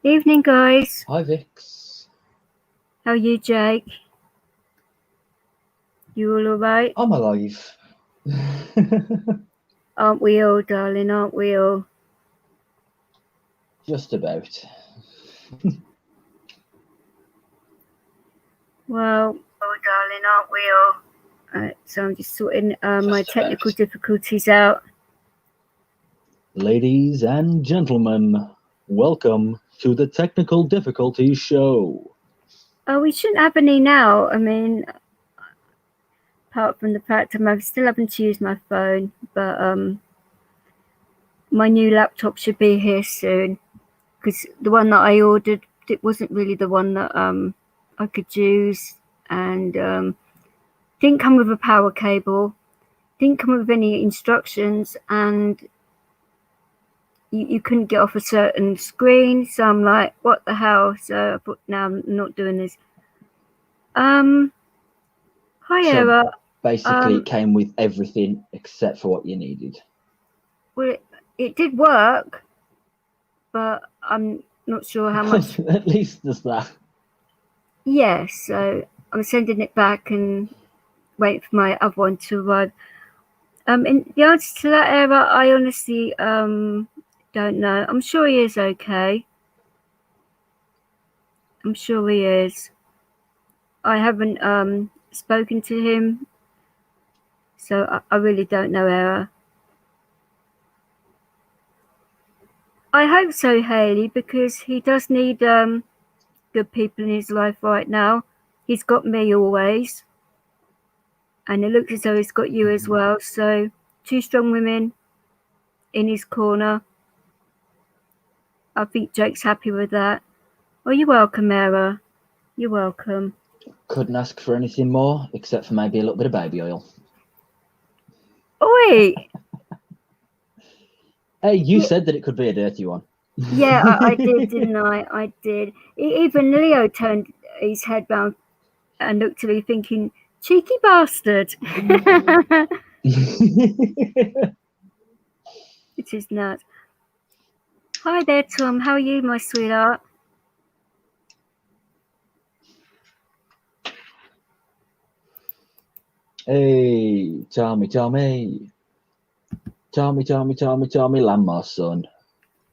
Evening, guys. Hi, Vix. How are you, Jake? You all alright? I'm alive. Aren't we all, darling? Aren't we all? Just about. Well, darling, aren't we all? So I'm just sorting my technical difficulties out. Ladies and gentlemen, welcome to the Technical Difficulties Show. Oh, we shouldn't have any now. I mean, apart from the fact I'm still having to use my phone, but my new laptop should be here soon, because the one that I ordered, it wasn't really the one that I could use, and didn't come with a power cable, didn't come with any instructions, and you couldn't get off a certain screen. So I'm like, what the hell? So I thought, no, I'm not doing this. Hi, Era. Basically, it came with everything except for what you needed. Well, it did work, but I'm not sure how much. At least there's that. Yeah, so I'm sending it back and waiting for my other one to arrive. In the answer to that, Era, I honestly don't know. I'm sure he is okay. I'm sure he is. I haven't spoken to him, so I really don't know, Era. I hope so, Hayley, because he does need good people in his life right now. He's got me always, and it looks as though he's got you as well. So 2 strong women in his corner. I think Jake's happy with that. Oh, you're welcome, Era. You're welcome. Couldn't ask for anything more except for maybe a little bit of baby oil. Oi! Hey, you said that it could be a dirty one. Yeah, I did, didn't I? I did. Even Leo turned his head round and looked at me thinking, cheeky bastard. It is not. Hi there, Tom. How are you, my sweetheart? Hey, Tommy, landmass son.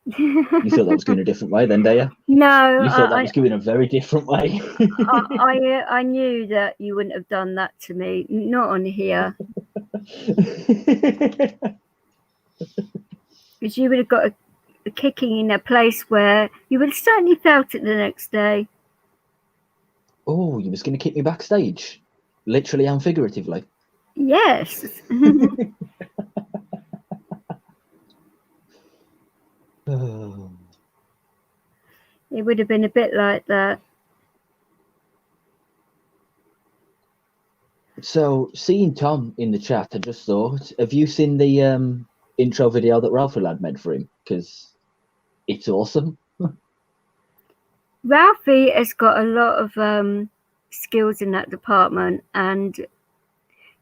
You thought that was going a different way then, do you? No. You thought that was going a very different way. I knew that you wouldn't have done that to me. Not on here. Because you would have got a kicking in a place where you would have certainly felt it the next day. Oh, you was going to kick me backstage? Literally and figuratively? Yes. It would have been a bit like that. So, seeing Tom in the chat, I just thought, have you seen the intro video that Ralphie lad made for him? Because it's awesome. Ralphie has got a lot of skills in that department, and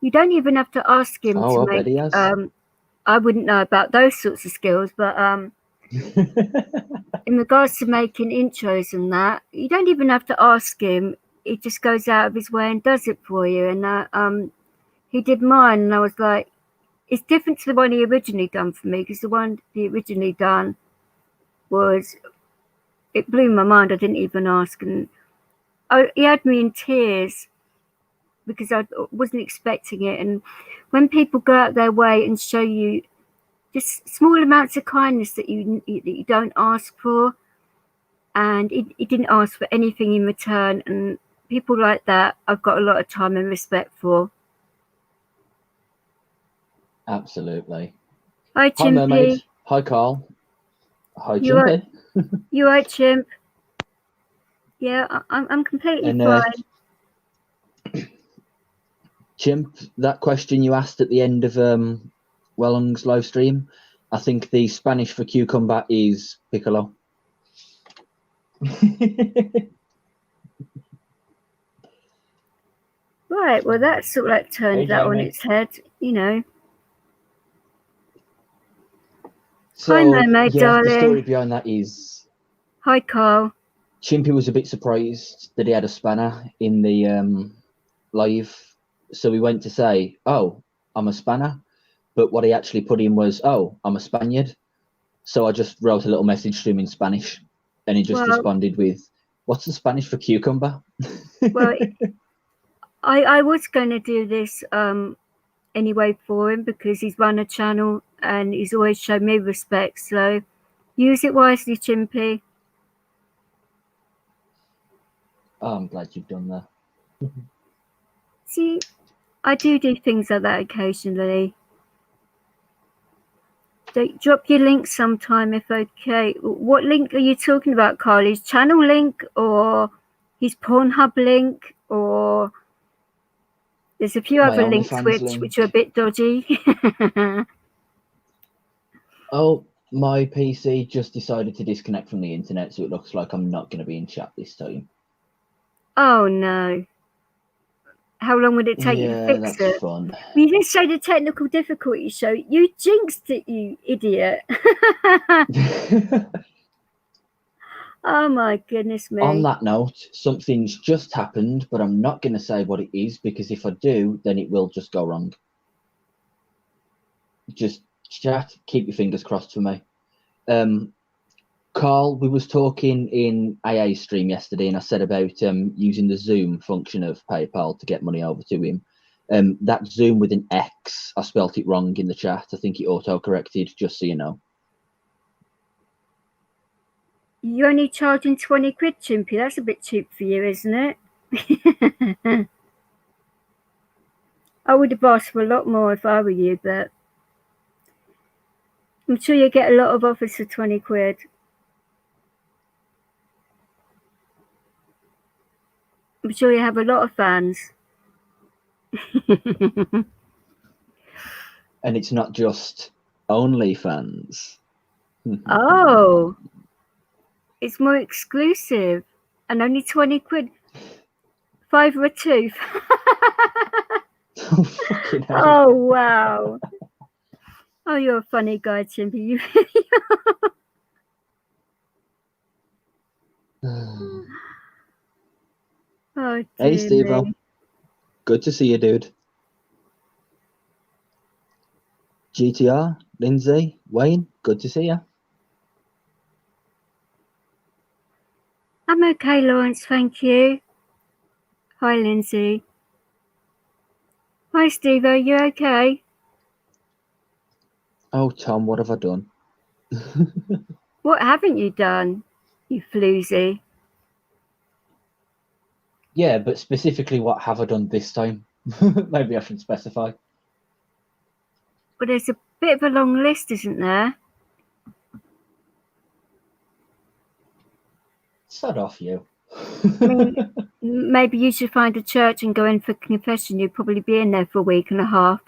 you don't even have to ask him to make. Bet he has. I wouldn't know about those sorts of skills, but in regards to making intros and that, you don't even have to ask him. He just goes out of his way and does it for you. And he did mine, and I was like, it's different to the one he originally done for me, because the one he originally done was, it blew my mind. I didn't even ask, and he had me in tears because I wasn't expecting it. And when people go out their way and show you just small amounts of kindness that you don't ask for, and he didn't ask for anything in return, and people like that I've got a lot of time and respect for. Absolutely. Hi, Chimpy. Hi, Mermaid. Hi, Carl. Hi, Chimpy. You right, Chimp? Yeah, I'm completely fine. Chimp, that question you asked at the end of Wellung's live stream, I think the Spanish for cucumber is piccolo. Right, well, that sort of like turned that on its head, you know. So, hi, Mermaid, yeah, darling. the story behind that is Hi, Carl. Chimpy was a bit surprised that he had a spanner in the live, so he went to say, "Oh, I'm a spanner," but what he actually put in was, "Oh, I'm a Spaniard." So I just wrote a little message to him in Spanish, and he just responded with, "What's the Spanish for cucumber?" Well, I was going to do this anyway for him because he's run a channel and he's always shown me respect. So use it wisely, Chimpy. Oh, I'm glad you've done that. See, I do things like that occasionally. Drop your link sometime if okay. What link are you talking about, Carl? His channel link or his Pornhub link? Or there's a few other links which are a bit dodgy. Oh, my PC just decided to disconnect from the internet, so it looks like I'm not going to be in chat this time. Oh no. How long would it take you to fix that's it? fun. You didn't say the technical difficulty show. You jinxed it, you idiot. Oh my goodness me. On that note, something's just happened, but I'm not going to say what it is because if I do, then it will just go wrong. Just chat, keep your fingers crossed for me. Carl, we was talking in AA stream yesterday, and I said about using the Zoom function of PayPal to get money over to him. That Zoom with an X, I spelt it wrong in the chat. I think it auto-corrected, just so you know. You're only charging 20 quid, Chimpy. That's a bit cheap for you, isn't it? I would have asked for a lot more if I were you, but I'm sure you get a lot of offers for 20 quid. I'm sure you have a lot of fans. And it's not just OnlyFans. Oh, it's more exclusive and only 20 quid. 5 or a tooth. Oh, wow. Oh, you're a funny guy, Chimpy. You really are. Oh, hey, Steve. Good to see you, dude. GTR, Lindsay, Wayne, good to see you. I'm okay, Lawrence, thank you. Hi, Lindsay. Hi, Steve, are you okay? Oh, Tom, what have I done? What haven't you done, you floozy? Yeah, but specifically, what have I done this time? Maybe I should specify. Well, there's a bit of a long list, isn't there? Sod off you. I mean, maybe you should find a church and go in for confession. You'd probably be in there for a week and a half.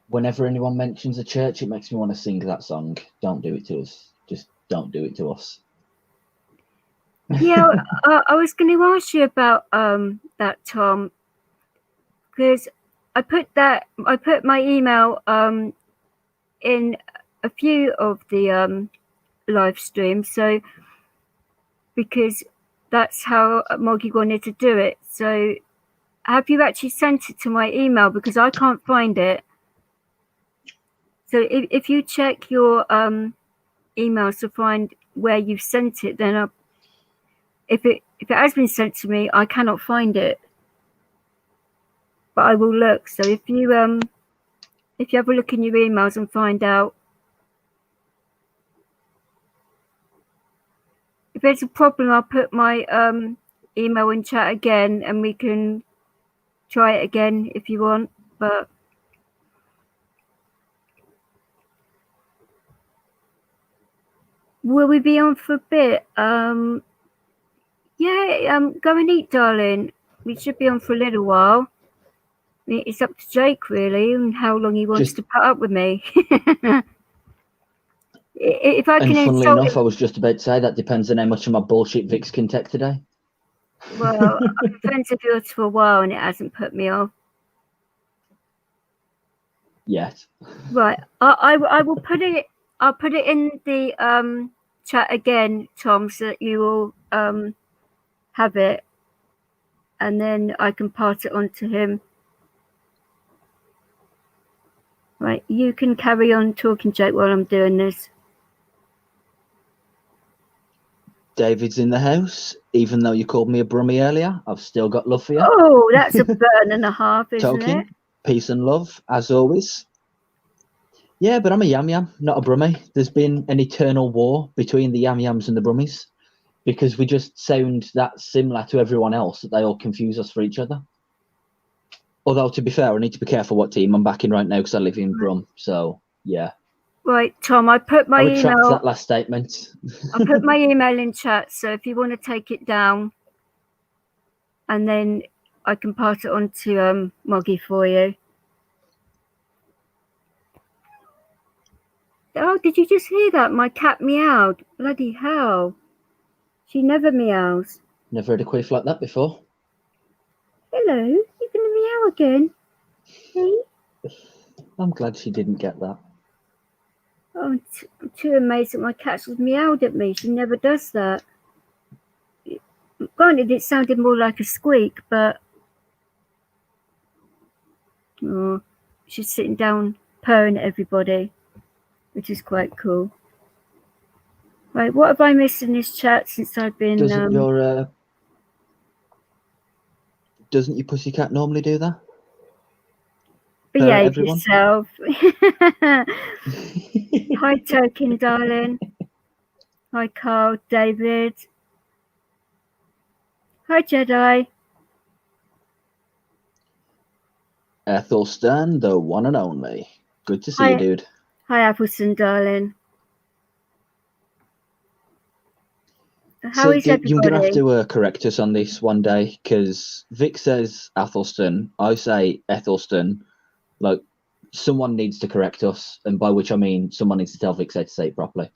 Whenever anyone mentions a church, it makes me want to sing that song. Don't do it to us. Just don't do it to us. Yeah, I was going to ask you about that, Tom, because I put my email in a few of the live streams, so because that's how Moggy wanted to do it. So have you actually sent it to my email, because I can't find it? So if you check your emails to find where you've sent it, then if it has been sent to me, I cannot find it, but I will look. So if you have a look in your emails and find out. If there's a problem, I'll put my email in chat again and we can try it again if you want. But will we be on for a bit? Yeah, go and eat, darling. We should be on for a little while. It's up to Jake, really, and how long he wants to put up with me. If I can funnily insult enough, him, I was just about to say that depends on how much of my bullshit Vix can take today. Well, I've been friends with yours for a while and it hasn't put me off. Yet. Right, I will put it I'll put it in the chat again, Tom, so that you will have it, and then I can pass it on to him. Right, you can carry on talking, Jake, while I'm doing this. David's in the house. Even though you called me a brummie earlier, I've still got love for you. Oh, that's a burn and a half, isn't Talking, it? peace and love, as always. Yeah, but I'm a yam yam, not a brummie. There's been an eternal war between the yam yams and the brummies because we just sound that similar to everyone else that they all confuse us for each other. Although, to be fair, I need to be careful what team I'm backing right now because I live in Brum. So, yeah. Right, Tom, I put my I retract email. that last statement. I put my email in chat, so if you want to take it down, and then I can pass it on to Moggy for you. Oh, did you just hear that? My cat meowed. Bloody hell. She never meows. Never heard a queef like that before. Hello, you're going to meow again? Hey? I'm glad she didn't get that. Oh, I'm too amazed that my cat's meowed at me. She never does that. Granted, it sounded more like a squeak, but oh, she's sitting down purring at everybody, which is quite cool. Right, what have I missed in this chat since I've been... Doesn't your pussycat normally do that? Behave yourself. Hi, Token, darling. Hi, Carl, David. Hi, Jedi. Ethelstan, the one and only. Good to see you, dude. Hi, Appleson, darling. How is everybody? You're going to have to correct us on this one day, because Vic says Athelstan, I say Ethelstan. Like, someone needs to correct us, and by which I mean someone needs to tell Vic to say it properly.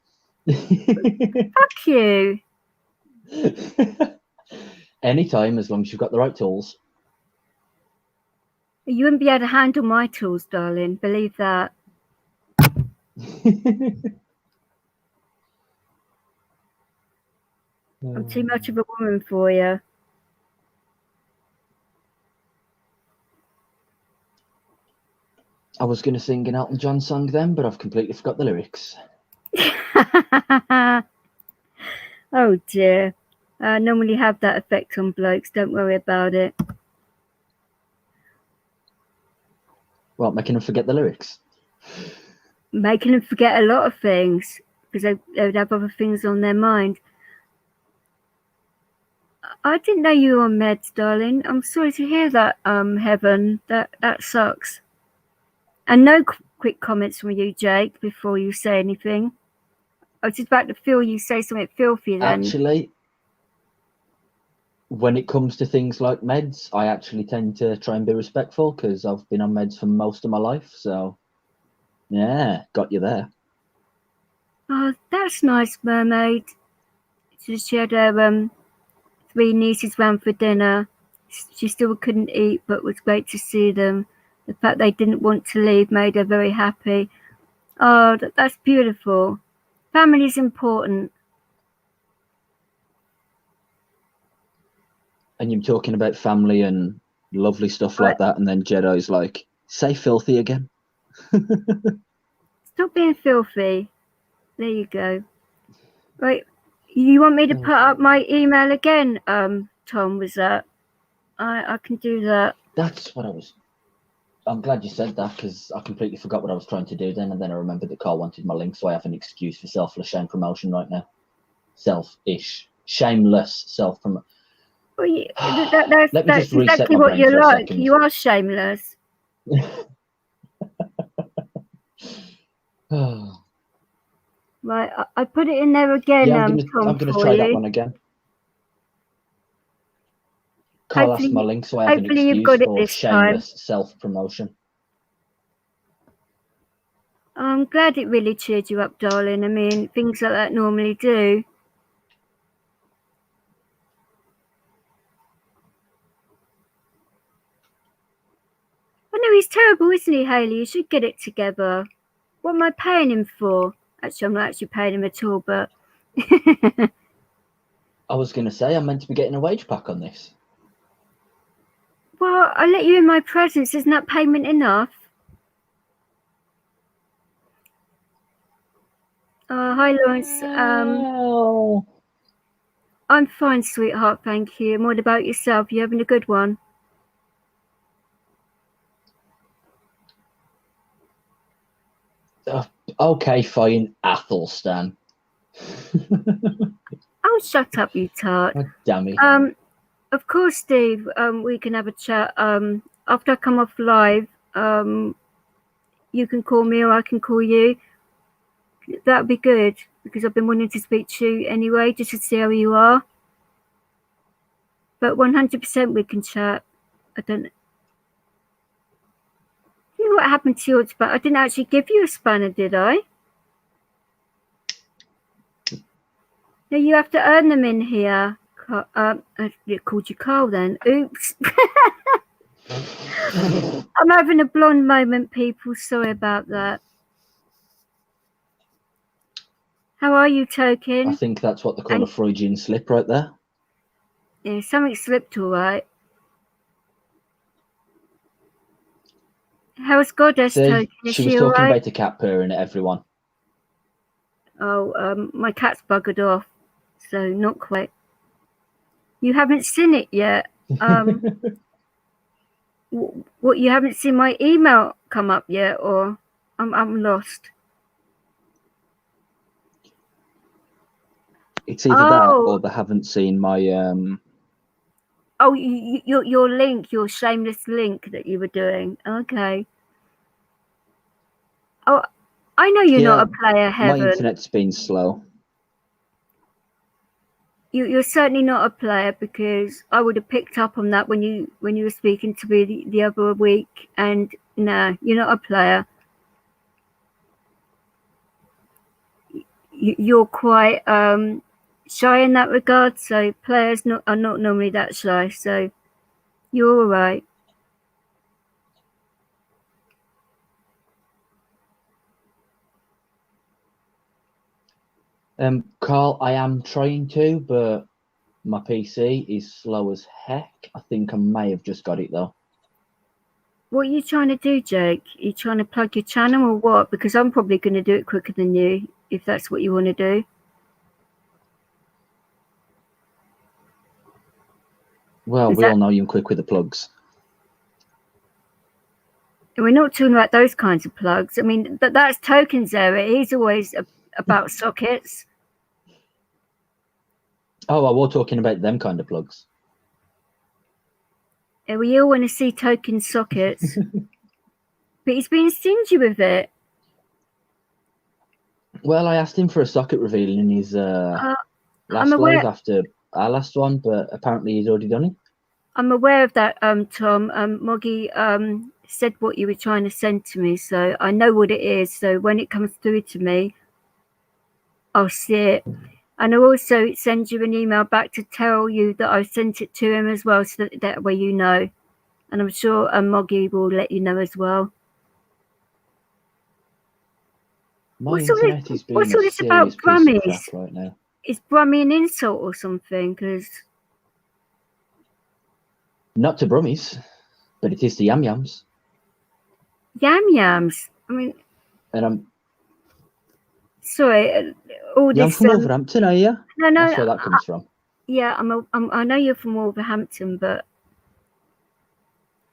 Fuck you. Anytime, as long as you've got the right tools. You wouldn't be able to handle my tools, darling. Believe that. I'm too much of a woman for you. I was going to sing an Elton John song then, but I've completely forgot the lyrics. Oh dear. I normally have that effect on blokes. Don't worry about it. Well, making them forget the lyrics? Making them forget a lot of things, because they would have other things on their mind. I didn't know you were on meds, darling. I'm sorry to hear that, Heaven. That sucks. And no quick comments from you, Jake, before you say anything. I was just about to feel you say something filthy then. Actually, when it comes to things like meds, I actually tend to try and be respectful because I've been on meds for most of my life. So, yeah, got you there. Oh, that's nice, Mermaid. She had her 3 nieces round for dinner. She still couldn't eat, but it was great to see them. The fact they didn't want to leave made her very happy. Oh, that's beautiful. Family's important. And you're talking about family and lovely stuff like that, and then Jedi's like, say filthy again. Stop being filthy. There you go. Right, you want me to put up my email again, Tom, was that? I can do that. That's what I was... I'm glad you said that, because I completely forgot what I was trying to do then, and then I remembered that Carl wanted my link, so I have an excuse for selfless shame promotion right now. Selfish. Shameless self-promotion. Well, that's exactly what you're like. You are shameless. Right, I put it in there again. Yeah, I'm going to try that one again. Carl asked my link, so I have an excuse for shameless self-promotion. I'm glad it really cheered you up, darling. I mean, things like that normally do. I know he's terrible, isn't he, Hayley? You should get it together. What am I paying him for? Actually, I'm not actually paying him at all, but I was going to say I'm meant to be getting a wage pack on this. well, I let you in my presence. Isn't that payment enough? Hi, Lawrence. Well, I'm fine, sweetheart. Thank you. And what about yourself? You having a good one? okay, fine, Athelstan. Oh, shut up, you tart. God damn it. Of course, Steve. We can have a chat. After I come off live, you can call me or I can call you. That'd be good because I've been wanting to speak to you anyway, just to see how you are. But 100% we can chat. I don't know what happened to your spanner. I didn't actually give you a spanner, did I? No, you have to earn them in here. I called you Carl then. Oops. I'm having a blonde moment, people. Sorry about that. How are you, Token? I think that's what they call a Freudian slip right there. Yeah, something slipped all right. How's Goddess, Token? Is she was she talking all right? about the cat purring at everyone. Oh, my cat's buggered off, so not quite. You haven't seen it yet. What, you haven't seen my email come up yet, or I'm lost. It's either that or they haven't seen my Oh, your link, your shameless link that you were doing. Okay. Oh, I know you're not a player, Heaven. My internet's been slow. You're certainly not a player because I would have picked up on that when you were speaking to me the other week. And no, you're not a player. You're quite shy in that regard. So players are not normally that shy. So you're all right. Carl, I am trying to, but my PC is slow as heck. I think I may have just got it though. What are you trying to do, Jake? Are you trying to plug your channel or what? Because I'm probably going to do it quicker than you, if that's what you want to do. Well, we all know you're quick with the plugs. We're not talking about those kinds of plugs. I mean, that's Token's area. He's always about sockets. Oh, we're talking about them kind of plugs. We all want to see Token sockets. But he's being stingy with it. Well, I asked him for a socket reveal in his last live after our last one, but apparently he's already done it. I'm aware of that, Tom. Moggy said what you were trying to send to me, so I know what it is. So when it comes through to me, I'll see it. And I'll also send you an email back to tell you that I sent it to him as well, so that way you know. And I'm sure Moggy will let you know as well. What's all this about Brummies right now? Is Brummy an insult or something? Because not to Brummies, but it is to Yam Yams. Yam Yams. I mean, and I'm sorry. All you're this. From Wolverhampton, are you? No, that's where that comes from. Yeah, I know you're from Wolverhampton, but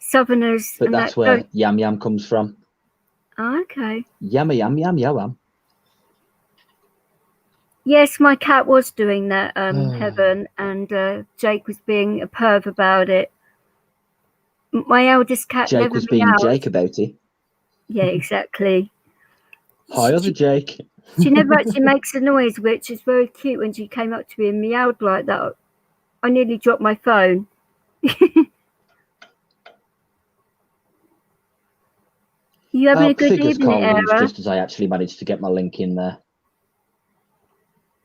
Southerners. But that's where Yam Yam comes from. Oh, okay. Yam yam yam yam. Yes, my cat was doing that, Heaven, and Jake was being a perv about it. My eldest cat Jake never was being Jake about it. Yeah, exactly. Hi, other Jake. She never actually makes a noise, which is very cute. When she came up to me and meowed like that, I nearly dropped my phone. You having a good evening, Era? Just as I actually managed to get my link in there.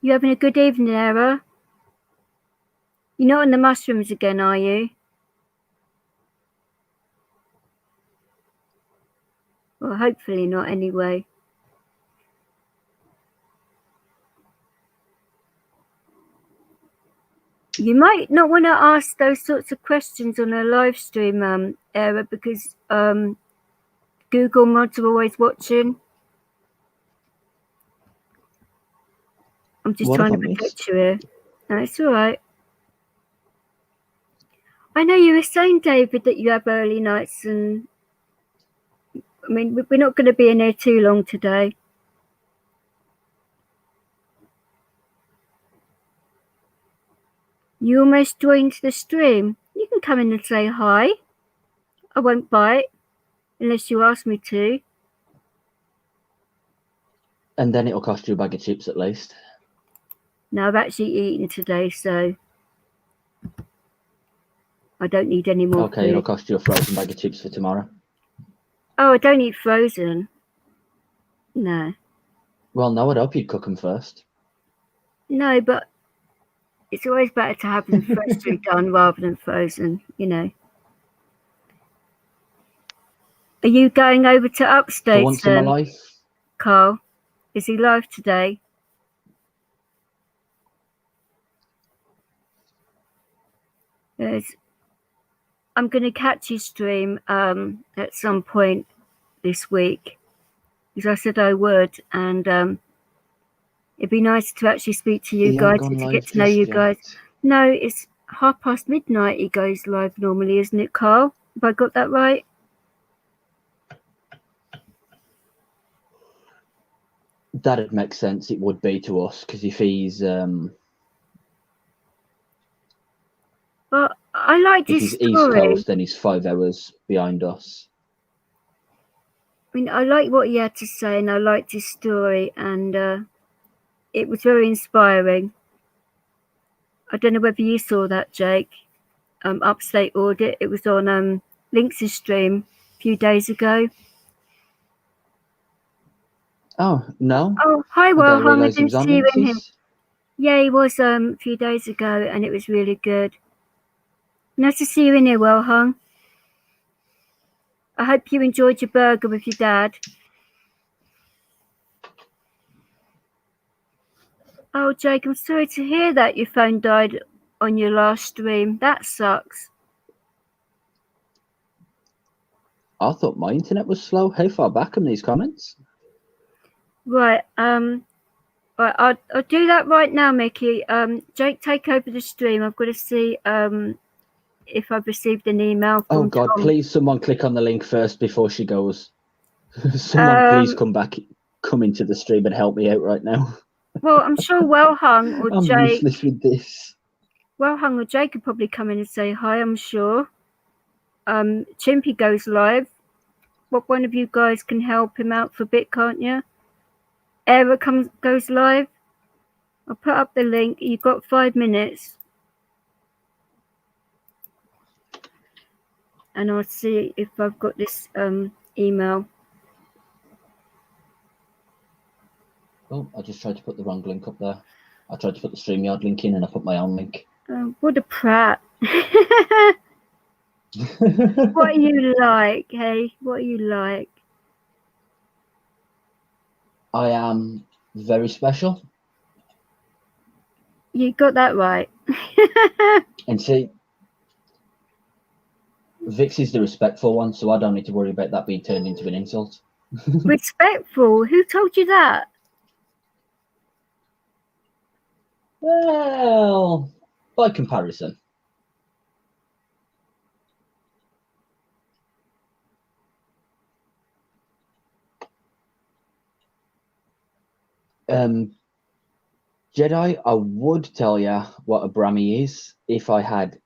You having a good evening, Era? You're not on the mushrooms again, are you? Well, hopefully not, anyway. You might not want to ask those sorts of questions on a live stream, Era, because Google mods are always watching. I'm just What trying to have I missed? protect you here. No, it's all right. I know you were saying, David, that you have early nights, and I mean, we're not going to be in here too long today. You almost joined the stream. You can come in and say hi. I won't bite unless you ask me to. And then it'll cost you a bag of chips at least. No, I've actually eaten today, so I don't need any more Okay, food. it'll cost you a frozen bag of chips for tomorrow. Oh, I don't eat frozen. No. Well, no, I'd hope you'd cook them first. No, but it's always better to have them freshly done rather than frozen, you know. Are you going over to upstate? For once in my life. Carl, is he live today? I'm going to catch his stream at some point this week, because I said I would, and it'd be nice to actually speak to you guys and to get to know you guys. No, it's midnight. He goes live normally, isn't it, Carl? Have I got that right? That'd make sense. It would be to us, because if he's well, I liked his he's story. East Coast, then he's 5 hours behind us. I mean, I like what he had to say, and I liked his story, and it was very inspiring. I don't know whether you saw that, Jake. Upstate Audit. It was on Lynx's stream a few days ago. Oh, no. Oh, hi, I don't Wellhung. I realise he didn't was on see you in here. Lynx's. Yeah, he was a few days ago, and it was really good. Nice to see you in here, Wellhung. I hope you enjoyed your burger with your dad. Oh, Jake, I'm sorry to hear that your phone died on your last stream. That sucks. I thought my internet was slow. How far back are these comments? Right, right, I'll do that right now, Mickey. Jake, take over the stream. I've got to see if I've received an email from Oh God, Tom. please someone click on the link first before she goes. Someone please come into the stream and help me out right now. Well, I'm sure Wellhung or I'm Jake. useless with this. Wellhung or Jake could probably come in and say hi, I'm sure. Chimpy goes live. What one of you guys can help him out for a bit, can't you? Era goes live. I'll put up the link. You've got 5 minutes. And I'll see if I've got this email. Oh, I just tried to put the wrong link up there. I tried to put the StreamYard link in and I put my own link. What a prat. What are you like, hey? What are you like? I am very special. You got that right. And see, Vix is the respectful one, so I don't need to worry about that being turned into an insult. Respectful? Who told you that? Well, by comparison. Jedi, I would tell you what a Brahmi is if I had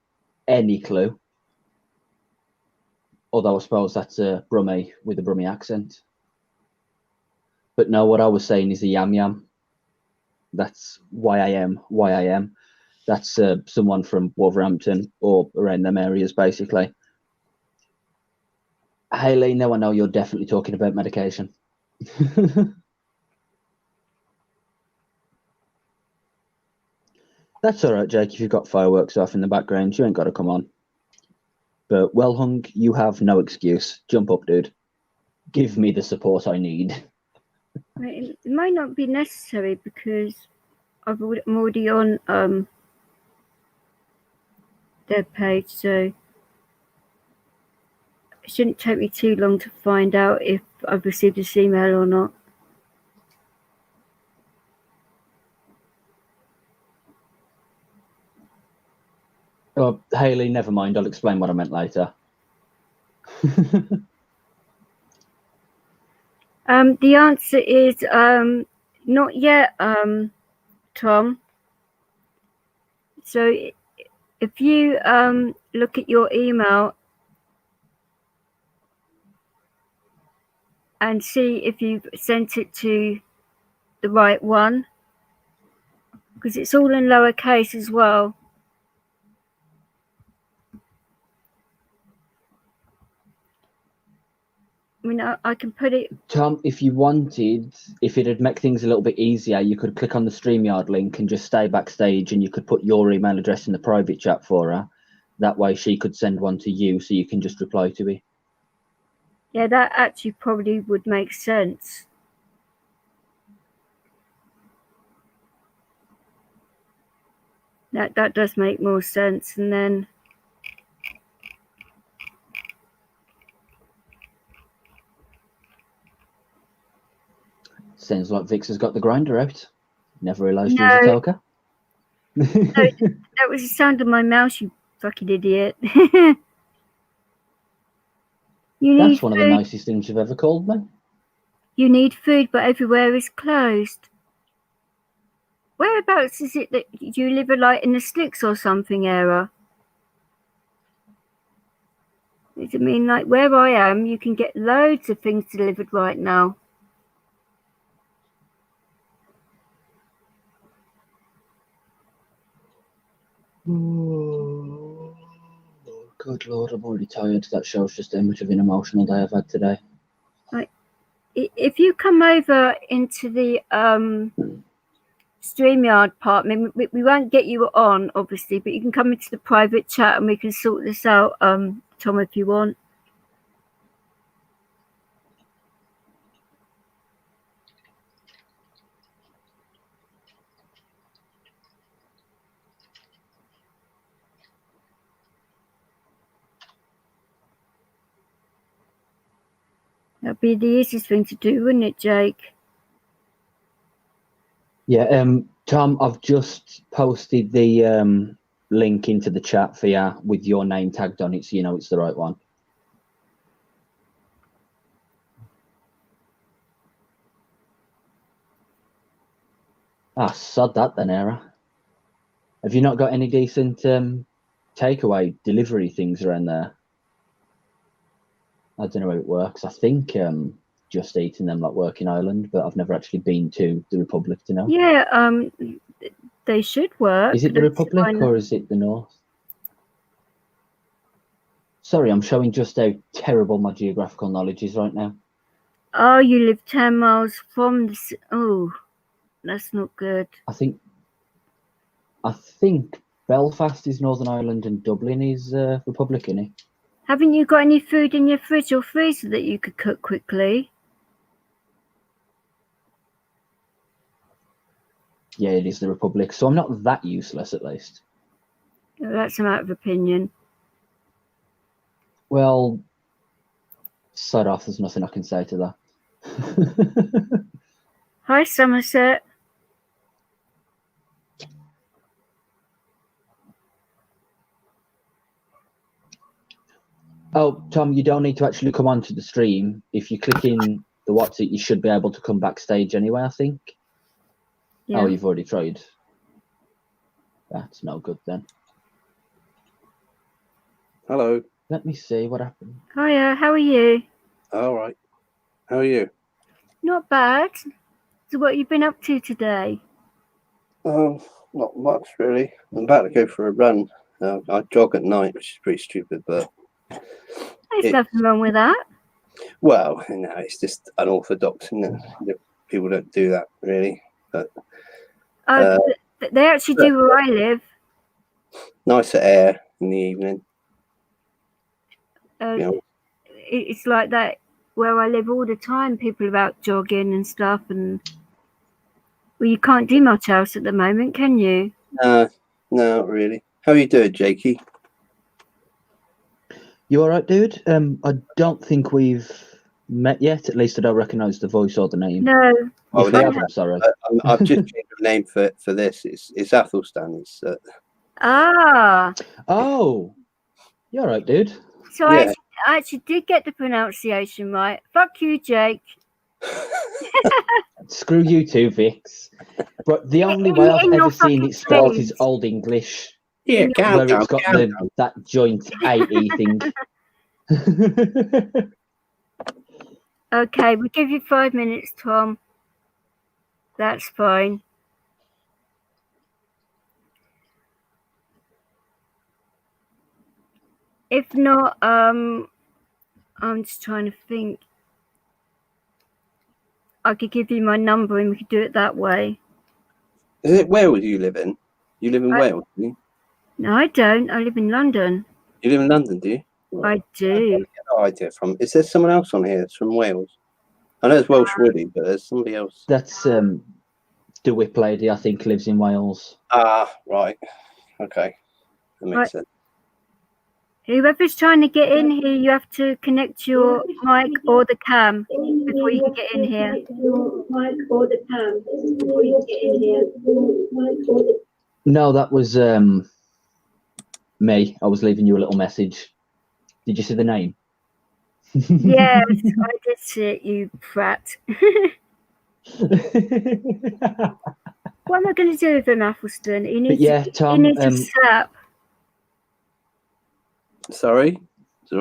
any clue. Although I suppose that's a Brummy with a Brummy accent. But no, what I was saying is a yam yam. That's why I am. That's someone from Wolverhampton or around them areas, basically. Hayley, now I know you're definitely talking about medication. That's all right, Jake. If you've got fireworks off in the background, you ain't got to come on. But Wellhung, you have no excuse. Jump up, dude. Give me the support I need. It might not be necessary because I'm already on their page, so it shouldn't take me too long to find out if I've received this email or not. Oh, Hayley, never mind. I'll explain what I meant later. The answer is not yet, Tom. So if you look at your email and see if you've sent it to the right one, because it's all in lowercase as well. I mean, I can put it... Tom, if you wanted, if it'd make things a little bit easier, you could click on the StreamYard link and just stay backstage, and you could put your email address in the private chat for her. That way she could send one to you, so you can just reply to it. Yeah, that actually probably would make sense. That does make more sense. And then... Sounds like Vix has got the grinder out. Never realised you was a talker. No, that was the sound of my mouse, you fucking idiot. That's one of the nicest things you've ever called me. You need food, but everywhere is closed. Whereabouts is it that you live, like in the sticks or something, Era? Does it mean like where I am, you can get loads of things delivered right now? Oh, good Lord, I'm already tired. That shows just how much of an emotional day I've had today. Like, if you come over into the StreamYard part, I mean, we won't get you on, obviously, but you can come into the private chat and we can sort this out, Tom, if you want. That'd be the easiest thing to do, wouldn't it, Jake? Yeah, Tom, I've just posted the link into the chat for you with your name tagged on it, so you know it's the right one. Ah, sod that then, Era. Have you not got any decent takeaway delivery things around there? I don't know how it works. I think Just Eating them like work in Ireland, but I've never actually been to the Republic to know. Yeah, they should work. Is it the Republic or is it the North? Sorry, I'm showing just how terrible my geographical knowledge is right now. Oh, you live 10 miles from the... Oh, that's not good. I think Belfast is Northern Ireland and Dublin is Republic, innit? Haven't you got any food in your fridge or freezer that you could cook quickly? Yeah, it is the Republic, so I'm not that useless at least. Oh, that's a matter of opinion. Well, sod off, there's nothing I can say to that. Hi, Somerset. Oh, Tom, you don't need to actually come onto the stream. If you click in the what's it, you should be able to come backstage anyway, I think. Yeah. Oh, you've already tried. That's no good then. Hello. Let me see what happened. Hiya, how are you? All right. How are you? Not bad. So what have you been up to today? Not much really. I'm about to go for a run. I jog at night, which is pretty stupid, but There's nothing wrong with that. Well, no, it's just unorthodox, and people don't do that really. But they actually do where I live. Nicer air in the evening. It's like that where I live all the time. People are out jogging and stuff, and well, you can't do much else at the moment, can you? No, not really. How are you doing, Jakey? You all right, dude? I don't think we've met yet. At least I don't recognise the voice or the name. No. Oh, If no, we have, I'm sorry. I've just changed the name for this. It's Athelstan. It's Oh, you all right, dude? So Yeah. I actually did get the pronunciation right. Fuck you, Jake. Screw you too, Vix. But the only In- way I've in your ever seen fucking it spelled face. is Old English, Yeah, where it's got that joint AE thing. Okay, we give you 5 minutes, Tom. That's fine. If not, I'm just trying to think. I could give you my number and we could do it that way. Is it Wales you live in? You live in Wales, do you? No, I don't. I live in London. You live in London, do you? I do. No idea from. Is there someone else on here that's from Wales? I know it's Welsh Woody, but there's somebody else. That's the whip lady, I think, lives in Wales. Ah, right. Okay. That makes Right. sense. Whoever's trying to get in here, you have to connect your mic or the cam before you can get in here. No, that was me. I was leaving you a little message. Did you see the name? Yes, I did see it, you prat. What am I going to do with him, Athelstan? He needs, Tom, he needs a sap. Sorry. So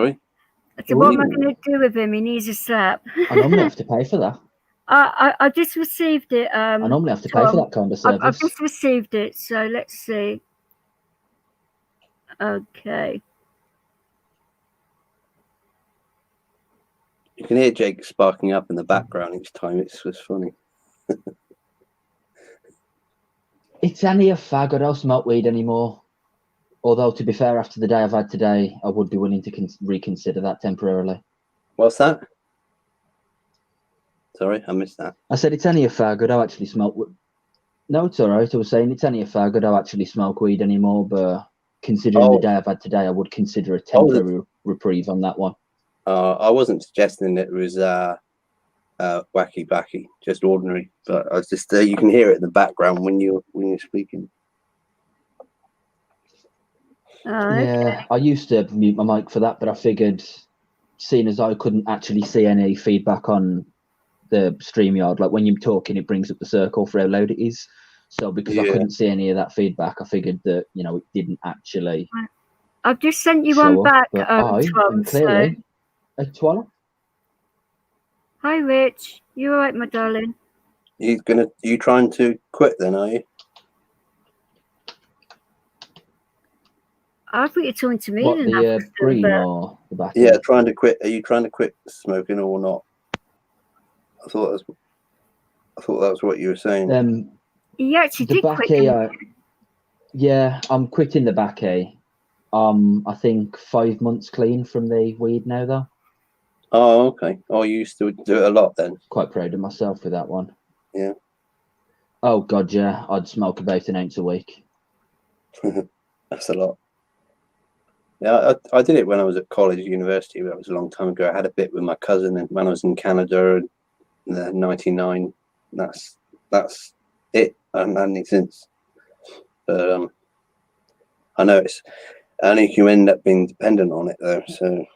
what am I going to do with him? He needs a sap. I normally have to pay for that. I just received it. I normally have to pay for that kind of service. I've just received it, so let's see. Okay. You can hear Jake sparking up in the background each time. It's just funny. It's only a fag. I don't smoke weed anymore. Although, to be fair, after the day I've had today, I would be willing to reconsider that temporarily. What's that? Sorry, I missed that. I said it's only a fag. I don't actually smoke. No, it's all right. I was saying it's only a fag. I don't actually smoke weed anymore. But considering the day I've had today, I would consider a temporary reprieve on that one. I wasn't suggesting it was wacky backy, just ordinary. But I was just you can hear it in the background when you're speaking. Yeah, I used to mute my mic for that, but I figured, seeing as I couldn't actually see any feedback on the StreamYard, like when you're talking, it brings up the circle for how loud it is. So because I couldn't see any of that feedback, I figured that it didn't actually. I've just sent you one back, Tom. Clearly a twirler. Hi, Rich. You all right, my darling? You trying to quit then, are you? I thought you were talking to me. What, the green or the back? Yeah, trying to quit. Are you trying to quit smoking or not? I thought that was what you were saying. You actually did quit. Yeah, I'm quitting the backy. I think 5 months clean from the weed now, though. Oh, okay. Oh, you used to do it a lot then. Quite proud of myself with that one. Yeah. Oh God, yeah. I'd smoke about an ounce a week. That's a lot. Yeah, I did it when I was at college, university. That was a long time ago. I had a bit with my cousin, and when I was in Canada in '99. That's it. I haven't had any since. But I know I think you end up being dependent on it though, so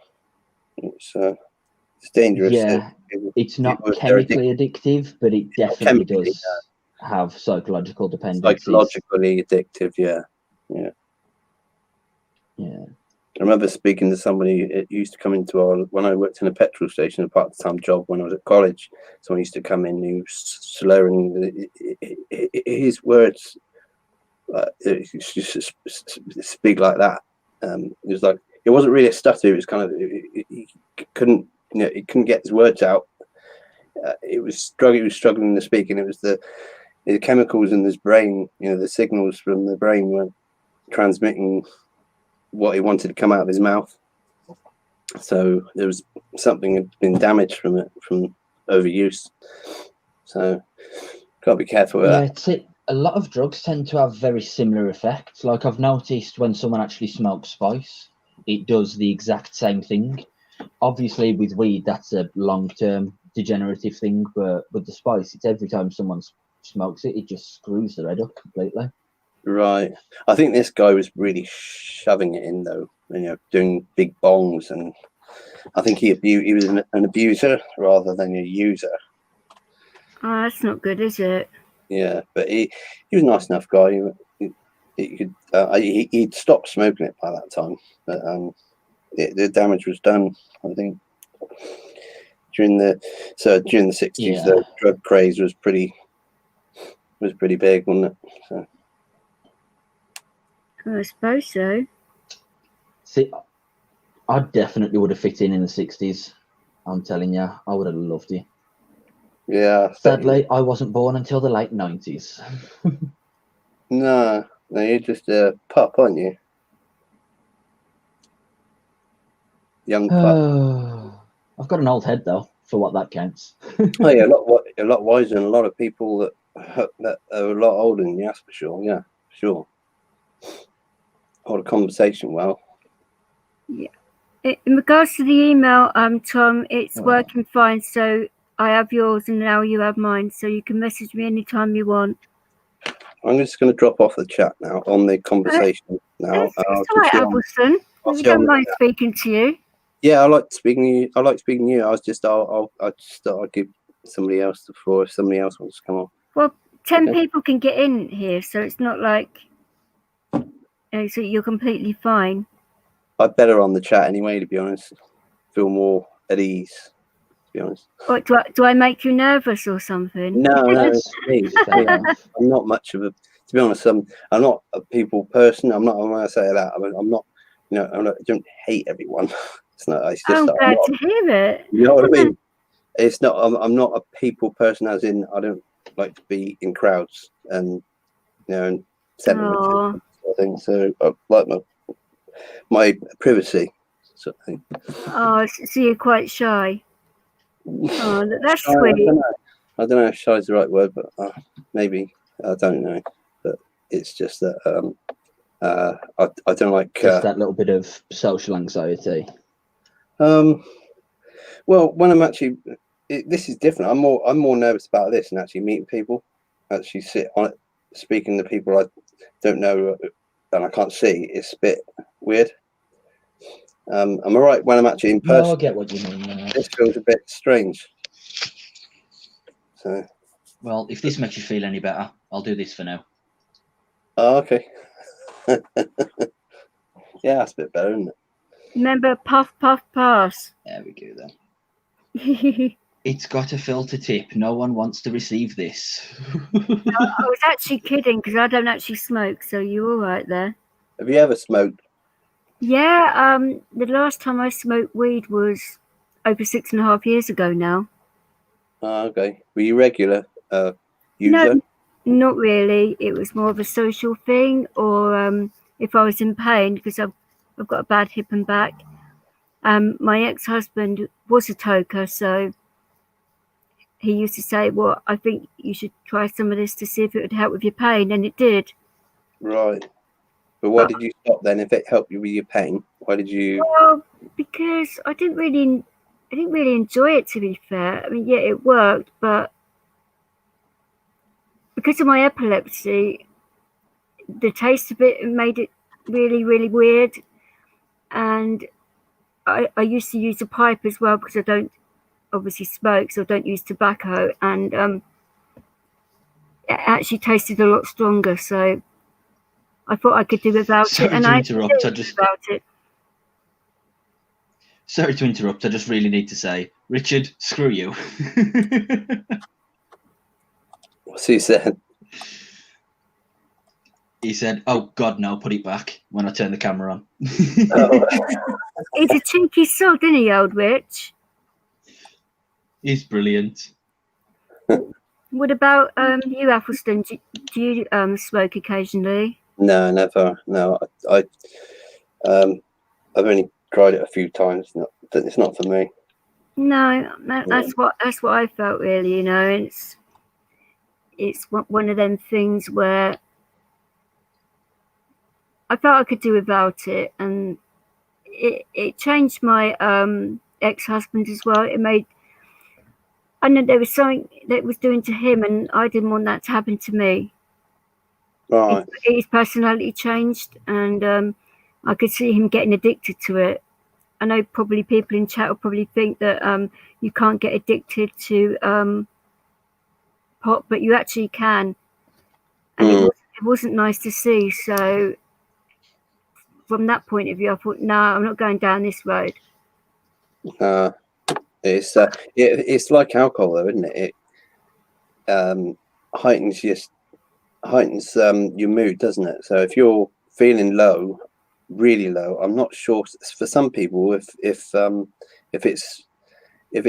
it's dangerous. Yeah, it's not chemically addictive, but it definitely does have psychological dependencies. Psychologically addictive, yeah. I remember speaking to somebody. It used to come into when I worked in a petrol station, a part-time job when I was at college. Someone used to come in who was slurring his words. Speak like that. It was like it wasn't really a stutter. It was kind of he couldn't he couldn't get his words out. He was struggling to speak, and it was the chemicals in his brain. The signals from the brain weren't transmitting what he wanted to come out of his mouth. So there was something had been damaged from it, from overuse. So got to be careful with that. A lot of drugs tend to have very similar effects. Like I've noticed when someone actually smokes spice, it does the exact same thing. Obviously, with weed, that's a long-term degenerative thing, but with the spice, it's every time someone smokes it, it just screws their head up completely. Right. I think this guy was really shoving it in, though, doing big bongs, and I think he was an abuser rather than a user. Oh, that's not good, is it? Yeah, but he was a nice enough guy. He'd stopped smoking it by that time, but the damage was done, I think. During the 60s, Yeah. the drug craze was pretty big, wasn't it? So. I suppose so. See, I definitely would have fit in the 60s. I'm telling you, I would have loved it. Yeah. Sadly, I wasn't born until the late 90s. No, you're just a pup, aren't you? Young pup. I've got an old head though, for what that counts. Oh yeah, a lot wiser than a lot of people that are a lot older than you. That's for sure. Yeah, sure. Hold a conversation well. Yeah. In regards to the email, Tom, it's working fine. So I have yours, and now you have mine. So you can message me anytime you want. I'm just going to drop off the chat now on the conversation now. It's all right, Appleton. We don't mind speaking to you. Yeah, I like speaking to you. I just thought I'd give somebody else the floor if somebody else wants to come on. Well, 10 people can get in here, so it's not like so you're completely fine. I'd better on the chat anyway, to be honest. Feel more at ease, to be honest. What do I make you nervous or something? No, it's me. I'm not much of a. To be honest, I'm not a people person. I'm not. When I say that, I'm not. I don't hate everyone. It's not. It's just. I'm glad to hear it. You know what I mean? It's not. I'm not a people person, as in I don't like to be in crowds and and centre sort of thing. So I like my privacy sort of thing. Oh, so you're quite shy. Oh, that's sweet. I don't know if shy is the right word, but maybe I don't know. But it's just that I don't like just that little bit of social anxiety. Well, when I'm actually, this is different. I'm more nervous about this and actually meeting people, actually sit on it, speaking to people I don't know and I can't see. It's a bit weird. I'm all right when I'm actually in person. No, I get what you mean. This feels a bit strange. So. Well, if this makes you feel any better, I'll do this for now. Oh, okay. Yeah, that's a bit better, isn't it? Remember, puff, puff, pass. There we go then. It's got a filter tip. No one wants to receive this. I was actually kidding because I don't actually smoke, so you're all right there. Have you ever smoked? Yeah, the last time I smoked weed was over 6.5 years ago now. Oh, okay. Were you regular user? No, not really. It was more of a social thing, or if I was in pain because I've got a bad hip and back. My ex-husband was a toker, so he used to say, well, I think you should try some of this to see if it would help with your pain, and it did. Right. But why did you stop then? If it helped you with your pain, why did you? Well, because I didn't really enjoy it, to be fair. I mean, yeah, it worked, but because of my epilepsy, the taste of it made it really, really weird. And I used to use a pipe as well because I don't obviously smoke, so I don't use tobacco, and it actually tasted a lot stronger. So I thought I could do without it, and I did without it. Sorry to interrupt. I just really need to say, Richard, screw you. What's he said? He said, "Oh God, no! Put it back." When I turn the camera on. He's a cheeky sod, isn't he, old Rich? He's brilliant. What about you, Athelston? Do you smoke occasionally? No, never. No, I've only tried it a few times. It's not for me. No, that's what I felt, really. It's one of them things where I felt I could do without it, and it changed my ex-husband as well. I know there was something that it was doing to him, and I didn't want that to happen to me. Right. His personality changed, and I could see him getting addicted to it. I know probably people in chat will probably think that you can't get addicted to pot, but you actually can, and it wasn't nice to see. So from that point of view, I thought, no, I'm not going down this road. It's like alcohol, though, isn't it? It heightens your mood, doesn't it? So if you're feeling low, really low, I'm not sure for some people if it's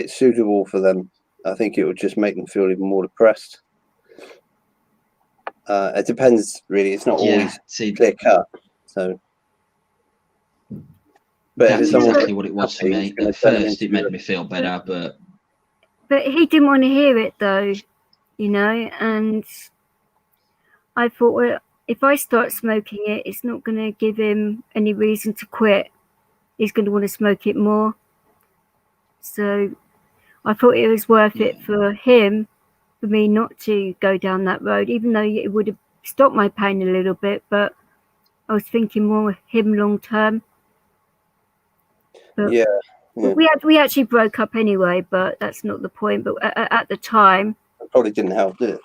suitable for them. I think it would just make them feel even more depressed. It depends, really. It's not always clear cut. So, but that's exactly what it was for me. At first, it made me feel better, but he didn't want to hear it, though, you know. And I thought, well, if I start smoking it, it's not going to give him any reason to quit. He's going to want to smoke it more. So I thought it was worth it for him, for me not to go down that road, even though it would have stopped my pain a little bit. But I was thinking more of him long term. But we actually broke up anyway, but that's not the point. But at the time, it probably didn't help, did it?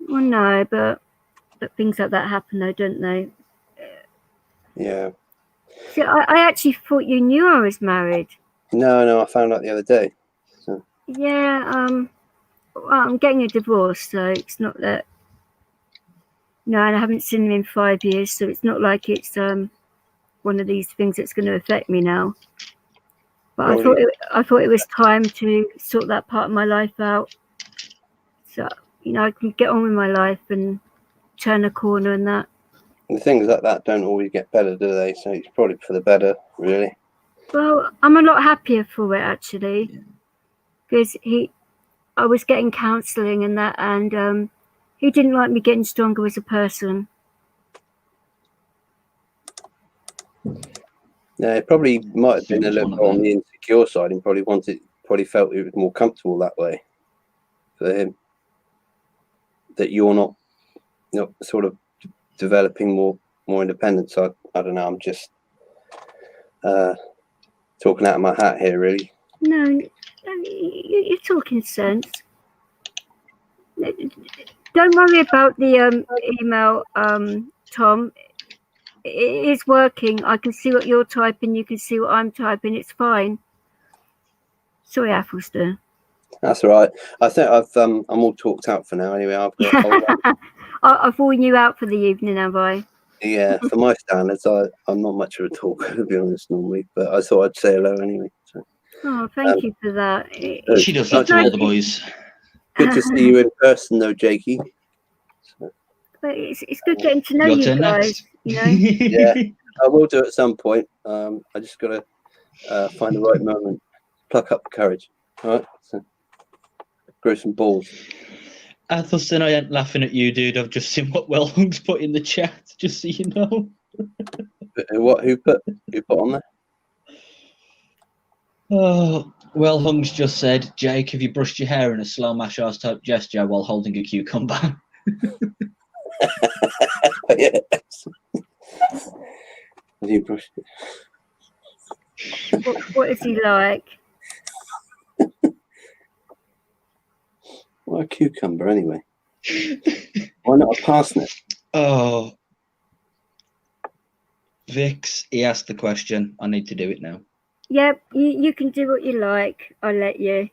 Well, no, but things like that happen, though, don't they? Yeah. See, I actually thought you knew I was married. No, I found out the other day. So. Yeah, well, I'm getting a divorce, so it's not that. No, and I haven't seen him in 5 years, so it's not like it's one of these things that's going to affect me now. But I thought it was time to sort that part of my life out, so I can get on with my life and turn a corner and that. And things like that don't always get better, do they? So it's probably for the better, really. Well, I'm a lot happier for it, actually, because I was getting counselling and that, and he didn't like me getting stronger as a person. Yeah, it probably might have been a little bit on the insecure side, and probably felt it was more comfortable that way for him. That you're not sort of developing more independence. I don't know. I'm just talking out of my hat here, really. No, you're talking sense. Don't worry about the email, Tom. It is working. I can see what you're typing. You can see what I'm typing. It's fine. Sorry, Athelston. That's all right. I think I'm all talked out for now. Anyway, I've worn you out for the evening, have I? Yeah, for my standards, I'm not much of a talker, to be honest, normally. But I thought I'd say hello anyway. So. Oh, thank you for that. She does that to all the boys. Good to see you in person, though, Jakey. So. But it's good getting to know you guys. Yeah, I will do at some point. I just got to find the right moment, pluck up the courage. All right, so grow some balls. Athelston, I ain't laughing at you, dude. I've just seen what Wellhung's put in the chat, just so you know. Who put on there? Oh, Wellhung's just said, Jake, have you brushed your hair in a slow massage type gesture while holding a cucumber? Yes. Have you brushed it? What is he like? Well, a cucumber, anyway. Why not a parsnip? Oh. Vix, he asked the question. I need to do it now. Yep, you can do what you like. I'll let you.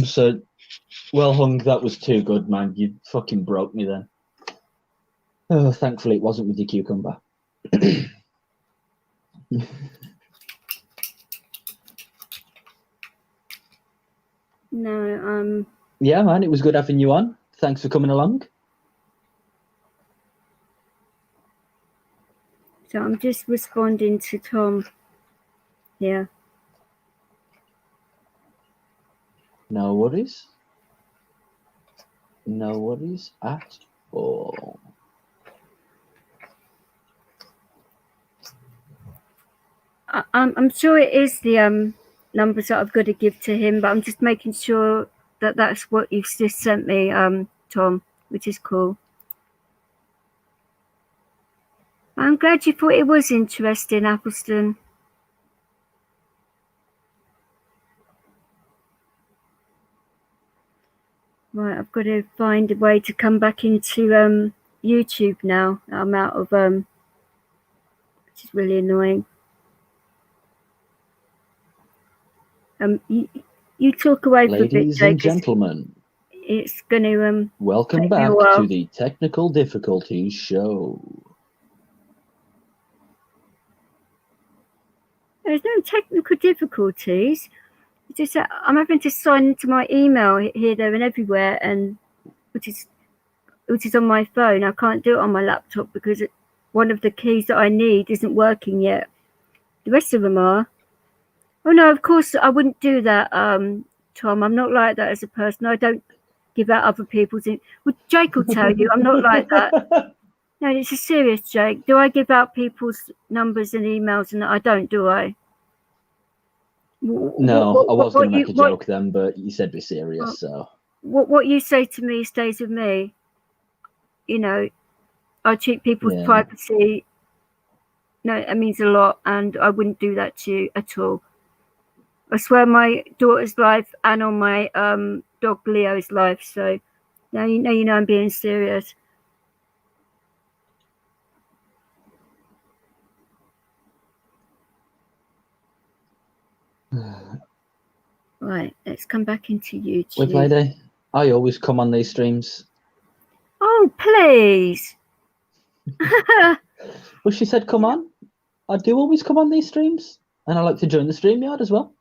So, Wellhung, that was too good, man. You fucking broke me then. Oh, thankfully it wasn't with your cucumber. No, Yeah, man, it was good having you on. Thanks for coming along. So I'm just responding to Tom. Yeah. No worries. No worries at all. I'm sure it is the numbers that I've got to give to him, but I'm just making sure that that's what you've just sent me, Tom, which is cool. I'm glad you thought it was interesting, Appleston. Right, I've got to find a way to come back into YouTube now. I'm out of which is really annoying. You talk away for a bit, Ladies Jake. and gentlemen, It's going to welcome back to the Technical Difficulties Show. There's no technical difficulties. It's just that I'm having to sign into my email here, there, and everywhere, and which is on my phone. I can't do it on my laptop because one of the keys that I need isn't working yet. The rest of them are. Oh no, of course I wouldn't do that, Tom. I'm not like that as a person. I don't give out other people's. Well, Jake will tell you I'm not like that. No, it's a serious, Jake. Do I give out people's numbers and emails and I don't, do I? No, I was going to make a joke then, but you said be serious, so. What you say to me stays with me. You know, I treat people's privacy. No, it means a lot, and I wouldn't do that to you at all. I swear on my daughter's life and on my dog Leo's life. So now you know I'm being serious. Right, let's come back into YouTube. With Lady, I always come on these streams. Oh, please. Well, she said, come on. I do always come on these streams, and I like to join the StreamYard as well.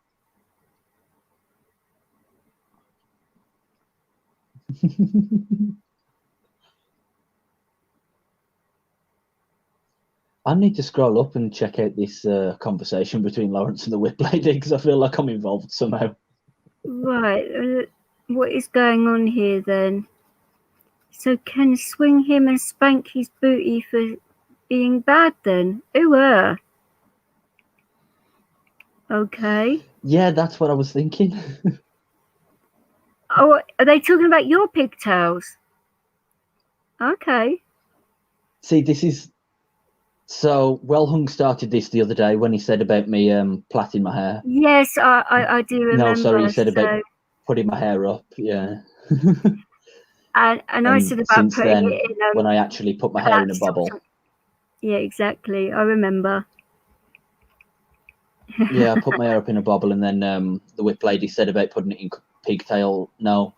I need to scroll up and check out this conversation between Lawrence and the Whip Lady because I feel like I'm involved somehow. Right, what is going on here then? So can swing him and spank his booty for being bad then? Ooh, okay. Yeah, that's what I was thinking. Oh, are they talking about your pigtails? Okay. See, this is... So, Well Hung started this the other day when he said about me plaiting my hair. Yes, I do remember. No, sorry, he said about putting my hair up, yeah. and I said about since putting then, it in when I actually put my hair in a bubble. Yeah, exactly. I remember. Yeah, I put my hair up in a bubble, and then the Whip Lady said about putting it in pigtail. No,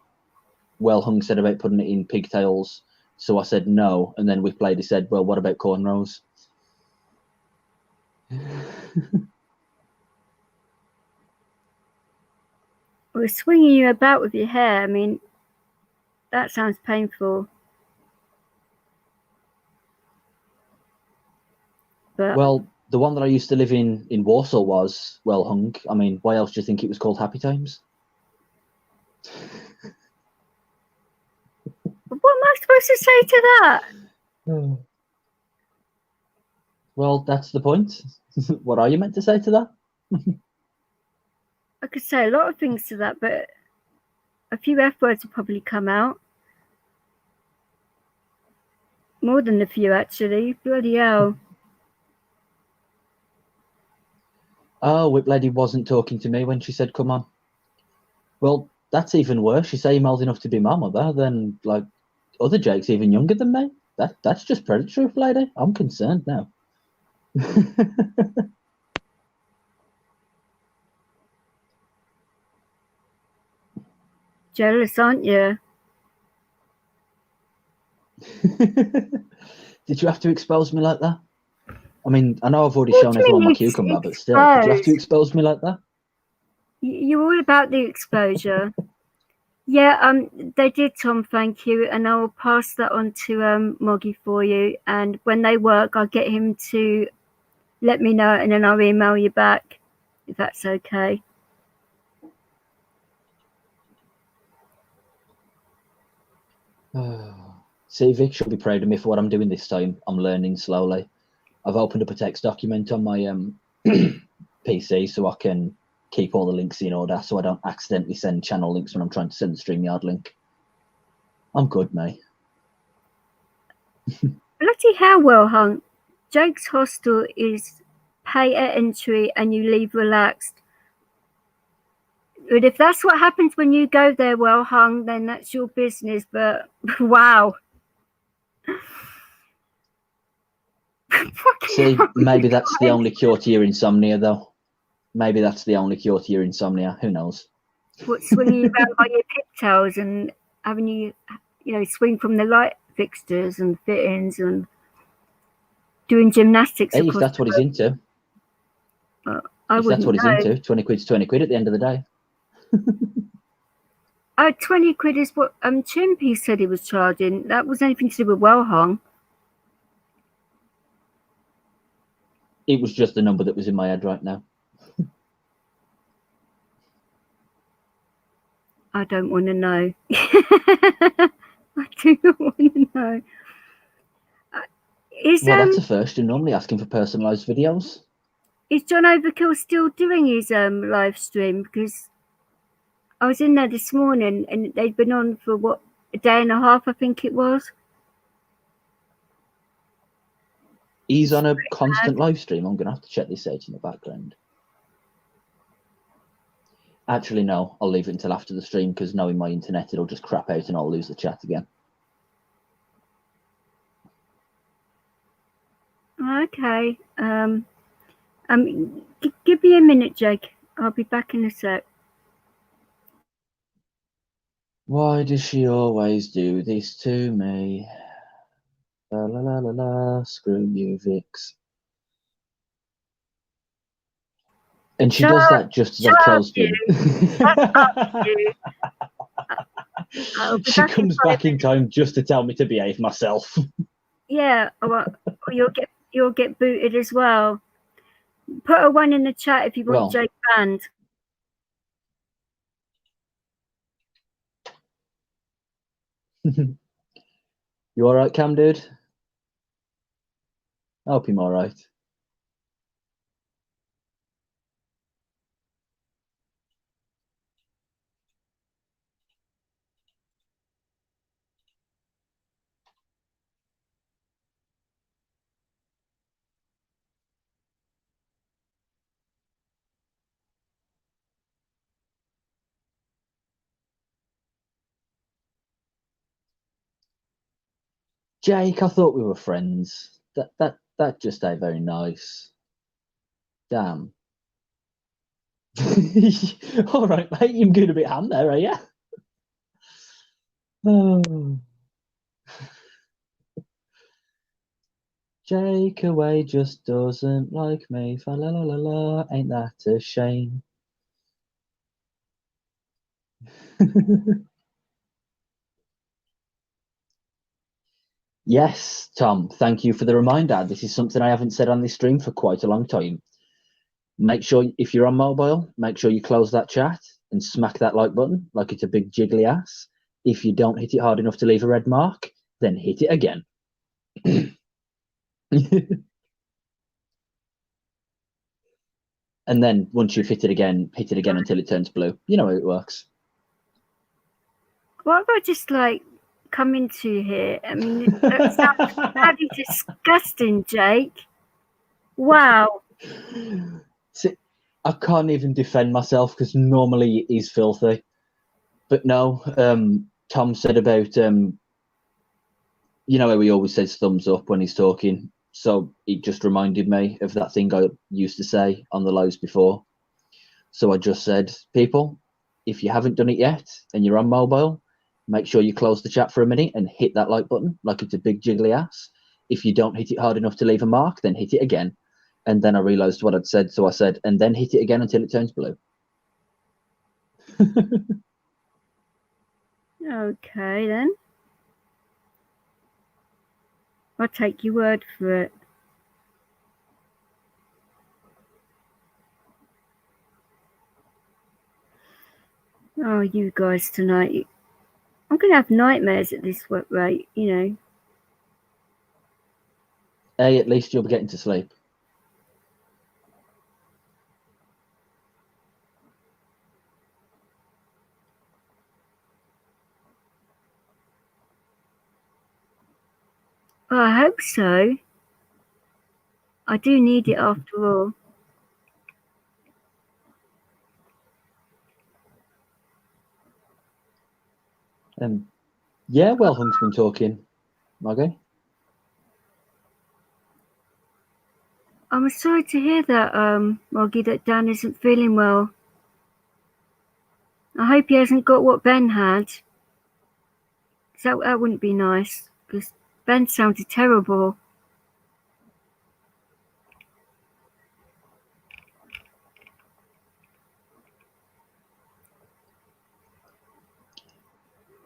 Well Hung said about putting it in pigtails. So I said no, and then Whip Lady said, well, what about cornrows? Well, swinging you about with your hair, I mean, that sounds painful. But well, the one that I used to live in Warsaw was Well Hung. I mean, why else do you think it was called Happy Times? what am I supposed to say to that? Well, that's the point. What are you meant to say to that? I could say a lot of things to that, but a few F words will probably come out. More than a few, actually. Bloody hell. Oh, Whip Lady wasn't talking to me when she said, come on. Well, that's even worse. She's saying I'm old enough to be my mother, then, like, other Jake's even younger than me. That's just predatory, Whip Lady. I'm concerned now. Jealous, aren't you? Did you have to expose me like that? I mean, I know I've already shown everyone my cucumber, but still, did you have to expose me like that? You're all about the exposure. Yeah, they did, Tom, thank you. And I will pass that on to Moggy for you. And when they work, I'll get him to let me know, and then I'll email you back, if that's okay. See, Vic should be proud of me for what I'm doing this time. I'm learning slowly. I've opened up a text document on my PC so I can keep all the links in order so I don't accidentally send channel links when I'm trying to send the StreamYard link. I'm good, mate. Bloody hell, well hung. Jake's hostel is pay at entry and you leave relaxed. But if that's what happens when you go there, well hung, then that's your business. But wow. See, maybe that's the only cure to your insomnia, though. Maybe that's the only cure to your insomnia. Who knows? What, swinging you around by your pigtails and having you swing from the light fixtures and fittings and doing gymnastics. Hey, if that's what he's into. I if wouldn't that's what he's know. into, 20 quid's 20 quid at the end of the day. 20 quid is what Chimpy said he was charging. That was anything to do with well hung. It was just the number that was in my head right now. I don't want to know. I do not want to know. Well, that's a first. You're normally asking for personalised videos. Is John Overkill still doing his live stream? Because I was in there this morning and they'd been on for what, a day and a half, I think it was. He's on a constant live stream. I'm going to have to check this out in the background. Actually, no, I'll leave it until after the stream because knowing my internet, it'll just crap out and I'll lose the chat again. Okay. Give me a minute, Jake. I'll be back in a sec. Why does she always do this to me? La la la la la, screw you, Vix. And she does that just as I've closed in. She comes back in time just to tell me to behave myself. Yeah, or you'll get booted as well. Put a 1 in the chat if you want Jake banned. You alright, Cam, dude? I hope I'm alright. Jake, I thought we were friends. That just ain't very nice. Damn. All right, mate, you're going a bit ham there, are you? Oh. Jake away just doesn't like me. Fa la la la la, ain't that a shame? Yes, Tom, thank you for the reminder. This is something I haven't said on this stream for quite a long time. Make sure, if you're on mobile, make sure you close that chat and smack that like button like it's a big jiggly ass. If you don't hit it hard enough to leave a red mark, then hit it again. And then once you've hit it again until it turns blue. You know how it works. What about just like come into here? I mean, that sounds bloody disgusting, Jake. Wow. See, I can't even defend myself because normally it is filthy. But no, Tom said about, you know how he always says thumbs up when he's talking. So it just reminded me of that thing I used to say on the lives before. So I just said, people, if you haven't done it yet and you're on mobile, make sure you close the chat for a minute and hit that like button like it's a big jiggly ass. If you don't hit it hard enough to leave a mark, then hit it again. And then I realised what I'd said, so I said, and then hit it again until it turns blue. Okay, then. I'll take your word for it. Oh, you guys tonight. I'm going to have nightmares at this rate, you know. Hey, at least you'll be getting to sleep. Well, I hope so. I do need it after all. Yeah, well, Hunk's been talking, Maggie. I'm sorry to hear that, Moggy, that Dan isn't feeling well. I hope he hasn't got what Ben had. That wouldn't be nice, because Ben sounded terrible.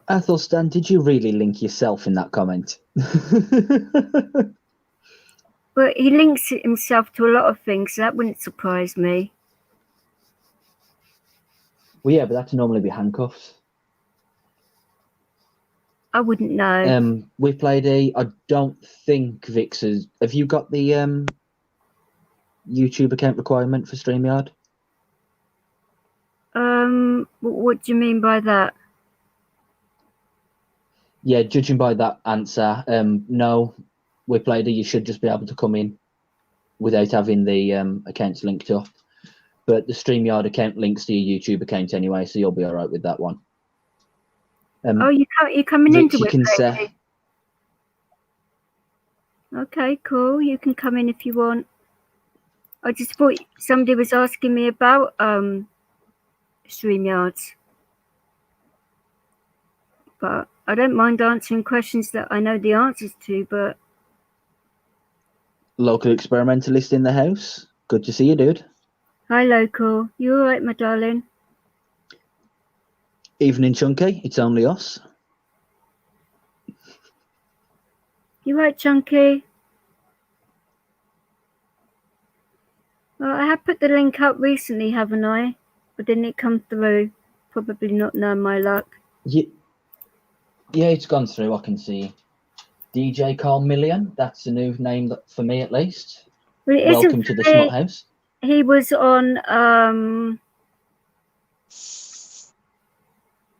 Athelstan, did you really link yourself in that comment? But he links himself to a lot of things, so that wouldn't surprise me. Well, yeah, but that's normally be handcuffs. I wouldn't know. We played I don't think Vix's. Have you got the YouTube account requirement for StreamYard? What do you mean by that? Yeah, judging by that answer, no. We played you should just be able to come in without having the accounts linked up. But the StreamYard account links to your YouTube account anyway, so you'll be all right with that one. You're coming Vix, into you it, can baby. say. Okay, cool. You can come in if you want. I just thought somebody was asking me about StreamYards. But I don't mind answering questions that I know the answers to, but... Local experimentalist in the house. Good to see you, dude. Hi, Local. You all right, my darling? Evening, Chunky. It's only us. You right, Chunky? Well, I have put the link up recently, haven't I? Or didn't it come through? Probably not, no, my luck. Yeah, it's gone through, I can see. DJ Carl Million, that's a new name for me at least. Well, it Welcome to the Smut House. He was on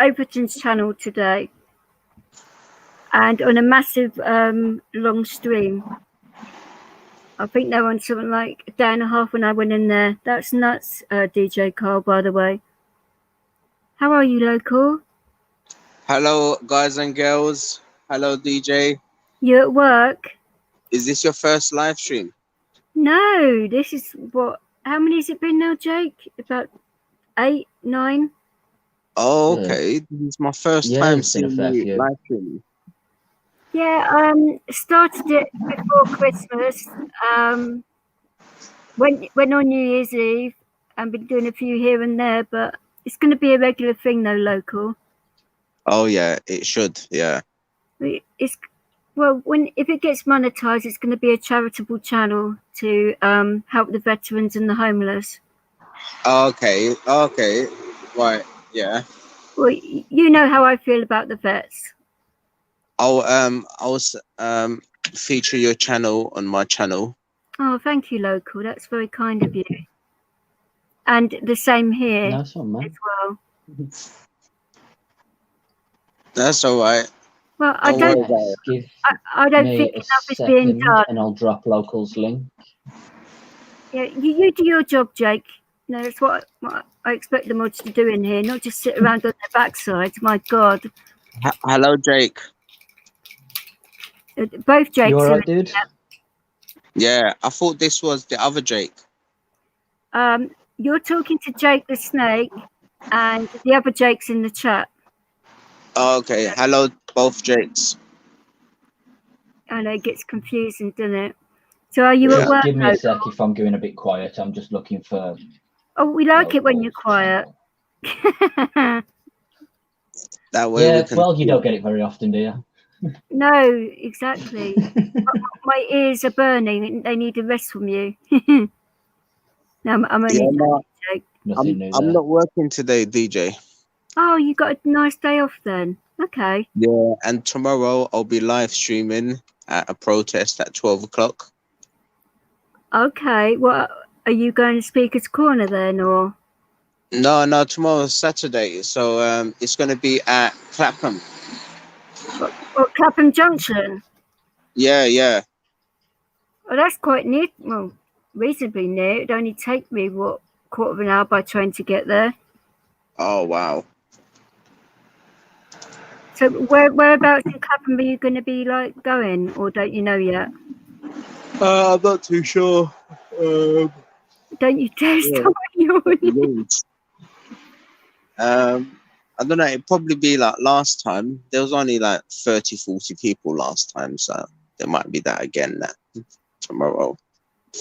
Overton's channel today, and on a massive long stream. I think they were on something like a day and a half when I went in there. That's nuts, DJ Carl, by the way. How are you, Local? Hello, guys and girls. Hello, DJ. You at work? Is this your first live stream? No, this is what... How many has it been now, Jake? About 8, 9? Oh, okay. This is my first time seeing you live streaming. Yeah, started it before Christmas. Went on New Year's Eve and been doing a few here and there, but it's going to be a regular thing though, Local. Oh yeah, it should. Yeah. It's if it gets monetized, it's going to be a charitable channel to help the veterans and the homeless. Okay. Okay. Right. Yeah. Well, you know how I feel about the vets. I'll feature your channel on my channel. Oh, thank you, Local. That's very kind of you. And the same here nice one, man. as well. That's all right. Well, I don't think enough is being done. And I'll drop Local's link. Yeah, you do your job, Jake. You know, that's what I expect the mods to do in here, not just sit around on their backside. My God. Hello, Jake. Both Jakes. You all right, dude? Yeah, I thought this was the other Jake. You're talking to Jake the Snake, and the other Jake's in the chat. Okay, hello, both Jakes. I know, it gets confusing, doesn't it? So are you at work? Give me a sec if I'm going a bit quiet. I'm just looking for... Oh, we like it when you're quiet. That way you don't get it very often, do you? No, exactly. My ears are burning. They need a rest from you. No, I'm only I'm not working today, DJ. Oh, you got a nice day off then? Okay. Yeah, and tomorrow I'll be live streaming at a protest at 12 o'clock. Okay. Well, are you going to Speaker's Corner then, or? No, tomorrow's Saturday, so it's going to be at Clapham. Or Clapham Junction? Yeah. Well, that's quite near. Well, reasonably near. It'd only take me, quarter of an hour by train to get there. Oh, wow. So whereabouts in Clapham are you going to be going, or don't you know yet? I'm not too sure. Don't you dare start yawning. I don't know. It'd probably be like last time. There was only like 30, 40 people last time, so there might be that again tomorrow.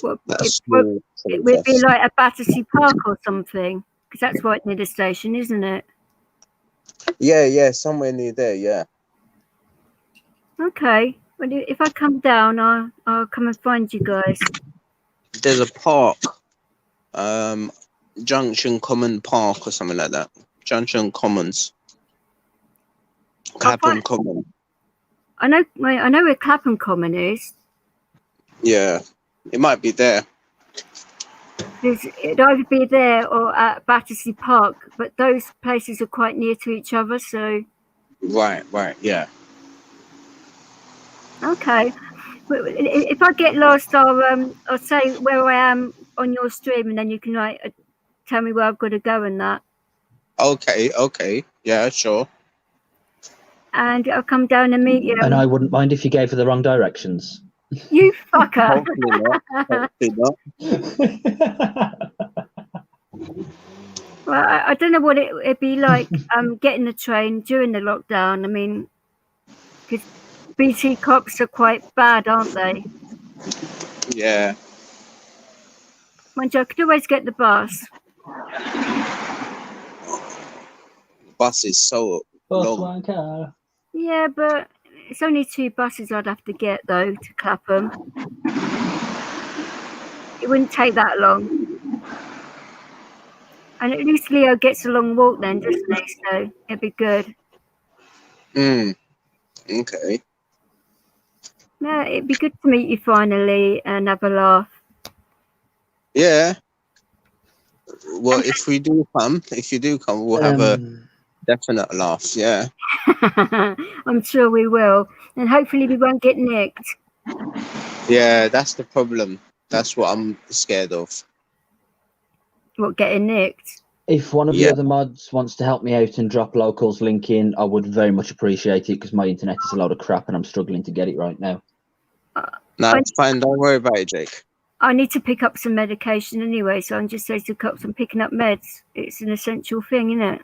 Well, it would be like a Battersea Park or something, because that's right near the station, isn't it? Yeah, somewhere near there. Yeah. Okay. Well, if I come down, I'll come and find you guys. There's a park, Junction Common Park or something like that. Junction Commons. Clapham Common. I know where Clapham Common is. Yeah, it might be there. It'd either be there or at Battersea Park, but those places are quite near to each other, so. Right, yeah. Okay. If I get lost, I'll say where I am on your stream, and then you can tell me where I've got to go and that. Okay. Yeah, sure. And I'll come down and meet you. And I wouldn't mind if you gave her the wrong directions. You fucker. Hopefully not. Well, I don't know what it'd be like getting the train during the lockdown. I mean, because BT cops are quite bad, aren't they? Yeah. Mind you, I could always get the bus. Bus is so long. Car. Yeah, but it's only 2 buses I'd have to get, though, to Clapham. It wouldn't take that long. And at least Leo gets a long walk then, doesn't he? So it'd be good. Okay. Yeah, it'd be good to meet you finally and have a laugh. Yeah. Well, if you do come, we'll have a definite laugh. Yeah. I'm sure we will. And hopefully we won't get nicked. Yeah, that's the problem. That's what I'm scared of. What, getting nicked? If one of the other mods wants to help me out and drop locals link in, I would very much appreciate it, because my internet is a load of crap and I'm struggling to get it right now. No, it's fine. Don't worry about it, Jake. I need to pick up some medication anyway, so I'm just so to cops and picking up meds. It's an essential thing, isn't it?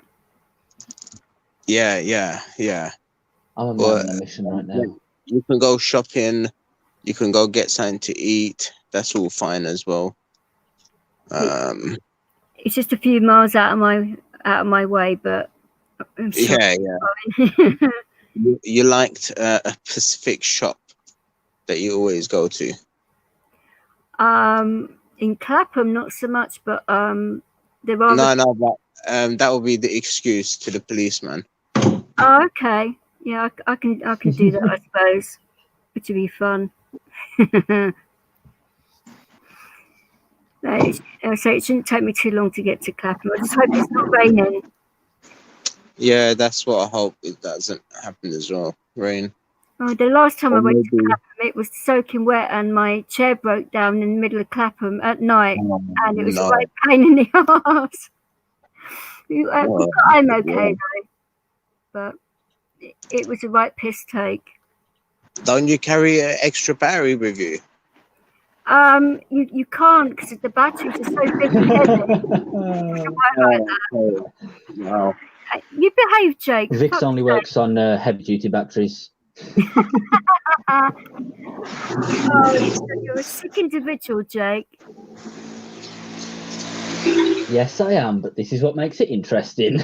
Yeah. I'm on a mission right now. You can go shopping. You can go get something to eat. That's all fine as well. It's just a few miles out of my way, but I'm sorry. Yeah. You liked a specific shop that you always go to? In Clapham, not so much, but there are. No, but that will be the excuse to the policeman. Oh, okay. Yeah, I can do that, I suppose, which would be fun. So it shouldn't take me too long to get to Clapham. I just hope it's not raining. Yeah, that's what I hope it doesn't happen as well. Rain. Oh, the last time I went to Clapham, it was soaking wet, and my chair broke down in the middle of Clapham at night, and it was a right pain in the arse. I'm okay though, but it was a right piss take. Don't you carry an extra battery with you? You can't, because the batteries are so big and heavy. Wow. You behave, Jake. Vix only works on heavy-duty batteries. Oh, you're a sick individual, Jake. Yes, I am, but this is what makes it interesting.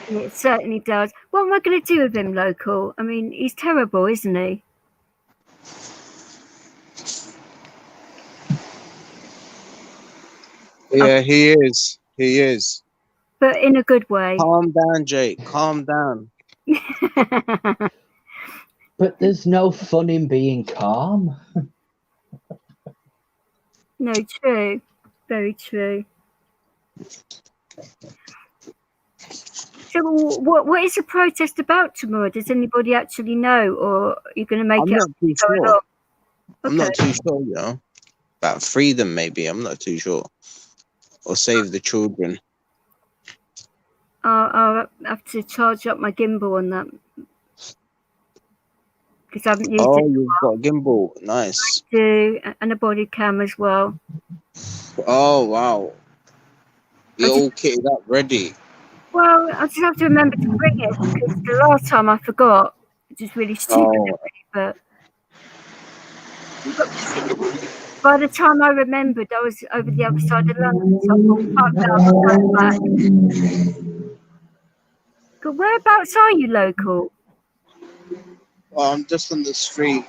It certainly does. What am I going to do with him, local? I mean, he's terrible, isn't he? Yeah, he is. But in a good way. Calm down, Jake. Calm down. But there's no fun in being calm. No, true. Very true. So what is the protest about tomorrow? Does anybody actually know, or are you going to make I'm it not too going sure. on? I'm not too sure, you know. About freedom, maybe. I'm not too sure. Or save the children. I'll have to charge up my gimbal on that because I haven't used Oh, it. you've got a gimbal. Nice. And a body cam as well. Oh, wow. You're all kitted up, ready. Well, I just have to remember to bring it because the last time I forgot, which is really stupid of me, but by the time I remembered, I was over the other side of London, so I thought, fuck that, I'm not going back. But whereabouts are you local? Well, I'm just on the street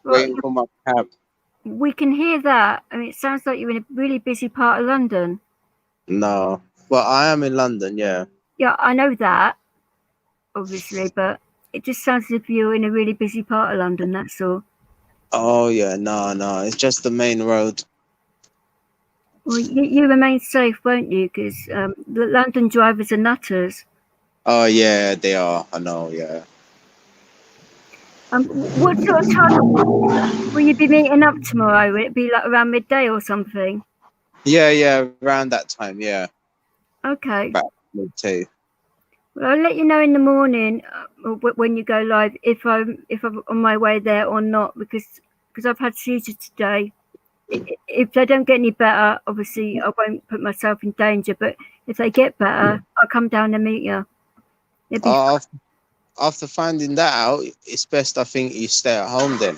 Well, waiting for my cab. we can hear that. I mean, it sounds like you're in a really busy part of London. No. Well, I am in London, yeah. Yeah, I know that, obviously, but it just sounds as if you're in a really busy part of London, that's all. Oh, yeah. No. It's just the main road. Well, you remain safe, won't you? Because the London drivers are nutters. Oh, yeah, they are. I know, yeah. What sort of time will you be meeting up tomorrow? Will it be like around midday or something? Yeah, around that time, yeah. Okay. About midday. Well, I'll let you know in the morning when you go live if I'm on my way there or not because I've had seizures today. If they don't get any better, obviously I won't put myself in danger. But if they get better, I'll come down and meet you. It'd be fun. After finding that out, it's best I think you stay at home then.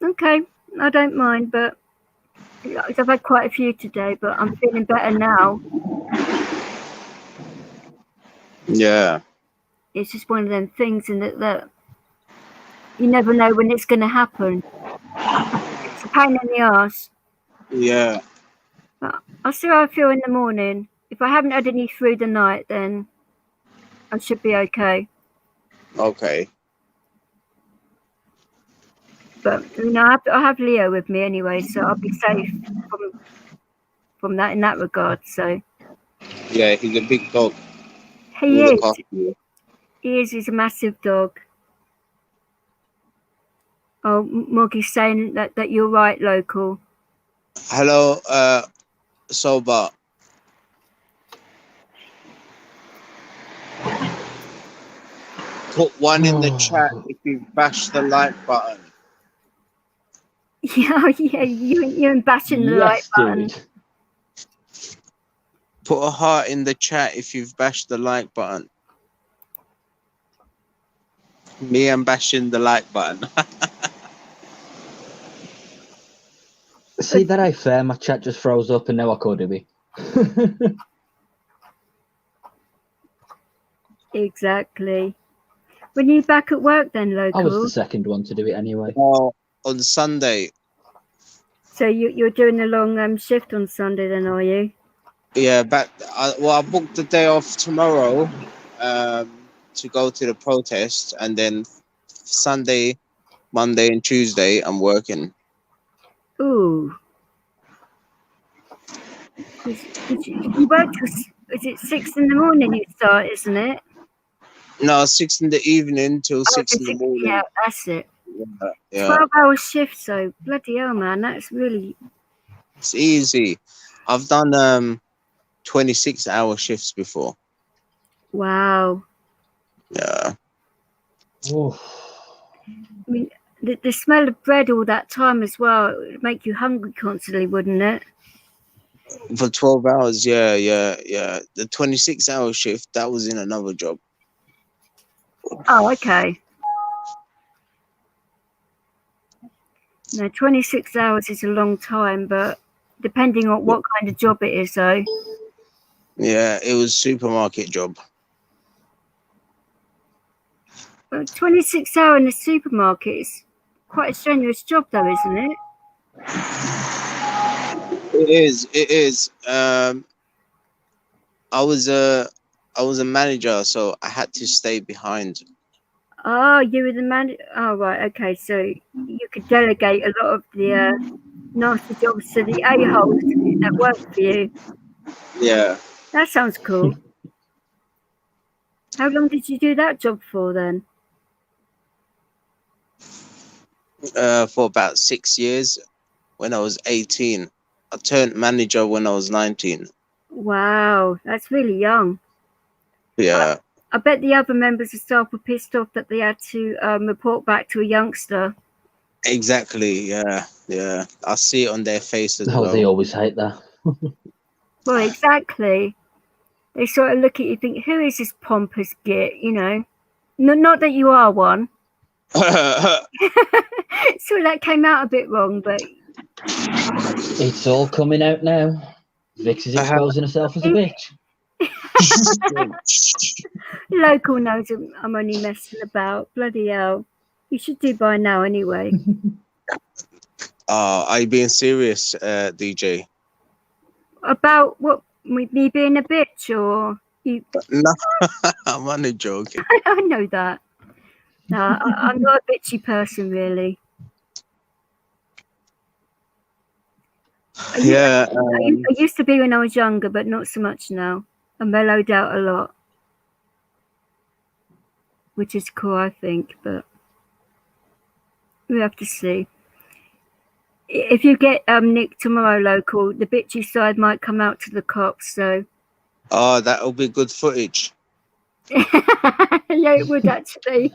Okay, I don't mind, but I've had quite a few today, but I'm feeling better now. Yeah. It's just one of them things, and that you never know when it's going to happen. It's a pain in the arse. Yeah. But I'll see how I feel in the morning. If I haven't had any through the night, then I should be okay. Okay. But I have Leo with me anyway, so I'll be safe from that in that regard. So Yeah, he's a big dog. he We'll look is. after you. He is. He's a massive dog. Oh, Moggy's saying that you're right, local. Hello, Soba. Put one in the chat if you bash the like button. Yeah, you're bashing the like button. Dude. Put a heart in the chat if you've bashed the like button. Me, I'm bashing the like button. See, that ain't fair. My chat just froze up and now I called it. Exactly. When you back at work then, local? I was the second one to do it anyway. On Sunday. So you're doing a long shift on Sunday then, are you? Yeah, I booked the day off tomorrow to go to the protest, and then Sunday, Monday, and Tuesday I'm working. Ooh. You work till, is it 6 in the morning you start, isn't it? No, 6 in the evening till 6 in the morning. Yeah, that's it. Yeah. 12-hour shift, so bloody hell, man, that's really... It's easy. I've done 26-hour shifts before. Wow. Yeah. Oof. I mean, the smell of bread all that time as well, it would make you hungry constantly, wouldn't it? For 12 hours, yeah. The 26-hour shift, that was in another job. Oh, okay. No, 26 hours is a long time, but depending on what kind of job it is, though. Yeah, it was a supermarket job. 26 hours in a supermarket is quite a strenuous job, though, isn't it? It is. I I was a manager, so I had to stay behind. Oh, you were the man. Oh, right. Okay. So you could delegate a lot of the nasty jobs to the a-holes that work for you. Yeah. That sounds cool. How long did you do that job for then? For about 6 years when I was 18. I turned manager when I was 19. Wow, that's really young. Yeah. I bet the other members of staff were pissed off that they had to report back to a youngster. Exactly. Yeah. Yeah. I see it on their face as Oh, well. they always hate that. Well, exactly. They sort of look at you and think, who is this pompous git, you know? Not that you are one. So that came out a bit wrong, but It's all coming out now. Vix is exposing herself as a bitch. Local knows I'm only messing about. Bloody hell. You should do by now anyway. Are you being serious, DJ? About what, with me being a bitch or you? No, I'm only joking. I know that. No, I'm not a bitchy person, really. Yeah. I used to be when I was younger, but not so much now. I mellowed out a lot, which is cool, I think, but we have to see. If you get nicked tomorrow, local, the bitchy side might come out to the cops, so. Oh, that'll be good footage. Yeah, it would actually.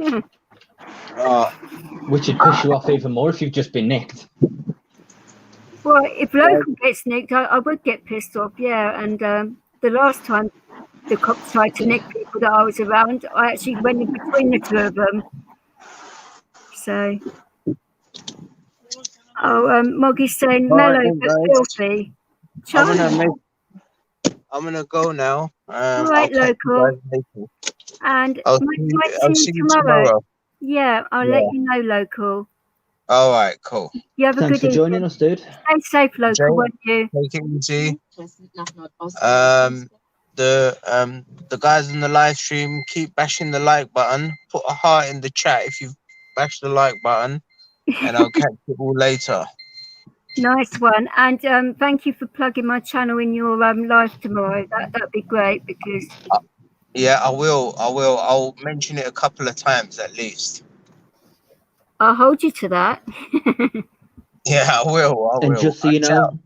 Which would piss you off even more if you've just been nicked. Well, if local gets nicked, I would get pissed off, yeah. And the last time the cops tried to nick people that I was around, I actually went in between the two of them. So. Oh, Moggy's saying mellow Right, but guys. filthy. I'm gonna go now. All right, I'll catch you local. guys later. And I'll might see you tomorrow. Yeah, I'll let you know, local. All right, cool. You have a Thanks good for joining evening. us, dude. Stay safe, local, Joe, won't you? Take it easy. The guys in the live stream, keep bashing the like button. Put a heart in the chat if you've bashed the like button, and I'll catch you all later. Nice one. And thank you for plugging my channel in your live tomorrow. That'd be great because. Yeah, I will. I'll mention it a couple of times at least. I'll hold you to that. Yeah, I will. And just so you know,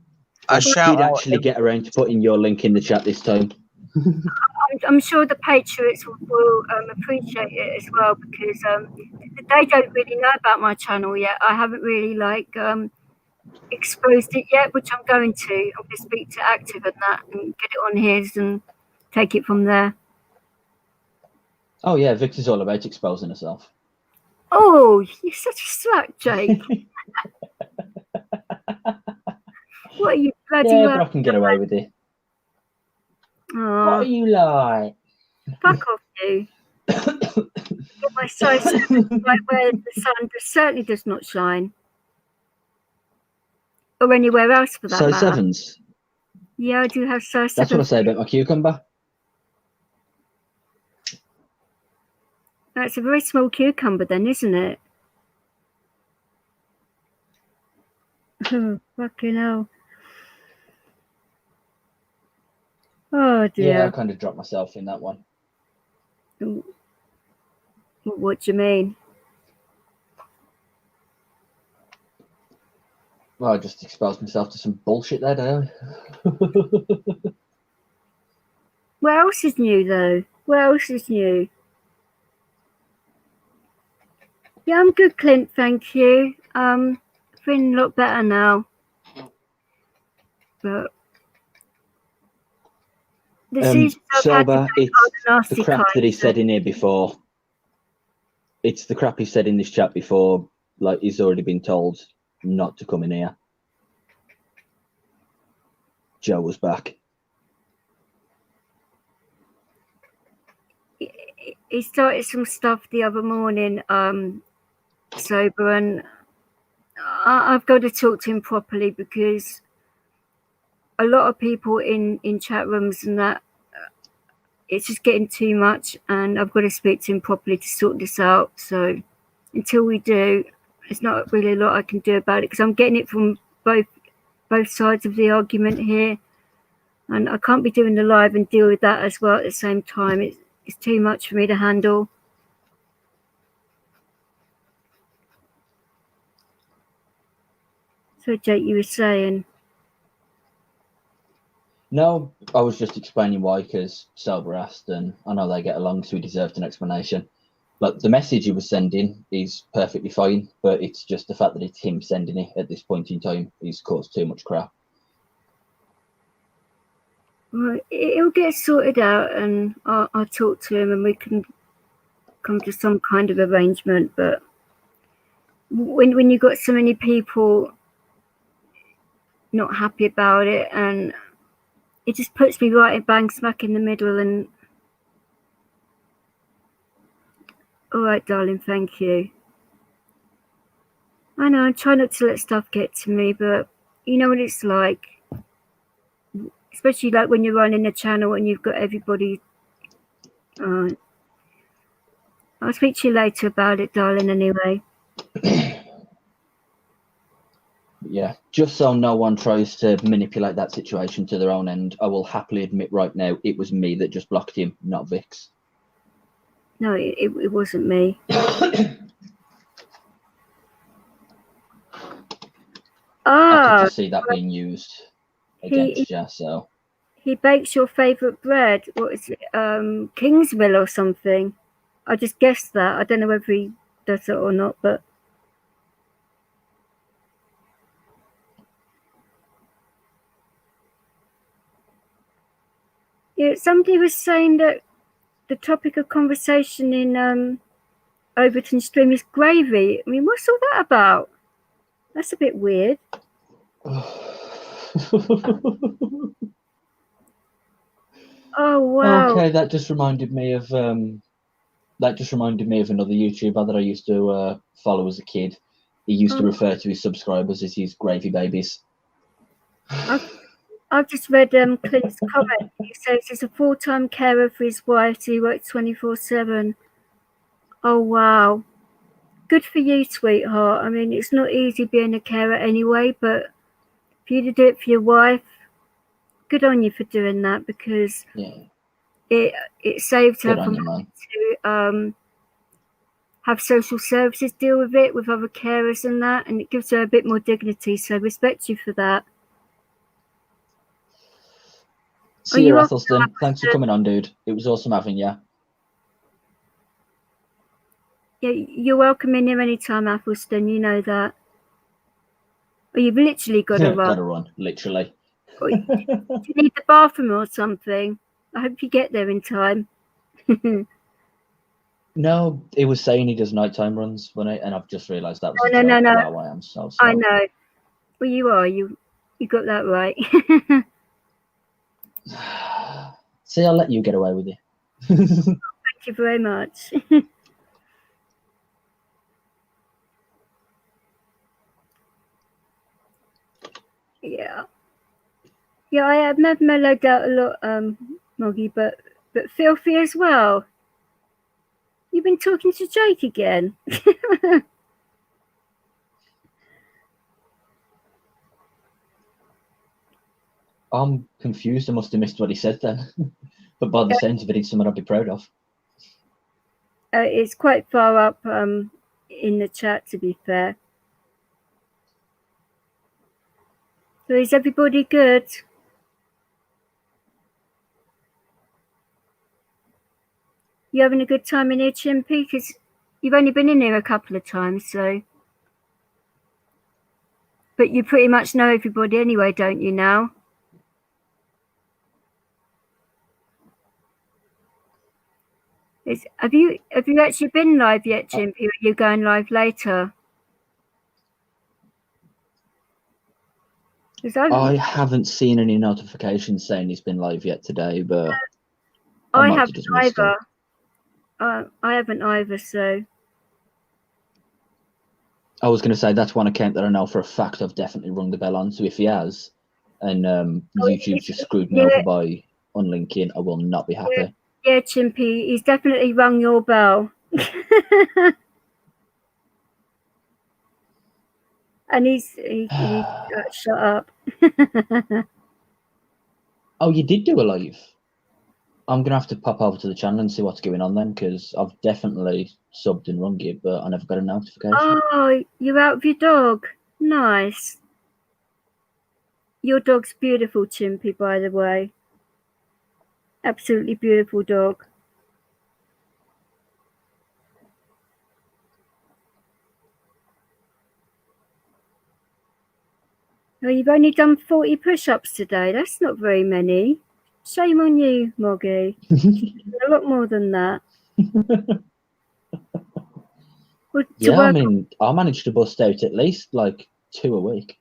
I did actually get around to putting your link in the chat this time. I'm sure the Patriots will appreciate it as well because they don't really know about my channel yet. I haven't really exposed it yet, which I'm going to. I'm going to speak to Active and that and get it on his and take it from there. Oh yeah, Victor's all about exposing herself. Oh, you're such a slut, Jake. What are you bloody? Yeah, but I can get away with it. Oh, What are you like? fuck off, you. Get my size 7 right where the sun certainly does not shine. Or anywhere else for that Size matter. 7s? Yeah, I do have size 7. That's what I say about my cucumber. That's a very small cucumber then, isn't it? Oh, fucking hell. Oh dear. Yeah, I kind of dropped myself in that one. What do you mean? Well, I just exposed myself to some bullshit there, didn't I? What else is new though? What else is new? Yeah, I'm good, Clint, thank you. Feeling a lot better now. But the seasons I've had Sober, today are the nasty the crap kind, that he so- said in here before. It's the crap he said in this chat before. Like, he's already been told not to come in here. Joe was back. He started some stuff the other morning, sober, and I've got to talk to him properly because a lot of people in chat rooms and that it's just getting too much, and I've got to speak to him properly to sort this out. So until we do, there's not really a lot I can do about it, because I'm getting it from both sides of the argument here, and I can't be doing the live and deal with that as well at the same time. It's too much for me to handle. So Jake, you were saying? No, I was just explaining why, because Sober asked, and I know they get along, so he deserved an explanation. But the message he was sending is perfectly fine, but it's just the fact that it's him sending it at this point in time. He's caused too much crap. Well, it'll get sorted out, and I'll talk to him, and we can come to some kind of arrangement. But when you've got so many people not happy about it, and it just puts me right bang smack in the middle. And all right, darling, thank you. I know, I try not to let stuff get to me, but you know what it's like, especially like when you're running a channel and you've got everybody. I'll speak to you later about it, darling, anyway. Yeah, just so no one tries to manipulate that situation to their own end, I will happily admit right now it was me that just blocked him, not Vix. No, it wasn't me. I could just see that being used against you, so. He bakes your favourite bread. What is it? Kingsmill or something. I just guessed that. I don't know whether he does it or not, but yeah, somebody was saying that the topic of conversation in Overton Stream is gravy. I mean, what's all that about? That's a bit weird. Oh wow. Okay, that just reminded me of another YouTuber that I used to follow as a kid. He used to refer to his subscribers as his gravy babies. I've just read Clint's comment. He says he's a full-time carer for his wife, so he works 24/7. Oh wow, good for you, sweetheart. I mean, it's not easy being a carer anyway, but for you to do it for your wife, good on you for doing that, because it saves her from having to have social services deal with it with other carers and that, and it gives her a bit more dignity. So respect you for that. See you, Ethelston. Thanks for coming on, dude. It was awesome having you. Yeah, you're welcome in here anytime, Athelston. You know that. Or you've literally got to run. Got to run, literally. Do you need the bathroom or something? I hope you get there in time. No, he was saying he does nighttime runs and I've just realised that was no. Wow, I am so sorry. I know. Well, you are. You got that right. See, I'll let you get away with it. Thank you very much. Yeah, I have mellowed out a lot, Moggy, but filthy as well. You've been talking to Jake again. I'm confused. I must have missed what he said then. But by the sounds of it, it's something I'd be proud of. It's quite far up in the chat, to be fair. So is everybody good? You having a good time in here, Chimpy? Because you've only been in here a couple of times, so. But you pretty much know everybody anyway, don't you now? Have you actually been live yet, Chimpy? Or are you going live later? I haven't seen any notifications saying he's been live yet today, but I haven't either. I haven't either, so. I was going to say that's one account that I know for a fact I've definitely rung the bell on. So if he has, and YouTube's just screwed me over by unlinking, I will not be happy. Yeah, Chimpy, he's definitely rung your bell. And he shut up. Oh, you did do a live. I'm gonna have to pop over to the channel and see what's going on then, because I've definitely subbed and rung you, but I never got a notification. Oh, you're out with your dog. Nice. Your dog's beautiful, Chimpy, by the way. Absolutely beautiful dog. Well, you've only done 40 push-ups today. That's not very many. Shame on you, Moggy. A lot more than that. Well, Yeah, I mean, I managed to bust out at least like 2 a week.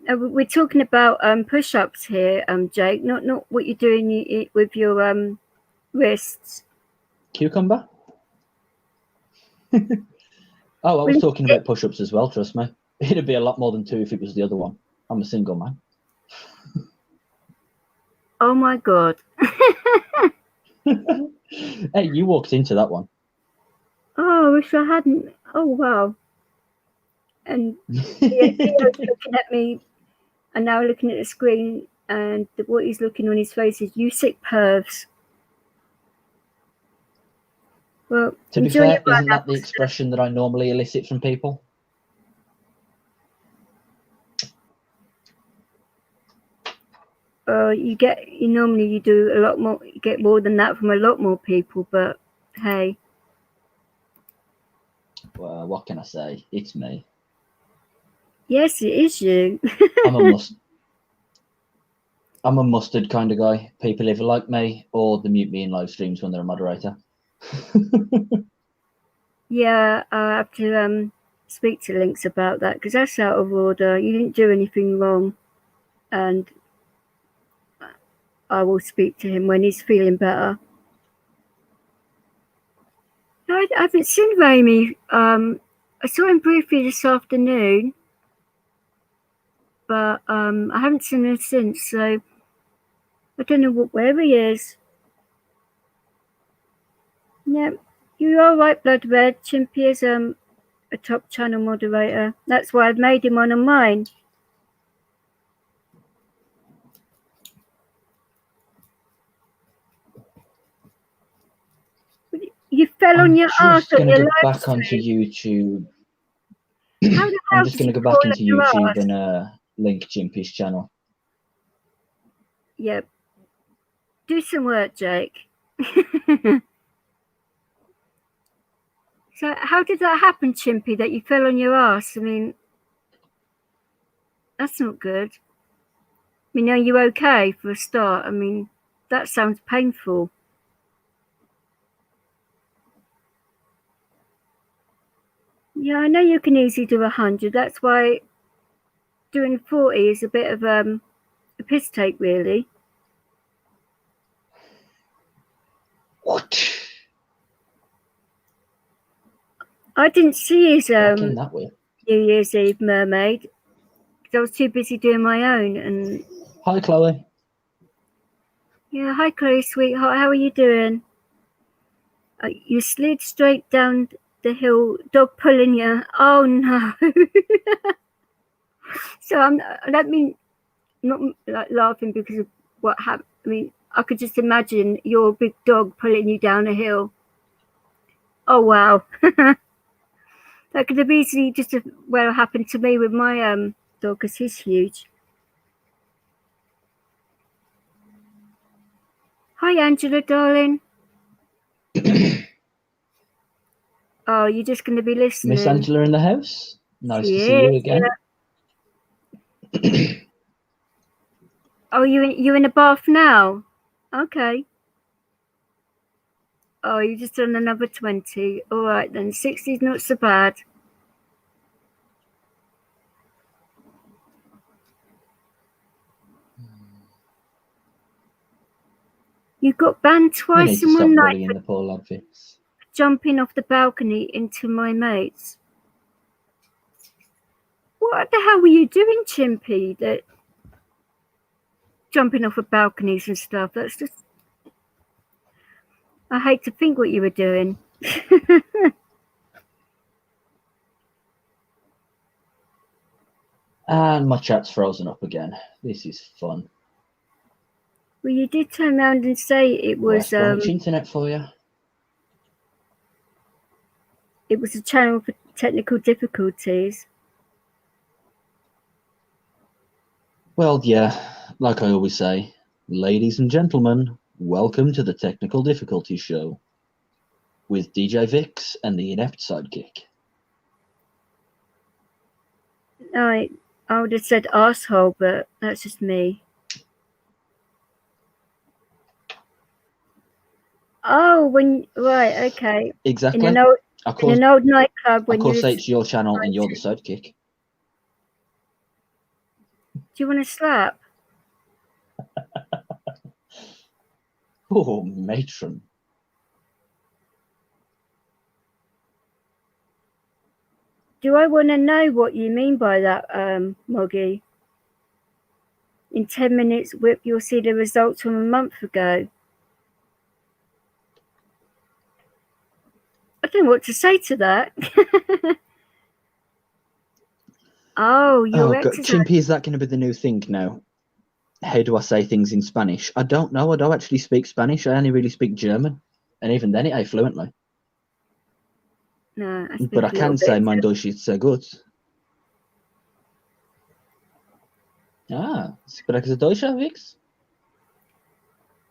We're talking about push-ups here, Jake. Not what you're doing with your wrists. Cucumber? Oh, I was talking about push-ups as well, trust me. It'd be a lot more than 2 if it was the other one. I'm a single man. Oh my God. Hey, you walked into that one. Oh, I wish I hadn't. Oh, wow. And Theo's looking at me and now looking at the screen, and what he's looking on his face is, you sick pervs. Well, To be fair, isn't that the expression that I normally elicit from people? You normally do a lot more, you get more than that from a lot more people, but hey. Well, what can I say? It's me. Yes, it is you. I'm a mustard kind of guy. People either like me or they mute me in live streams when they're a moderator. Yeah, I have to speak to Lynx about that, because that's out of order. You didn't do anything wrong, and I will speak to him when he's feeling better. I haven't seen Rami. I saw him briefly this afternoon, but I haven't seen him since, so I don't know where he is. Yeah, you're all right, Blood Red. Chimpy is a top channel moderator. That's why I've made him one of mine. You fell on your ass on your live stream. Onto YouTube. How the hell I'm just going to go back into YouTube and link Chimpy's channel. Yep. Do some work, Jake. So how did that happen, Chimpy, that you fell on your ass? I mean, that's not good. I mean, are you okay for a start? I mean, that sounds painful. Yeah, I know you can easily do 100. That's why doing 40 is a bit of a piss take, really. What? I didn't see his New Year's Eve mermaid because I was too busy doing my own. And hi, Chloe. Yeah, hi, Chloe, sweetheart. How are you doing? You slid straight down the hill, dog pulling you. Oh no! So I mean, not like laughing because of what happened. I mean, I could just imagine your big dog pulling you down a hill. Oh wow! That could have easily just well happened to me with my dog, because he's huge. Hi, Angela, darling. Oh, you're just going to be listening. Miss Angela in the house. Nice to see you again. Yeah. Oh, you in a bath now? Okay. Oh, you just done another 20. All right then, 60 is not so bad. You got banned twice in one night for the poor lad, jumping off the balcony into my mates. What the hell were you doing, Chimpy? That jumping off of balconies and stuff. That's just I hate to think what you were doing. And my chat's frozen up again. This is fun. Well, you did turn around and say it was West Bromwich internet for you. it was a channel for technical difficulties. Well, yeah, like I always say, ladies and gentlemen, welcome to the Technical Difficulties Show with DJ Vix and the inept sidekick. I would have said asshole, but that's just me. Oh, right, okay. Exactly. In an old nightclub when of course, you was, it's your channel and you're the sidekick. do you want to slap? Oh, matron. Do I want to know what you mean by that, Moggy? In 10 minutes, Whip, you'll see the results from a month ago. I don't know what to say to that. Oh, you're exercising. Chimpy, is that going to be the new thing now? How do I say things in Spanish? I don't know. I don't actually speak Spanish. I only really speak German. And even then, it ain't fluently. No, but I can say mein Deutsch ist sehr gut. Ah, sprechen Sie Deutsch, Vix?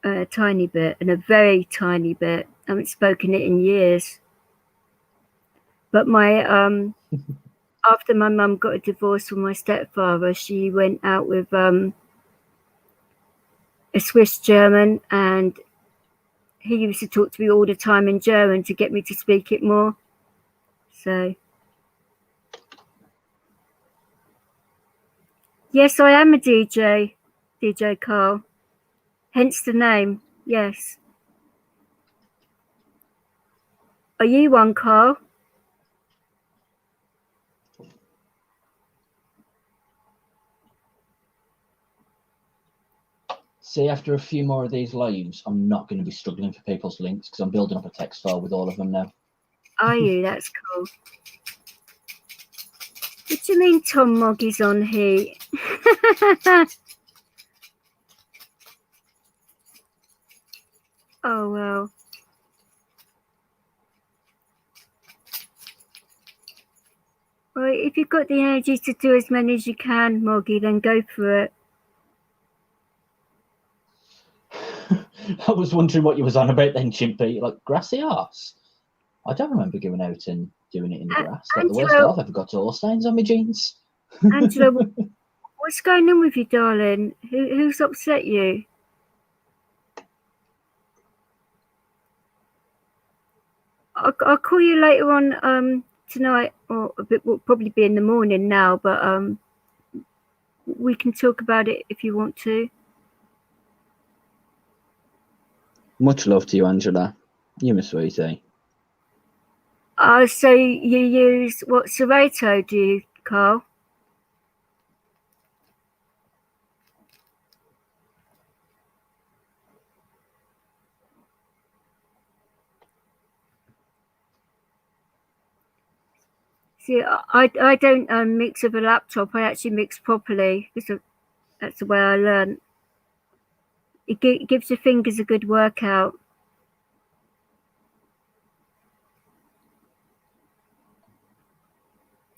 A tiny bit, and a very tiny bit. I haven't spoken it in years. But my after my mum got a divorce from my stepfather, she went out with a Swiss German, and he used to talk to me all the time in German to get me to speak it more. So, yes, I am a DJ, DJ Carl. Hence the name, yes. Are you one, Carl? See, after a few more of these lives, I'm not going to be struggling for people's links because I'm building up a text file with all of them now. Are you? That's cool. What do you mean Tom Moggy's on heat? Oh, well. Well, if you've got the energy to do as many as you can, Moggy, then go for it. I was wondering what you was on about then, Chimpy. Like, grassy arse? I don't remember going out and doing it in the grass. Like, the worst I've ever got all stains on my jeans. Angela, what's going on with you, darling? Who's upset you? I'll call you later on tonight, or a bit. Will probably be in the morning now, but we can talk about it if you want to. Much love to you, Angela. You're my sweetie. So you use what, Serato, do you, Carl? See, I don't mix with a laptop. I actually mix properly because that's the way I learned. It gives your fingers a good workout.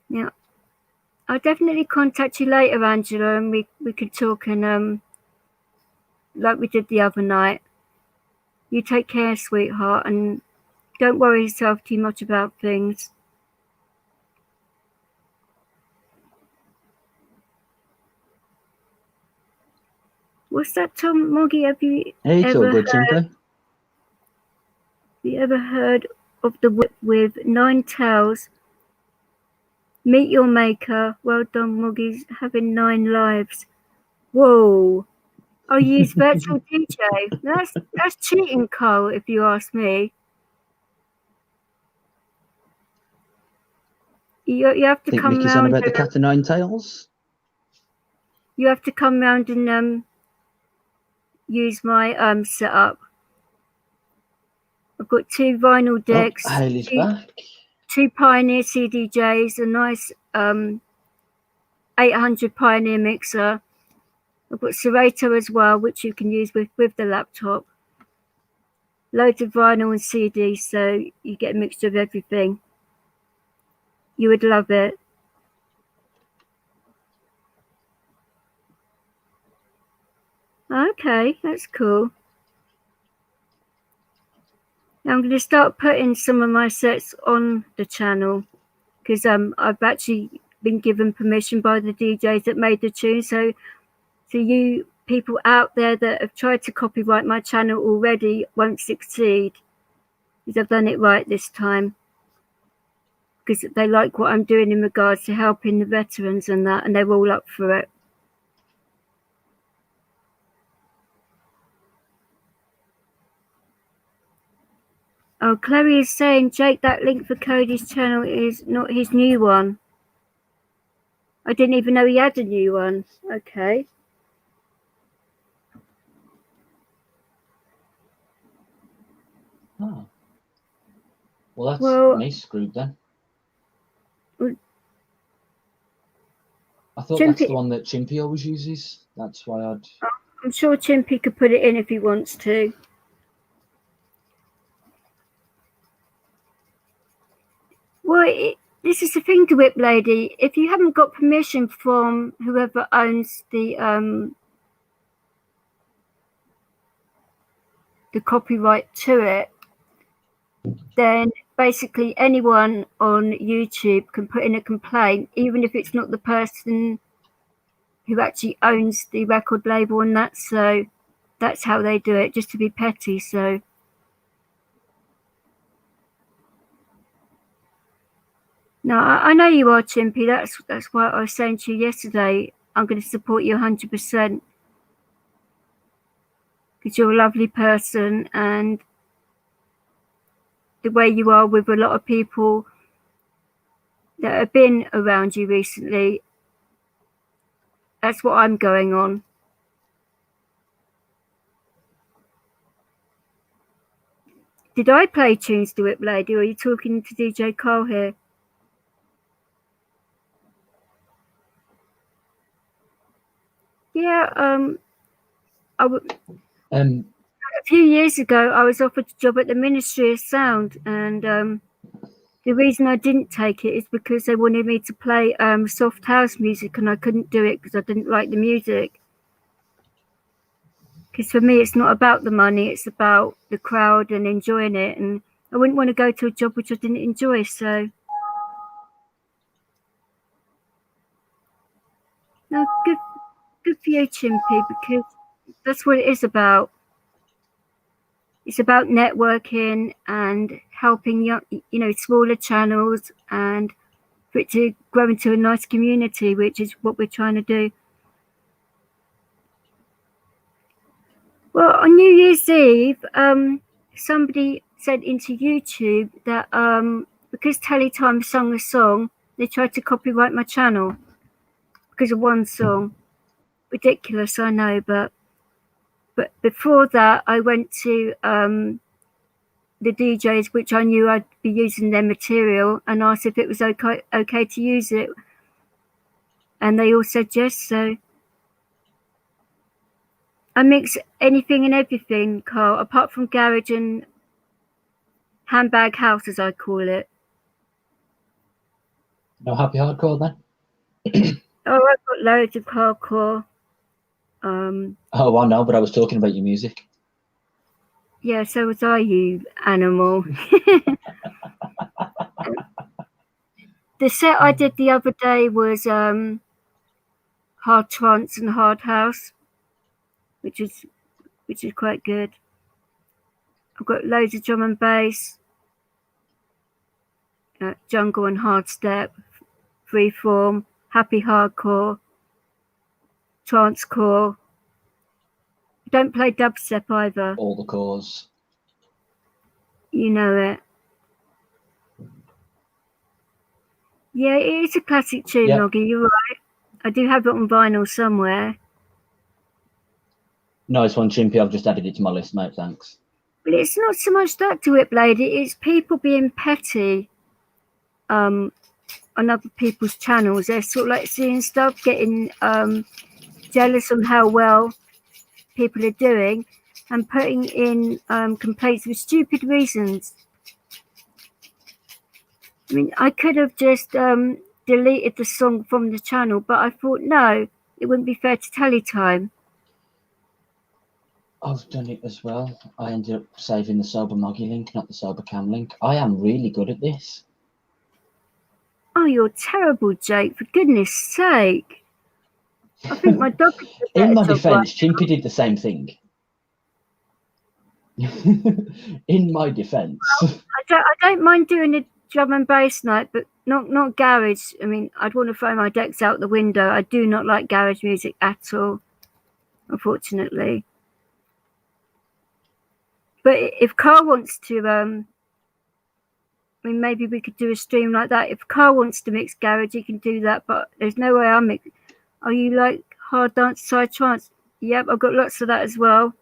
Yeah, I'll definitely contact you later, Angela, and we could talk and like we did the other night. You take care, sweetheart, and don't worry yourself too much about things. What's that, Tom Moggy? Have you ever heard of the whip with 9 tails? Meet your maker. Well done, Moggy's having 9 lives. Whoa! I use virtual DJ. That's cheating, Carl, if you ask me. You have to come Mickey's round. On about the cat of 9 tails? You have to come round and use my setup. I've got 2 vinyl decks, Oh, Haley's back. 2 Pioneer CDJs, a nice 800 Pioneer mixer. I've got Serato as well, which you can use with the laptop. Loads of vinyl and CD, so you get a mixture of everything. You would love it. Okay, that's cool. Now I'm going to start putting some of my sets on the channel because I've actually been given permission by the DJs that made the tune. So you people out there that have tried to copyright my channel already won't succeed, because I've done it right this time, because they like what I'm doing in regards to helping the veterans and that, and they're all up for it. Oh, Chloe is saying, Jake, that link for Cody's channel is not his new one. I didn't even know he had a new one. Okay. Oh. Well, that's me screwed then. I thought that's the one that Chimpy always uses. That's why I'm sure Chimpy could put it in if he wants to. Well, this is the thing to Whip Lady. If you haven't got permission from whoever owns the copyright to it, then basically anyone on YouTube can put in a complaint, even if it's not the person who actually owns the record label and that. So that's how they do it, just to be petty. So no, I know you are, Chimpy. That's why I was saying to you yesterday, I'm going to support you 100%, because you're a lovely person, and the way you are with a lot of people that have been around you recently, that's what I'm going on. Did I play tunes to Whip Lady, or are you talking to DJ Carl here? Yeah, a few years ago, I was offered a job at the Ministry of Sound, and the reason I didn't take it is because they wanted me to play soft house music, and I couldn't do it because I didn't like the music. Because for me, it's not about the money, it's about the crowd and enjoying it, and I wouldn't want to go to a job which I didn't enjoy. So no, good for you, Chimpy, because that's what it is about. It's about networking and helping young, smaller channels, and for it to grow into a nice community, which is what we're trying to do. Well, on New Year's Eve, somebody said into YouTube that because Teletyme sung a song, they tried to copyright my channel because of one song. Ridiculous, I know, but before that, I went to the DJs, which I knew I'd be using their material, and asked if it was okay to use it, and they all said yes. So I mix anything and everything, Carl, apart from garage and handbag house, as I call it. no happy hardcore then? Oh, I've got loads of hardcore. Oh, I know, but I was talking about your music. Yeah, so was I, you animal. The set I did the other day was hard trance and hard house, which is quite good. I've got loads of drum and bass, jungle and hard step, freeform, happy hardcore, trance core. Don't play dubstep either. All the cores. You know it. Yeah, it is a classic tune, Yep. Noggy, you're right. I do have it on vinyl somewhere. Nice one, Chimpy. I've just added it to my list, mate. Thanks. But it's not so much that to it, Blade. It's people being petty on other people's channels. They're sort of like seeing stuff, getting jealous on how well people are doing, and putting in complaints for stupid reasons. I mean, I could have just deleted the song from the channel, but I thought, no, it wouldn't be fair to Tellytime. I've done it as well. I ended up saving the Sober Moggy link, not the Sober Cam link. I am really good at this. Oh, you're terrible, Jake, for goodness sake. I think my dog could do a In my better job right defense, Chimpy did the same thing. In my defense. I don't mind doing a drum and bass night, but not garage. I mean, I'd want to throw my decks out the window. I do not like garage music at all, unfortunately. But if Carl wants to, I mean, maybe we could do a stream like that. If Carl wants to mix garage, he can do that. But there's no way I'll mix. Are you like hard dance, side trance? Yep, I've got lots of that as well.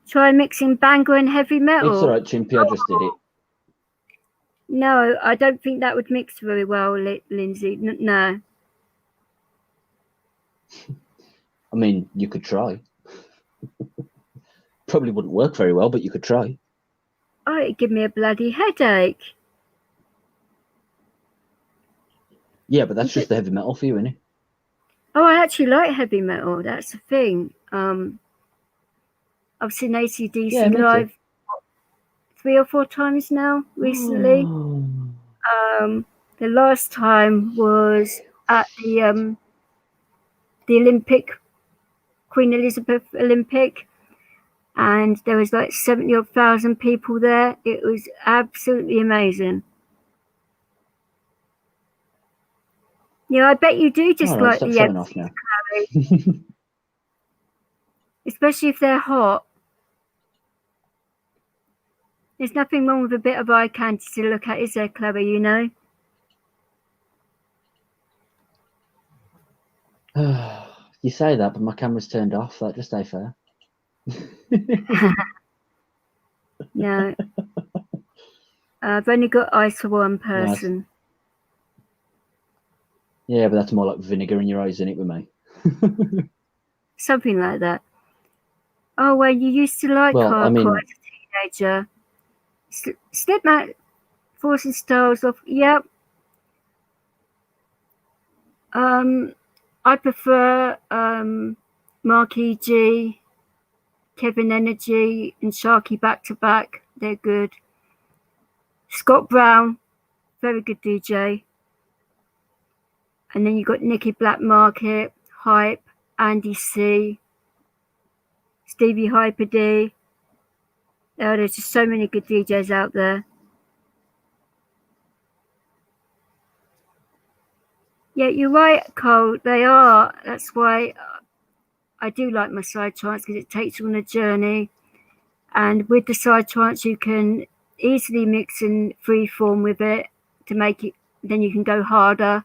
Try mixing banger and heavy metal. It's all right, Chimpy. I just did it. No, I don't think that would mix very well, Lindsay. No. I mean, you could try. Probably wouldn't work very well, but you could try. Oh, it'd give me a bloody headache. Yeah, but that's just the heavy metal for you, isn't it? Oh, I actually like heavy metal. That's the thing. I've seen AC/DC live 3 or 4 times now recently. The last time was at the Olympic, Queen Elizabeth Olympic, and there was like 70,000 people there. It was absolutely amazing. Yeah, I bet you do just like the MCs, Chloe. Especially if they're hot. There's nothing wrong with a bit of eye candy to look at, is there, Chloe, you know? You say that, but my camera's turned off. That just ain't fair. No. I've only got eyes for one person. Yeah, but that's more like vinegar in your eyes, isn't it, with me? Something like that. Oh, well, you used to like hardcore as a teenager. Slipknot, Forcing Styles off. Yep. I prefer Mark E.G., Kevin Energy, and Sharky back to back. They're good. Scott Brown, very good DJ. And then you got Nicky Black Market, Hype, Andy C, Stevie Hyper D. Oh, there's just so many good DJs out there. Yeah, you're right, Cole. They are. That's why I do like my side trance, because it takes you on a journey. And with the side trance, you can easily mix in free form with it to make it. Then you can go harder.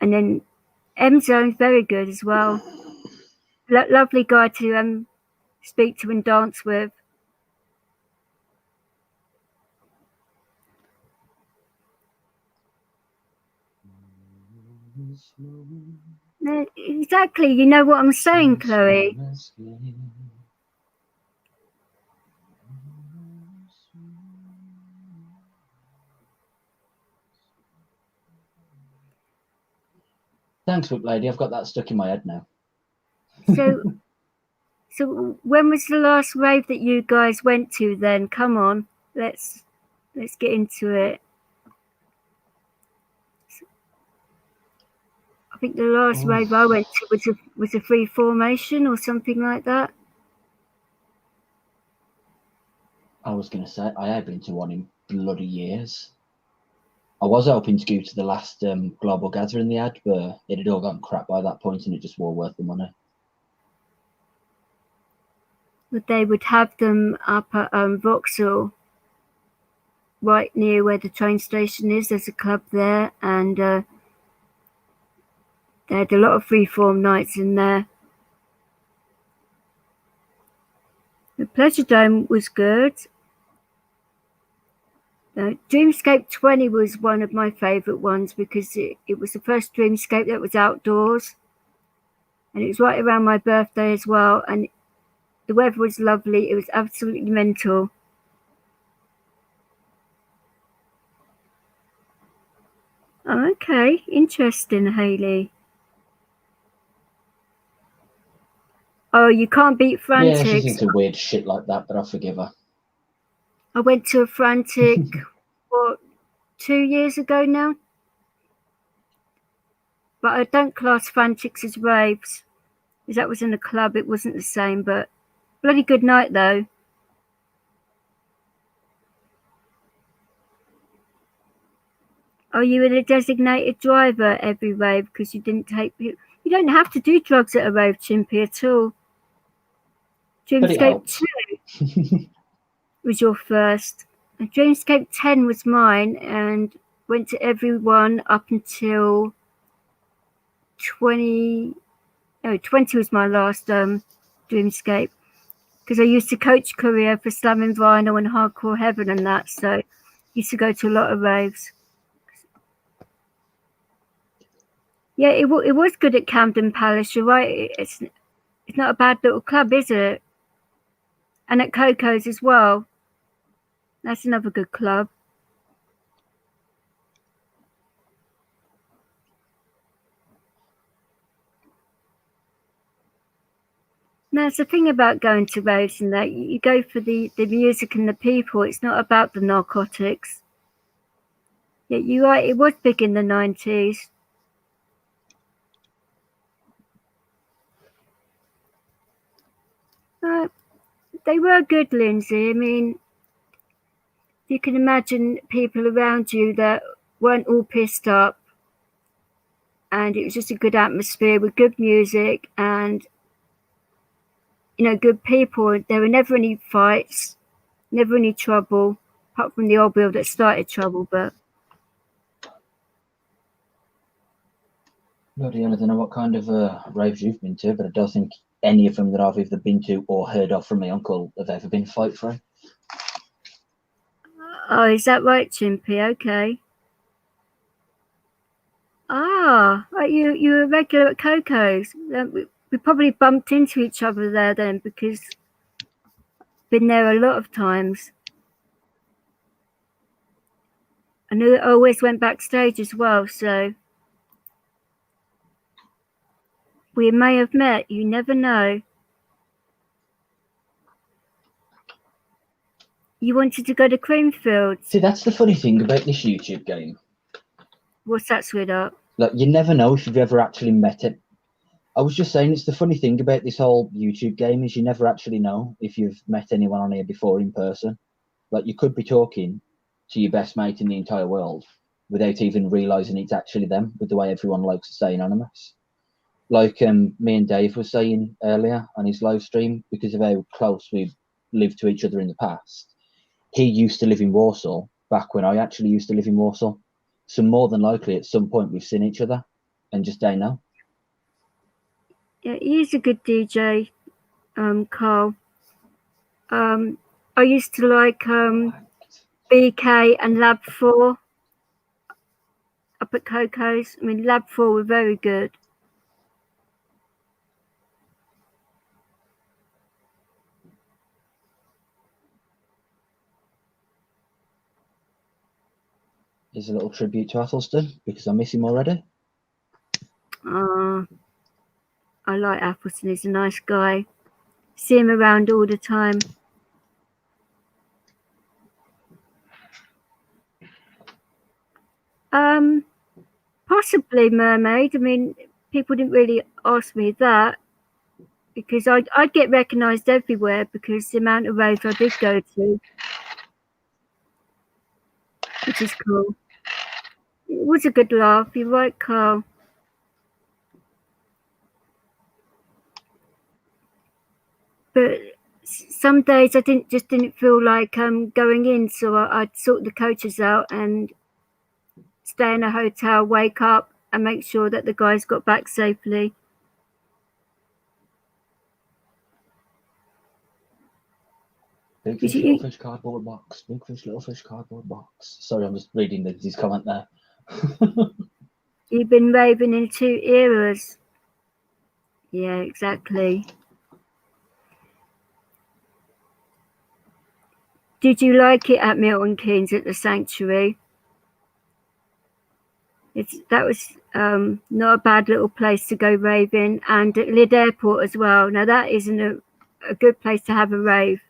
And then M Zone's very good as well. Lovely guy to speak to and dance with. Exactly, you know what I'm saying, Chloe. Thanks, Whip Lady. I've got that stuck in my head now. So when was the last rave that you guys went to then? Come on, let's get into it. I think the last rave I went to was a free formation or something like that. I was going to say, I have been to one in bloody years. I was hoping to go to the last global gathering they had, but it had all gone crap by that point and it just wasn't worth the money. But they would have them up at Vauxhall, right near where the train station is. There's a club there, and they had a lot of freeform nights in there. Pleasure Dome was good. Dreamscape 20 was one of my favourite ones because it was the first Dreamscape that was outdoors. And it was right around my birthday as well. And the weather was lovely. It was absolutely mental. Oh, okay, interesting, Hayley. Oh, you can't beat Yeah, she's Frantic. into weird shit like that, but I forgive her. I went to a Frantic, what, 2 years ago now? But I don't class Frantics as raves. Because that was in a club, it wasn't the same, but bloody good night though. Are you a designated driver every rave because you didn't take... You don't have to do drugs at a rave, Chimpy, at all. But it Dreamscape helps. 2 was your first. And Dreamscape 10 was mine, and went to every one up until 20... No, 20 was my last Dreamscape. Because I used to coach Korea for Slamming Vinyl and Hardcore Heaven and that, so used to go to a lot of raves. Yeah, it was good at Camden Palace, you're right. It's not a bad little club, is it? And at Coco's as well. That's another good club. Now, it's the thing about going to raves and that you go for the music and the people. It's not about the narcotics. Yeah, you're right. It was big in the 90s. They were good, Lindsay. I mean, you can imagine people around you that weren't all pissed up, and it was just a good atmosphere with good music and, you know, good people. There were never any fights, never any trouble, apart from the old bill that started trouble. But Bloody hell, I don't know what kind of raves you've been to, but I don't think any of them that I've either been to or heard of from my uncle have ever been fight-free. oh, is that right, Chimpy? Okay. Ah, right, you were regular at Coco's. We probably bumped into each other there then, because been there a lot of times. I knew I always went backstage as well, so we may have met. You never know. You wanted to go to Creamfields. See, that's the funny thing about this YouTube game. What's that, sweetheart? Like, you never know if you've ever actually met it. I was just saying, it's the funny thing about this whole YouTube game is you never actually know if you've met anyone on here before in person. Like, you could be talking to your best mate in the entire world without even realising it's actually them, with the way everyone likes to say anonymous. Like me and Dave were saying earlier on his live stream, because of how close we've lived to each other in the past. He used to live in Warsaw back when I actually used to live in Warsaw. So more than likely at some point we've seen each other and just don't know. Yeah, he's a good DJ, Carl. I used to like BK and Lab 4 up at Coco's. I mean, Lab 4 were very good. Here's a little tribute to Athelston because I miss him already. I like Appleton. He's a nice guy. See him around all the time. Possibly Mermaid. I mean, people didn't really ask me that because I'd get recognised everywhere because the amount of raves I did go to, which is cool. It was a good laugh. You're right, Carl. But some days I didn't feel like going in, so I'd sort the coaches out and stay in a hotel, wake up and make sure that the guys got back safely. Big Did fish, you- little fish, cardboard box. Big fish, little fish, cardboard box. Sorry, I'm just reading his comment there. You've been raving in 2 eras. Yeah, exactly. Did you like it at Milton Keynes at the Sanctuary? That was not a bad little place to go raving, and at Lyd Airport as well. Now that isn't a good place to have a rave.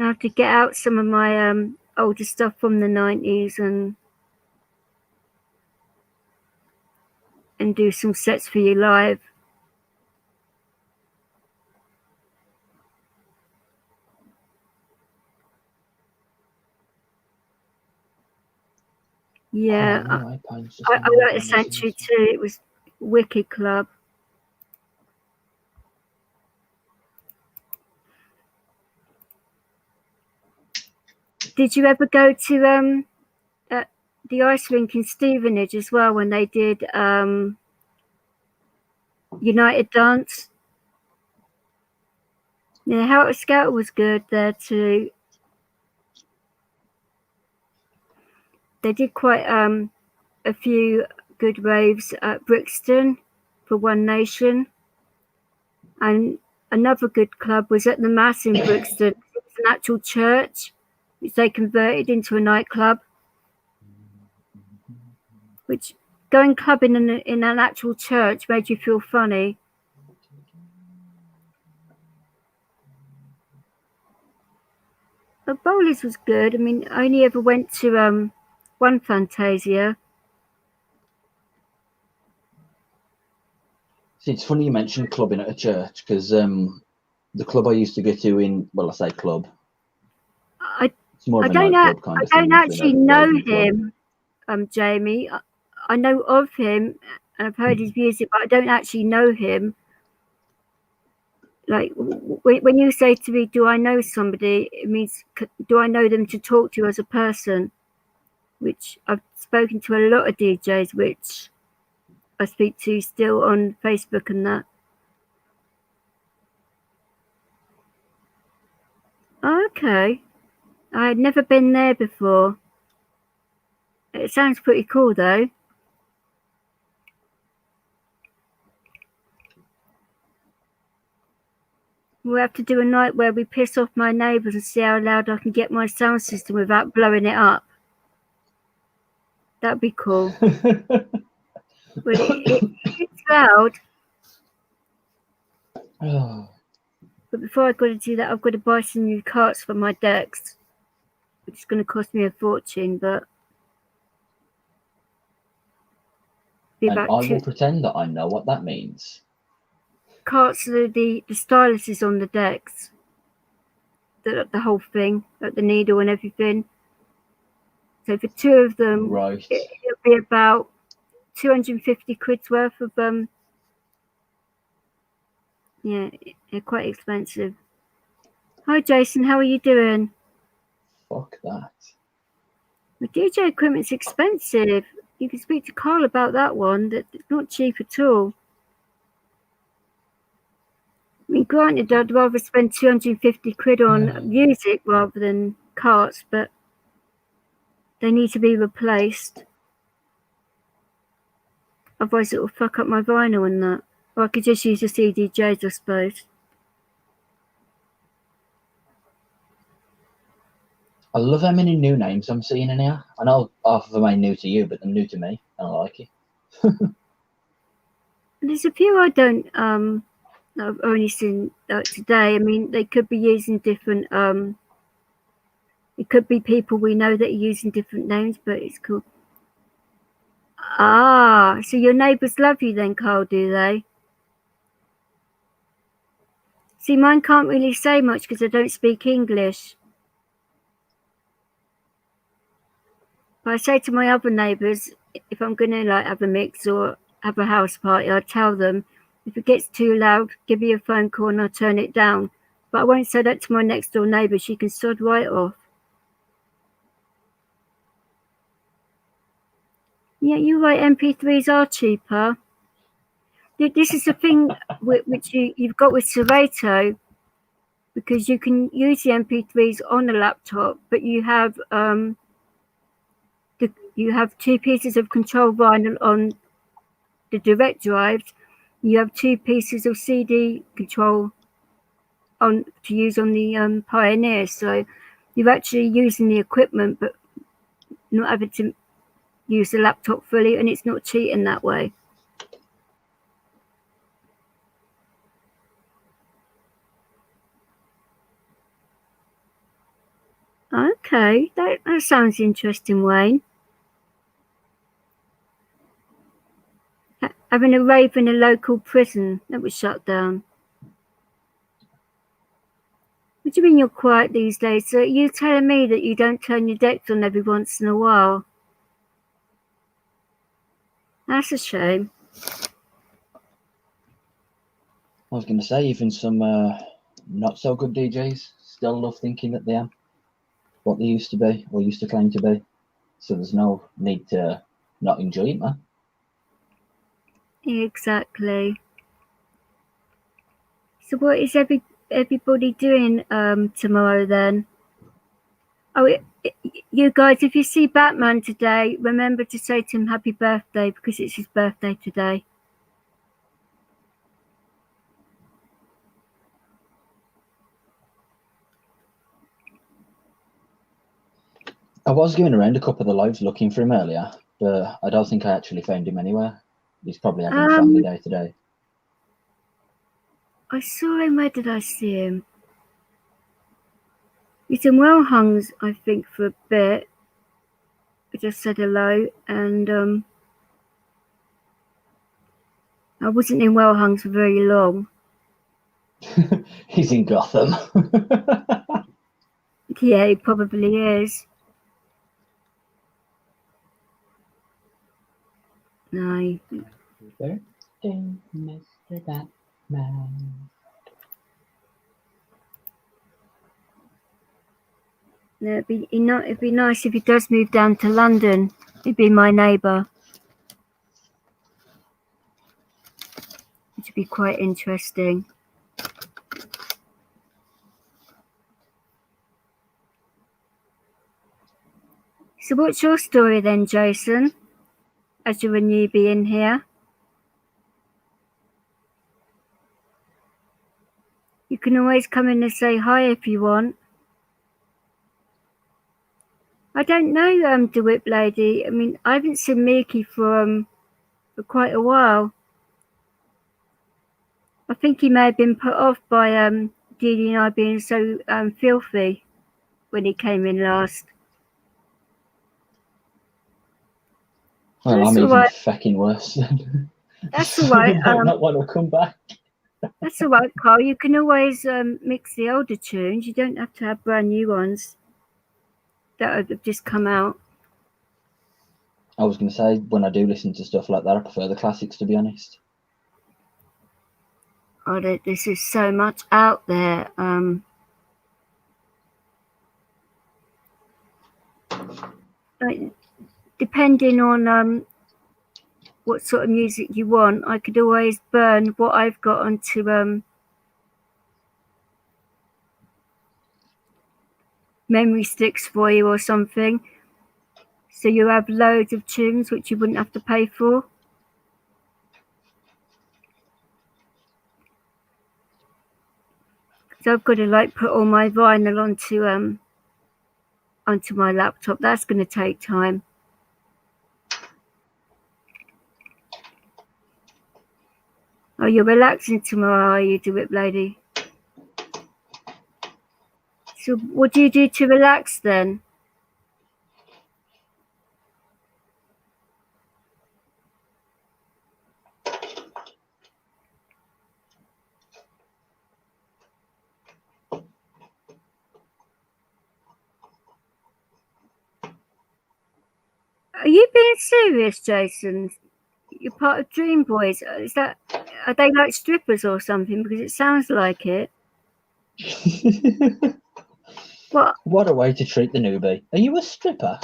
I have to get out some of my older stuff from the 90s and do some sets for you live. Yeah, Oh, no, iPhone's just I in like the Sanctuary too. It was wicked club. Did you ever go to the ice rink in Stevenage as well when they did United Dance? Yeah, How Scout was good there too. They did quite a few good raves at Brixton for One Nation, and another good club was at the Mass in Brixton. It was an actual church which they converted into a nightclub. Which going clubbing in an actual church made you feel funny. But Bowlers was good. I mean, I only ever went to one Fantasia. See, it's funny you mentioned clubbing at a church because the club I used to go to I say club. It's more of a nightclub kind of thing. I don't actually know him, Jamie. I know of him and I've heard his music, but I don't actually know him. Like when you say to me, do I know somebody, it means do I know them to talk to as a person, which I've spoken to a lot of DJs, which I speak to still on Facebook and that. Okay. I had never been there before. It sounds pretty cool though. We'll have to do a night where we piss off my neighbours and see how loud I can get my sound system without blowing it up. That'd be cool. But it's loud. Oh. But before I've got to do that, I've got to buy some new carts for my decks, which is going to cost me a fortune, but And I will pretend that I know what that means. Carts are the styluses on the decks. The whole thing, like the needle and everything. So for 2 of them, right, it'll be about 250 quid's worth of yeah, they're quite expensive. Hi Jason, how are you doing? Fuck that. The DJ equipment's expensive. You can speak to Carl about that one. It's not cheap at all. I mean, granted, I'd rather spend 250 quid on music rather than carts, but they need to be replaced. Otherwise, it will fuck up my vinyl and that. Or I could just use the CDJs, I suppose. I love how many new names I'm seeing in here. I know half of them ain't new to you, but they're new to me, and I like it. There's a few I don't. I've only seen today. I mean, they could be using different. It could be people we know that are using different names, but it's cool. Ah, so your neighbours love you then, Carl, do they? See, mine can't really say much because I don't speak English. But I say to my other neighbours, if I'm going to like have a mix or have a house party, I tell them, if it gets too loud, give me a phone call and I'll turn it down. But I won't say that to my next door neighbour. She can sod right off. Yeah, you're right. MP3s are cheaper. This is the thing which you've got with Serato, because you can use the MP3s on a laptop, but you have two pieces of control vinyl on the direct drives. You have two pieces of CD control on to use on the Pioneer. So you're actually using the equipment, but not having to use the laptop fully, and it's not cheating that way. Okay, that sounds interesting, Wayne. Having a rave in a local prison that was shut down. What do you mean you're quiet these days? So you telling me that you don't turn your decks on every once in a while? That's a shame. I was going to say, even some not so good DJs still love thinking that they are what they used to be or used to claim to be. So there's no need to not enjoy it, man. Exactly. So what is everybody doing tomorrow then? Oh, you guys, if you see Batman today, remember to say to him happy birthday, because it's his birthday today. I was going around a couple of the lives looking for him earlier, but I don't think I actually found him anywhere. He's probably having a family day today. I saw him. Where did I see him? He's in Wellhungs, I think, for a bit. I just said hello, and I wasn't in Wellhungs for very long. He's in Gotham. Yeah, he probably is. No. Birthday, Mr. Batman. No, it'd be nice if he does move down to London. He'd be my neighbour. Which would be quite interesting. So what's your story then, Jason? As you're a newbie in here. You can always come in and say hi if you want. I don't know, the Whip Lady. I mean, I haven't seen Mickey for quite a while. I think he may have been put off by Dee and I being so filthy when he came in last. Well, That's I'm even right. fucking worse. That's all right. I might not want to come back. That's all right, Carl. You can always mix the older tunes. You don't have to have brand new ones that have just come out. I was going to say, when I do listen to stuff like that, I prefer the classics, to be honest. Oh, this is so much out there. Depending on what sort of music you want, I could always burn what I've got onto memory sticks for you or something. So you have loads of tunes which you wouldn't have to pay for. So I've got to put all my vinyl onto my laptop. That's going to take time. Oh, you're relaxing tomorrow, are you, Whip Lady? So what do you do to relax then? Are you being serious, Jason? You're part of Dream Boys. Are they like strippers or something? Because it sounds like it. What? What a way to treat the newbie. Are you a stripper?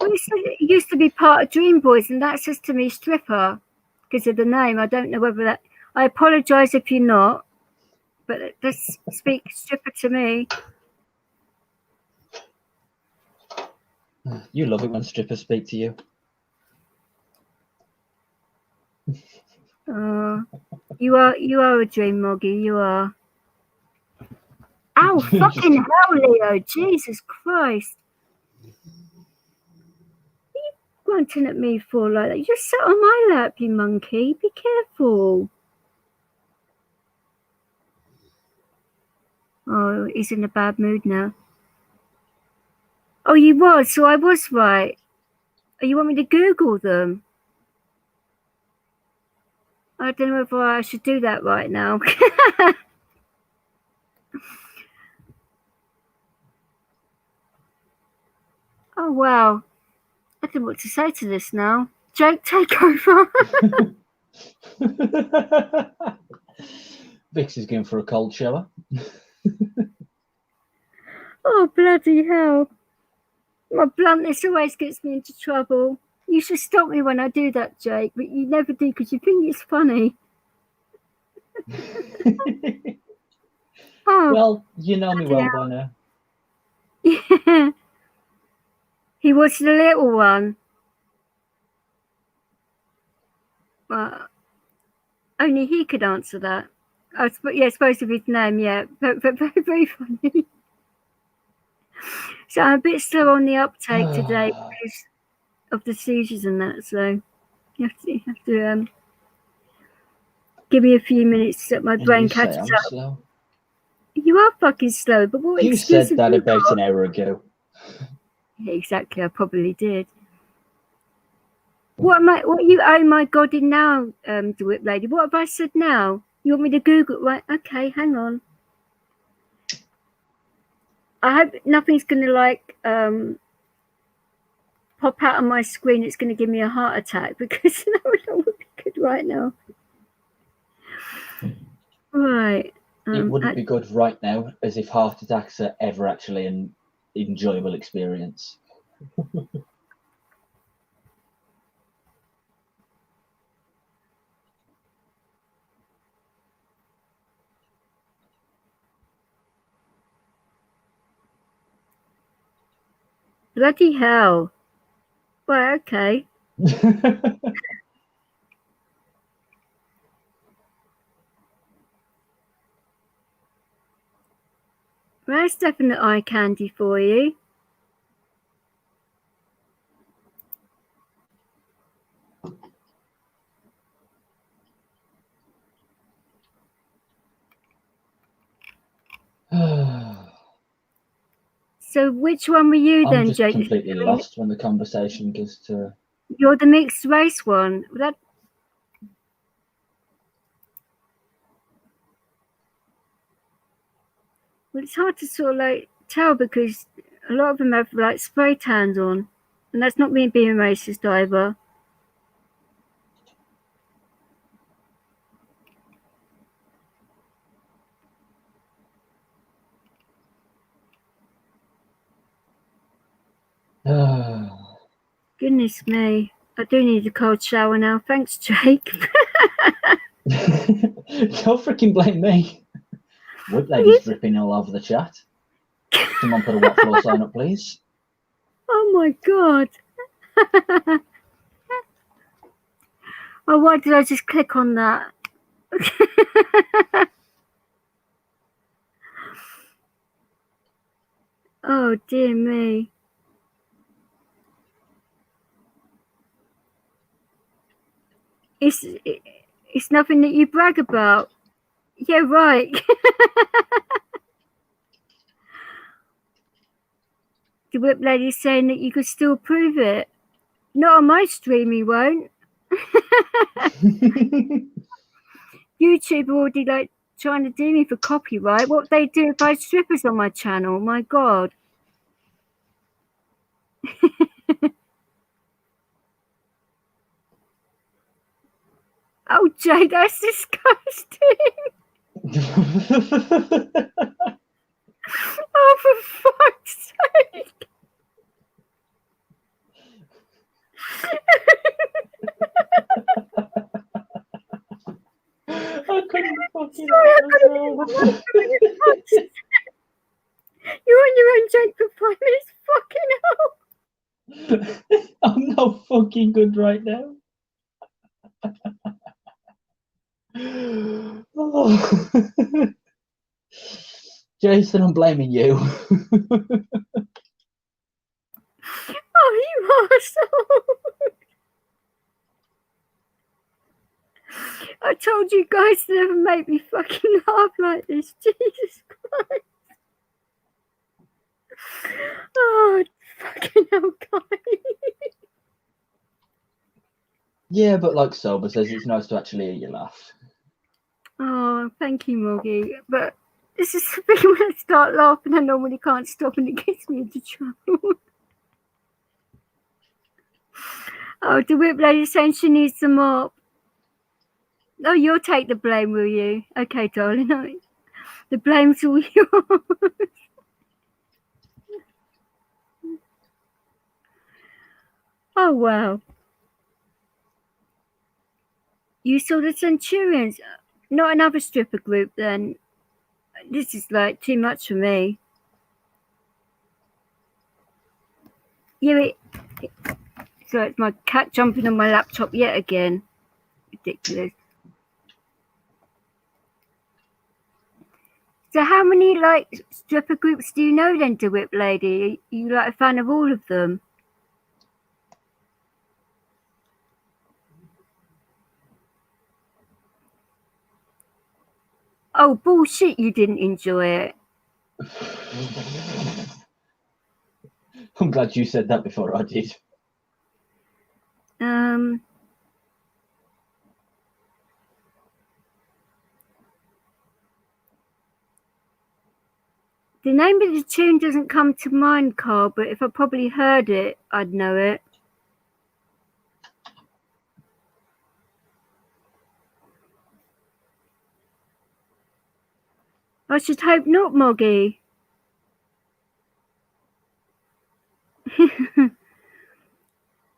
Well, it used to be part of Dream Boys, and that says to me stripper because of the name. I don't know whether that. I apologise if you're not, but it does speak stripper to me. You love it when strippers speak to you. You are a dream, Moggy. You are. Ow, fucking hell, Leo. Jesus Christ. What are you grunting at me for like that? You just sat on my lap, you monkey. Be careful. Oh, he's in a bad mood now. Oh, you was, so I was right. Oh, you want me to Google them? I don't know if I should do that right now. Oh, wow. I don't know what to say to this now. Jake, take over. Vix is going for a cold shower. Oh, bloody hell. My bluntness always gets me into trouble. You should stop me when I do that, Jake, but you never do because you think it's funny. Oh, well, you know me well by now. Yeah. He was the little one. Only he could answer that. I suppose of his name, yeah. But very, very funny. So I'm a bit slow on the uptake today because of the seizures and that. So you have to give me a few minutes to let my brain catch up. Slow. You are fucking slow, but what You excuse said that about an hour ago. Yeah, exactly, I probably did. What you oh my god in now, the whip lady? What have I said now? You want me to Google? Right, okay, hang on. I hope nothing's gonna like pop out on my screen. It's gonna give me a heart attack because that would be good right now. Right. It wouldn't be good right now, as if heart attacks are ever actually an enjoyable experience. Bloody hell. Right, okay. That's definite eye candy for you. So which one were you then, I'm just Jake? completely lost when the conversation gets to... You're the mixed race one. Well, it's hard to sort of like tell because a lot of them have like spray tans on. And that's not me being racist either. Goodness me. I do need a cold shower now. Thanks, Jake. Don't freaking blame me. Whip lady's dripping all over the chat. Someone put a wet floor sign up, please. Oh my god. Oh, why did I just click on that? Oh dear me. It's nothing that you brag about. Yeah, right. The whip lady's saying that you could still prove it. Not on my stream, he won't. YouTube already like trying to do me for copyright. What they do if I had strippers on my channel? My god. Oh, Jay, that's disgusting. Oh, for fuck's sake! I couldn't fucking Sorry, I help couldn't even myself. You're on your own joke for 5 minutes. Fucking hell! I'm not fucking good right now. Oh. Jason, I'm blaming you. Oh, you arsehole! I told you guys to never make me fucking laugh like this. Jesus Christ! Oh, fucking hell, guys! Yeah, but like Sober says, it's nice to actually hear you laugh. Oh, thank you, Moggy. But this is the thing, when I start laughing, I normally can't stop and it gets me into trouble. Oh, the whip lady saying she needs some mop. Oh, you'll take the blame, will you? Okay, darling. The blame's all yours. Oh, wow. You saw the Centurions? Not another stripper group, then. This is like too much for me. Yeah, so it's my cat jumping on my laptop yet again. Ridiculous. So how many like stripper groups do you know then, DeWhip lady? Are you like a fan of all of them? Oh, bullshit, you didn't enjoy it. I'm glad you said that before I did. The name of the tune doesn't come to mind, Carl, but if I probably heard it, I'd know it. I should hope not, Moggy.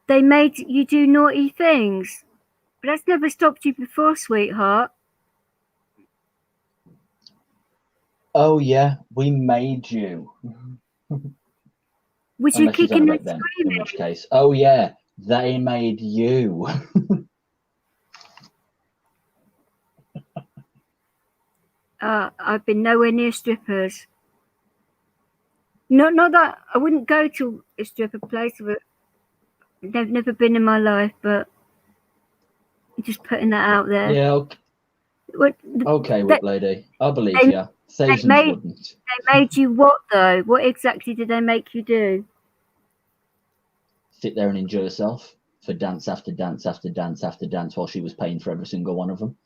They made you do naughty things. But that's never stopped you before, sweetheart. Oh yeah, we made you. Was you Unless she's on kicking and about them, screaming? in which case, oh yeah, they made you. I've been nowhere near strippers. Not that I wouldn't go to a stripper place, but they've never been in my life. But I'm just putting that out there. Yeah, okay, What, okay Whip Lady, I believe you. Thousands wouldn't. They made you what though? What exactly did they make you do? Sit there and enjoy yourself for dance after dance after dance after dance while she was paying for every single one of them.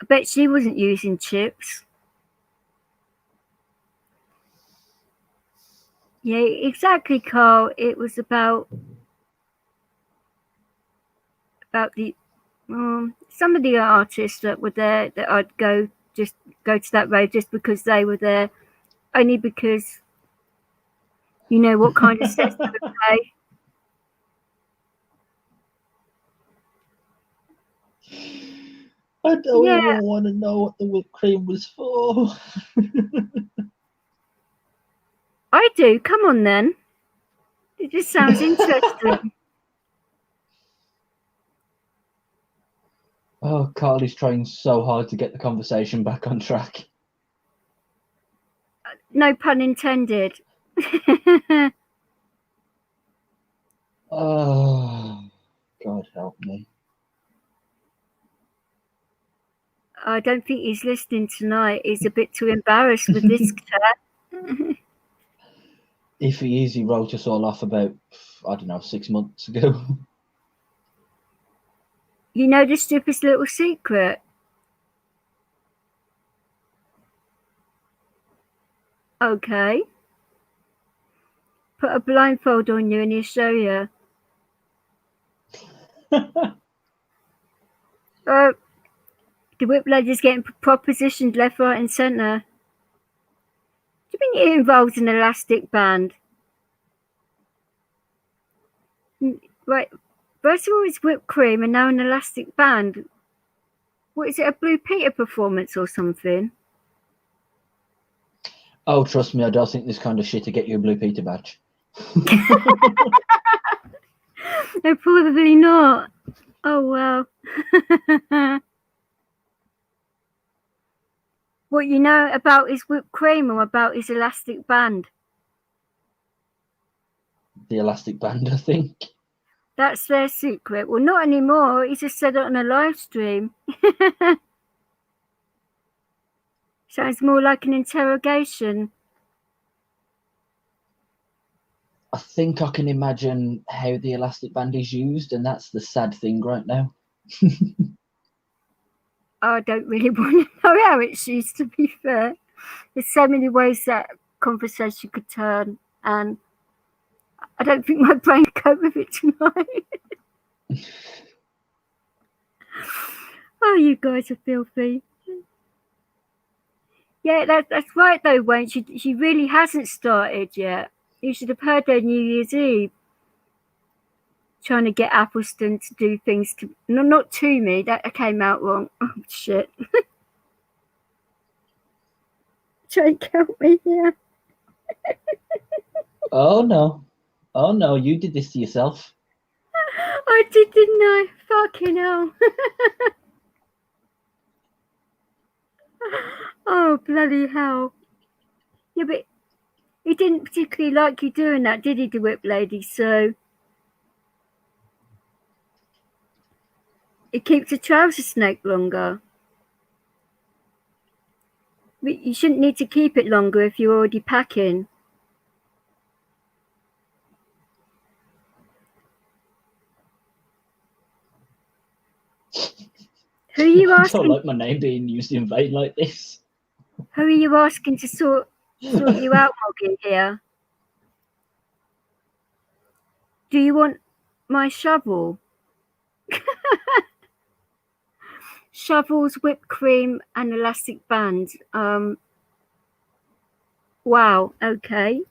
I bet she wasn't using chips. Yeah, exactly, Carl. It was about the some of the artists that were there that I'd go to that rave just because they were there, only because you know what kind of sets they would play. I don't Yeah. even want to know what the whipped cream was for. I do. Come on then. It just sounds interesting. Oh, Carly's trying so hard to get the conversation back on track. No pun intended. Oh, God help me. I don't think he's listening tonight. He's a bit too embarrassed with this chat. If he is, he wrote us all off about, I don't know, 6 months ago. You know the stupidest little secret? Okay. Put a blindfold on you and he'll show you. The whip lady's getting propositioned left, right, and centre. Do you think it involves an elastic band? Right. First of all, it's whipped cream, and now an elastic band. What is it? A Blue Peter performance or something? Oh, trust me, I don't think this kind of shit to get you a Blue Peter badge. No, probably not. Oh well. What you know about his whipped cream or about his elastic band? The elastic band, I think. That's their secret. Well, not anymore. He just said it on a live stream. Sounds more like an interrogation. I think I can imagine how the elastic band is used, and that's the sad thing right now. I don't really want to know how it's used, to be fair. There's so many ways that conversation could turn, and I don't think my brain can cope with it tonight. Oh, you guys are filthy. Yeah, that's right though, Wayne. She really hasn't started yet. You should have heard her New Year's Eve trying to get Appleston to do things to not to me. That came out wrong. Oh shit. Jake, help me here. Oh no. Oh no, you did this to yourself. I did, didn't I? Fucking hell. Oh, bloody hell. Yeah, but he didn't particularly like you doing that, did he, the whip lady? So it keeps a trouser snake longer. But you shouldn't need to keep it longer if you're already packing. Who are you I asking? don't like my name being used in vain like this. Who are you asking to sort you out, Moggy, here? Do you want my shovel? Shovels, whipped cream, and elastic band. Wow, okay.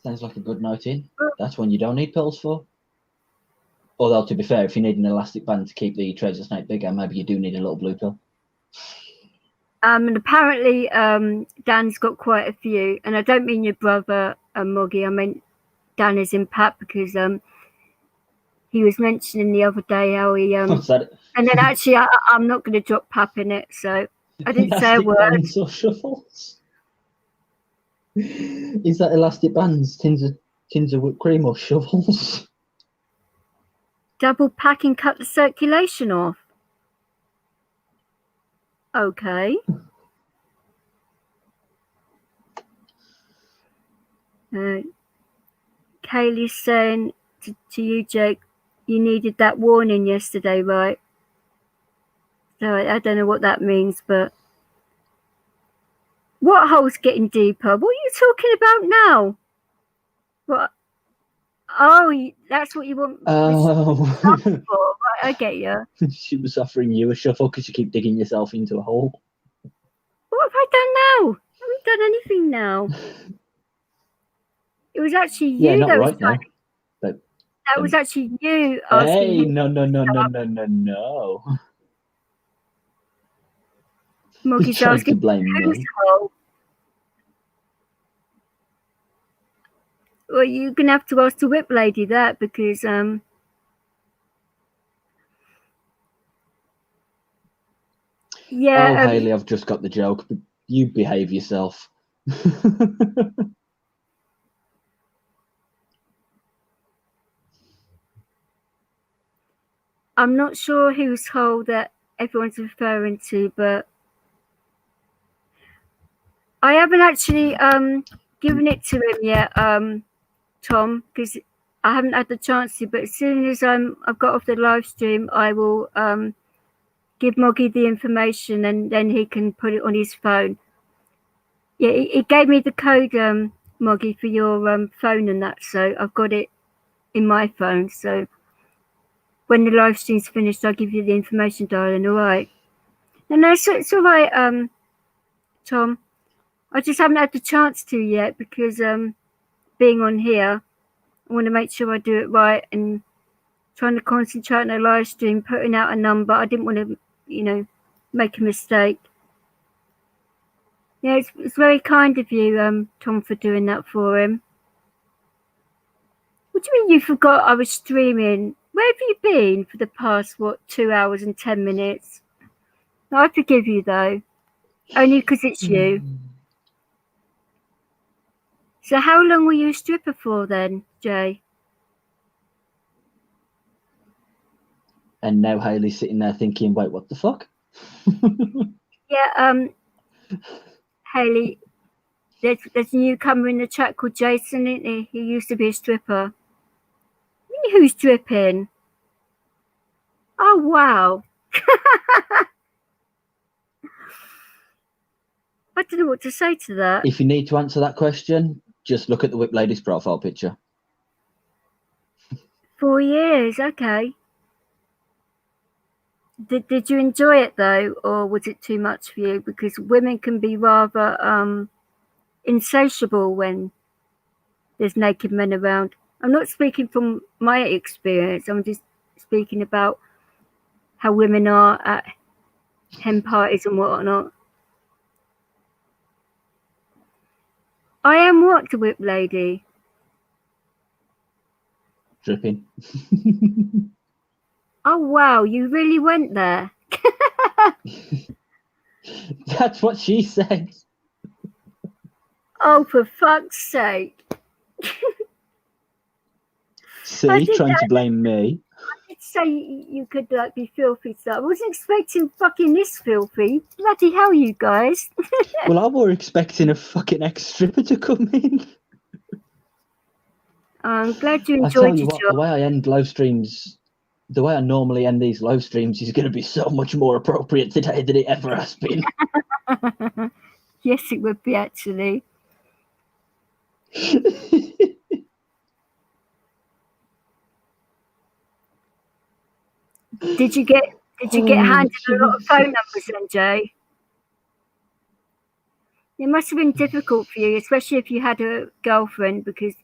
Sounds like a good night in. That's one you don't need pills for. Although, to be fair, if you need an elastic band to keep the trouser snake bigger, maybe you do need a little blue pill. And apparently Dan's got quite a few. And I don't mean your brother, Moggy. I mean Dan is in Pat, because he was mentioning the other day how he... and then actually I'm not going to drop Pap in it, so I didn't say a word. Bands or shovels? Is that elastic bands, tins of whipped cream, or shovels? Double pack and cut the circulation off. Okay. Kaylee's saying to you, Jake, you needed that warning yesterday, right? So I don't know what that means, but what hole's getting deeper? What are you talking about now? What? Oh, that's what you want. Oh, Right, I get you. she was offering you a shovel because you keep digging yourself into a hole. What have I done now? I haven't done anything now. It was actually you. Yeah, not that right was now. That was actually you asking. Hey, me. no. Moggy's Trying asking to blame whose me. hole. Well, you're gonna have to ask the whip lady that, because yeah. Oh, Hayley, I've just got the joke. But you behave yourself. I'm not sure whose hole that everyone's referring to, but I haven't actually given it to him yet, Tom, because I haven't had the chance to. But as soon as I've got off the live stream, I will give Moggy the information, and then he can put it on his phone. Yeah, he gave me the code, Moggy, for your phone and that, so I've got it in my phone. So when the live stream's finished, I'll give you the information, darling. All right? No, it's all right, Tom. I just haven't had the chance to yet because being on here, I want to make sure I do it right and trying to concentrate on a live stream, putting out a number. I didn't want to, make a mistake. Yeah, it's very kind of you, Tom, for doing that for him. What do you mean you forgot I was streaming? Where have you been for the past, 2 hours and 10 minutes? I forgive you, though. Only because it's you. So how long were you a stripper for then, Jay? And now Hayley's sitting there thinking, wait, what the fuck? Yeah, Hayley, there's a newcomer in the chat called Jason, isn't he? He used to be a stripper. Who's stripping? Oh, wow. I don't know what to say to that. If you need to answer that question, just look at the Whip Lady's profile picture. 4 years, okay. Did you enjoy it though, or was it too much for you? Because women can be rather insatiable when there's naked men around. I'm not speaking from my experience. I'm just speaking about how women are at hen parties and whatnot. I am what, the Whip Lady? Dripping. Oh wow, you really went there. That's what she said. Oh, for fuck's sake. See, trying to blame me. I did say you could be filthy, so I wasn't expecting fucking this filthy. Bloody hell, you guys. Well, I were expecting a fucking ex-stripper to come in. I'm glad you I enjoyed tell you your what, job. the way I end live streams, the way I normally end these live streams is going to be so much more appropriate today than it ever has been. Yes, it would be actually. Did you get handed a lot of phone numbers then, Jay? It must have been difficult for you, especially if you had a girlfriend, because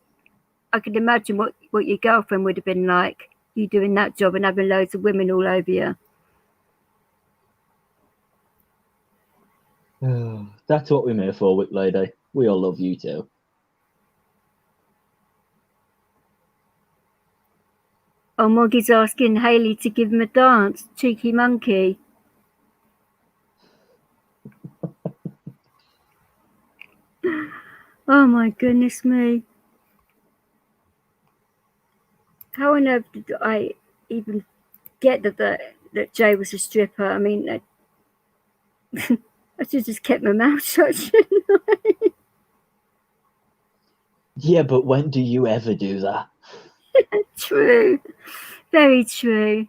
I could imagine what your girlfriend would have been like, you doing that job and having loads of women all over you. That's what we're here for, Whip Lady. We all love you too. Oh, Moggy's asking Hayley to give him a dance. Cheeky monkey. Oh my goodness me. How on earth did I even get that Jay was a stripper? I mean, I should have just kept my mouth shut, shouldn't I? Yeah, but when do you ever do that? True. Very true.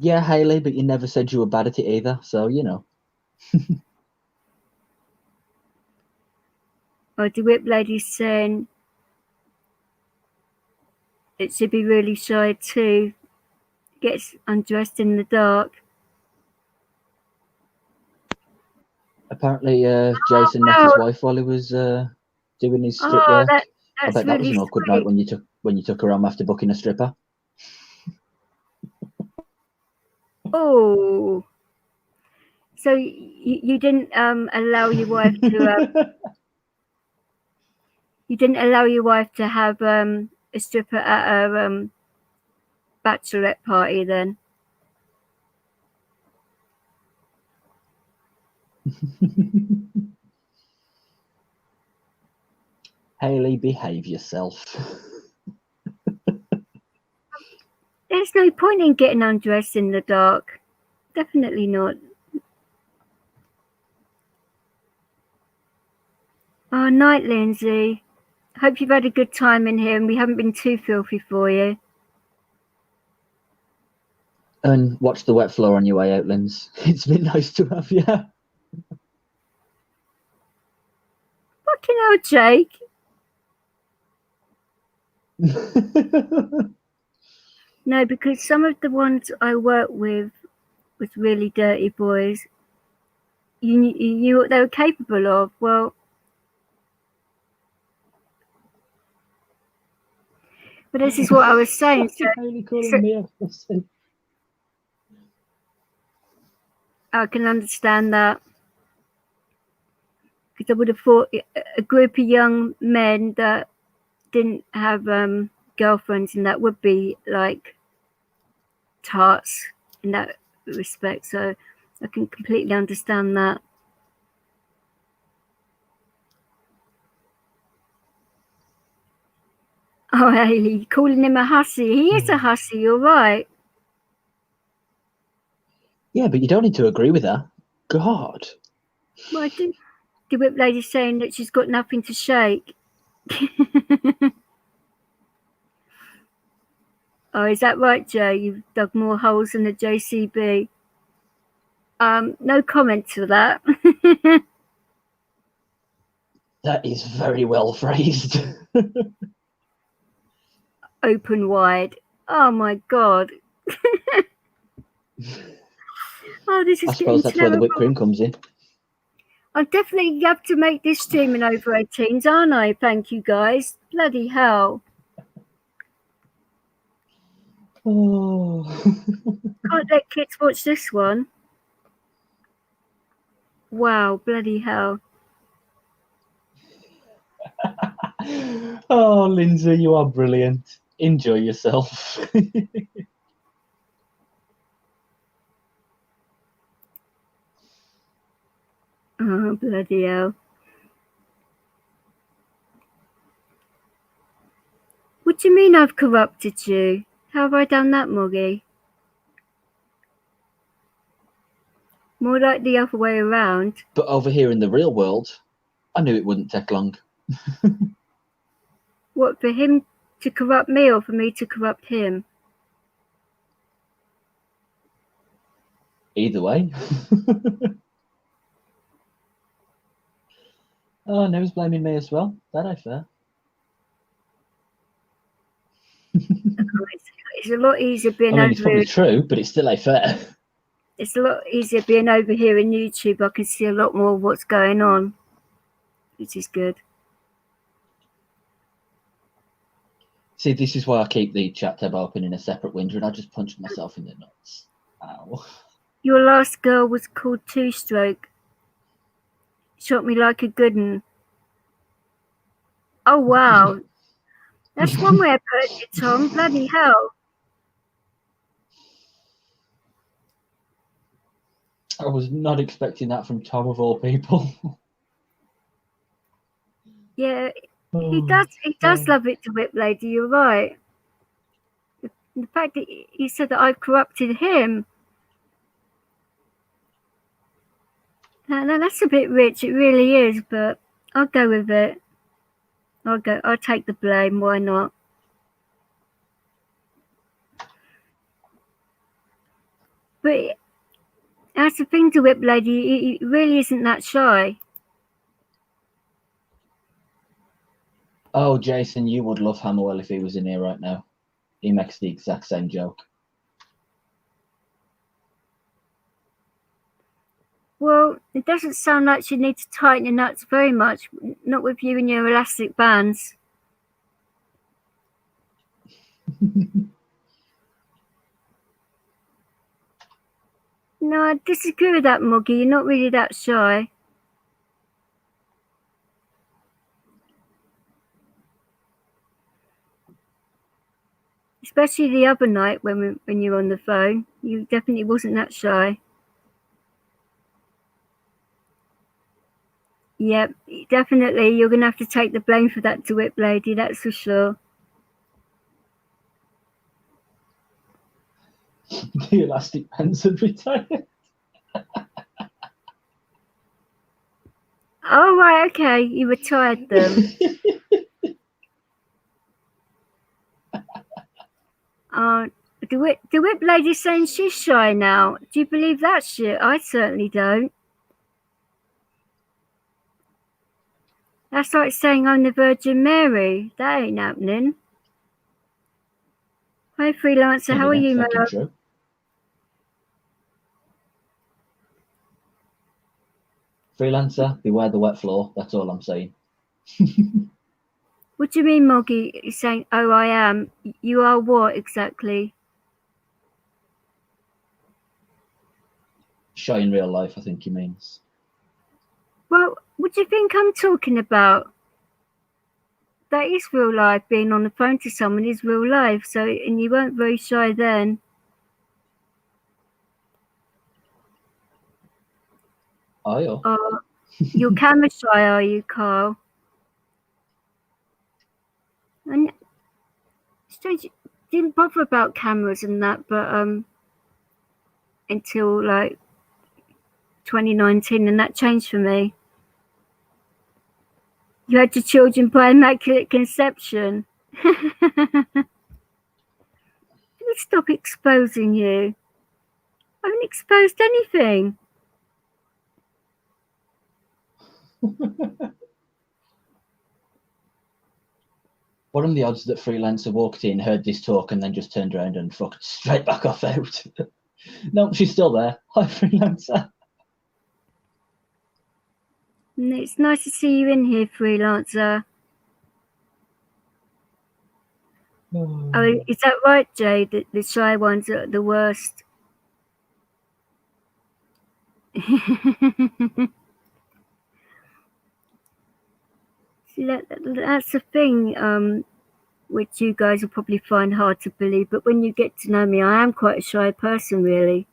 Yeah, Hayley, but you never said you were bad at it either, so, you know. Oh, the Whip Lady's saying it should be really shy too. Gets undressed in the dark. Apparently, Jason met his wife while he was doing his strip work. I bet that was an awkward night when you took her home after booking a stripper. Oh, so you didn't allow your wife to you didn't allow your wife to have a stripper at her bachelorette party then? Hayley, behave yourself. There's no point in getting undressed in the dark. Definitely not. Oh, night, Lindsay. Hope you've had a good time in here and we haven't been too filthy for you. And watch the wet floor on your way out, Linz. It's been nice to have you. Fucking hell, Jake. No, because some of the ones I work with really dirty boys. You knew what they were capable of. Well, but this is what I was saying. So, Only calling me a pussy. I can understand that, because I would have thought a group of young men that didn't have girlfriends and that would be like tarts in that respect. So I can completely understand that. Oh, Haley, calling him a hussy. He is a hussy, you're right. Yeah, but you don't need to agree with her. God. Well, I do. The whip lady's saying that she's got nothing to shake. Oh, is that right, Joe? You've dug more holes than the JCB. No comment to that. That is very well phrased. Open wide. Oh my God. Oh, this is I getting suppose that's where the terrible. whipped cream comes in. I definitely have to make this streaming over 18s, aren't I? Thank you, guys. Bloody hell. Oh. Can't let kids watch this one. Wow, bloody hell. Oh, Lindsay, you are brilliant. Enjoy yourself. Oh, bloody hell. What do you mean I've corrupted you? How have I done that, Moggy? More like the other way around. But over here in the real world, I knew it wouldn't take long. What, for him to corrupt me or for me to corrupt him? Either way. Oh, no, he's blaming me as well. That ain't fair. It's a lot easier being I mean, it's over probably here. true, but it's still ain't fair. It's a lot easier being over here in YouTube. I can see a lot more of what's going on, which is good. See, this is why I keep the chat tab open in a separate window, and I just punched myself in the nuts. Ow. Your last girl was called Two Stroke. Shot me like a good un. Oh, wow. That's one way of putting it, Tom. Bloody hell. I was not expecting that from Tom of all people. Yeah, he does love it to whip lady, you're right. The fact that he said that I've corrupted him. No, that's a bit rich, it really is, but I'll go with it. I'll take the blame, why not? But that's the thing to whip lady, he really isn't that shy. Oh, Jason, you would love Hammerwell if he was in here right now. He makes the exact same joke. Well, it doesn't sound like you need to tighten your nuts very much, not with you and your elastic bands. No, I disagree with that, Moggy. You're not really that shy. Especially the other night when you were on the phone. You definitely wasn't that shy. Yep, definitely. You're going to have to take the blame for that to whip lady, that's for sure. The elastic bands have retired. Oh, right, okay. You retired them. The whip lady's saying she's shy now. Do you believe that shit? I certainly don't. That's like saying I'm the Virgin Mary. That ain't happening. Hi, freelancer. How are you, my fucking love? true. Freelancer, beware the wet floor. That's all I'm saying. What do you mean, Moggy? You're saying, oh, I am. You are what exactly? Shy in real life, I think he means. Well, what do you think I'm talking about? That is real life. Being on the phone to someone is real life. So, and you weren't very shy then. Are you? You're camera shy, are you, Carl? And strange, didn't bother about cameras and that, but until like 2019, and that changed for me. You had your children by immaculate conception. Let me stop exposing you. I haven't exposed anything. What are the odds that Freelancer walked in, heard this talk, and then just turned around and fucked straight back off out? No, she's still there. Hi, Freelancer. And it's nice to see you in here, freelancer. Oh, is that right, Jay? That the shy ones are the worst. See, that's the thing, which you guys will probably find hard to believe. But when you get to know me, I am quite a shy person, really.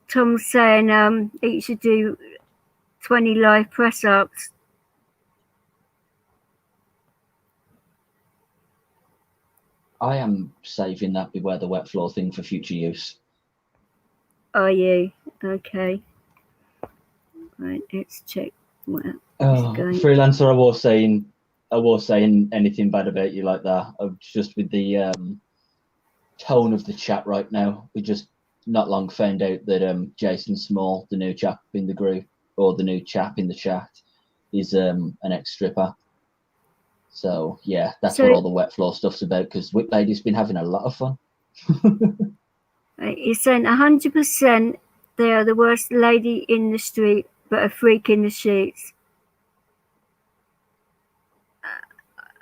Tom's saying that you should do 20 live press ups. I am saving that beware the wet floor thing for future use. Are you? Okay. Right, let's check. Well, Freelancer, I was saying anything bad about you like that. Just with the tone of the chat right now. We just not long found out that Jason Small, the new chap in the group, or the new chap in the chat, is an ex-stripper. So yeah, that's what all the wet floor stuff's about, because Whip Lady's been having a lot of fun. You're saying 100% they are the worst lady in the street, but a freak in the sheets.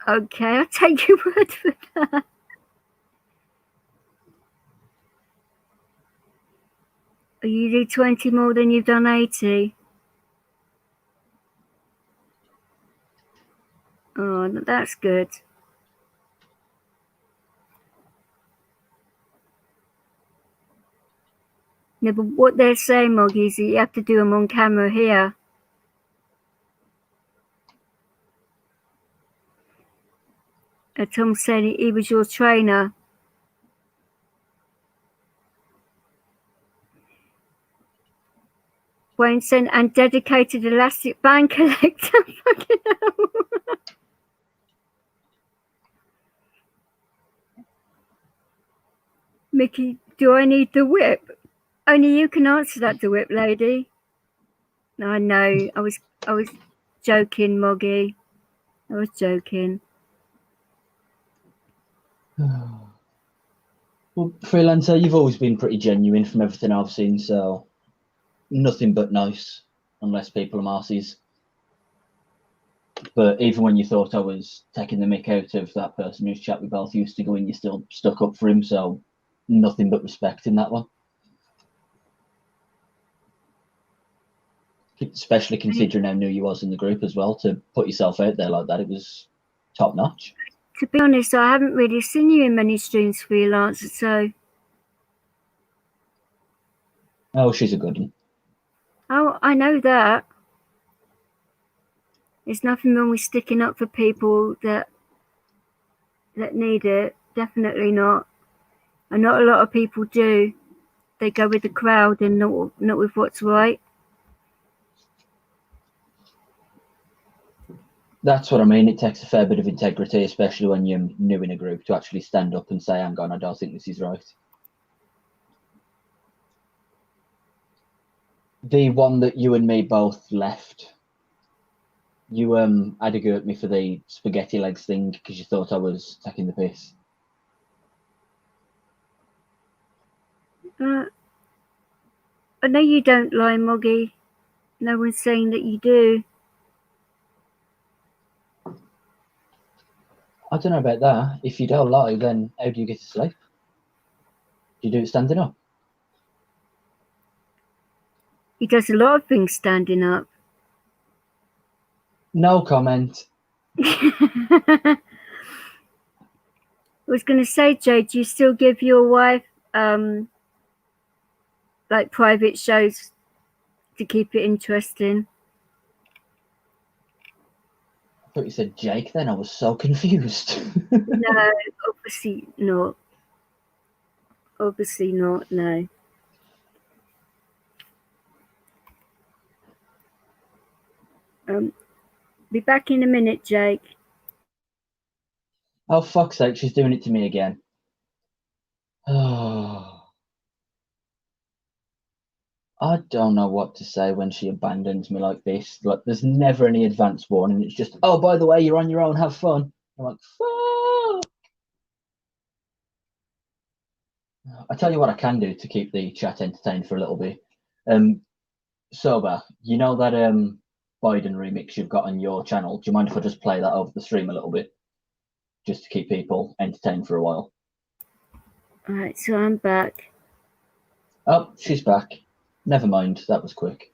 Okay, I'll take your word for that. You do 20 more than you've done 80. Oh, that's good. No, but what they're saying, Moggy, is that you have to do them on camera here. Tom said he was your trainer. Wayne said, and dedicated elastic band collector. Fucking hell. Mickey, do I need the whip? Only you can answer that, the whip lady. I know. I was joking, Moggy. I was joking. Well, Freelancer, you've always been pretty genuine from everything I've seen, so nothing but nice, unless people are marsies. But even when you thought I was taking the mick out of that person whose chat we both used to go in, you still stuck up for him, so nothing but respect in that one. Especially considering how new you was in the group as well, to put yourself out there like that, it was top notch. To be honest, I haven't really seen you in many streams, freelancer, so. Oh, she's a good one. Oh, I know that. There's nothing wrong with sticking up for people that need it. Definitely not. And not a lot of people do. They go with the crowd and not with what's right. That's what I mean. It takes a fair bit of integrity, especially when you're new in a group, to actually stand up and say, hang on, I don't think this is right. The one that you and me both left, you had a go at me for the spaghetti legs thing because you thought I was taking the piss. I know you don't lie, Moggy. No one's saying that you do. I don't know about that. If you don't lie, then how do you get to sleep? Do you do it standing up? He does a lot of things standing up. No comment. I was going to say, Jay, do you still give your wife like private shows to keep it interesting? I thought you said Jake then. I was so confused. No, obviously not. Obviously not, no. Be back in a minute, Jake. Oh, fuck's sake, she's doing it to me again. Oh. I don't know what to say when she abandons me like this. Like, there's never any advance warning. It's just, oh, by the way, you're on your own. Have fun. I'm like, fuck. I tell you what I can do to keep the chat entertained for a little bit. Soba, you know that Biden remix you've got on your channel? Do you mind if I just play that over the stream a little bit? Just to keep people entertained for a while. All right, so I'm back. Oh, she's back. Never mind, that was quick.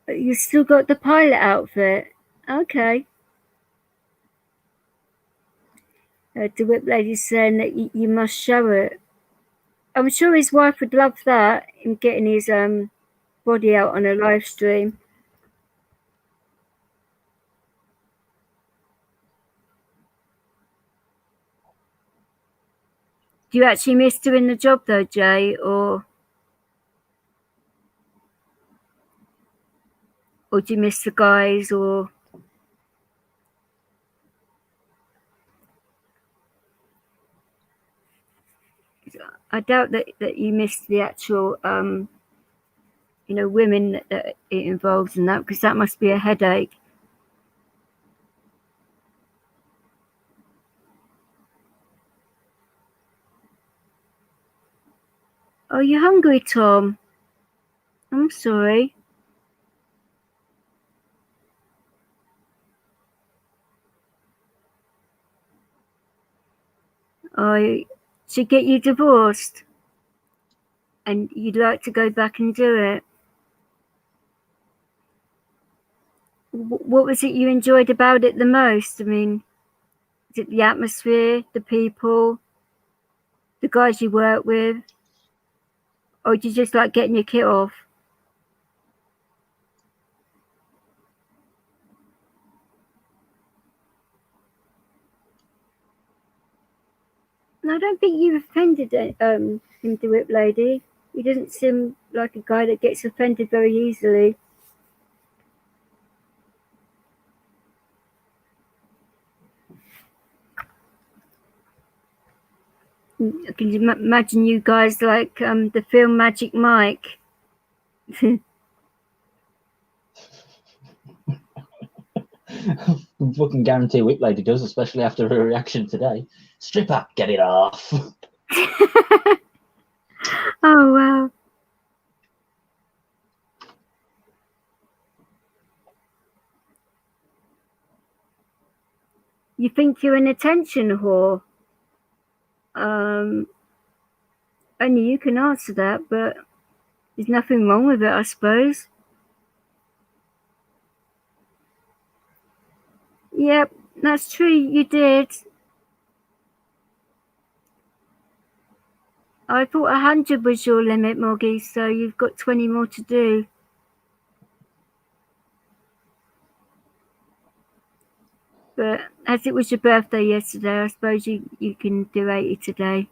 You still got the pilot outfit? Okay. The whip lady's saying that you must show it. I'm sure his wife would love that, him getting his body out on a live stream. Do you actually miss doing the job though, Jay, or do you miss the guys, or I doubt that you miss the actual women that it involves in that, because that must be a headache. Oh, you're hungry, Tom? I'm sorry. I should get you divorced, and you'd like to go back and do it. What was it you enjoyed about it the most? I mean, is it the atmosphere, the people, the guys you work with, or do you just like getting your kit off? No, I don't think you've offended him, the whip lady. He doesn't seem like a guy that gets offended very easily. I can imagine you guys like the film Magic Mike. I fucking guarantee Whip Lady does, especially after her reaction today. Stripper, get it off. Oh, wow. You think you're an attention whore? Only you can answer that, but there's nothing wrong with it, I suppose. Yep, that's true, you did. I thought 100 was your limit, Moggy, so you've got 20 more to do. But as it was your birthday yesterday, I suppose you can do 80 today.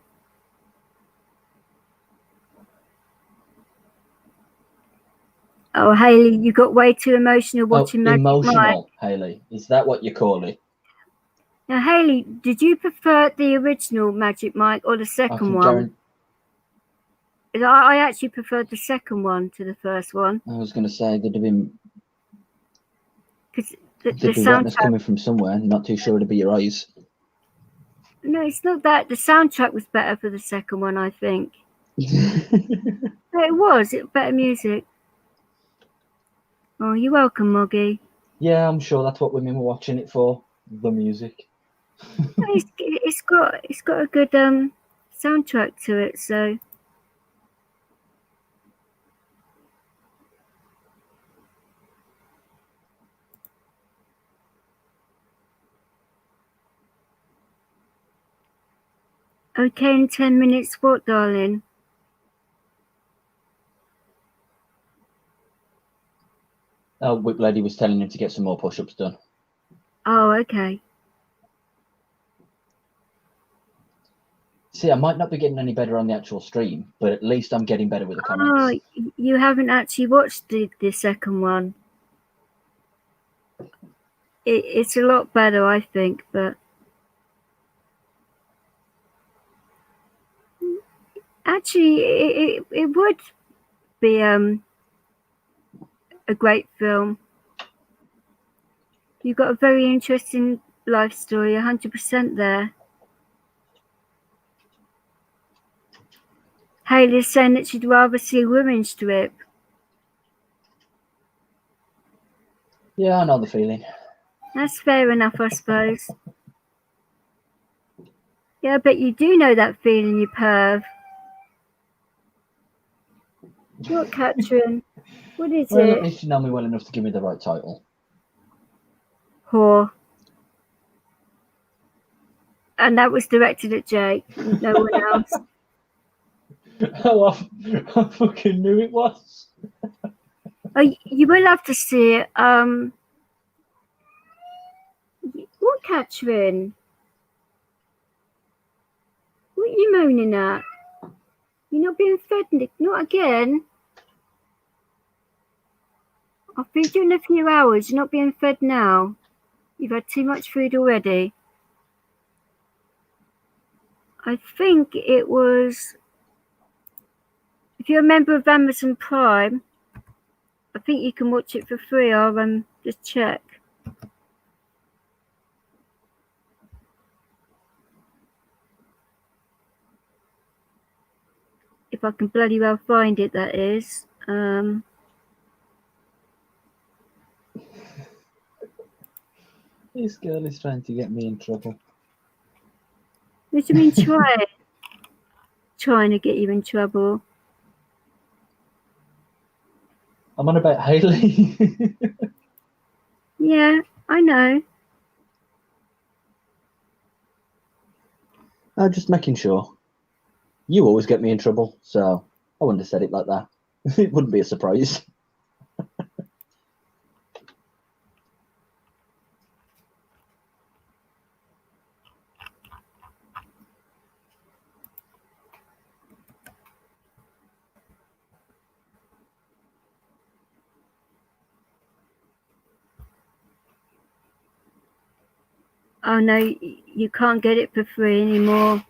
Oh, Hayley, you got way too emotional watching Magic Mike. Emotional, Hayley. Is that what you call it? Now, Hayley, did you prefer the original Magic Mike or the second one? I actually preferred the second one to the first one. I was going to say there'd have been. Because the wetness coming from somewhere. Not too sure it'd be your eyes. No, it's not that. The soundtrack was better for the second one, I think. It was better music. Oh, you're welcome, Moggy. Yeah, I'm sure that's what women were watching it for. The music. It's got a good soundtrack to it, so. Okay, in 10 minutes, what, darling? Whip Lady was telling him to get some more push-ups done. Oh, okay. See, I might not be getting any better on the actual stream, but at least I'm getting better with the comments. Oh, you haven't actually watched the second one. It's a lot better, I think, but actually, it would be a great film. You've got a very interesting life story, 100% there. Hayley's saying that she'd rather see a women strip. Yeah, I know the feeling. That's fair enough, I suppose. Yeah, I bet you do know that feeling, you perv. What, Katrin? What is Well, it? at least you know me well enough to give me the right title. Whore. And that was directed at Jake, no one else. Oh, I fucking knew it was. Oh, you will have to see it. What, Katrin? What are you moaning at? You're not being fed, Nick. Not again. I'll feed you in a few hours. You're not being fed now. You've had too much food already. I think it was... If you're a member of Amazon Prime, I think you can watch it for free. I'll just check. If I can bloody well find it, that is. This girl is trying to get me in trouble. What do you mean trying to get you in trouble? I'm on about Hayley. Yeah, I know. I'm just making sure. You always get me in trouble, so I wouldn't have said it like that. It wouldn't be a surprise. Oh no, you can't get it for free anymore.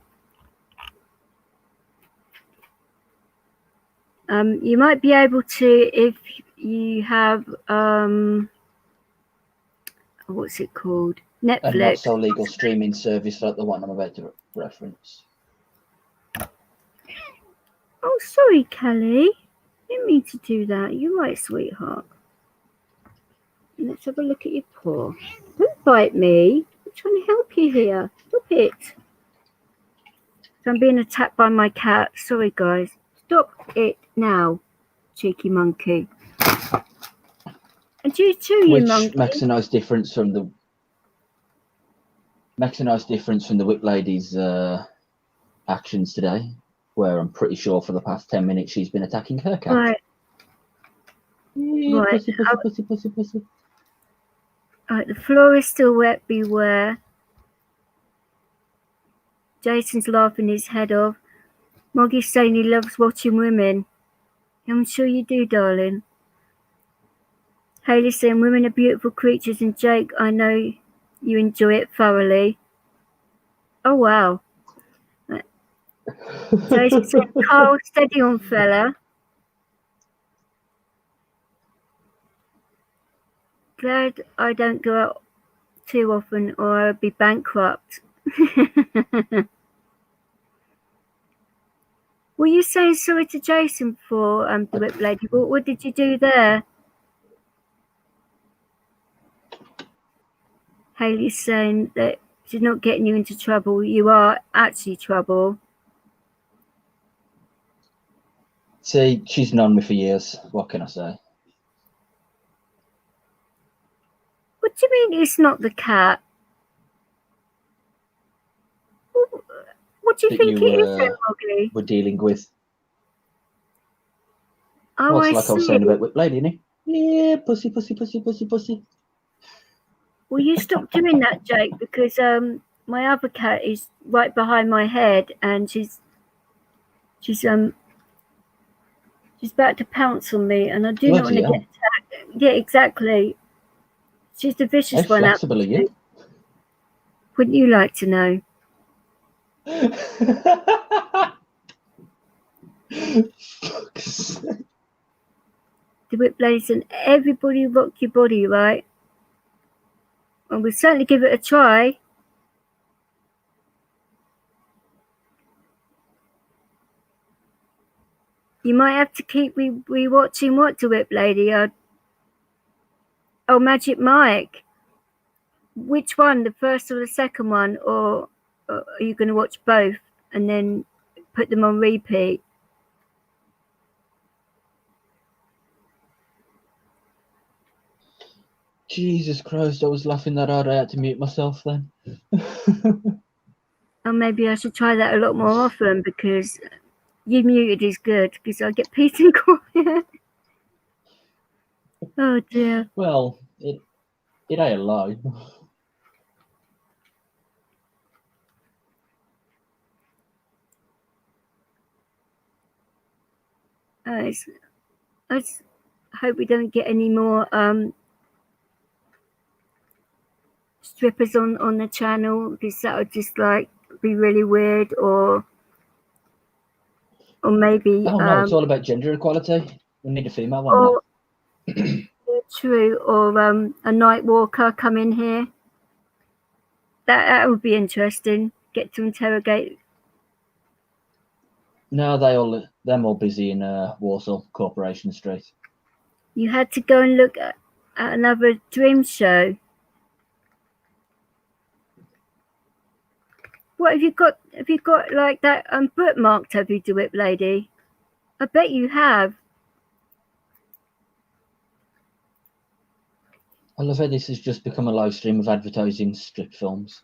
You might be able to if you have what's it called? Netflix. A not so legal streaming service like the one I'm about to reference. Oh, sorry, Kelly. Didn't mean to do that. You're right, sweetheart. Let's have a look at your paw. Don't bite me. I'm trying to help you here. Stop it. I'm being attacked by my cat. Sorry, guys. Stop it now, cheeky monkey. And you too, you monkey. Which makes a nice difference from the Whip Lady's actions today, where I'm pretty sure for the past 10 minutes she's been attacking her cat. Right. Yeah, Right. pussy. Right, the floor is still wet, beware. Jason's laughing his head off. Moggy's saying he loves watching women. I'm sure you do, darling. Hayley saying, women are beautiful creatures, and Jake, I know you enjoy it thoroughly. Oh, wow. Jason said, Carl, steady on, fella. Glad I don't go out too often or I'll be bankrupt. Were you saying sorry to Jason for the whip lady? What did you do there? Hayley's saying that she's not getting you into trouble. You are actually trouble. See, she's known me for years. What can I say? What do you mean it's not the cat? What do you That think you, it is then, Mowgli? we're dealing with. Oh, Well, it's I like I was see. saying about Whip Lady, innit? Yeah, pussy, pussy, pussy, pussy, pussy. Well, you stop doing that, Jake, because my other cat is right behind my head, and she's about to pounce on me, and I do not want Bloody to get hell. attacked. Yeah, exactly. She's the vicious How one out flexible are there. you? Wouldn't you like to know? Fuck's sake. The whip ladies and everybody rock your body, right? And we'll certainly give it a try. You might have to keep re-watching what the whip lady. Oh, Magic Mike. Which one, the first or the second one, or are you going to watch both and then put them on repeat? Jesus Christ, I was laughing that hard I had to mute myself then. Or maybe I should try that a lot more often, because you muted is good, because I get peace and quiet. Oh dear. Well, it ain't a lie. I just hope we don't get any more strippers on the channel, because that would just like be really weird, or maybe Oh no, it's all about gender equality. We need a female one or now. true, or a night walker come in here. That would be interesting. Get to interrogate. No, they're more busy in Warsaw Corporation Street. You had to go and look at another dream show. What have you got? Have you got like that bookmarked? Have you, do it, lady? I bet you have. I love how this has just become a live stream of advertising strip films.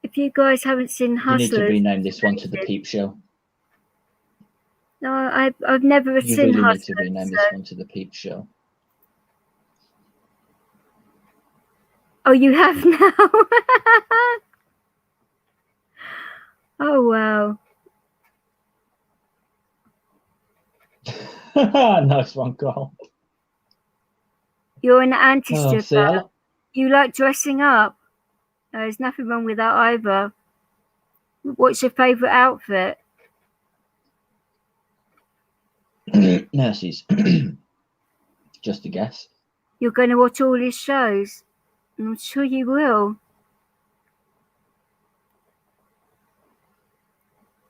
If you guys haven't seen You need to Hustlers, rename this one to the Peep Show. no, I've never You seen really Hustlers. need to rename So. this one to the Peep Show. Oh, you have now. Oh wow. Nice one, Carl. You're an anti-stripper. Oh, You like dressing up. There's nothing wrong with that either. What's your favourite outfit? Nurses. Just a guess. You're going to watch all his shows. I'm sure you will.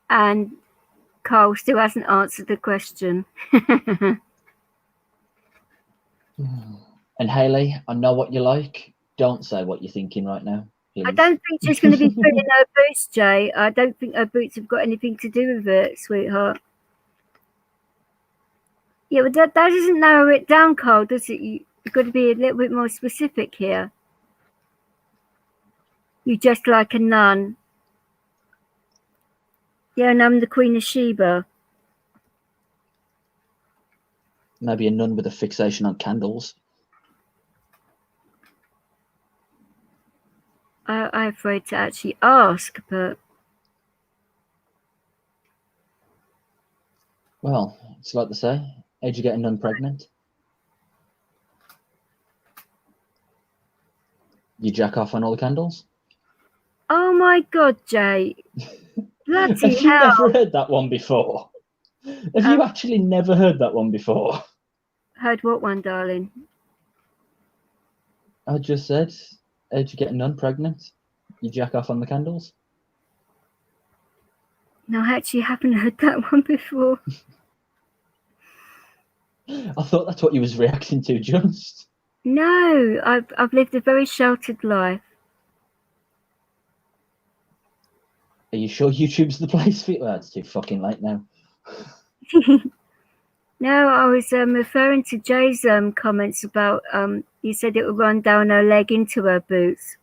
And Carl still hasn't answered the question. And Hayley, I know what you like. Don't say what you're thinking right now, please. I don't think she's going to be filling her boots, Jay. I don't think her boots have got anything to do with it, sweetheart. Yeah, but that doesn't narrow it down, Carl, does it? You've got to be a little bit more specific here. You just like a nun. Yeah, and I'm the Queen of Sheba. Maybe a nun with a fixation on candles. I'm afraid to actually ask, but... Well, it's like they say, How'd you get a nun pregnant? You jack off on all the candles? Oh my God, Jay. Bloody Have you hell. never heard that one before? Have you actually never heard that one before? Heard what one, darling? I just said, how'd you get a nun pregnant? You jack off on the candles? No, I actually haven't heard that one before. I thought that's what you was reacting to just. No, I've lived a very sheltered life. Are you sure YouTube's the place for you? Well, it's too fucking late now. No, I was referring to Jay's comments about you said it would run down her leg into her boots.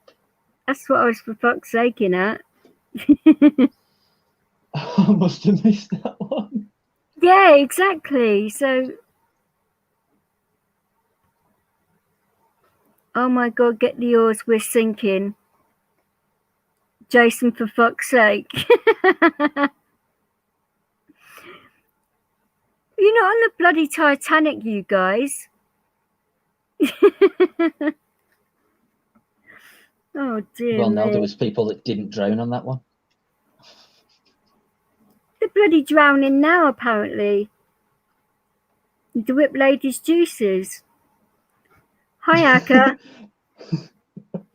That's what I was for fuck's saking at. I must have missed that one. Yeah, exactly. So, oh my God, get the oars, we're sinking. Jason, for fuck's sake. You're not on the bloody Titanic, you guys. Oh dear. Well, no, me. there was people that didn't drown on that one. They're bloody drowning now, apparently. The whip lady's juices. Hi, Akka.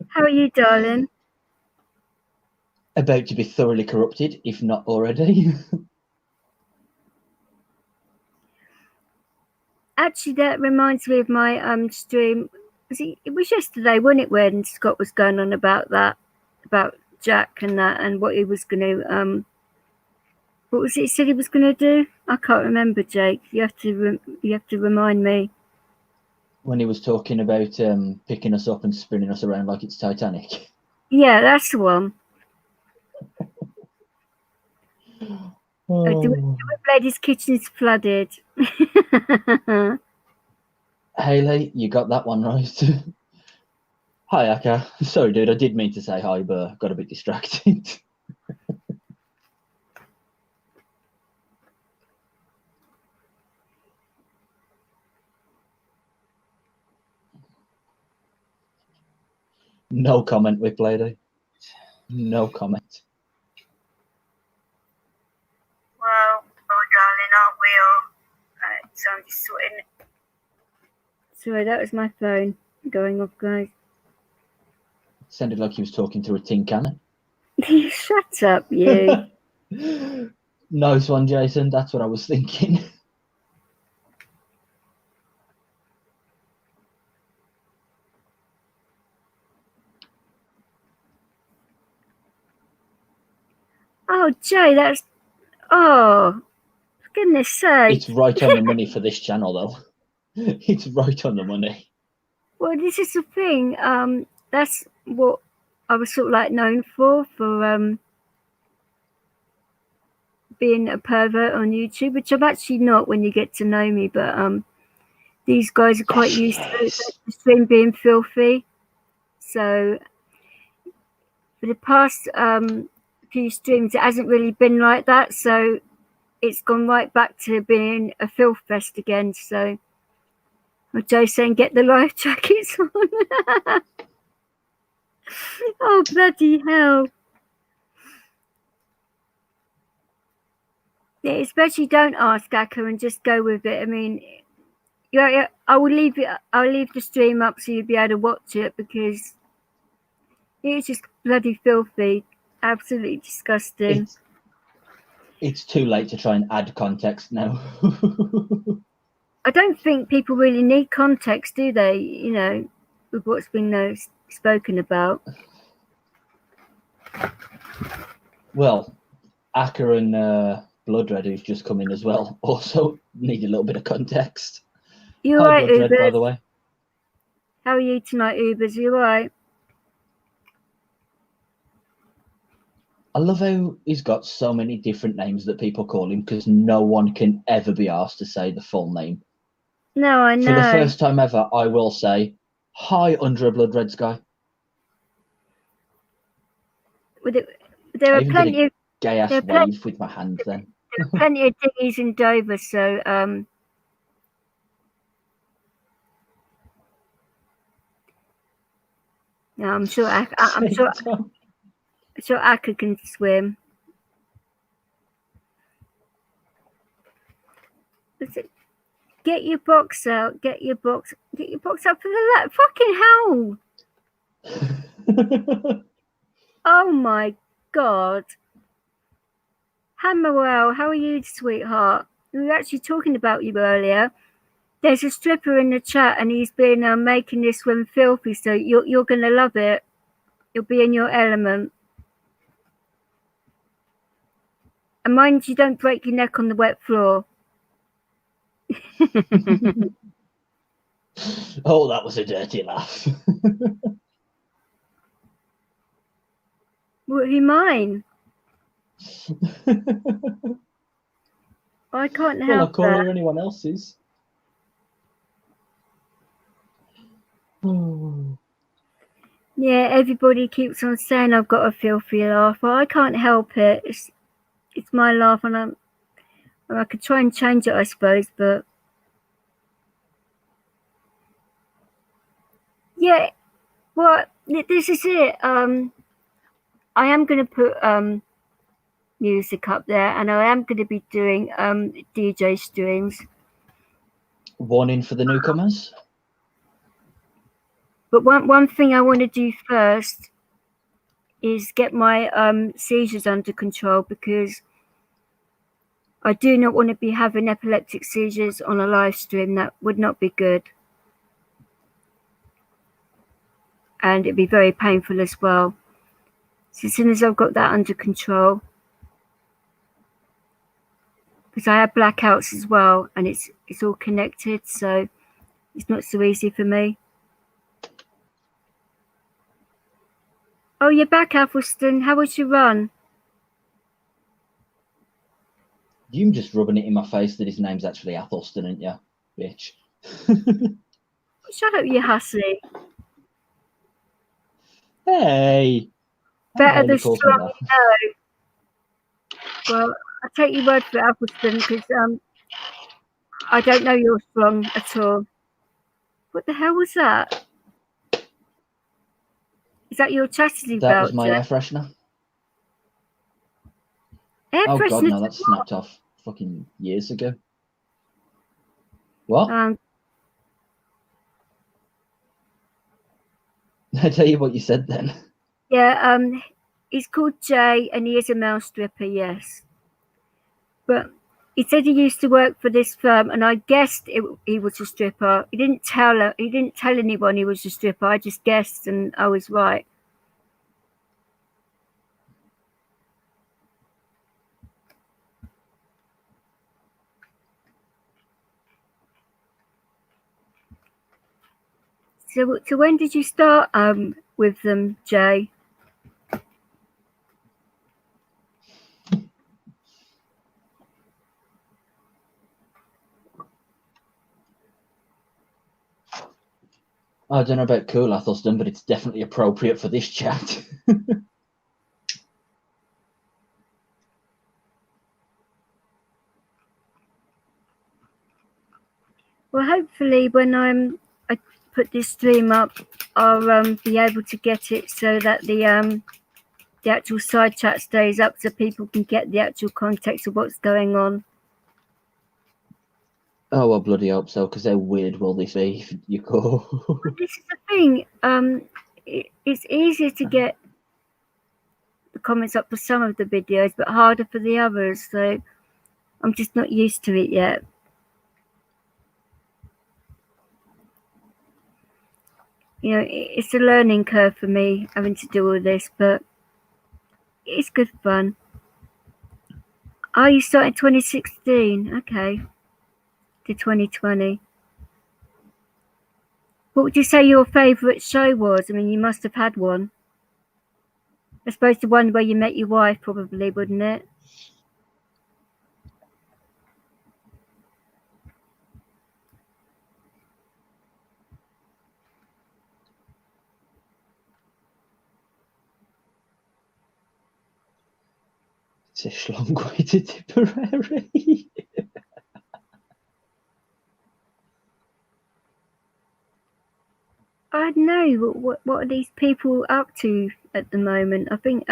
How are you, darling? About to be thoroughly corrupted, if not already. Actually, that reminds me of my stream. It was yesterday, wasn't it, when Scott was going on about that, about Jack and that, and what he was going to what was it he said he was going to do? I can't remember, Jake. You have to remind me. When he was talking about picking us up and spinning us around like it's Titanic. Yeah, that's the one. Oh. The whip lady's kitchen's flooded. Haley, you got that one right. Hi, Akka. Sorry, dude, I did mean to say hi, but got a bit distracted. No comment, Whip Lady. No comment. Well, darling, aren't we all? So I'm just sorting. Sorry, that was my phone going off, guys. Sounded like he was talking through a tin can. Shut up, you. Nice one, Jason. That's what I was thinking. Oh, Jay, that's... Oh, for goodness sake. It's right on the money for this channel, though. It's right on the money. Well, this is the thing. That's what I was sort of like known for being a pervert on YouTube, which I'm actually not when you get to know me, but these guys are quite used to the stream being filthy. So for the past few streams, it hasn't really been like that. So it's gone right back to being a filth fest again. So Joe's saying, get the life jackets on. Oh, bloody hell. Yeah, especially don't ask Akka and just go with it. I mean, yeah, I'll leave the stream up so you'll be able to watch it, because it's just bloody filthy, absolutely disgusting. It's too late to try and add context now. I don't think people really need context, do they? You know, with what's been spoken about. Well, Akka and Blood Red, who's just come in as well, also need a little bit of context. You Hi, right, Blood Red, Ubers? by the way. How are you tonight, Ubers? You right? I love how he's got so many different names that people call him, because no one can ever be asked to say the full name. No, I know. For the first time ever, I will say, hi, under a blood red sky. There I are even plenty did a of gay-ass wave with my hand then. plenty of dinghies in Dover, so No, I'm sure Akka can swim. Listen, get your box out. Get your box out for the fucking hell. Oh my God. Hammerwell, how are you, sweetheart? We were actually talking about you earlier. There's a stripper in the chat, and he's been making this one filthy. So you're gonna love it. You'll be in your element. And mind you, don't break your neck on the wet floor. Oh, that was a dirty laugh. Would you mind? I can't Well, I help can't that. hear anyone else's. Yeah, everybody keeps on saying I've got a filthy laugh. Well, I can't help it. It's my laugh, and I could try and change it, I suppose, but yeah. Well, this is it. I am going to put music up there, and I am going to be doing DJ streams. Warning for the newcomers. But one thing I want to do first is get my seizures under control, because I do not want to be having epileptic seizures on a live stream. That would not be good. And it'd be very painful as well. So as soon as I've got that under control, because I have blackouts as well, and it's all connected, so it's not so easy for me. Oh, you're back, Athelston. How was your run? You just rubbing it in my face that his name's actually Athelston, ain't you, bitch? Shut up, you hussy. Hey. Better the strong you know. Well, I'll take your word for it, Athelston, because I don't know you're strong at all. What the hell was that? Is that your chastity belt? That was my air freshener. Air Oh freshener? God, no, that snapped off fucking years ago. What? I tell you what you said then. Yeah, he's called Jay, and he is a male stripper, yes. But he said he used to work for this firm, and I guessed he was a stripper. He didn't tell anyone he was a stripper. I just guessed, and I was right. So when did you start with them, Jay? I don't know about cool Athelston, but it's definitely appropriate for this chat. Well, hopefully when I put this stream up, I'll be able to get it so that the actual side chat stays up, so people can get the actual context of what's going on. Oh, I bloody hope so, because how weird will this be if you go? This is the thing. It's easier to get the comments up for some of the videos, but harder for the others. So I'm just not used to it yet. You know, it's a learning curve for me having to do all this, but it's good fun. Oh, you started 2016. Okay. To 2020. What would you say your favourite show was? I mean, you must have had one. I suppose the one where you met your wife, probably, wouldn't it? It's a schlong way to Tipperary. I don't know what are these people up to at the moment. I think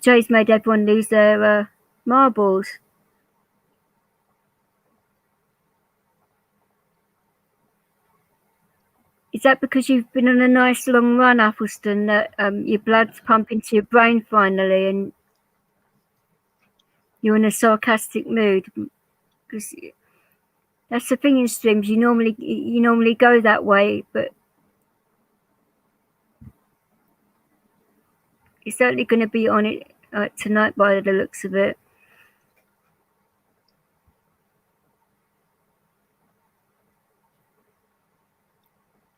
Jay's made everyone lose their marbles. Is that because you've been on a nice long run, Athelston, that your blood's pumping to your brain finally, and you're in a sarcastic mood? Because that's the thing in streams. You normally go that way, but you're certainly going to be on it tonight by the looks of it.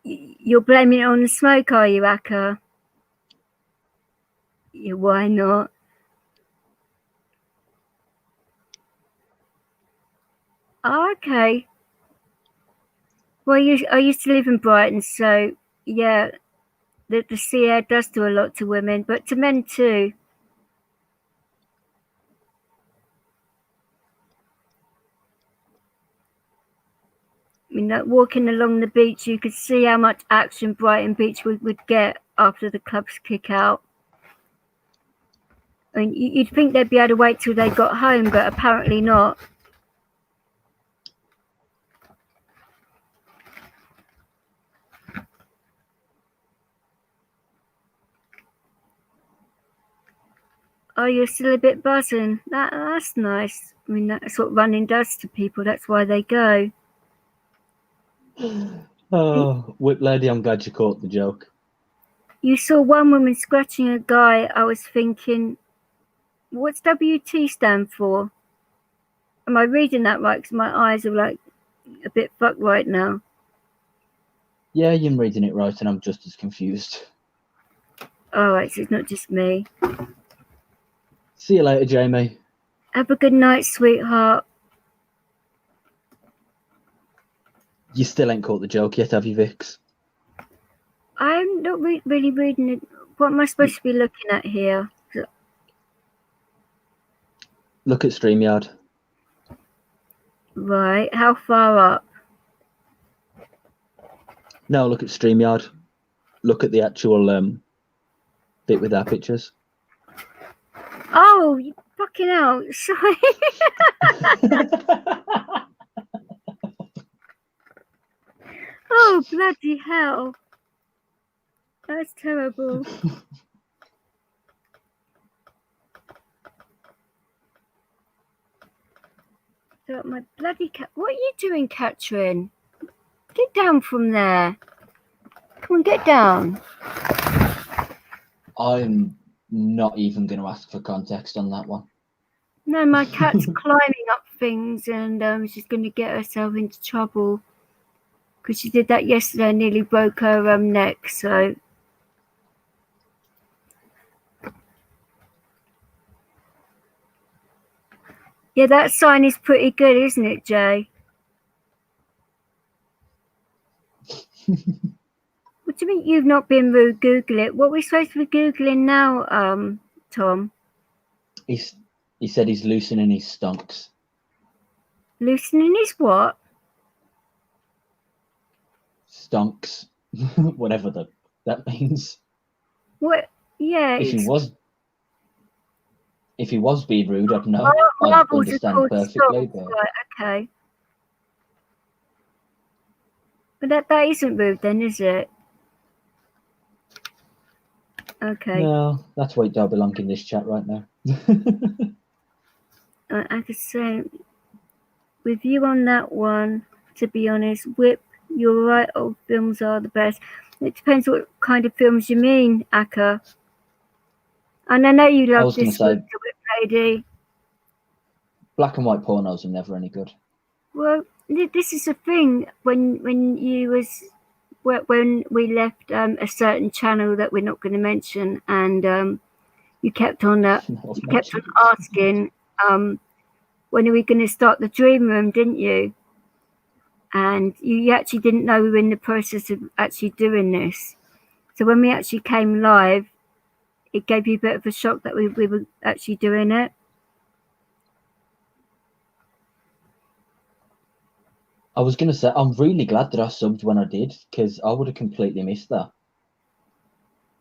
You're blaming it on the smoke, are you, Akka? Yeah, why not? Oh, okay. Well, I used to live in Brighton, so yeah, the sea air does do a lot to women, but to men too. I mean, like walking along the beach, you could see how much action Brighton Beach would get after the clubs kick out. I mean, you'd think they'd be able to wait till they got home, but apparently not. Oh, you're still a bit buzzing. That's nice. I mean, that's what running does to people. That's why they go. Oh, Whip Lady, I'm glad you caught the joke. You saw one woman scratching a guy. I was thinking, what's WT stand for? Am I reading that right? Because my eyes are like a bit fucked right now. Yeah, you're reading it right, and I'm just as confused. All right, so it's not just me. See you later, Jamie. Have a good night, sweetheart. You still ain't caught the joke yet, have you, Vix? I'm not really reading it. What am I supposed to be looking at here? Look at StreamYard. Right, how far up? No, look at StreamYard. Look at the actual bit with our pictures. Oh, you fucking hell. Sorry. Oh, bloody hell. That's terrible. So my bloody cat. What are you doing, Catherine? Get down from there. Come on, get down. I'm not even going to ask for context on that one. No, my cat's climbing up things, and she's going to get herself into trouble because she did that yesterday and nearly broke her neck. So yeah, that sign is pretty good, isn't it, Jay? What do you mean you've not been rude? Google it. What are we supposed to be Googling now, Tom? He said he's loosening his stonks. Loosening his what? Stonks. Whatever that means. What? Yeah. If he was being rude, I'd know. Oh, I'd marbles are understand called perfectly. stonks. Right, okay. But that isn't rude then, is it? Okay. No, that's why it don't belong in this chat right now. I could say with you on that one, to be honest, Whip, you're right, old films are the best. It depends what kind of films you mean, Akka. And I know you love this say, Whip Lady. Black and white pornos are never any good. Well, this is the thing. When we left a certain channel that we're not going to mention, and you kept on asking, when are we going to start the dream room, didn't you? And you actually didn't know we were in the process of actually doing this. So when we actually came live, it gave you a bit of a shock that we were actually doing it. I was going to say, I'm really glad that I subbed when I did, because I would have completely missed that.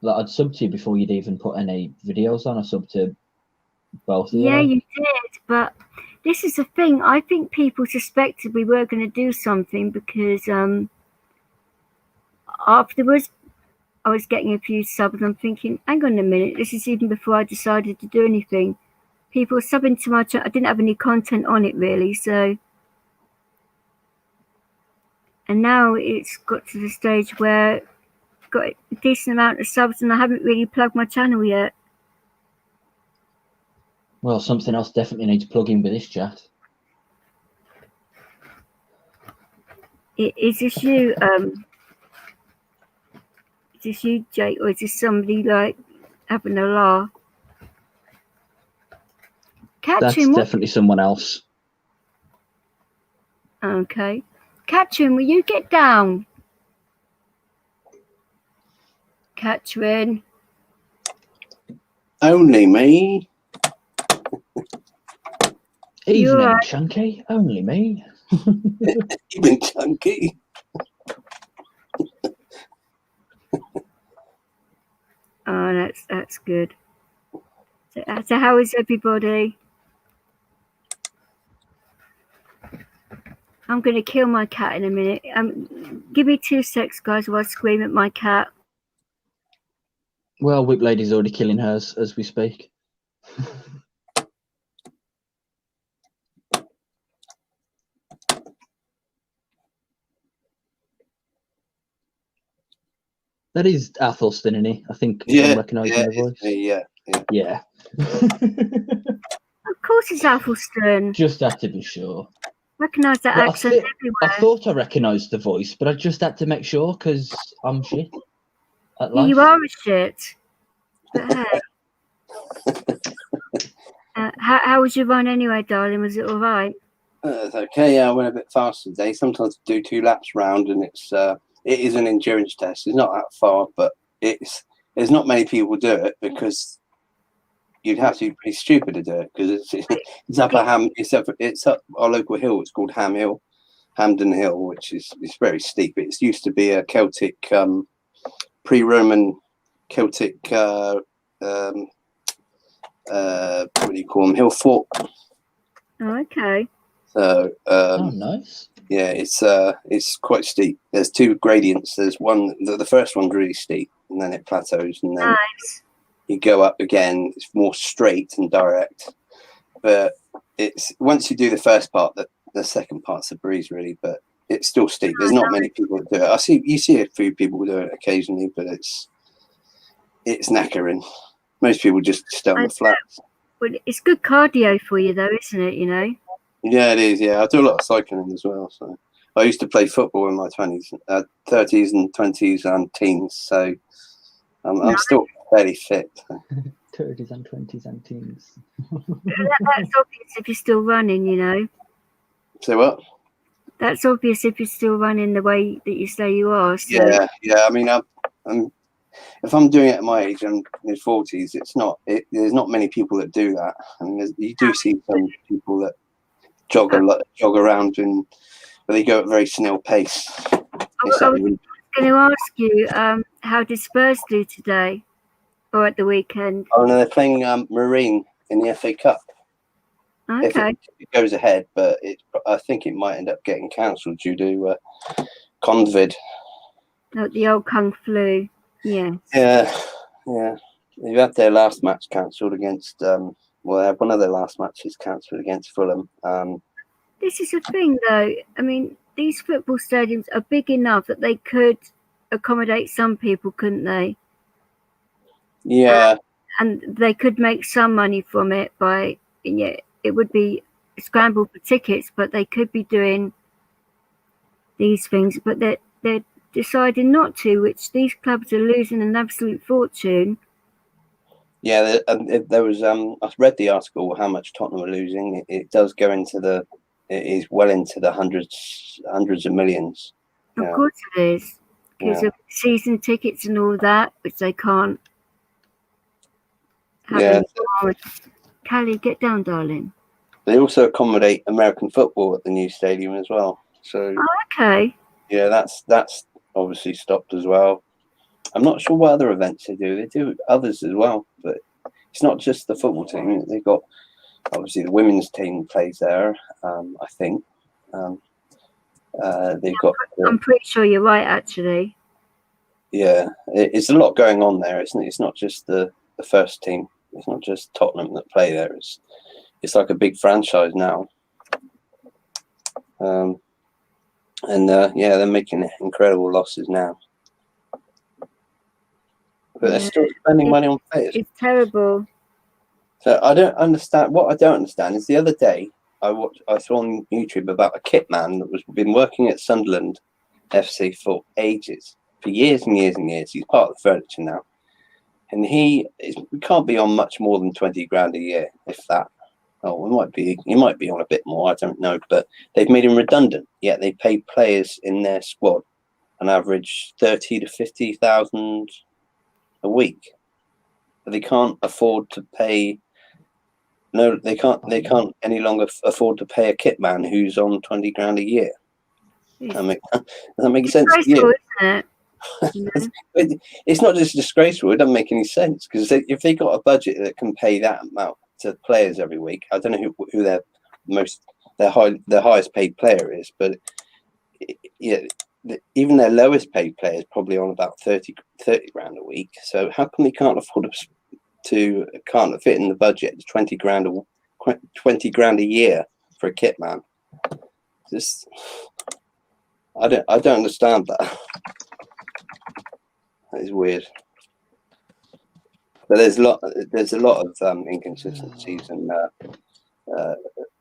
Like, I'd subbed to you before you'd even put any videos on. I subbed to both of you. Yeah, you did, but this is the thing. I think people suspected we were going to do something because afterwards I was getting a few subs and I'm thinking, hang on a minute, this is even before I decided to do anything. People were subbing to my channel. I didn't have any content on it really, so. And now it's got to the stage where I've got a decent amount of subs and I haven't really plugged my channel yet. Well, something else definitely needs plugging with this chat. Is this you, is this you, Jake, or is this somebody like having a laugh? That's definitely someone else. Okay. Catherine, will you get down? Catherine. Only me. Evening, right. Chunky. Only me. Evening, Chunky. Oh, that's good. So how is everybody? I'm going to kill my cat in a minute. Give me 2 secs, guys, while I scream at my cat. Well, Whip Lady's already killing hers as we speak. That is Athelstan, isn't he? I think I'm recognising the voice. Yeah. Of course it's Athelstan. Just had to be sure. Recognise that accent everywhere. I thought I recognised the voice, but I just had to make sure because I'm shit at life. You are a shit. But hey. How was your run anyway, darling? Was it all right? It's okay. Yeah, I went a bit faster today. Sometimes I do 2 laps round, and it is an endurance test. It's not that far, but there's not many people do it because you'd have to be pretty stupid to do it because it's up our local hill. It's called Hampden Hill, which is very steep. It used to be a Celtic, pre-Roman Celtic, what do you call them? Hill fort. Oh, okay. So nice. Yeah, it's quite steep. There's 2 gradients. There's one. The first one's really steep, and then it plateaus, and then you go up again. It's more straight and direct. But it's once you do the first part, the second part's a breeze, really. But it's still steep. There's not many people that do it. You see a few people do it occasionally, but it's knackering. Most people just stay on the flats. Well, it's good cardio for you, though, isn't it? You know. Yeah, it is. Yeah, I do a lot of cycling as well. So I used to play football in my 20s, 30s and 20s and teens. So I'm still fairly fit. 30s and 20s and teens. That's obvious if you're still running, you know. Say what? That's obvious if you're still running the way that you say you are. So. Yeah. I mean, if I'm doing it at my age, I'm in my 40s. There's not many people that do that. I mean, you do see some people that jog around but they go at a very snail pace. I was going to ask you, how did Spurs do today or at the weekend? Oh no, they're playing Marine in the FA Cup. Okay. If it goes ahead, but I think it might end up getting cancelled due to COVID. Oh, the old Kung Flu. Yeah. Yeah. They've had their last match cancelled against. They had one of their last matches cancelled against Fulham. This is the thing, though. I mean, these football stadiums are big enough that they could accommodate some people, couldn't they? Yeah. And they could make some money from it it would be a scramble for tickets, but they could be doing these things. But they're deciding not to, which these clubs are losing an absolute fortune. Yeah, there was. I read the article how much Tottenham are losing. It does go into it is well into the hundreds of millions. Of course it is, because of season tickets and all that, which they can't have anymore. Callie, get down, darling. They also accommodate American football at the new stadium as well. So Okay. yeah, that's obviously stopped as well. I'm not sure what other events they do. They do others as well, but it's not just the football team. They've got obviously the women's team plays there. I think they've got. I'm pretty sure you're right, actually. Yeah, it's a lot going on there, isn't it? It's not just the first team. It's not just Tottenham that play there. It's like a big franchise now. And yeah, they're making incredible losses now. But they're still spending money on players. It's terrible. So I don't understand. What I don't understand is the other day I saw on YouTube about a kit man that was been working at Sunderland FC for ages, for years and years and years. He's part of the furniture now, and he can't be on much more than 20 grand a year, if that. Oh, he might be on a bit more. I don't know, but they've made him redundant. Yet they pay players in their squad an average 30 to 50,000 a week. But they can't afford to pay. No, they can't any longer afford to pay a kit man who's on 20 grand a year. Does that make sense to you? Isn't it? It's not just disgraceful. It doesn't make any sense because if they got a budget that can pay that amount to players every week, I don't know who their highest paid player is, but yeah, even their lowest paid player is probably on about 30 grand a week. So how come they can't afford can't fit in the budget 20 grand a year for a kit man? Just I don't understand that. That is weird. But there's a lot of inconsistencies and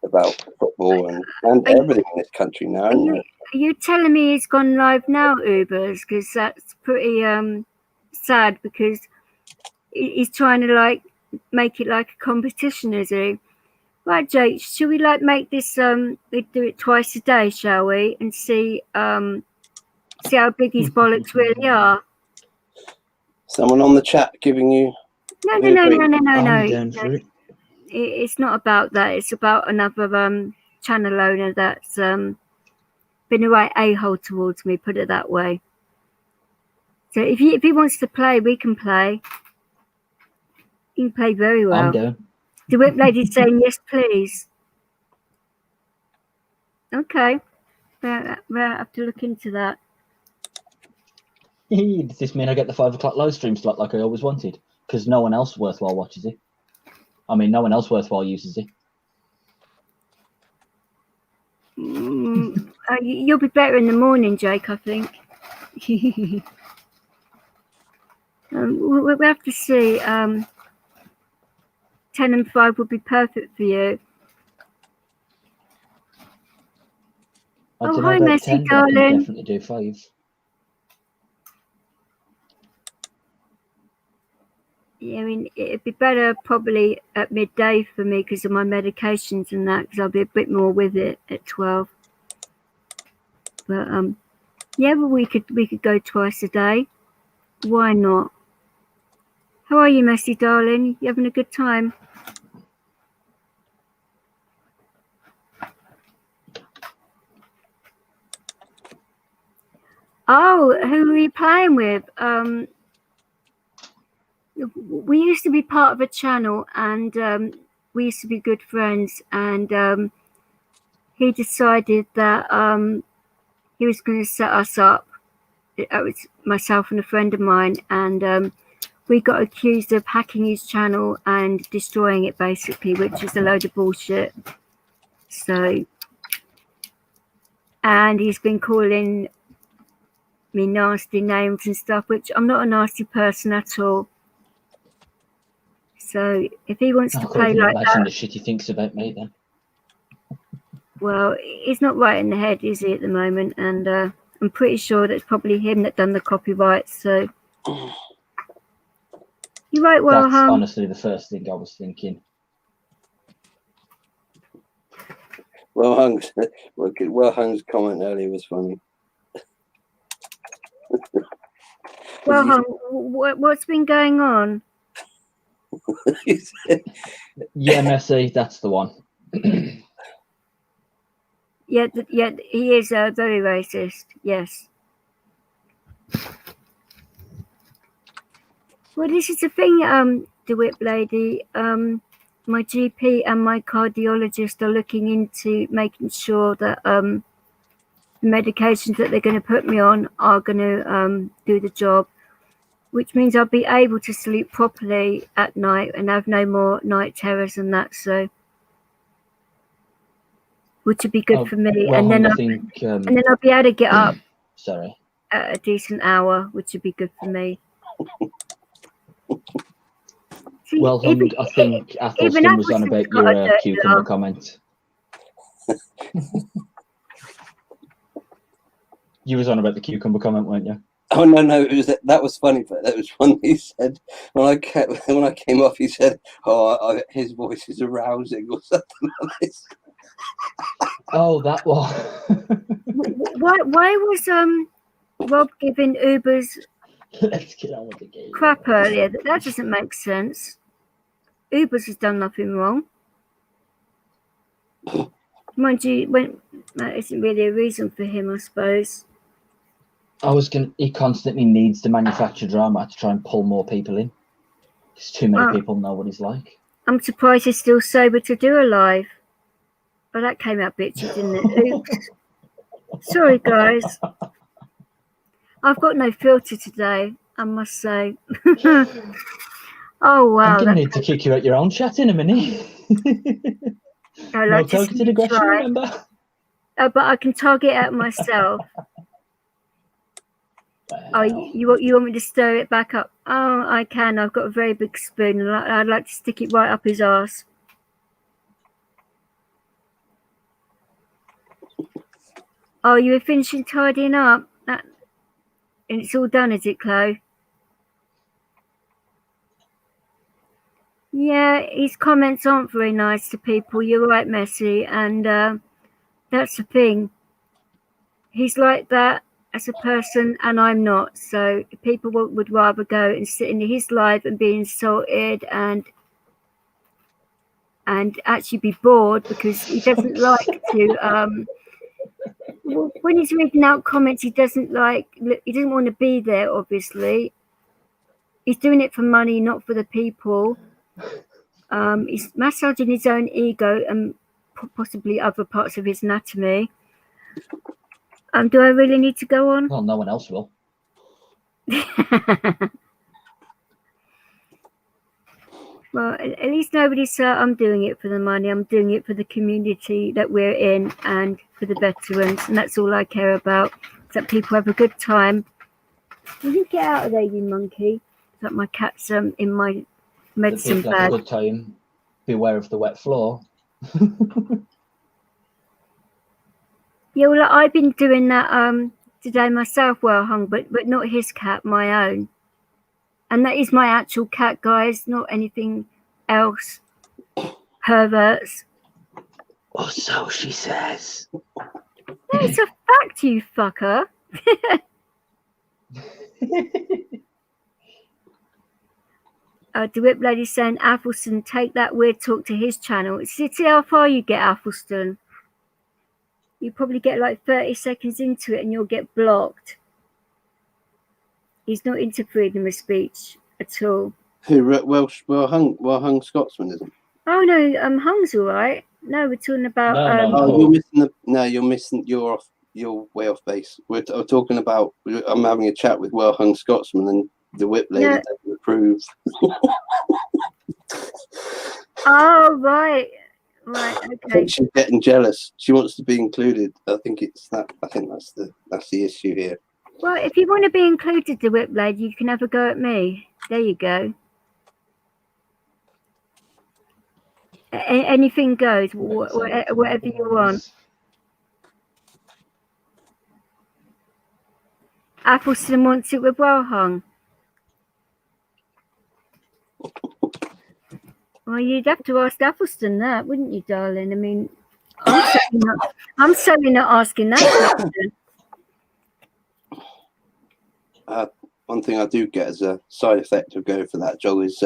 about football and everything in this country now. Are you telling me he's gone live now, Ubers? Because that's pretty sad, because he's trying to make it like a competition, is he? Right, Jake, should we make this we do it twice a day, shall we? And see how big his bollocks really are. Someone on the chat giving you No. It's not about that. It's about another channel owner that's been a right a-hole towards me, put it that way. So if he wants to play, we can play. He can play very well. I'm down. The whip lady's saying yes, please. Okay. We'll have to look into that. Does this mean I get the 5 o'clock live stream slot like I always wanted? Because no one else worthwhile watches it. I mean, no one else worthwhile uses it. You'll be better in the morning, Jake, I think. We'll have to see. 10 and 5 would be perfect for you. Hi, Messi, 10, darling. I can definitely do 5. Yeah, I mean, it'd be better probably at midday for me because of my medications and that, because I'll be a bit more with it at 12. But yeah, but we could go twice a day. Why not? How are you, Messi, darling? You having a good time? Oh, who are you playing with? We used to be part of a channel, and we used to be good friends, and he decided that he was going to set us up. It was myself and a friend of mine, and we got accused of hacking his channel and destroying it, basically, which is a load of bullshit. So, and he's been calling me nasty names and stuff, which I'm not a nasty person at all. So if he wants to play like that, the shit he thinks about me then. Well, he's not right in the head, is he, at the moment? And I'm pretty sure that's probably him that done the copyrights. So you're right. Well, that's honestly the first thing I was thinking. Well Hung's comment earlier was funny. Well hung, what's been going on? Yeah, Messi, that's the one. Yeah, he is very racist. Yes. Well, this is the thing, the whip lady. My GP and my cardiologist are looking into making sure that the medications that they're going to put me on are going to do the job, which means I'll be able to sleep properly at night and have no more night terrors and that. So, which would be good for me. Well, and then I think, and then I'll be able to get up sorry. at a decent hour, which would be good for me. See, Well, I think Athelston was on about your cucumber comment. You was on about the cucumber comment, weren't you? Oh no! That was funny, but that was one he said when I came off. He said, "Oh, his voice is arousing," or something like this. Oh, that one. Why was Rob giving Uber's Let's get on with the game. crap earlier? That doesn't make sense. Uber's has done nothing wrong. Mind you, that isn't really a reason for him, I suppose. He constantly needs to manufacture drama to try and pull more people in. Because too many people know what he's like. I'm surprised he's still sober to do a live. Oh, that came out bitchy, didn't it? Oops. Sorry, guys. I've got no filter today, I must say. Oh, wow. I'm going to need to kick you out your own chat in a minute. No targeted aggression, remember? But I can target at myself. Oh, you want me to stir it back up? Oh, I can. I've got a very big spoon, and I'd like to stick it right up his arse. Oh, you were finishing tidying up? And it's all done, is it, Chloe? Yeah, his comments aren't very nice to people. You're right, Messi, and that's the thing. He's like that as a person, and I'm not. So people would rather go and sit in his live and be insulted and actually be bored because he doesn't like to. When he's reading out comments, he doesn't want to be there. Obviously, he's doing it for money, not for the people. He's massaging his own ego and possibly other parts of his anatomy. Do I really need to go on? Well, no one else will. Well, at least nobody's I'm doing it for the money. I'm doing it for the community that we're in and for the veterans, and that's all I care about. Is that people have a good time. Will you get out of there, you monkey? Is that my cat's in my medicine bag? Have a good time. Beware of the wet floor. Yeah, well, I've been doing that today myself, well hung, but not his cat, my own. And that is my actual cat, guys, not anything else. Perverts. Or so she says. It's a fact, you fucker. The whip lady saying, Athelston, take that weird talk to his channel. See how far you get, Athelston. You probably get like 30 seconds into it and you'll get blocked. He's not into freedom of speech at all. Who? Well hung Scotsman, isn't? Oh no, Hung's all right. No, we're talking about. You're missing. You're off. You're way off base. We're talking about. I'm having a chat with well hung Scotsman, and the whip lady doesn't approve. Oh right. Right. Okay. I think she's getting jealous. She wants to be included. I think it's that. I think that's the issue here. Well, if you want to be included, the whip lady, you can have a go at me. There you go. Anything goes, whatever you want. Athelston wants it with well hung. Well, you'd have to ask Athelston that, wouldn't you, darling? I mean, I'm certainly not asking that question. One thing I do get as a side effect of going for that jog is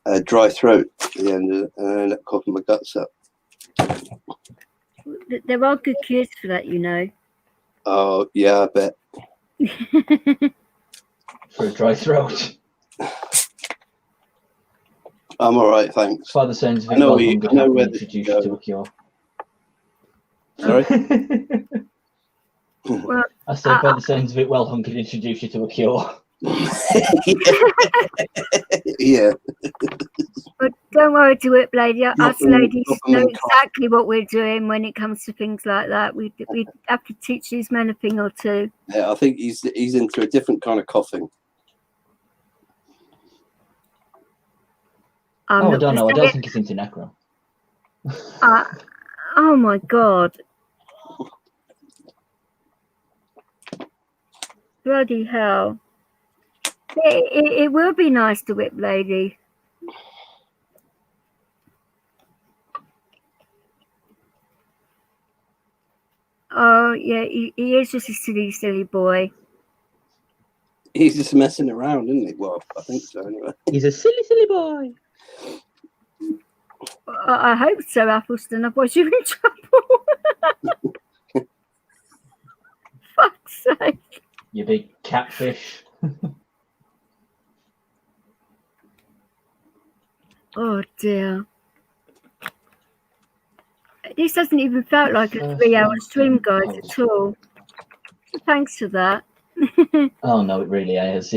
a dry throat at the end, and I end up coughing my guts up. There are good cures for that, you know. Oh yeah, I bet. For a dry throat. I'm all right, thanks. By the sounds of I it, know well, we- hunger I know happily where this introduced is you to a going. cure. Sorry. Well, I said, by the sounds of it, well, hunger introduced you to a cure. Yeah. but don't worry, to it, lady. Us Dropping- ladies dropping know them costs. exactly what we're doing when it comes to things like that. We have to teach these men a thing or two. Yeah, I think he's into a different kind of coughing. Oh, I don't know. I don't think he's into necro. Oh my God. Bloody hell. It will be nice to whip lady. Oh yeah, he is just a silly boy. He's just messing around, isn't he? Well, I think so anyway. He's a silly boy. I hope so, Athelston. Otherwise you're in trouble. Fuck's sake. You big catfish. Oh dear. This hasn't even felt like a 3-hour stream, guys, at all. Thanks for that. Oh no, it really is.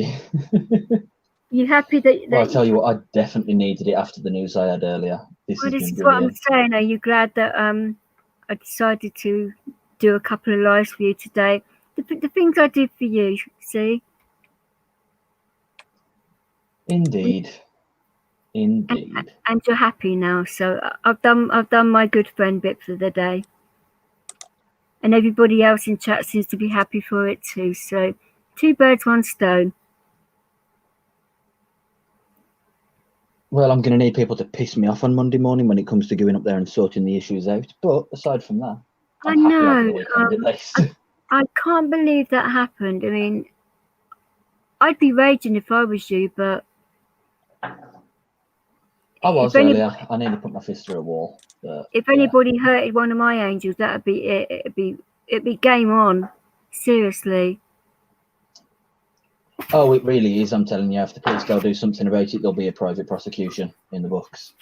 You happy that Well, I'll tell you what, I definitely needed it after the news I had earlier. This well, has this been is what I'm brilliant. saying. Are you glad that I decided to do a couple of lives for you today? The things I did for you, see? Indeed. And you're happy now, so I've done my good friend bit for the day. And everybody else in chat seems to be happy for it too. So 2 birds, 1 stone. Well, I'm going to need people to piss me off on Monday morning when it comes to going up there and sorting the issues out. But aside from that, I'm happy over the weekend at least. I can't believe that happened. I mean, I'd be raging if I was you, but I was earlier. I nearly put my fist through a wall. But, if anybody hurted one of my angels, that'd be it. It'd be game on. Seriously. Oh, it really is. I'm telling you, if the police go do something about it, there'll be a private prosecution in the books.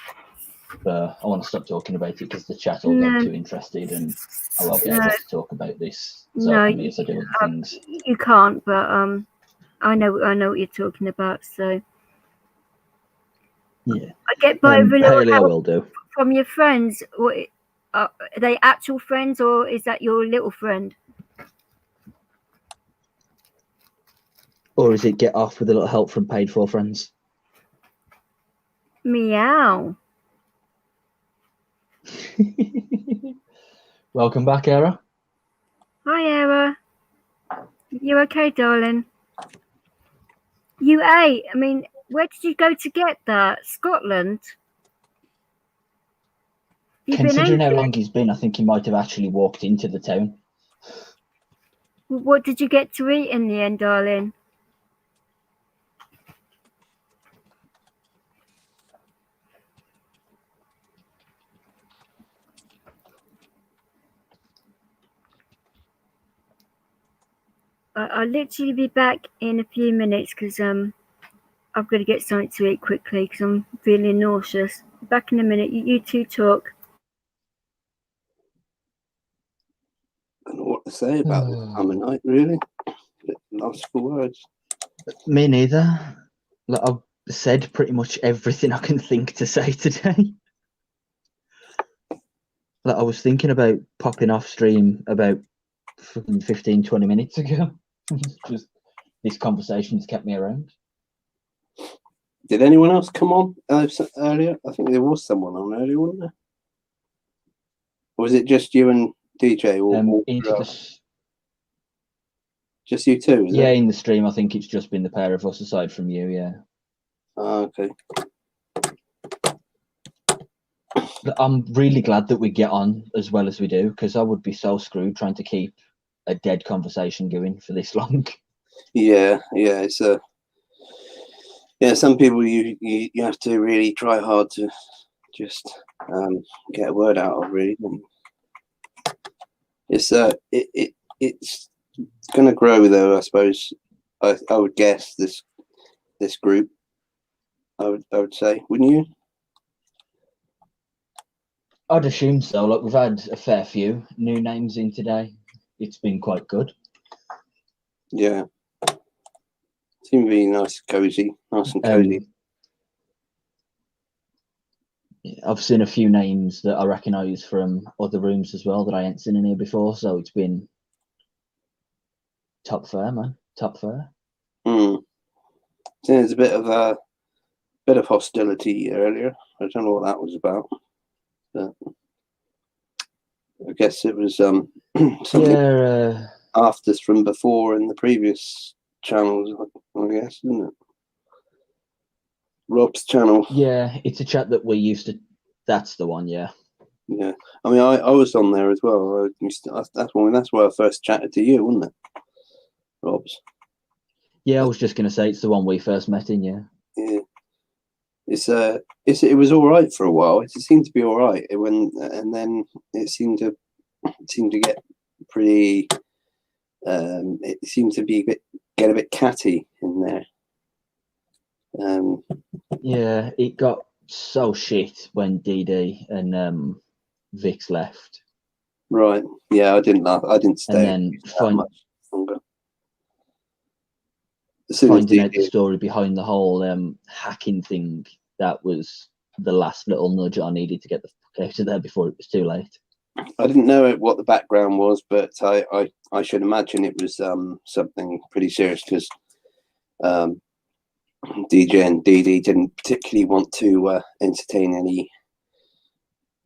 But I want to stop talking about it because the chat will get too interested, and I won't be able to talk about this as openly as I do other things. You can't. But I know what you're talking about. So yeah, I get by with a Haley, little I help will do. from your friends. What are they actual friends, or is that your little friend? Or is it get off with a little help from paid for friends? Meow. Welcome back, Era. Hi, Era. You okay, darling? You ate. I mean, where did you go to get that? Scotland? Considering how long he's been, I think he might have actually walked into the town. What did you get to eat in the end, darling? I'll literally be back in a few minutes because I've got to get something to eat quickly because I'm feeling nauseous. Back in a minute. You two talk. I don't know what to say about this time of night, really. Lost for words. Me neither. Like, I've said pretty much everything I can think to say today. Like, I was thinking about popping off stream about 15-20 minutes ago. Just this conversation's kept me around. Did anyone else come on earlier? I think there was someone on earlier, wasn't there? Or was it just you and DJ? Just you two? Yeah, in the stream, I think it's just been the pair of us aside from you, yeah. Oh, okay. I'm really glad that we get on as well as we do, because I would be so screwed trying to keep a dead conversation going for this long. Yeah, it's some people you have to really try hard to just get a word out of, really. It's it's going to grow though. I suppose I would guess this group. I would say, wouldn't you? I'd assume so. Like, we've had a fair few new names in today. It's been quite good. Yeah. Seem to be nice and cozy. I've seen a few names that I recognise from other rooms as well that I ain't seen in here before, so it's been top fair, man. Top fair. There's a bit of hostility earlier. I don't know what that was about, but I guess it was something afters from before in the previous channels, I guess, isn't it? Rob's channel. Yeah, it's a chat that we used to. That's the one, yeah. Yeah, I mean, I was on there as well. That's where I first chatted to you, wasn't it, Rob's? Yeah, I was just gonna say it's the one we first met in. Yeah. Yeah. It was all right for a while. It seemed to be all right and then it seemed to get pretty. It seemed to be get a bit catty in there. Yeah, it got so shit when DD and Vix left. Right. Yeah, I didn't stay. And then much longer. Finding out the story behind the whole hacking thing, that was the last little nudge I needed to get the fuck out of there before it was too late. I didn't know what the background was, but I should imagine it was something pretty serious because DJ and DD didn't particularly want to entertain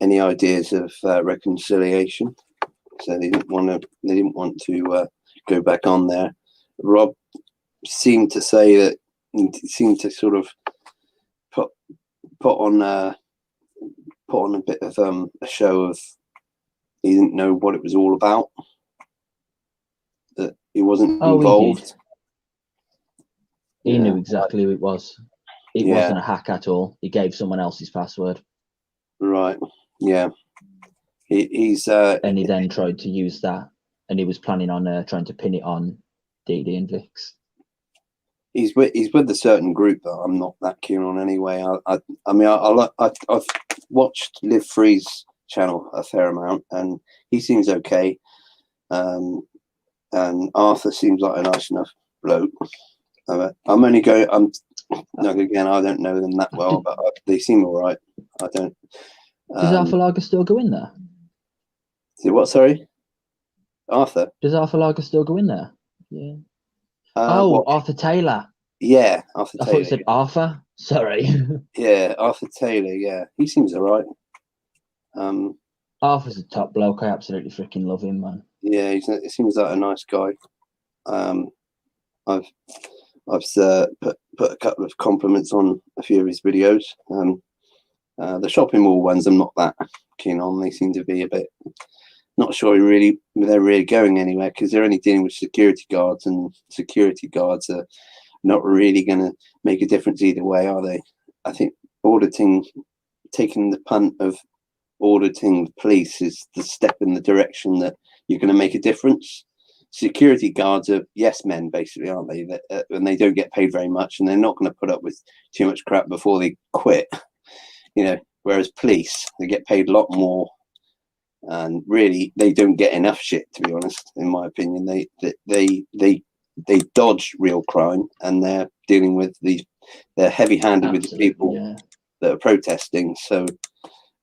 any ideas of reconciliation, so they didn't want to go back on there. Rob seemed to say that he seemed to sort of put on a bit of a show of he didn't know what it was all about, that he wasn't involved. He knew exactly who it was. It wasn't a hack at all. He gave someone else his password. Right. Yeah. He's and he then tried to use that, and he was planning on trying to pin it on DD and Vix. He's with a certain group that I'm not that keen on anyway. I've watched Live Free's channel a fair amount, and he seems okay. And Arthur seems like a nice enough bloke. I'm only going. Again, I don't know them that well, but they seem all right. I don't. Does Arthur Lager still go in there? What? Sorry, Arthur. Does Arthur Lager still go in there? Yeah. Arthur Taylor. Yeah, Arthur Taylor. I thought you said Arthur. Sorry. Yeah, Arthur Taylor. Yeah, he seems all right. Arthur's a top bloke. I absolutely freaking love him, man. Yeah, he seems like a nice guy. I've put a couple of compliments on a few of his videos. The shopping mall ones I'm not that keen on. They seem to be a bit not sure they're really going anywhere because they're only dealing with security guards, and security guards are not really going to make a difference either way, are they? I think taking the punt of auditing the police is the step in the direction that you're going to make a difference. Security guards are yes men, basically, aren't they? And they don't get paid very much, and they're not going to put up with too much crap before they quit. Whereas police, they get paid a lot more, and really they don't get enough shit, to be honest. In my opinion, they dodge real crime, and they're dealing with they're heavy-handed with the people that are protesting. So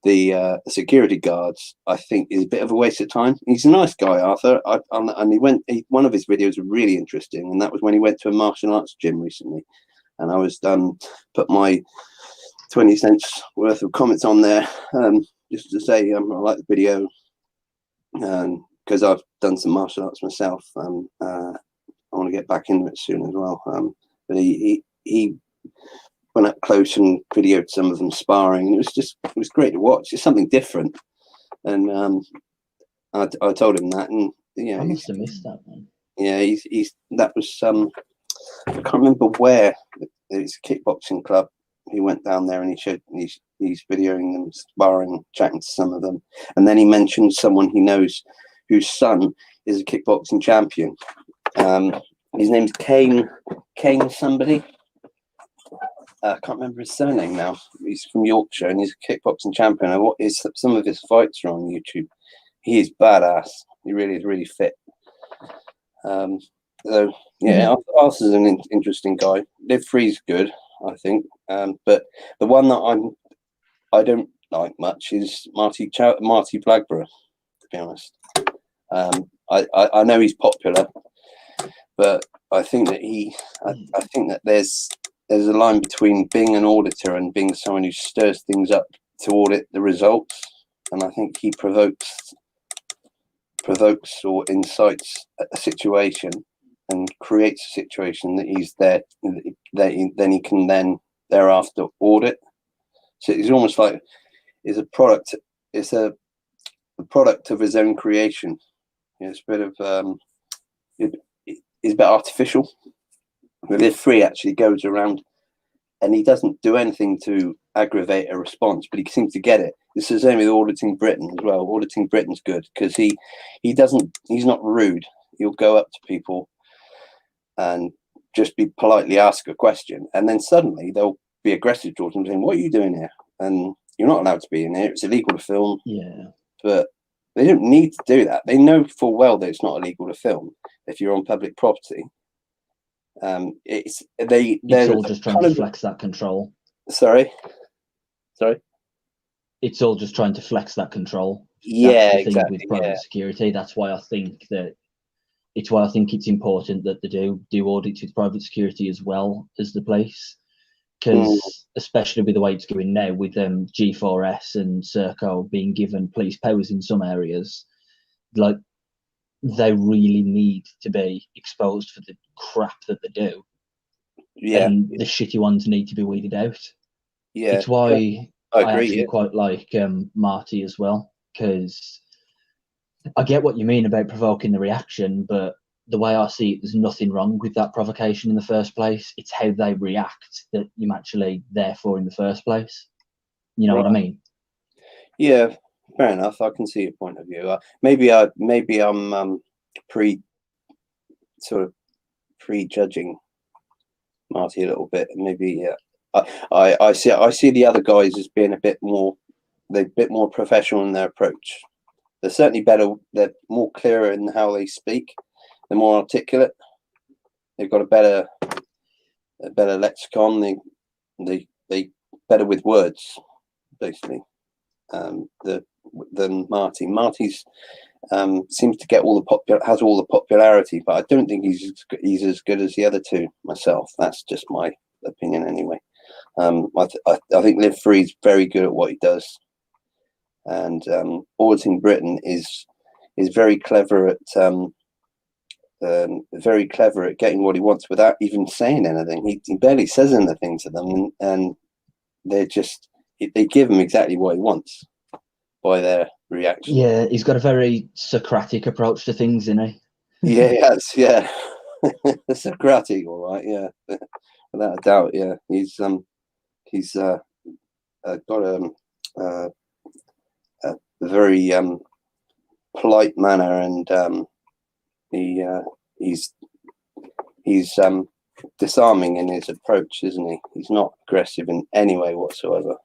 the security guards, I think, is a bit of a waste of time. He's a nice guy, Arthur, and one of his videos was really interesting, and that was when he went to a martial arts gym recently, and I was put my 20 cents worth of comments on there, just to say I like the video, because I've done some martial arts myself. I want to get back into it soon as well. But he went up close and videoed some of them sparring, and it was great to watch. It's something different, and I told him that, and I must have missed that one. Yeah, that was I can't remember where. It's a kickboxing club. He went down there and he's videoing them sparring, chatting to some of them, and then he mentioned someone he knows whose son is a kickboxing champion. His name's Kane somebody. I can't remember his surname now. He's from Yorkshire and he's a kickboxing champion. And some of his fights are on YouTube. He is badass. He really is really fit. So yeah, Arthur's an interesting guy. Live Free's good, I think. But the one that I don't like much is Marty Blackburn, to be honest. I know he's popular, but I think that there's a line between being an auditor and being someone who stirs things up to audit the results, and I think he provokes or incites a situation and creates a situation that he's there, then he can then thereafter audit. So it's almost like it's a product of his own creation. It's a bit of it's a bit artificial. Live Free actually goes around and he doesn't do anything to aggravate a response, but he seems to get it. It's the same with Auditing Britain as well. Auditing Britain's good because he's not rude. He'll go up to people and just be politely ask a question, and then suddenly they'll be aggressive towards him, saying, "What are you doing here? And you're not allowed to be in here. It's illegal to film." Yeah, but they don't need to do that. They know full well that it's not illegal to film if you're on public property. It's all just trying to flex that control. Sorry. It's all just trying to flex that control. Yeah, that's the exactly. Thing with private security. That's why I think it's important that they do audits with private security as well as the police, because especially with the way it's going now, with G4S and Serco being given police powers in some areas, like they really need to be exposed for the crap that they do. Yeah, and the shitty ones need to be weeded out. Yeah, it's why I I agree, actually quite like Marty as well, because I get what you mean about provoking the reaction, but the way I see it, there's nothing wrong with that provocation in the first place. It's how they react that you're actually there for in the first place. You know what I mean? Yeah, fair enough. I can see your point of view. Maybe I'm prejudging Marty a little bit. Maybe I see the other guys as being a bit more professional in their approach. They're certainly better. They're more clearer in how they speak. They're more articulate. They've got a better lexicon. They better with words, basically. Than Marty. Marty's seems to get has all the popularity, but I don't think he's as good as the other two myself. That's just my opinion anyway. I think Live Free is very good at what he does, and Auditing Britain is very clever at getting what he wants without even saying anything. He barely says anything to them, and they give him exactly what he wants by their reaction. Yeah, he's got a very Socratic approach to things, isn't he? Yeah, he has, yeah. Socratic, all right, yeah. Without a doubt, yeah. He's got a very polite manner, and he's disarming in his approach, isn't he? He's not aggressive in any way whatsoever.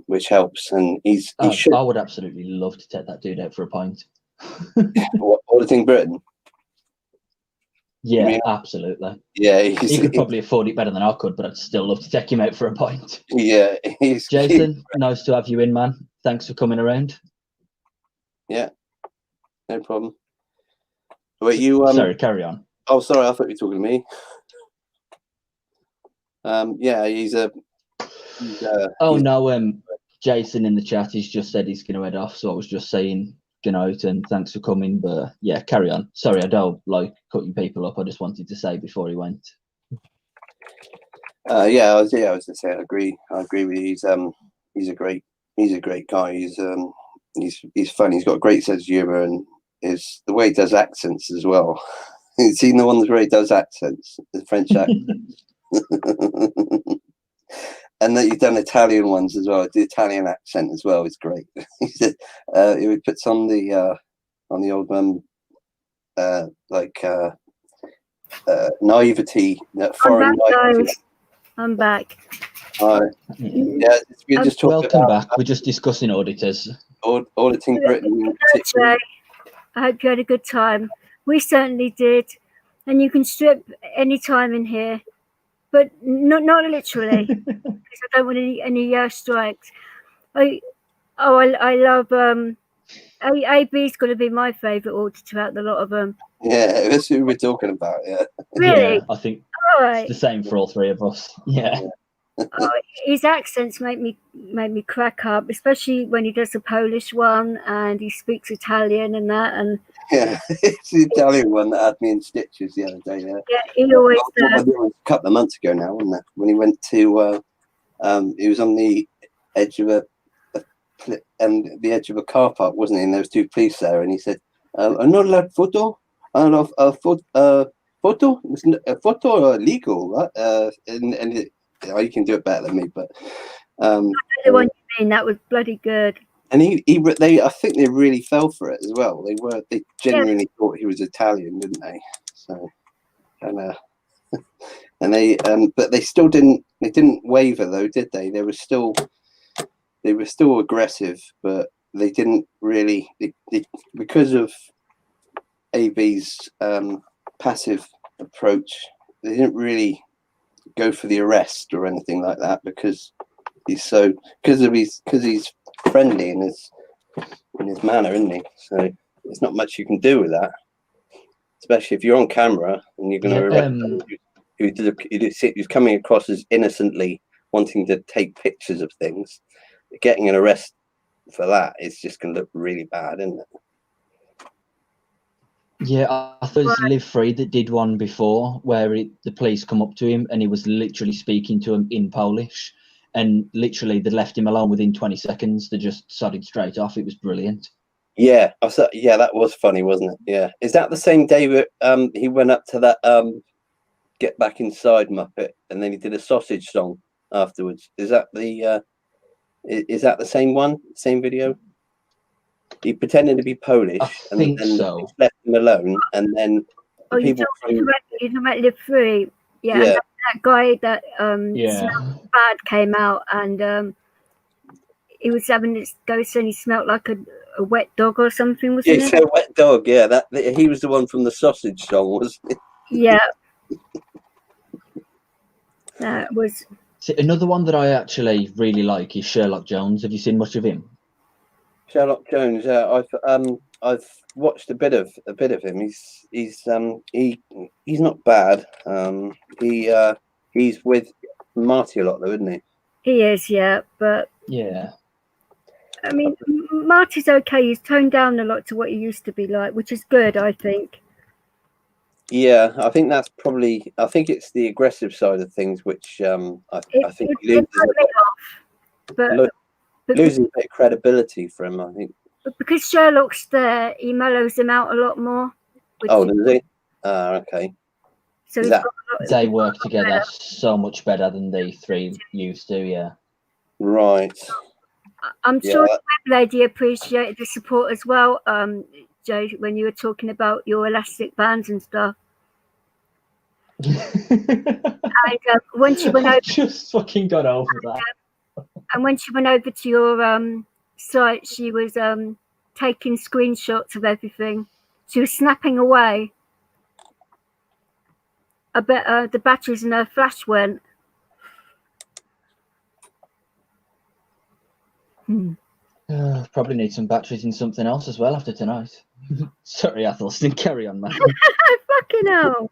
Which helps, and I would absolutely love to take that dude out for a pint. Auditing Britain? Yeah, absolutely. Yeah, he could probably afford it better than I could, but I'd still love to take him out for a pint. Yeah, Jason, nice to have you in, man. Thanks for coming around. Yeah, no problem. Wait, you sorry, carry on. Oh, sorry, I thought you were talking to me. Yeah, Jason in the chat, he's just said he's going to head off, so I was just saying good night and thanks for coming, but yeah, carry on. Sorry, I don't like cutting people up. I just wanted to say before he went. I was just saying, I agree with you. He's a great guy. He's funny. He's got a great sense of humor, and the way he does accents as well. You've seen the ones where he does accents, the French accents. And that you've done Italian ones as well. The Italian accent as well is great. He puts on the on the old naivety, that foreign naivety. I'm back. Yeah, we just talked Welcome about back. We're just discussing auditors. auditing Britain. Jay, I hope you had a good time. We certainly did. And you can strip any time in here, but not literally, because I don't want any strikes. I love AB's going to be my favourite auditor out the lot of them. Yeah, that's who we're talking about. Yeah. Really? Yeah, I think All right. it's the same for all three of us. Yeah. His accents make me crack up, especially when he does a Polish one and he speaks Italian and that. And yeah, it's the Italian one that had me in stitches the other day. Yeah, he always a couple of months ago now, wasn't it? When he went to, he was on the edge of the edge of a car park, wasn't he? And there was two police there, and he said, "I'm not allowed photo. I don't know photo. A photo legal, right?" You can do it better than me, but the one you mean, that was bloody good. And I think they really fell for it as well. They genuinely thought he was Italian, didn't they? So, but they still didn't waver though, did they? They were still aggressive, but they didn't really, because of AB's passive approach. They didn't really go for the arrest or anything like that because he's friendly in his manner, isn't he? So there's not much you can do with that, especially if you're on camera and you're going to arrest who's coming across as innocently wanting to take pictures of things. Getting an arrest for that is just going to look really bad, isn't it? Yeah, I thought it was Live Free that did one before where the police come up to him and he was literally speaking to him in Polish, and literally they left him alone within 20 seconds. They just sodded straight off. It was brilliant. Yeah, that was funny, wasn't it? Yeah. Is that the same day that he went up to that Get Back Inside Muppet and then he did a sausage song afterwards? Is that the same one? Same video? He pretended to be Polish and then so. left him alone, and then you're talking about Live Free. Yeah. And that guy that smelled bad came out, and he was having this ghost and he smelled like a wet dog or something, wasn't it? Yeah, a wet dog, yeah. That he was the one from the sausage song, wasn't he? Yeah. That was another one that I actually really like is Sherlock Jones. Have you seen much of him? Sherlock Jones, yeah, I've watched a bit of him. He's not bad. He's with Marty a lot though, isn't he? He is, yeah, but yeah. I mean, Marty's okay. He's toned down a lot to what he used to be like, which is good, I think. Yeah, I think that's probably. I think it's the aggressive side of things, which I think losing a bit of credibility for him, I think. But because Sherlock's there, he mellows him out a lot more. Does he? Okay. So they work together so much better than the three used to, yeah. Right. I'm sure the web lady appreciated the support as well, Joe, when you were talking about your elastic bands and stuff. And when she went over, just fucking got over that. And when she went over to your site, she was taking screenshots of everything. She was snapping away. I bet the batteries in her flash went. Probably need some batteries in something else as well after tonight. Sorry, Athelstan, carry on, man. Fucking hell.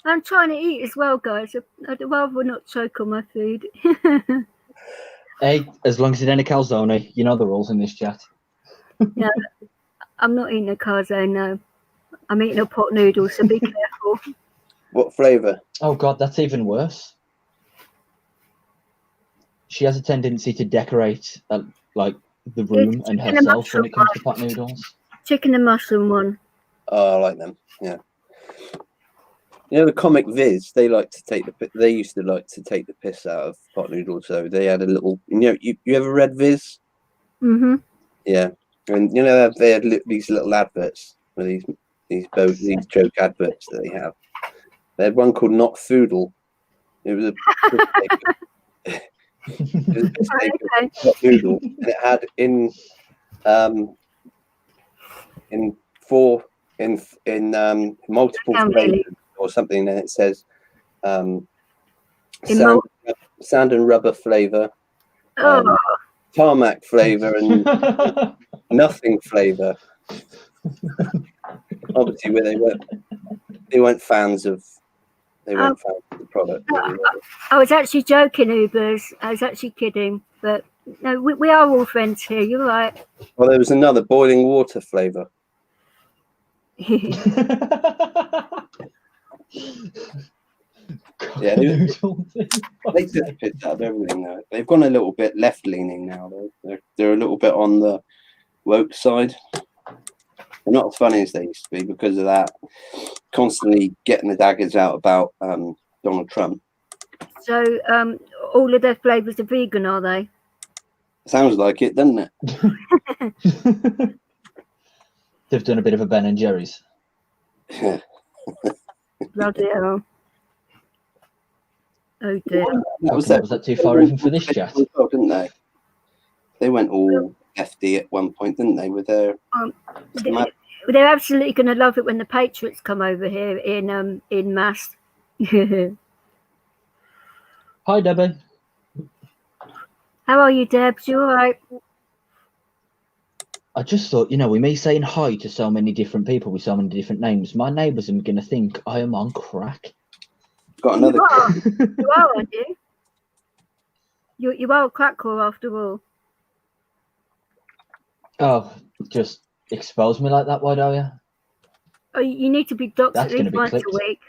I'm trying to eat as well, guys. I'd rather not choke on my food. Hey, as long as it ain't a calzone, you know the rules in this chat. No, I'm not eating a calzone, no. I'm eating a pot noodle, so be careful. What flavour? Oh, God, that's even worse. She has a tendency to decorate like the room and herself when it comes to pot noodles. Chicken and mushroom one. Oh, I like them. Yeah. You know the comic Viz, they used to like to take the piss out of pot noodles. So they had a little. You ever read Viz? Mm-hmm. Yeah. And you know they had these little adverts with these joke adverts that they have. They had one called Not Foodle. It was a Not Noodle, and it had in multiple flavors or something, and it says sand and rubber flavor, tarmac flavor, and nothing flavor. Obviously, where they weren't fans of the product. Really. I was actually joking, Ubers. I was actually kidding, but no, we are all friends here. You're right. Well, there was another boiling water flavor. Yeah, they took the piss out of everything now. They've gone a little bit left leaning now. They're a little bit on the woke side. They're not as funny as they used to be because of that. Constantly getting the daggers out about Donald Trump. So all of their flavors are vegan, are they? Sounds like it, doesn't it? They've done a bit of a Ben and Jerry's. Bloody hell. Oh dear. Was that too far even for this chat? Didn't they? They went all FD at one point, didn't they? With their they're absolutely going to love it when the Patriots come over here in mass. Hi, Debbie. How are you, Debs? You all right? I just thought, with me saying hi to so many different people with so many different names, my neighbours are going to think I am on crack. Got another. You are, aren't you? You are a crackcore after all. Oh, just expose me like that, why don't you? Oh, you need to be doxed at least once a week.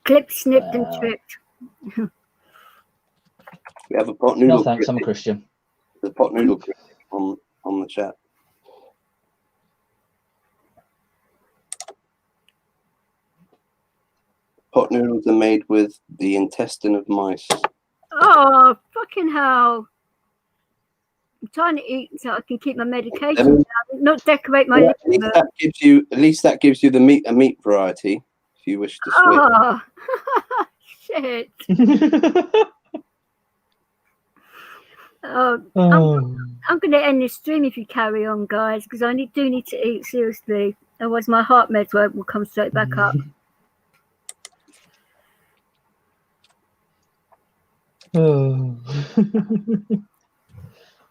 Clipped, snipped, and tripped. We have a pot noodle. No thanks, I'm a Christian. The pot noodle on the chat. Pot noodles are made with the intestine of mice. Oh, fucking hell. I'm trying to eat so I can keep my medication down, not decorate my living room. At least that gives you a meat variety if you wish to switch. Oh, shit. I'm going to end this stream if you carry on, guys, because I do need to eat, seriously. Otherwise my heart meds will come straight back up.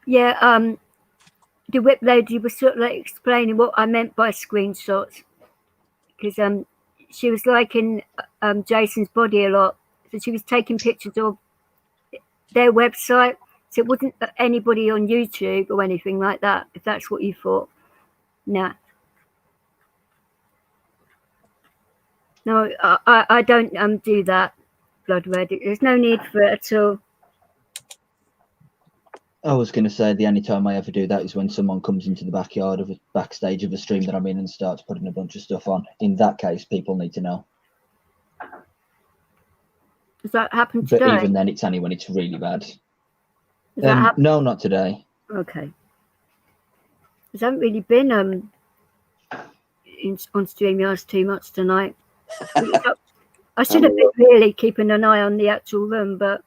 Yeah, the whip lady was sort of like explaining what I meant by screenshots, because she was liking Jason's body a lot, so she was taking pictures of their website, so it wasn't anybody on YouTube or anything like that, if that's what you thought. No, I don't do that, Blood Red. There's no need for it at all. I was going to say the only time I ever do that is when someone comes into the backstage of a stream that I'm in and starts putting a bunch of stuff on. In that case, people need to know. Does that happen today? But even then, it's only when it's really bad. Does that happen? No, not today. Okay. Because I haven't really been on StreamYard too much tonight. I should have been really keeping an eye on the actual room, but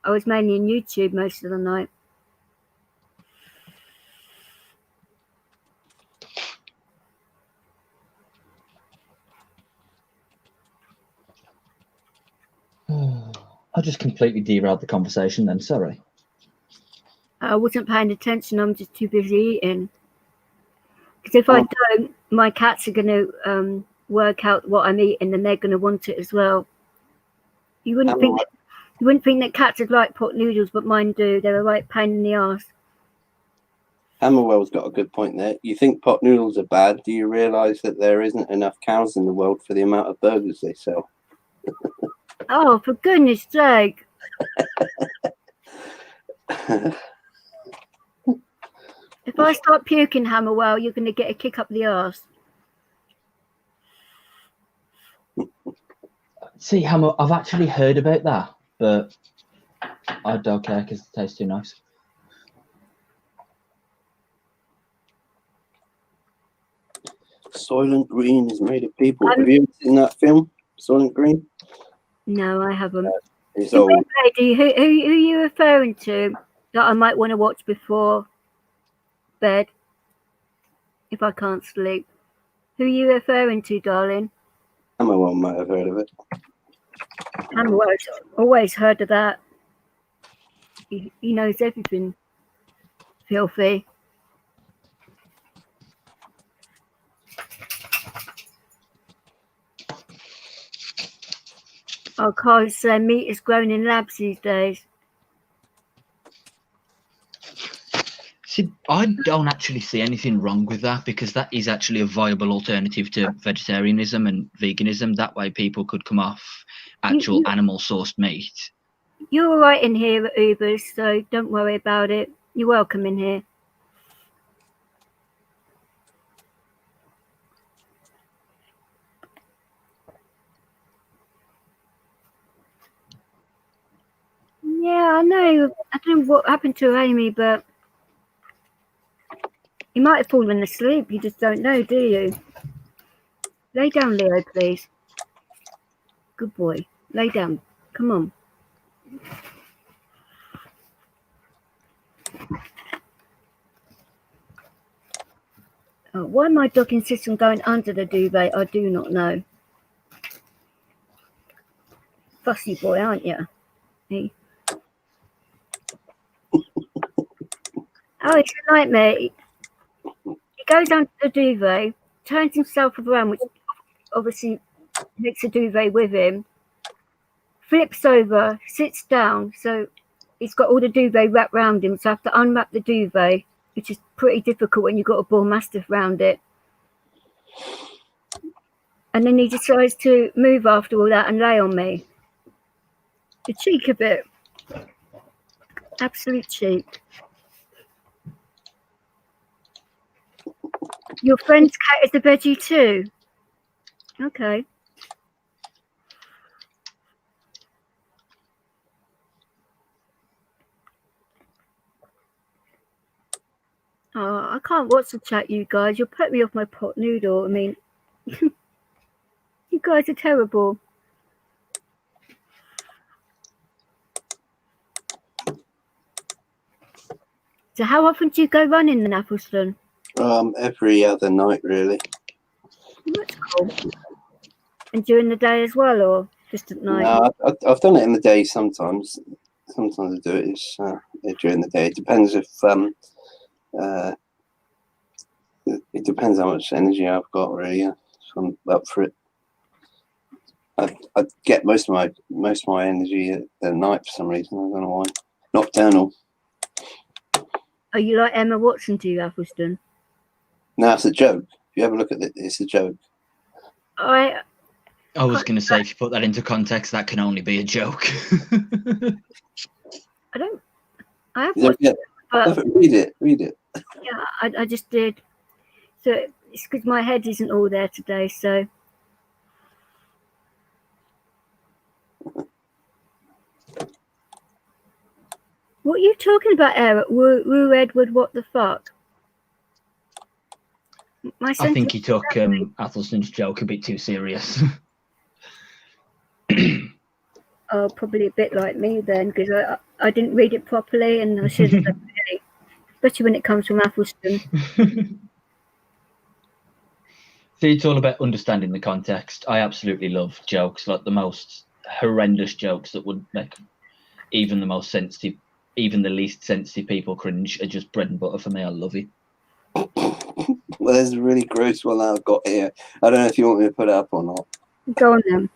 I was mainly in YouTube most of the night. I just completely derailed the conversation then, sorry. I wasn't paying attention, I'm just too busy eating. Because if I don't, my cats are going to work out what I'm eating and they're going to want it as well. You wouldn't think that cats would like pot noodles, but mine do. They're a right pain in the arse. Hammerwell's got a good point there. You think pot noodles are bad? Do you realise that there isn't enough cows in the world for the amount of burgers they sell? Oh, for goodness sake. If I start puking, Hammerwell, you're going to get a kick up the arse. See, Hammer, I've actually heard about that, but I don't care because it tastes too nice. Soylent Green is made of people. Have you ever seen that film, Soylent Green? No, I haven't. It's So, old. lady, who are you referring to that I might want to watch before bed if I can't sleep? Who are you referring to, darling? Someone might have heard of it. I've always heard of that. He knows everything. Filthy. Oh, cause meat is grown in labs these days. See, I don't actually see anything wrong with that, because that is actually a viable alternative to vegetarianism and veganism. That way people could come off actual animal sourced meat. You're all right in here at Ubers, so don't worry about it. You're welcome in here. Yeah, I know. I don't know what happened to Amy, but he might have fallen asleep. You just don't know, do you? Lay down, Leo, please. Good boy. Lay down. Come on. Oh, why my dog insists on going under the duvet, I do not know. Fussy boy, aren't you? He... Oh, it's a nightmare. He goes under the duvet, turns himself around, which obviously makes the duvet with him, flips over, sits down, so he's got all the duvet wrapped around him, so I have to unwrap the duvet, which is pretty difficult when you've got a bull mastiff around it. And then he decides to move after all that and lay on me. The cheek of it. Absolute cheek. Your friend's cat is a veggie too? Okay. Oh, I can't watch the chat, you guys. You'll put me off my pot noodle. I mean, you guys are terrible. So how often do you go running in Athelston? Every other night, really. That's cool. And during the day as well, or just at night? No, I've done it in the day sometimes. Sometimes I do it during the day. It depends if it depends how much energy I've got, really. If I'm up for it. I get most of my energy at night for some reason. I don't know why. Nocturnal. Are you like Emma Watson to you, Athelston? No, it's a joke. If you ever look at it, it's a joke. I was going to say, if you put that into context, that can only be a joke. I have watched it, but read it. yeah, I just did. So it's because my head isn't all there today, so. What are you talking about, Eric? Woo Edward, what the fuck? I think he took Athelston's joke a bit too serious. Oh, probably a bit like me then, because I didn't read it properly, and I should have done really, especially when it comes from Athelston. See, it's all about understanding the context. I absolutely love jokes, like the most horrendous jokes that would make even the most sensitive, even the least sensitive people cringe, are just bread and butter for me. I love it. Well, there's a really gross one that I've got here. I don't know if you want me to put it up or not. Go on then.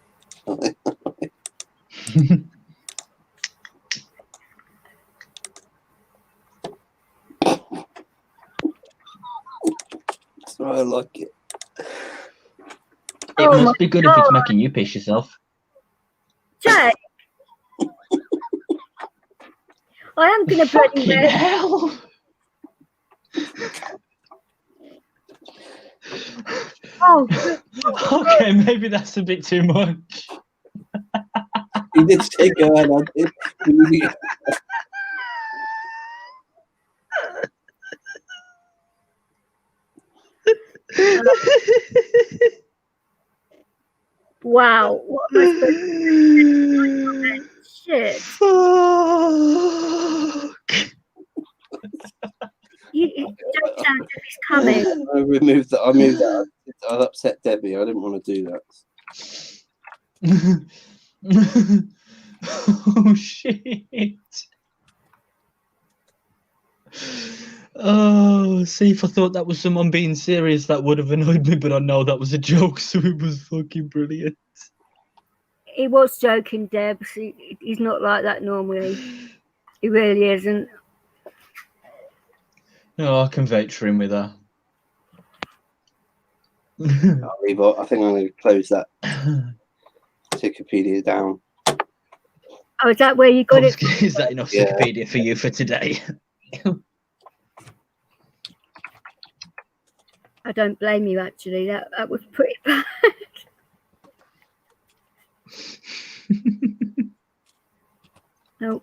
That's why I like it. It must be good if it's making you piss yourself. Jack! I am going to bloody hell. Oh, okay, maybe that's a bit too much. He did take her and I did. Wow, what am I supposed to do? Shit. Fuck. Don't sound if he's coming. I moved that. I upset Debbie. I didn't want to do that. Oh shit. Oh, see, if I thought that was someone being serious, that would have annoyed me, but I know that was a joke, so it was fucking brilliant. He was joking, Deb. He's not like that normally. He really isn't. No, I can vote for him with that. I'll leave it. I think I'm going to close that Wikipedia down. Oh, is that where you got it? Is that enough Yeah. Wikipedia for you for today? I don't blame you, actually. That was pretty bad. No.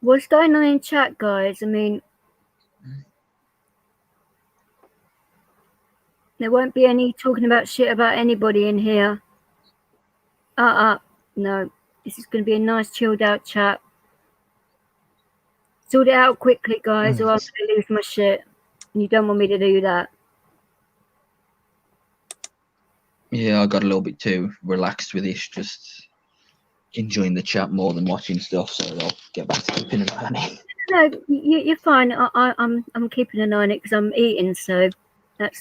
What's going on in chat, guys? I mean, there won't be any talking about shit about anybody in here. No. This is going to be a nice, chilled out chat. Sort it out quickly, guys, or I'm going to lose my shit. And you don't want me to do that. Yeah, I got a little bit too relaxed with this, just enjoying the chat more than watching stuff, so I'll get back to keeping an eye on it. No, you're fine. I'm keeping an eye on it because I'm eating, so that's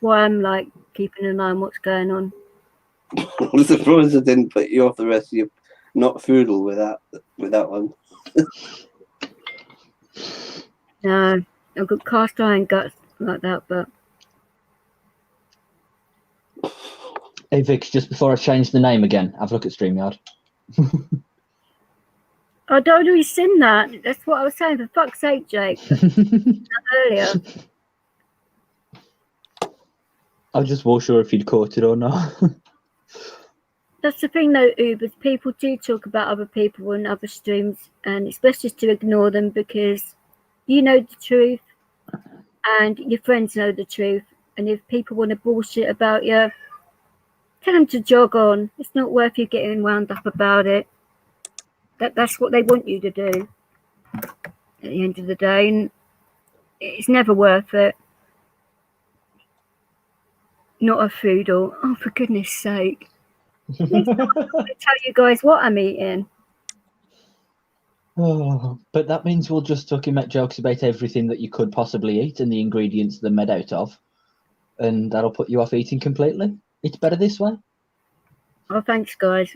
why I'm like keeping an eye on what's going on. I'm surprised I didn't put you off the rest of your not foodle with that one. No, I've got cast iron guts like that, but Hey Vic, just before I change the name again, have a look at StreamYard. I'd already seen that. That's what I was saying. For fuck's sake, Jake. Earlier. I just wasn't sure if you'd caught it or not. That's the thing, though, Ubers. People do talk about other people and other streams, and it's best just to ignore them because you know the truth, and your friends know the truth. And if people want to bullshit about you, tell them to jog on. It's not worth you getting wound up about it. That's what they want you to do at the end of the day, and it's never worth it. Not a foodle. Oh, for goodness sake. I'm going to tell you guys what I'm eating. Oh, but that means we'll just fucking make jokes about everything that you could possibly eat and the ingredients they're made out of, and that'll put you off eating completely. It's better this way. Oh, thanks, guys.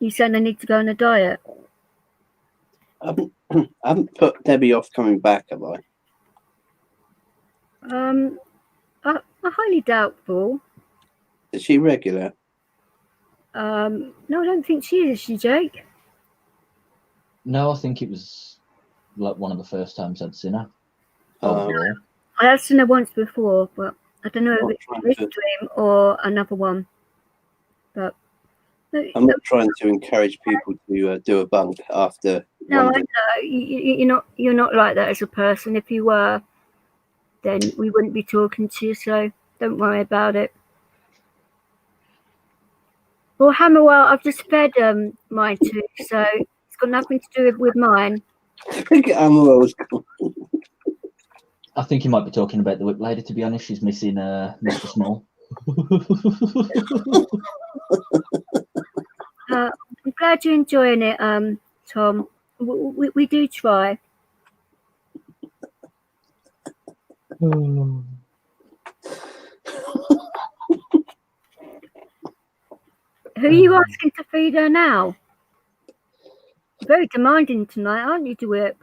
You said I need to go on a diet. I haven't put Debbie off coming back, have I? I highly doubtful. Is she regular? No, I don't think she is she, Jake? No, I think it was like one of the first times I'd seen her. Oh. Overall. I have seen her once before, but I don't know if Not it's trying this to- stream or another one. But I'm not trying to encourage people to do a bunk after. no, I wondering. know you're not like that as a person. If you were, then we wouldn't be talking to you. So don't worry about it. Well, Hammerwell, I've just fed mine too, so it's got nothing to do with mine. I think Amwell's gone. I think you might be talking about the whip lady, to be honest. She's missing Mr. Small. I'm glad you're enjoying it, Tom. We do try. Who are you asking to feed her now? Very demanding tonight, aren't you, DeWhip?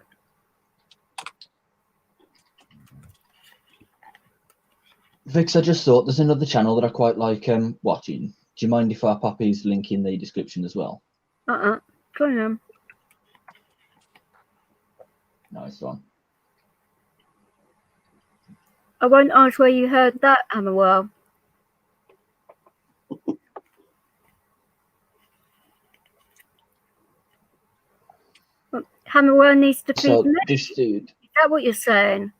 Vix, I just thought there's another channel that I quite like watching. Do you mind if I pop his link in the description as well? Go on. Nice one. I won't ask where you heard that, Hammerwell. Hammerwell needs to feed So me. this dude, Is that what you're saying?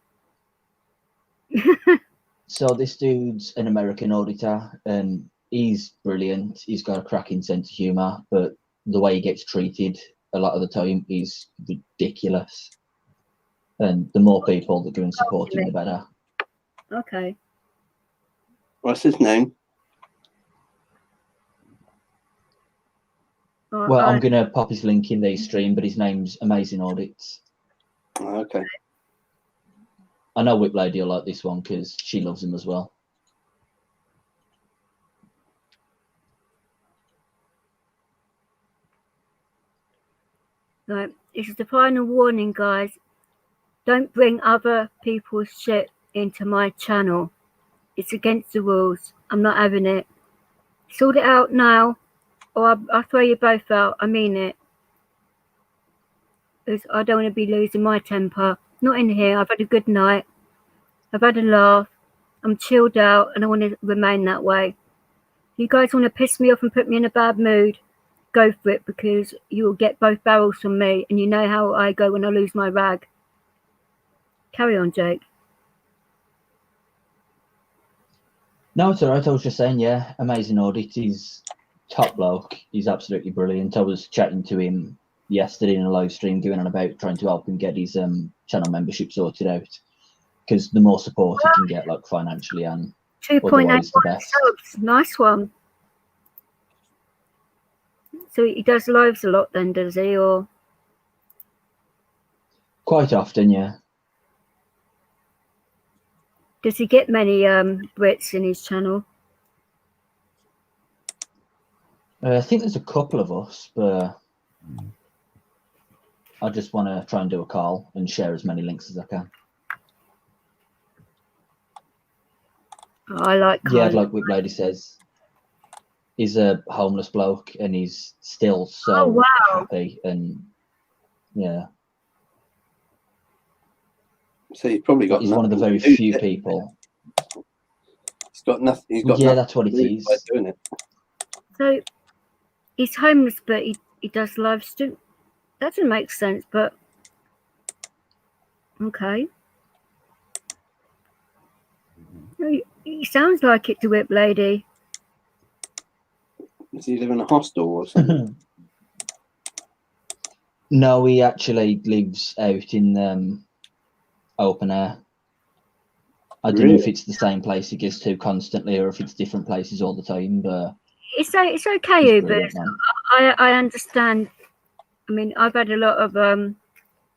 So this dude's an American auditor, and he's brilliant. He's got a cracking sense of humour, but the way he gets treated a lot of the time is ridiculous. And the more people that go and support him, the better. Okay. What's his name? Well, I'm going to pop his link in the stream, but his name's Amazing Audits. Oh, okay. I know Whip Lady will like this one because she loves him as well. Right, this is the final warning, guys. Don't bring other people's shit into my channel. It's against the rules. I'm not having it. Sort it out now, or I'll throw you both out. I mean it. Because I don't want to be losing my temper. Not in here. I've had a good night. I've had a laugh. I'm chilled out, and I want to remain that way. You guys want to piss me off and put me in a bad mood? Go for it, because you will get both barrels from me, and you know how I go when I lose my rag. Carry on, Jake. No, it's all right. I was just saying, yeah, Amazing Audit. He's top bloke. He's absolutely brilliant. I was chatting to him yesterday in a live stream, going on about trying to help him get his channel membership sorted out, because the more support he can get, like financially and 2.81 otherwise, the best. subs. Nice one. So he does lives a lot then, does he? Or Quite often, yeah. does he get many Brits in his channel? I think there's a couple of us, but I just want to try and do a call and share as many links as I can. I like Yeah, Carl. like Whip Lady says, he's a homeless bloke and he's still so happy, and yeah. So he's probably got. He's one of the very few people. He's got nothing. He's got. Yeah, nothing that's what it to lose by is. doing it. So he's homeless, but he does live stream. That doesn't make sense, but okay. He sounds like it to Whip Lady. Does he live in a hostel or something? No, he actually lives out in open air. I don't know if it's the same place he goes to constantly or if it's different places all the time, but It's okay, but I understand. I mean, I've had a lot of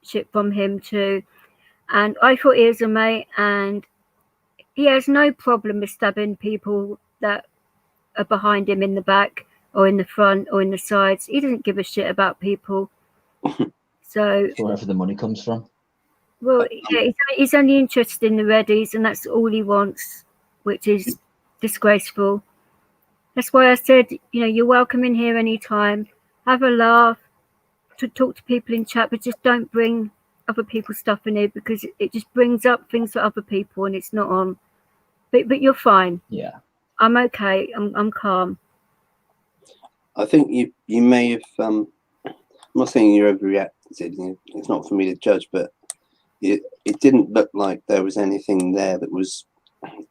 shit from him too, and I thought he was a mate, and he has no problem with stabbing people that are behind him in the back or in the front or in the sides. He doesn't give a shit about people. So wherever the money comes from. Well, yeah, he's only interested in the Reddies, and that's all he wants, which is disgraceful. That's why I said, you know, you're welcome in here anytime. Have a laugh, to talk to people in chat, but just don't bring other people's stuff in here, because it just brings up things for other people, and it's not on. But you're fine. Yeah, I'm okay. I'm calm. I think you may have. I'm not saying you overreacted. It's not for me to judge, but it didn't look like there was anything there that was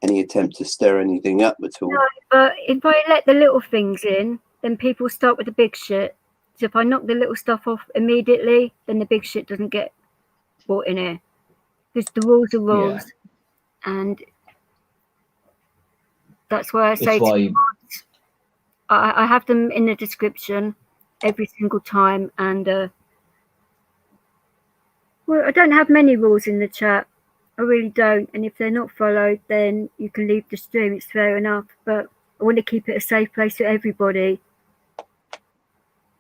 any attempt to stir anything up at all. No, but if I let the little things in, then people start with the big shit. So if I knock the little stuff off immediately, then the big shit doesn't get brought in here. Because the rules are rules. Yeah. And that's why I say I have them in the description every single time. And well, I don't have many rules in the chat. I really don't. And if they're not followed, then you can leave the stream. It's fair enough. But I want to keep it a safe place for everybody.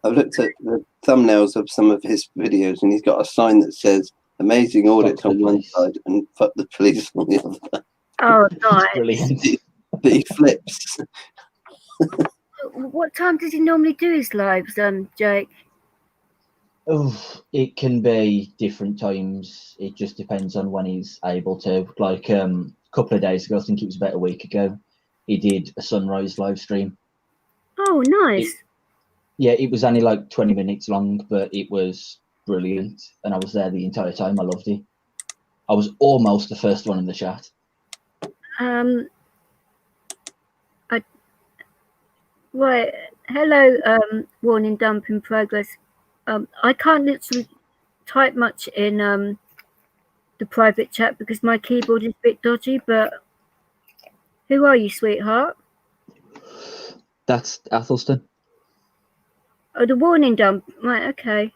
I've looked at the thumbnails of some of his videos, and he's got a sign that says "Amazing Audits" on one side and "Fuck the police" on the other. Oh, nice! Brilliant. He flips. What time does he normally do his lives, Jake? Oh, it can be different times. It just depends on when he's able to. Like a couple of days ago, I think it was about a week ago, he did a sunrise live stream. Oh, nice. It was only like 20 minutes long, but it was brilliant. And I was there the entire time. I loved it. I was almost the first one in the chat. Right. Hello, warning dump in progress. I can't literally type much in the private chat because my keyboard is a bit dodgy, but who are you, sweetheart? That's Athelstan. Oh, the warning dump. Right, okay.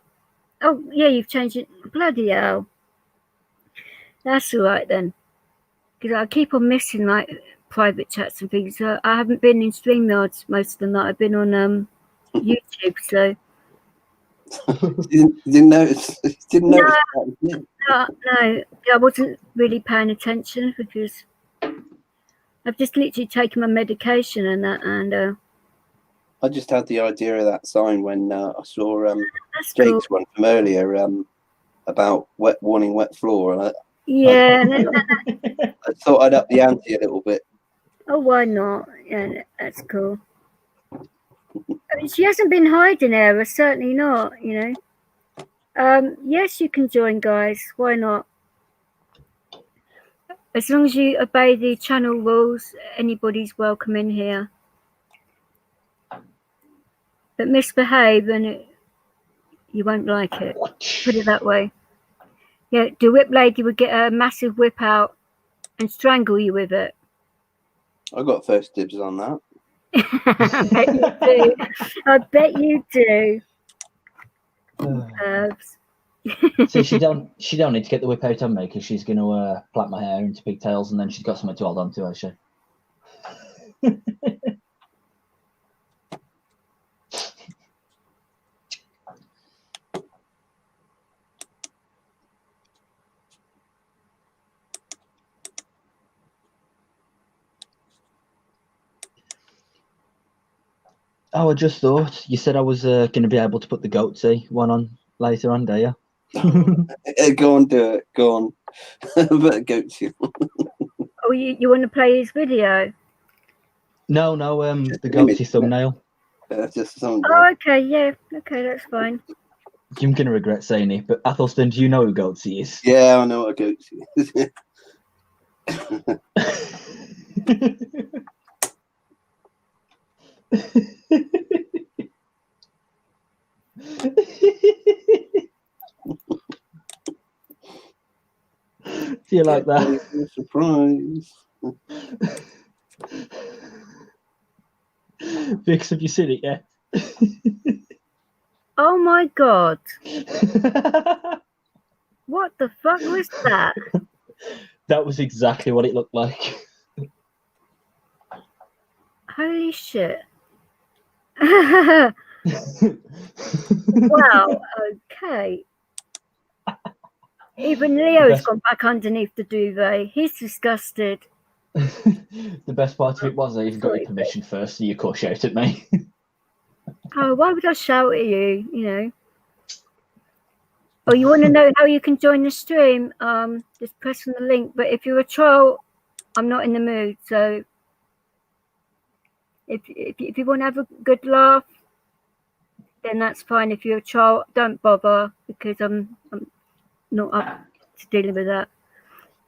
Oh, yeah, you've changed it. Bloody hell. That's all right then. Because I keep on missing, like, private chats and things. I haven't been in StreamYards most of the night. I've been on YouTube, so... You didn't notice? Didn't No. notice that, yeah. No, I wasn't really paying attention because I've just literally taken my medication and that, and I just had the idea of that sign when I saw that's cool. Jake's one from earlier about warning wet floor. And Yeah, I thought I'd up the ante a little bit. oh, why not? Yeah, that's cool. I mean, she hasn't been hiding, Era, certainly not, you know. Yes, you can join, guys. Why not? As long as you obey the channel rules, anybody's welcome in here. But misbehave and you won't like it. Put it that way. Yeah, the whip lady would get a massive whip out and strangle you with it. I got first dibs on that. I bet you do. I bet you do. Herbs. See, she don't need to get the whip out on me because she's going to plait my hair into pigtails and then she's got something to hold on to, has she? Oh, I just thought you said I was going to be able to put the goatsy one on later on, do you? Go on, do it. Go on. But go to. Oh, you want to play his video? No, the goatsy thumbnail. Just some. Oh, okay, yeah, okay, that's fine. I'm going to regret saying it, but Athelstan, do you know who goatsy is? Yeah, I know what a goatsy is. Do you like that? Surprise. Vix, have you seen it yet? Oh my god. What the fuck was that? That was exactly what it looked like. Holy shit. Wow, okay. Even Leo's gone back underneath the duvet. He's disgusted. The best part of it was I even got your permission first, so you could shout at me. Oh, why would I shout at you, you know? Oh, you want to know how you can join the stream? Just press on the link. But if you're a troll, I'm not in the mood. So if you want to have a good laugh, then that's fine. If you're a troll, don't bother because I'm not up to dealing with that.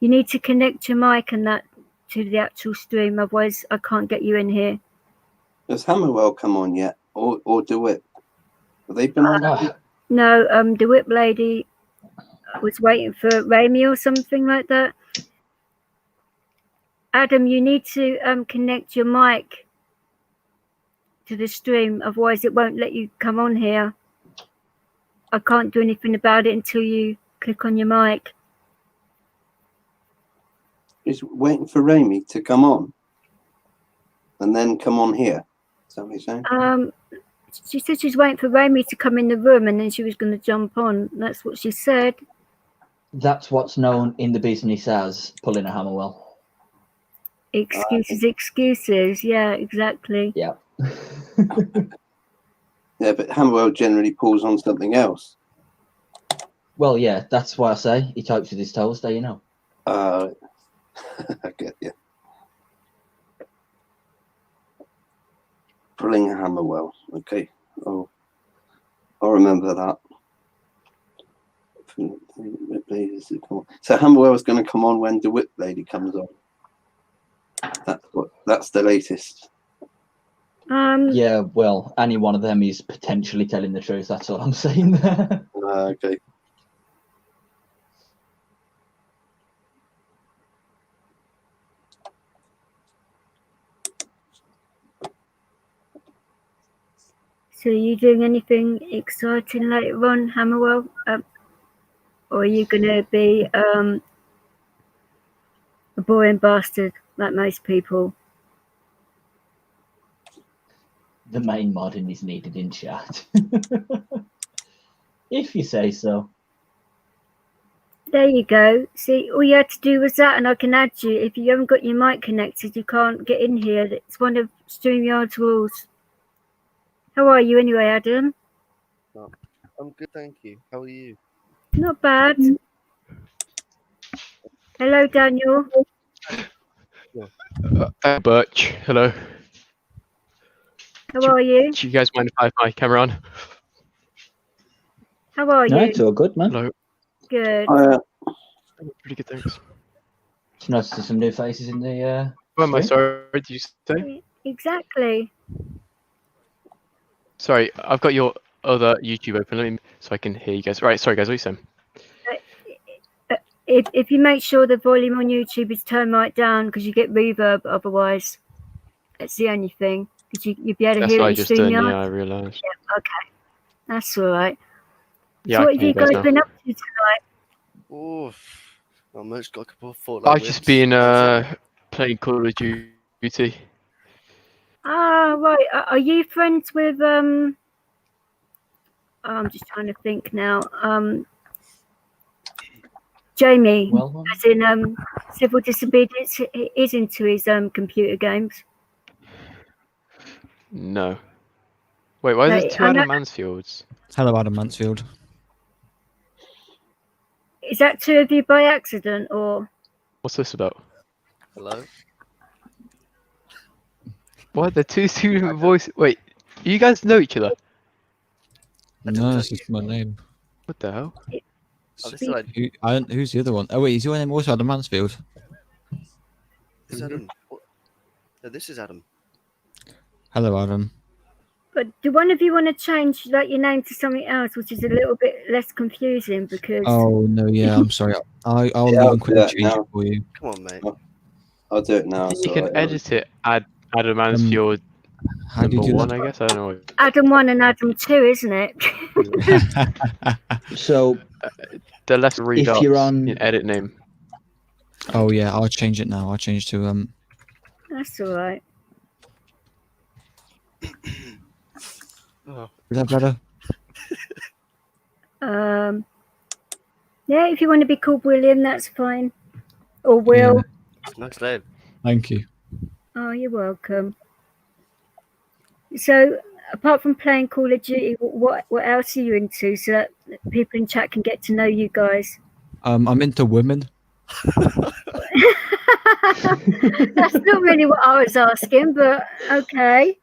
You need to connect your mic and that to the actual stream, otherwise I can't get you in here. Has Hammerwell come on yet, or DeWitt? Have they been on? No, the whip lady was waiting for Rami or something like that. Adam, you need to connect your mic to the stream, otherwise it won't let you come on here. I can't do anything about it until you click on your mic. He's waiting for Rami to come on, and then come on here. Is that what you're saying? She said she's waiting for Rami to come in the room, and then she was going to jump on. That's what she said. That's what's known in the business as pulling a Hammerwell. Excuses. Yeah, exactly. Yeah. Yeah, but Hammerwell generally pulls on something else. Well, yeah, that's why I say he types with his toes, do you know? I get you. Pulling a Hammerwell. Okay. Oh, I'll remember that. So Hammerwell is going to come on when DeWitt lady comes on. That's the latest. Yeah, well, any one of them is potentially telling the truth. That's all I'm saying there. Okay. So are you doing anything exciting later on, Hammerwell? Or are you going to be a boring bastard like most people? The main modding is needed in chat. If you say so. There you go. See, all you had to do was that, and I can add you. If you haven't got your mic connected, you can't get in here. It's one of StreamYard's rules. How are you anyway, Adam? I'm good, thank you. How are you? Not bad. Hello, Daniel. Birch, hello. How are you? Do you guys mind if I have my camera on? How are No, you? it's all good, man. Hello. Good. Pretty good, thanks. It's nice to see some new faces in the. What am I stream. sorry? Did you say? Exactly. Sorry, I've got your other YouTube open. Let me so I can hear you guys. Right, sorry guys, what are you saying? If you make sure the volume on YouTube is turned right down, because you get reverb otherwise. That's the only thing. Because you'll be able to That's hear what it I in just done. StreamYard. Yeah, I realised. Yeah, okay. That's all right. Yeah, So I what can have hear you you guys guys now. been up to tonight? Oh, not much. Got a couple of Fortnite I've wins. just been That's it. playing Call of Duty. Ah, right. Are you friends with I'm just trying to think now. Jamie, Well, as in civil disobedience, he is into his computer games. No. Wait, why is there two I know, Adam Mansfields? Hello, Adam Mansfield. is that two of you by accident or? What's this about? Hello. What? The two student voice? Wait, you guys know each other? I don't No, know that's you. just my name. What the hell? Oh, this is like Who's the other one? Oh wait, is your name also Adam Mansfield? this is Adam. What? No, this is Adam. Hello, Adam. But do one of you want to change like your name to something else, which is a little bit less confusing? Because Oh no, yeah, I'm sorry. I'll Yeah, even I'll quickly do that change it now. for you. Come on, mate. I'll do it now. You can edit it. Add Adam Mansfield How do you number do one, that? I guess. I don't know. Adam 1 and Adam 2, isn't it? so The less three if dots you're on, in edit name. Oh yeah, I'll change it now. I'll change to That's all right. Oh, Is that better? Yeah, if you want to be called William, that's fine. Or Will. nice name. Thank you. Oh, you're welcome. So, apart from playing Call of Duty, what else are you into so that people in chat can get to know you guys? I'm into women. That's not really what I was asking, but okay.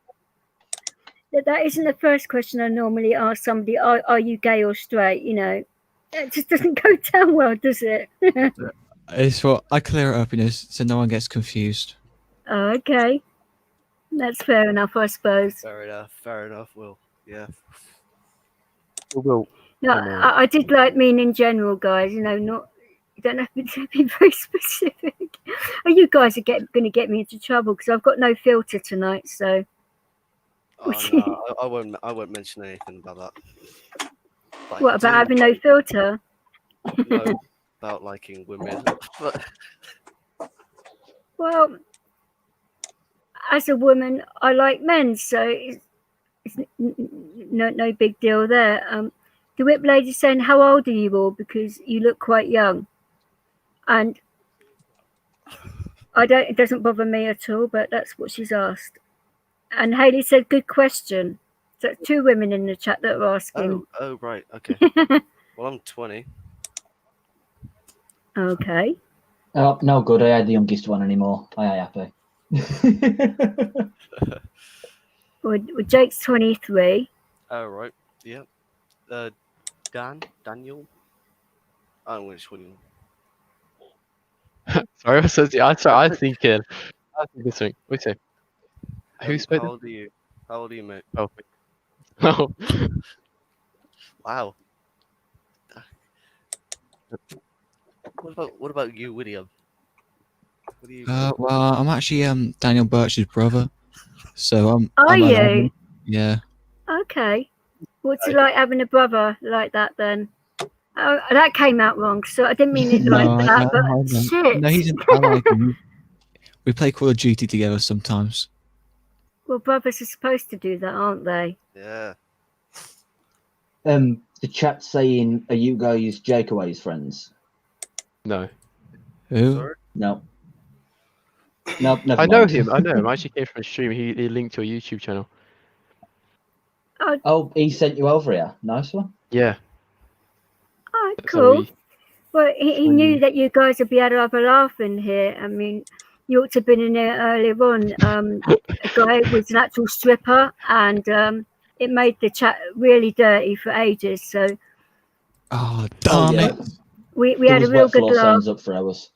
That isn't the first question I normally ask somebody. Are you gay or straight? You know, it just doesn't go down well, does it? It's what I clear it up, so no one gets confused. Oh, okay. That's fair enough, I suppose. Fair enough. Fair enough. Will. Yeah. Will. No, I did like mean in general, guys. You know, not you don't have to be very specific. Oh, you guys are going to get me into trouble because I've got no filter tonight. So. Oh no, I won't. I won't mention anything about that. Like, What about having no filter? No, about liking women. But Well, as a woman, I like men, so it's no big deal there. The whip lady's saying, "How old are you all? Because you look quite young." And I don't. It doesn't bother me at all, but that's what she's asked. And Haley said, "Good question." So two women in the chat that are asking. oh right, okay. Well, I'm 20. Okay. oh, no good. I had the youngest one anymore. I happy. Well, Jake's 23. Oh right, yeah. Daniel. I'm going to 21. Sorry, I was thinking. I think this thing. Wait a Who How spoke? old are you? How old are you, mate? Oh. Oh. Wow. What about you, William? What are you? Well, I'm actually Daniel Birch's brother, so Are I'm you? 11. Yeah. Okay. What's it like having a brother like that then? Oh, that came out wrong. So I didn't mean it like No, that. I But don't. shit. No, I like him. We play Call of Duty together sometimes. Well, brothers are supposed to do that, aren't they? Yeah. The chat saying, "Are you guys Jakeaway's friends?" No. Who? Sorry. No. No, never I know mind. him. I know him. I actually came from a stream. He linked to a YouTube channel. Oh, he sent you over here. Nice one. Yeah. Oh, So cool. we, Well, he knew that you guys would be able to have a laugh in here. I mean, you ought to have been in there earlier on. A guy was an actual stripper, and it made the chat really dirty for ages. So Oh, Oh darn yeah, it. we there had a was real wet good floor laugh. signs up for hours.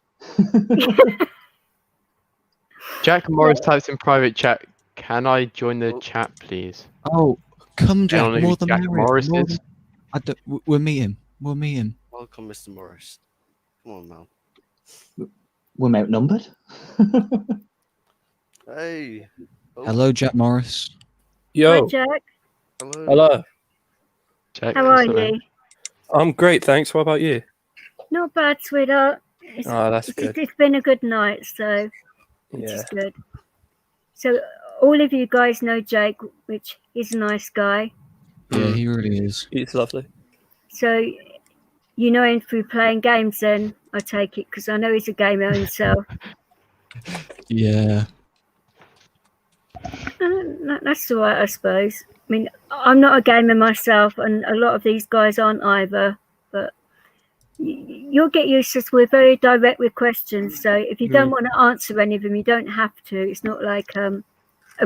Jack Morris types in private chat. Can I join the chat, please? Oh, come, I Jack. don't know More who than Jack merrier. Morris More is. than, we'll meet him. We'll meet him. Welcome, Mr. Morris. Come on, man. We're outnumbered. Hey. Oh, Hello, Jack Morris. Hi, Yo, Jack. hello. hello. Jack, How are what's up, man? you? I'm great, thanks. What about you? Not bad, sweetheart. Oh, that's good. It's been a good night, so which Yeah. is good. So all of you guys know Jake, which is a nice guy. Yeah, he really is. It's lovely. So you know him through playing games then, I take it, because I know he's a gamer himself. Yeah. That's all right, I suppose. I mean, I'm not a gamer myself, and a lot of these guys aren't either, but you'll get used to us. We're very direct with questions, so if you don't want to answer any of them, you don't have to. It's not like a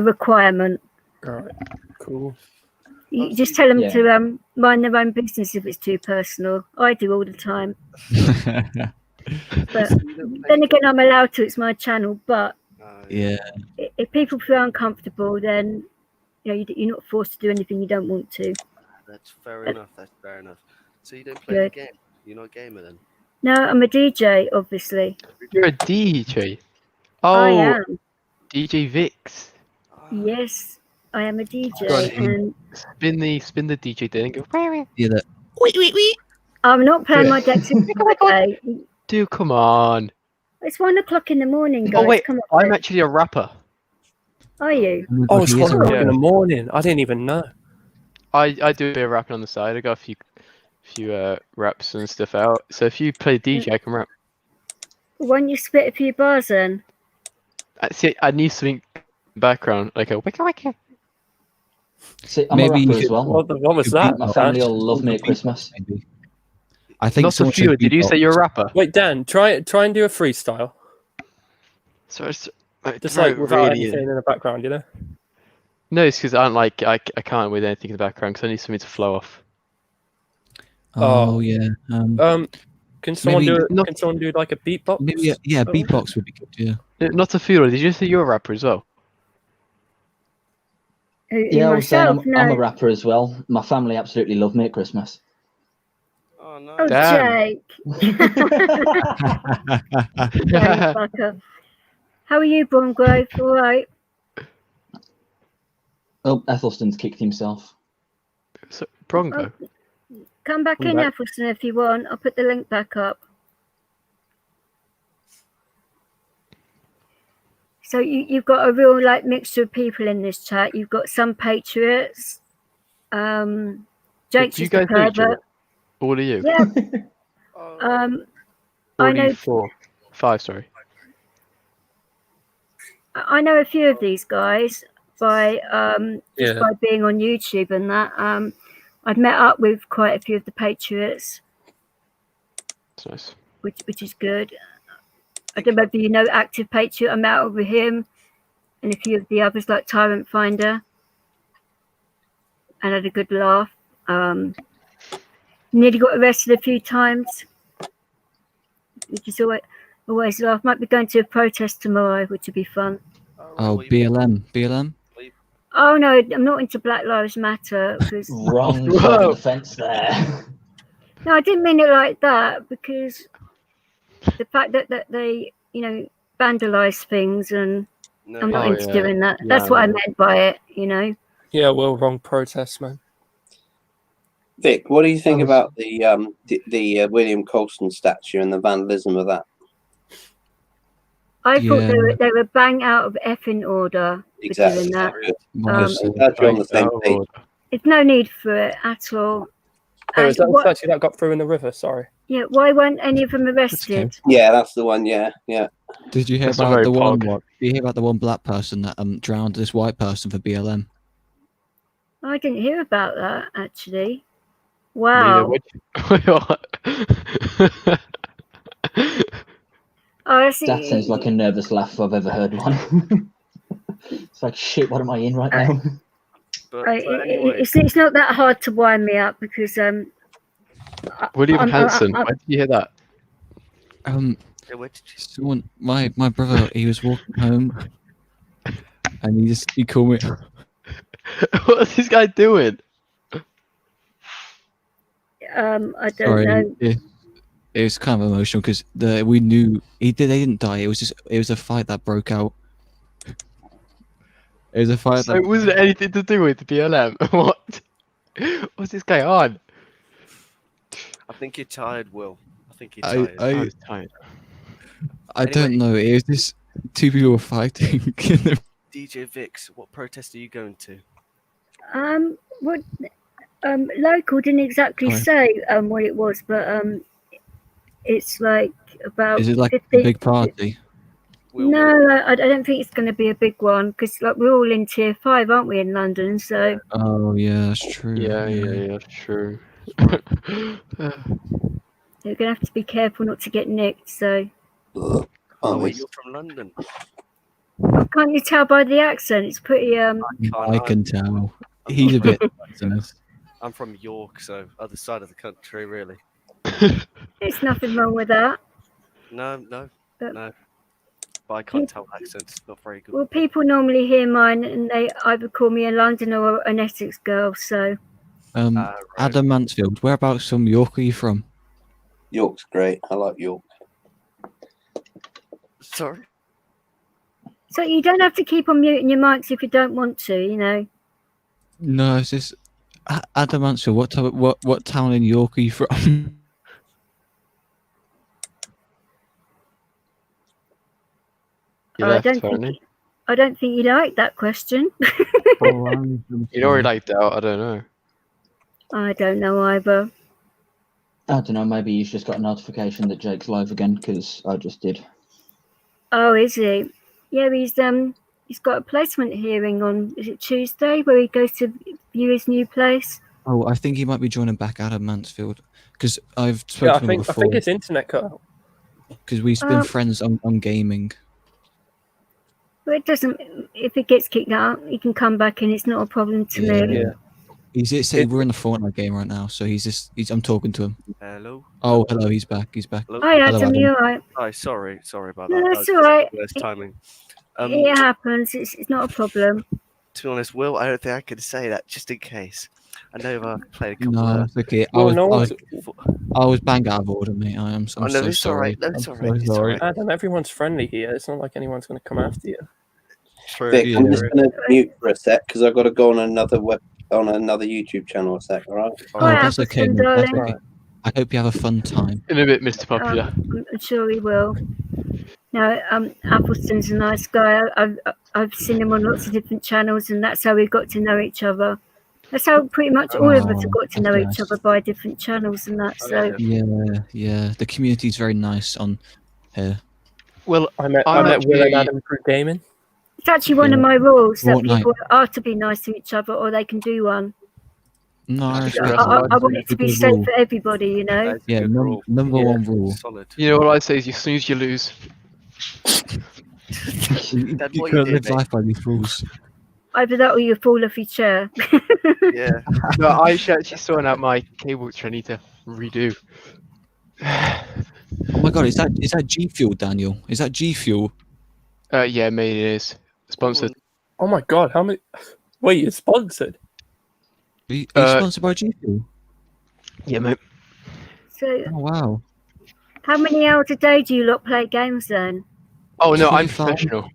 requirement. All right. Cool. You just tell them Yeah. to mind their own business if it's too personal. I do all the time. But then again, I'm allowed to. It's my channel. But Yeah. if people feel uncomfortable, then you're not forced to do anything you don't want to. That's fair enough. That's fair enough. So you don't play the Good. game? You're not a gamer then? No, I'm a DJ, obviously. You're a DJ. I Oh, am. DJ Vix. Yes, I am a DJ, God, and spin the DJ thing and go. Yeah, that. I'm not playing my decks today. Dude, come on. It's 1 o'clock in the morning, guys. Oh wait, Come on. I'm actually a rapper. Are you? Oh, my Oh, God, it's he is 1 a o'clock in rapper. the morning. I didn't even know. I do a bit of rapping on the side. I got a few raps and stuff out. So if you play DJ, I can rap. Why don't you spit a few bars then? See, I need something in the background, like a wicka wicka. See, I'm Maybe a you rapper as should- well. What was Could that? My beatbox. family all love me at Christmas. Maybe. I think Not a someone few. should Did you say beatbox. you're a rapper? Wait, Dan, try and do a freestyle. So Just like without anything in the background, you know? No, it's because I don't like I can't with anything in the background because I need something to flow off. Oh, yeah. Can someone maybe do Can someone do like a beatbox? Maybe yeah, Oh. beatbox would be good. Yeah. Not a few. Did you say you're a rapper as well? Yeah, I was saying Myself? I'm No. a rapper as well. My family absolutely love me at Christmas. Oh no. Oh, Damn. Jake. Yeah, fucker. How are you, Bromgrove? All right. Oh, Ethelstan's kicked himself. So, Bronco. Come back in, Right. Ethelston, if you want. I'll put the link back up. So you've got a real mixture of people in this chat. You've got some patriots. Jake's Do you just a guys know each other? pervert. All of you? Yeah. Oh, I know 44. 5, sorry. I know a few of these guys by just Yeah. by being on YouTube and that. I've met up with quite a few of the patriots, That's nice. which is good. I don't know if you know Active Patriot. I met up with him and a few of the others like Tyrant Finder, and had a good laugh. Nearly got arrested a few times, which is always laugh. Might be going to a protest tomorrow, which would be fun. Oh, BLM. Oh no, I'm not into Black Lives Matter because Wrong side of the fence there. no, I didn't mean it like that because the fact that they, you know, vandalize things and No, I'm not Oh, into yeah. doing that. Yeah, That's what I yeah. meant by it, you know. Yeah, well, wrong protest, man. Vic, what do you think I was- about the William Colston statue and the vandalism of that? I thought Yeah. they were bang out of effing order for Exactly. doing that. Good. Honestly. I'm glad you're on the same Oh, page. Lord. It's no need for it at all. Oh, is that And the statue that got through in the river? Sorry. yeah, why weren't any of them arrested? Yeah, that's the one. Yeah. Did you hear That's a about very the one? pog. Did you hear about the one black person that drowned this white person for BLM? I didn't hear about that actually. Neither Wow. would you. Oh, I see. That sounds like a nervous laugh I've ever heard one. It's like, shit, what am I in right now? But anyway. It's not that hard to wind me up because William I'm- Hanson. I'm- Where did you hear that? Yeah, where did you... Someone, my brother, he was walking home, and he called me. What's this guy doing? I don't Sorry, know. it was kind of emotional because we knew they didn't die. It was a fight that broke out. It was a fight So that it wasn't anything to do with BLM. What? What's this guy on? I think you're tired, Will. I think you're I tired. I was tired. I don't know. It was just two people were fighting. DJ Vix, what protest are you going to? What? Local didn't exactly Sorry. say what it was, but it's like about. Is it like 50... a big party? No, I don't think it's going to be a big one because like we're all in tier 5, aren't we, in London? So Oh yeah, that's true. Yeah, true. you're going to have to be careful not to get nicked. So Oh, wait, you're from London. can't you tell by the accent? It's pretty I can tell. He's a bit. I'm from York, so other side of the country, really. There's nothing wrong with that. No. But- But I can't tell accents. It's not very good. Well, people normally hear mine and they either call me a London or an Essex girl. So Right. Adam Mansfield, whereabouts from York are you from? York's great. I like York. Sorry. so you don't have to keep on muting your mics if you don't want to. You know. No, it's just Adam Mansfield. What town in York are you from? You I left, don't Tony. think. I don't think you like that question. You already liked out. I don't know. I don't know either. I don't know, maybe he's just got a notification that Jake's live again, because I just did. Oh, is he? Yeah, he's got a placement hearing on, is it Tuesday, where he goes to view his new place? Oh, I think he might be joining back Adam Mansfield because I've spoken Yeah, I to him think before. his internet cut out. Because we've been friends on gaming. Well, it doesn't, if it gets kicked out, he can come back and it's not a problem to me. Yeah. He's just saying we're in the Fortnite game right now, so I'm talking to him. Hello. Oh, hello, he's back. Hello? Hi, Hello, Adam, you alright? Hi, sorry about No, that. that's alright. Worst timing. It happens, it's not a problem. To be honest, Will, I don't think I could say that just in case. I know I've played a couple No, of... it's okay. Well, I was banged out of order, mate. I'm Oh, no, so it's sorry. alright. No, it's I'm alright. so It's sorry. alright. Adam, everyone's friendly here. It's not like anyone's going to come after you. True. Vic, I'm Yeah. just going to mute for a sec because I've got to go on another YouTube channel a sec. All right. Oh, Hi, that's okay, Appleton, mate. That's darling. okay. I hope you have a fun time. In a bit, Mr. Popular. I'm sure he will. No, Appleton's a nice guy. I've seen him on lots of different channels, and that's how we got to know each other. That's how pretty much all of us have got to know that's each other by different channels and that. So Yeah. The community's very nice on here. Well, I met I'm Will and actually- Adam through gaming. it's actually one of my rules that Fortnite. people are to be nice to each other, or they can do one. No, I That's want it to be good safe rule. for everybody, you know. That's a Yeah, good rule. number Yeah. one rule. Solid. You know what I say is you snooze, you lose. You That's you what can't you live did, mate. life by these rules. Either that or you fall off your chair. Yeah. No, I actually sorting out my cable which I need to redo. Oh my god, is that G Fuel, Daniel? Is that G Fuel? Yeah, mate, it is sponsored. Oh my god, how many? Wait, you're sponsored? Are you sponsored by G Fuel? Yeah, mate. So, Oh wow. how many hours a day do you lot play games then? Oh no, I'm 25. professional.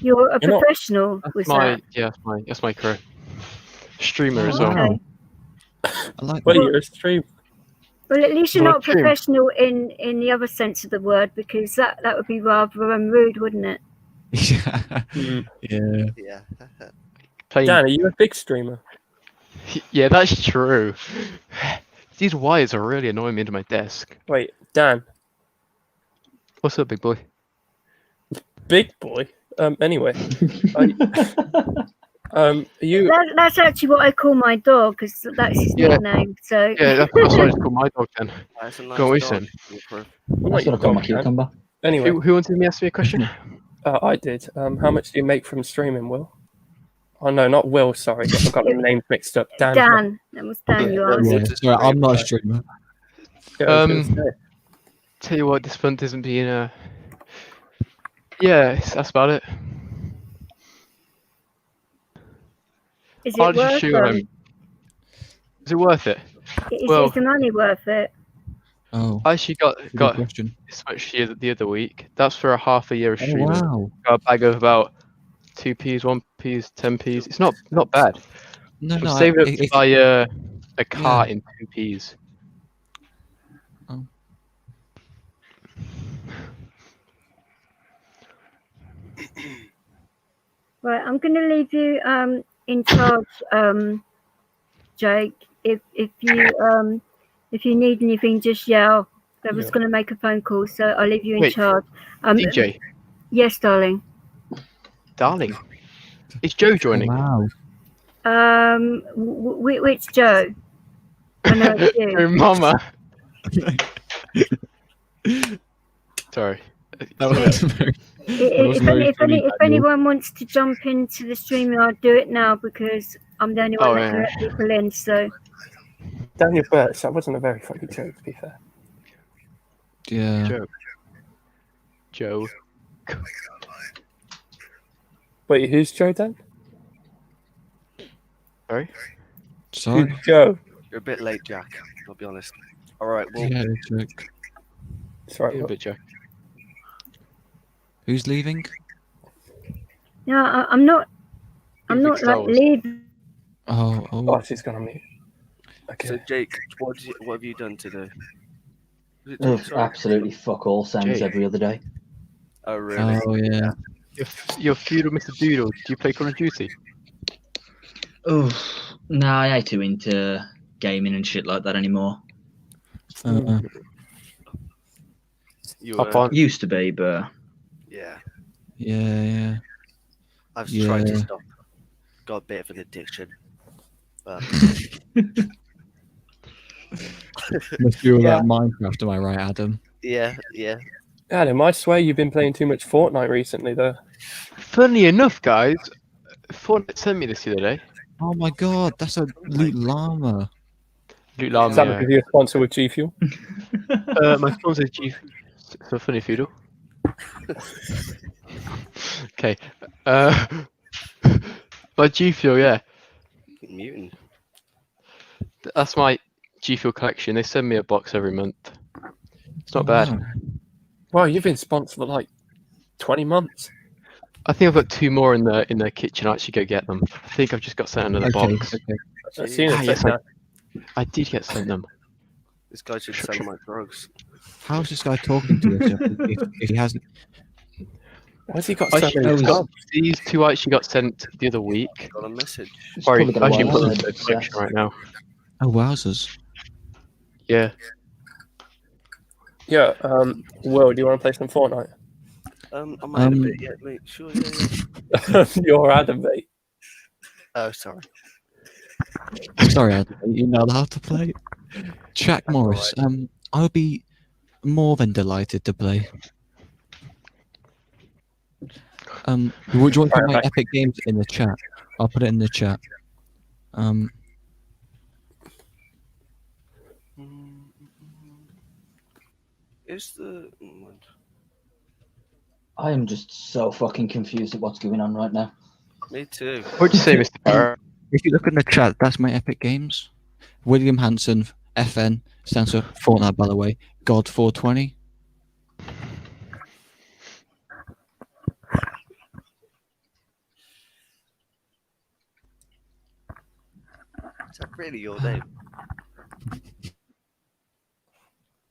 You're a You're not- professional, was that? That's my career. Streamer Oh, as well. wow. Okay. I like Wait, that. you're a stream. Well, at least you're Well, not true. professional in the other sense of the word, because that would be rather rude, wouldn't it? Yeah. Hmm. Yeah. Yeah. Playing. Dan, are you a big streamer? Yeah, that's true. These wires are really annoying me into my desk. Wait, Dan, What's up, big boy? big boy. Anyway, are you? That's actually what I call my dog, because that's his Yeah. nickname. So Yeah, that's what I just call my dog then. That's a nice Go on, dog. listen. That's Not what your I call my dog, Dan. cucumber. Anyway, Who wanted me to ask me a question? I did. How much do you make from streaming, Will? Oh no, not Will. Sorry, I've got the names mixed up. Dan, that was Dan you asked. Yeah. Sorry, I'm not a streamer. Yeah, I was gonna say. Tell you what, this month isn't being yeah, that's about it. Is I'll it just worth shoot home. Is it worth it? Is the money worth it? Oh. I actually got Good question. this much here the other week. That's for a half a year of Oh streaming. wow. Got a bag of about 2p's, 1p's, 10p's. It's not bad. No, I'm no. saving up to if- buy a car in 2p's. Oh. Right, I'm going to leave you in charge, Jake. If you need anything, just yell. I was Yeah. going to make a phone call, so I'll leave you in Wait, charge. DJ, Yes, darling. darling, is Joe Oh, joining? wow. Which Joe? I know it's you. Your mama. Sorry. That was very. was very If funny, Daniel. anyone wants to jump into the stream, I'll do it now because I'm the only one Oh, that can yeah. let people in. So Daniel Birch, that wasn't a very funny joke, to be fair. Yeah. Joe. Wait, who's Joe Dan? Sorry. Sorry. Who's Joe? You're a bit late, Jack. I'll be honest. All right. Well, Yeah, joke. Sorry, Yeah, a Will. bit Joe. Who's leaving? no, I'm not. I'm Big not Star like Wars. leaving. Oh. Oh, she's gonna mute. so Okay. Jake, what have you done today? Was it Ugh, sorry? absolutely fuck all sounds Jake. every other day. Oh really? Oh yeah. You're feudal Mr. Doodle. Do you play Call of Duty? Oh, no, I ain't too into gaming and shit like that anymore. You Hop on. Used to be, but Yeah. Yeah. I've tried to Yeah. stop. Got a bit of an addiction. But Must be all Yeah. that Minecraft, am I right, Adam? yeah. Adam, I swear you've been playing too much Fortnite recently, though. Funnily enough, guys, Fortnite sent me this the other day. Oh my god, that's a loot llama. Loot Is Llama, that yeah. because you're sponsored with G Fuel? My sponsor is G. So funny, Feudal. Okay. By G Fuel, yeah. Mutant. That's my G Fuel collection. They send me a box every month. It's not Oh, bad. wow. Wow, you've been sponsored for like 20 months. I think I've got 2 more in the kitchen. I'll actually go get them. I think I've just got sent another Okay, box. okay. I've seen it. Ah, yes, said that. I did get sent them. This guy should sell my drugs. How's this guy talking to us if he hasn't? Why's he got I so actually many got, jobs? these 2 I actually got sent the other week. Got a message. Sorry, probably I got a actually put them wireless in the collection access. right now. Oh, wowzers. Yeah. Yeah, Will, do you want to play some Fortnite? I might have a bit yet, mate. Sure, yeah. You're Adam, mate. Oh, sorry. Sorry, Adam, you're not allowed to play. Jack Morris, I'll be more than delighted to play. Would you want to put my Right. Epic Games in the chat? I'll put it in the chat. Is the I am just so fucking confused at what's going on right now. me too. What'd you say, Mr. Parrot? If you look in the chat, that's my Epic Games. William Hanson, FN, stands for Fortnite, by the way. God 420. Is that really your name?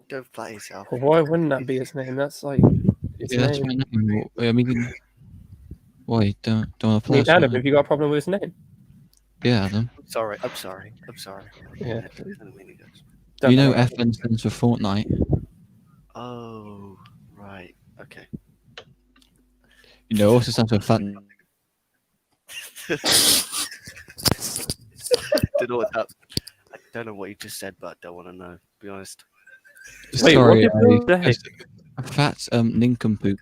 Don't play yourself. Well, why wouldn't that be his name? That's like his Yeah, that's name. my name. I mean, why? Don't want to I play mean, us, Adam, right? have you got a problem with his name? Yeah, Adam. I'm sorry. I'm sorry. I'm sorry. Yeah. I didn't mean to go. Don't You know worry. FN stands for Fortnite. Oh, right. Okay. You know, also stands for Fat. Don't know what that. I don't know what you just said, but I don't want to know. To be honest. Wait, Sorry, what did you say? a fat nincompoop.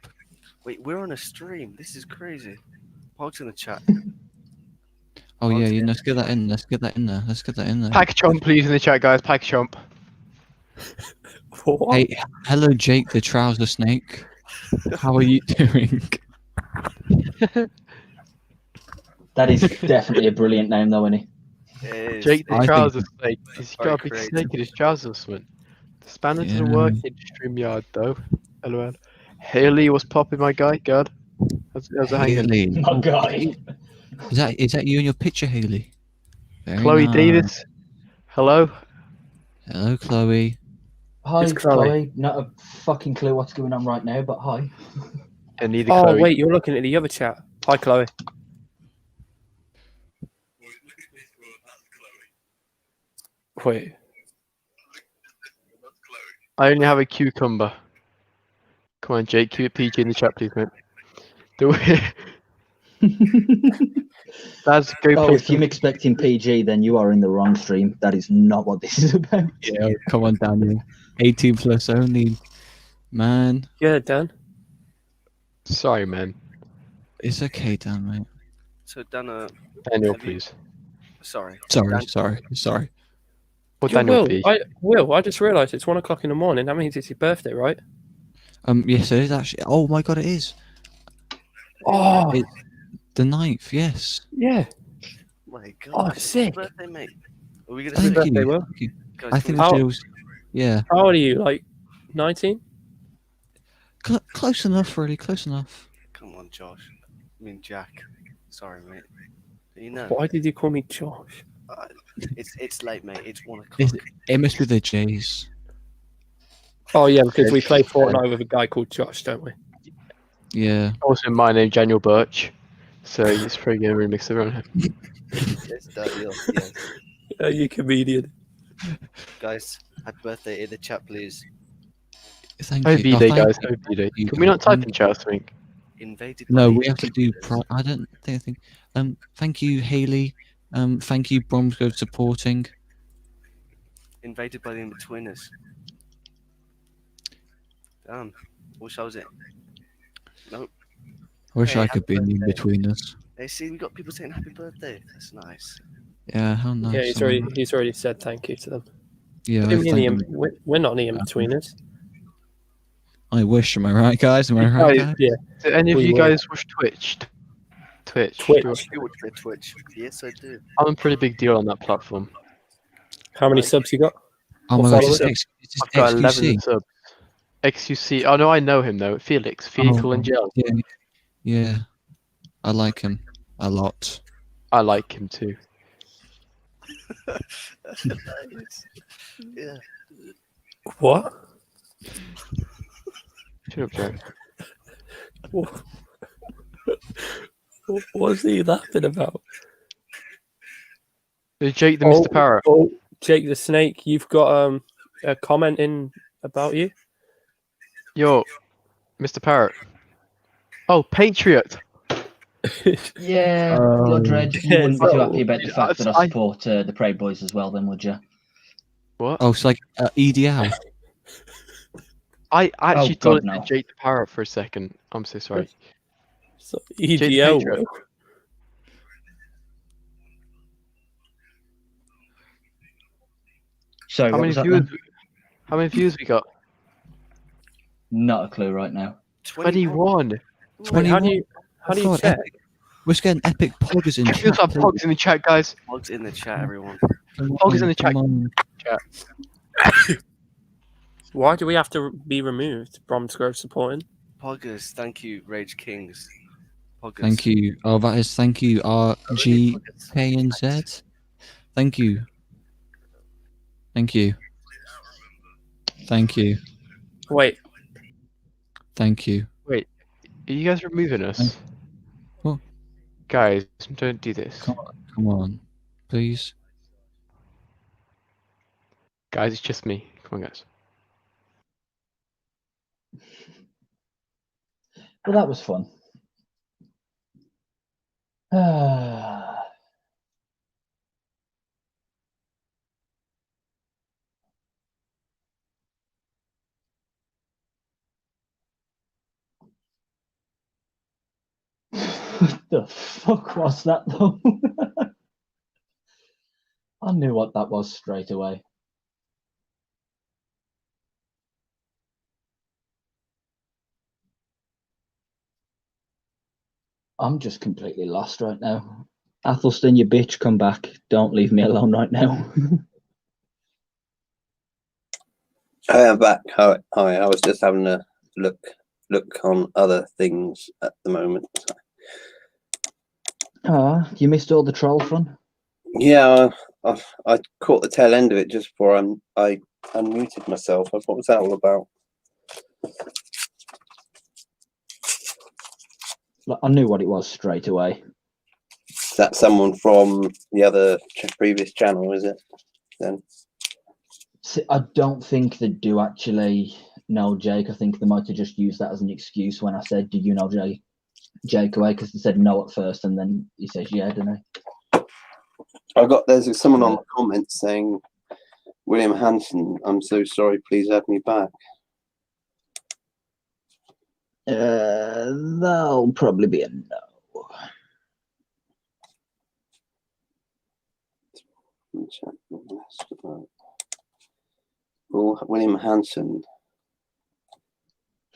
Wait, we're on a stream. This is crazy. Pogs in the chat. Oh yeah, let's get that in. Let's get that in there. Let's get that in there. Pack a chomp, please, in the chat, guys. Pack a chomp. What? Hey, hello, Jake the Trouser Snake. How are you doing? That is definitely a brilliant name, though, isn't It is. Jake the I think- trousers snake. He's Very got a big creative. snake in his trousers, man. The spanner doesn't Yeah. work in StreamYard, though. LOL. Haley, what's popping, my guy? God. How's it hanging? Haley. My Oh, guy. Is that you in your picture, Haley? Very Chloe nice. Davis. Hello. Hello, Chloe. Hi, It's Chloe. Chloe. Not a fucking clue what's going on right now, but hi. And neither Oh, Chloe. wait, you're looking at the other chat. Hi, Chloe. Wait. I only have a cucumber. Come on, Jake. Keep it PG in the chat, please, mate. Do it. That's a great Oh, place if you're expecting PG, then you are in the wrong stream. That is not what this is about. Yeah, come on, Daniel. 18 plus only. Man, Yeah, Dan. Sorry, man. it's okay, Dan, mate. So, Dana. Daniel, Have you- please. Sorry. Sorry. Or Yeah, Daniel, please. Will, I just realised it's 1 o'clock in the morning. That means it's your birthday, right? Yes, it is actually. Oh my god, it is. Oh, It- The 9th, yes. yeah. My God. Oh, Happy sick. birthday, mate. Are we gonna Thank sing? you. birthday, Will. Thank you. Guys, I can think we- we should also, yeah. How old are you? Like 19? Close enough, really, close enough. Come on, Josh. I mean, Jack. Sorry, mate. You know, Why did you call me Josh? it's late, mate. It's 1 o'clock. It must be the J's. Oh, yeah, because we play Fortnite with a guy called Josh, don't we? Yeah. Also, my name Daniel Birch. So it's probably going to remix around here. Yes, Daniel. Yes. You comedian. Guys, happy birthday in the chat, please. Thank Happy you. B-Day, thank guys. you. Happy B-Day. You Can we not type guys. in chat or something? Invaded. No, by we have to do. intruders. I don't think. Thank you, Haley. Thank you, Bromsgrove, supporting. Invaded by the in-betweeners. Damn. Wish I was it. Nope. I wish Hey, I could be in happy birthday. between us. Hey, see, we got people saying happy birthday. That's nice. Yeah, how nice. Yeah, he's already said thank you to them. Yeah, What do you mean thank them. we're not the in-betweeners. I wish. Am I right, guys? Am I right, guys? Yeah. Do any of We you will. guys watch Twitch? Twitch. Twitch. You watch their Twitch? Yes, I do. I'm a pretty big deal on that platform. How many Like- subs you got? Oh Or my gosh, followers? it's I've got 11 XQC. subs. XUC. Oh no, I know him though. Felix. Felix Oh, Angel. yeah. I like him a lot. I like him too. Nice. Yeah. What? Shut up, Jack. What's he laughing about? There's Jake the Mr. Parrot. Oh, Jake the Snake, you've got a comment in about you. Yo, Mr. Parrot. Oh, Patriot. Yeah, Oh. Blood Red, you wouldn't be too happy about the Yeah, fact that I I- support the Proud Boys as well, then, would you? What? Oh, it's like EDL. I actually God, thought it no. said Jake the Parrot for a second. I'm so sorry. So, Jake the EDL. Patriot. Sorry, How what many was that views? then? How many views we got? Not a clue right now. 21. Wait, how do you God, check? We're getting epic poggers in Feels chat. like Pogs in the chat, guys. Pogs in the chat, everyone. Pogs in the chat. Why do we have to be removed? Bromsgrove supporting. Poggers, thank you, Rage Kings. Poggers. Thank you. Oh, that is thank you, RG, K and Z. Thank you. Thank you. Thank you. Wait. Thank you. Wait, are you guys removing us? What? Guys, don't do this. Come on, please. Guys, it's just me. Come on, guys. Well, that was fun. What the fuck was that though? I knew what that was straight away. I'm just completely lost right now. Athelstan, you bitch, come back. Don't leave me alone right now. I am back. Hi. I was just having a look on other things at the moment. Ah, you missed all the troll fun? Yeah, I caught the tail end of it just before I unmuted myself. What was that all about? I knew what it was straight away. Is that someone from the other previous channel, is it? Then See, I don't think they do actually know Jake. I think they might have just used that as an excuse when I said, "Do you know Jake away?" Because they said no at first, and then he says, "Yeah, don't I?" There's someone on the comments saying, William Hanson, I'm so sorry, please add me back. That'll probably be a no. Oh, William Hanson.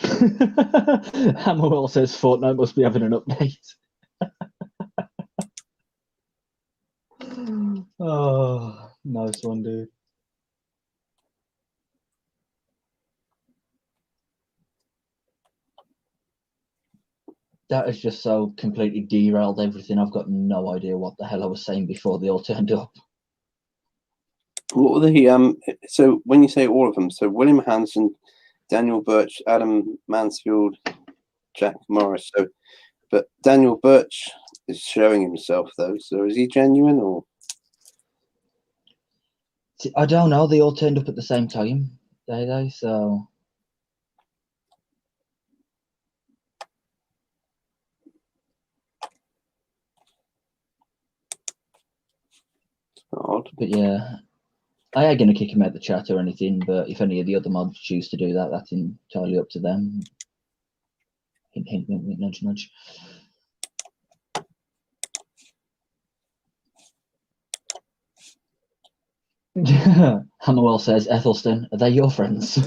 Hammerwell says Fortnite must be having an update. Oh, nice one, dude. That has just so completely derailed everything. I've got no idea what the hell I was saying before they all turned up. What were the so when you say all of them, so William Hanson, Daniel Birch, Adam Mansfield, Jack Morris. So, but Daniel Birch is showing himself though. So is he genuine or? See, I don't know. They all turned up at the same time, they? So. Odd. But yeah, I ain't going to kick him out the chat or anything, but if any of the other mods choose to do that, that's entirely up to them. Hint, hint, wink, wink, nudge, nudge. Hammerwell says, Ethelston, are they your friends?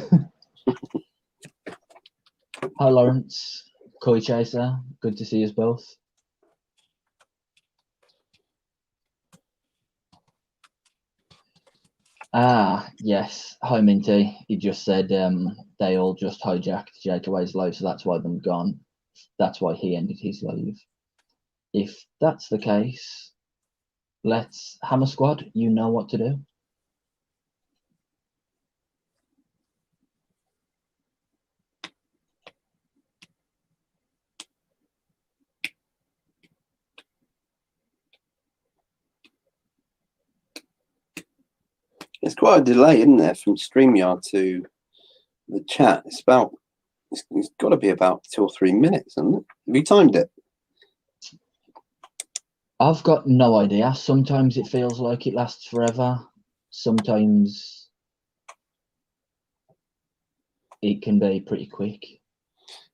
Hi, Lawrence. Koi Chaser, good to see us both. Ah, yes. Hi, Minty. He just said they all just hijacked Jake Away's live, so that's why them gone. That's why he ended his live. If that's the case, let's Hammer Squad. You know what to do. It's quite a delay, isn't there, from StreamYard to the chat? It's got to be about 2 or 3 minutes, isn't it? Have you timed it? I've got no idea. Sometimes it feels like it lasts forever. Sometimes it can be pretty quick.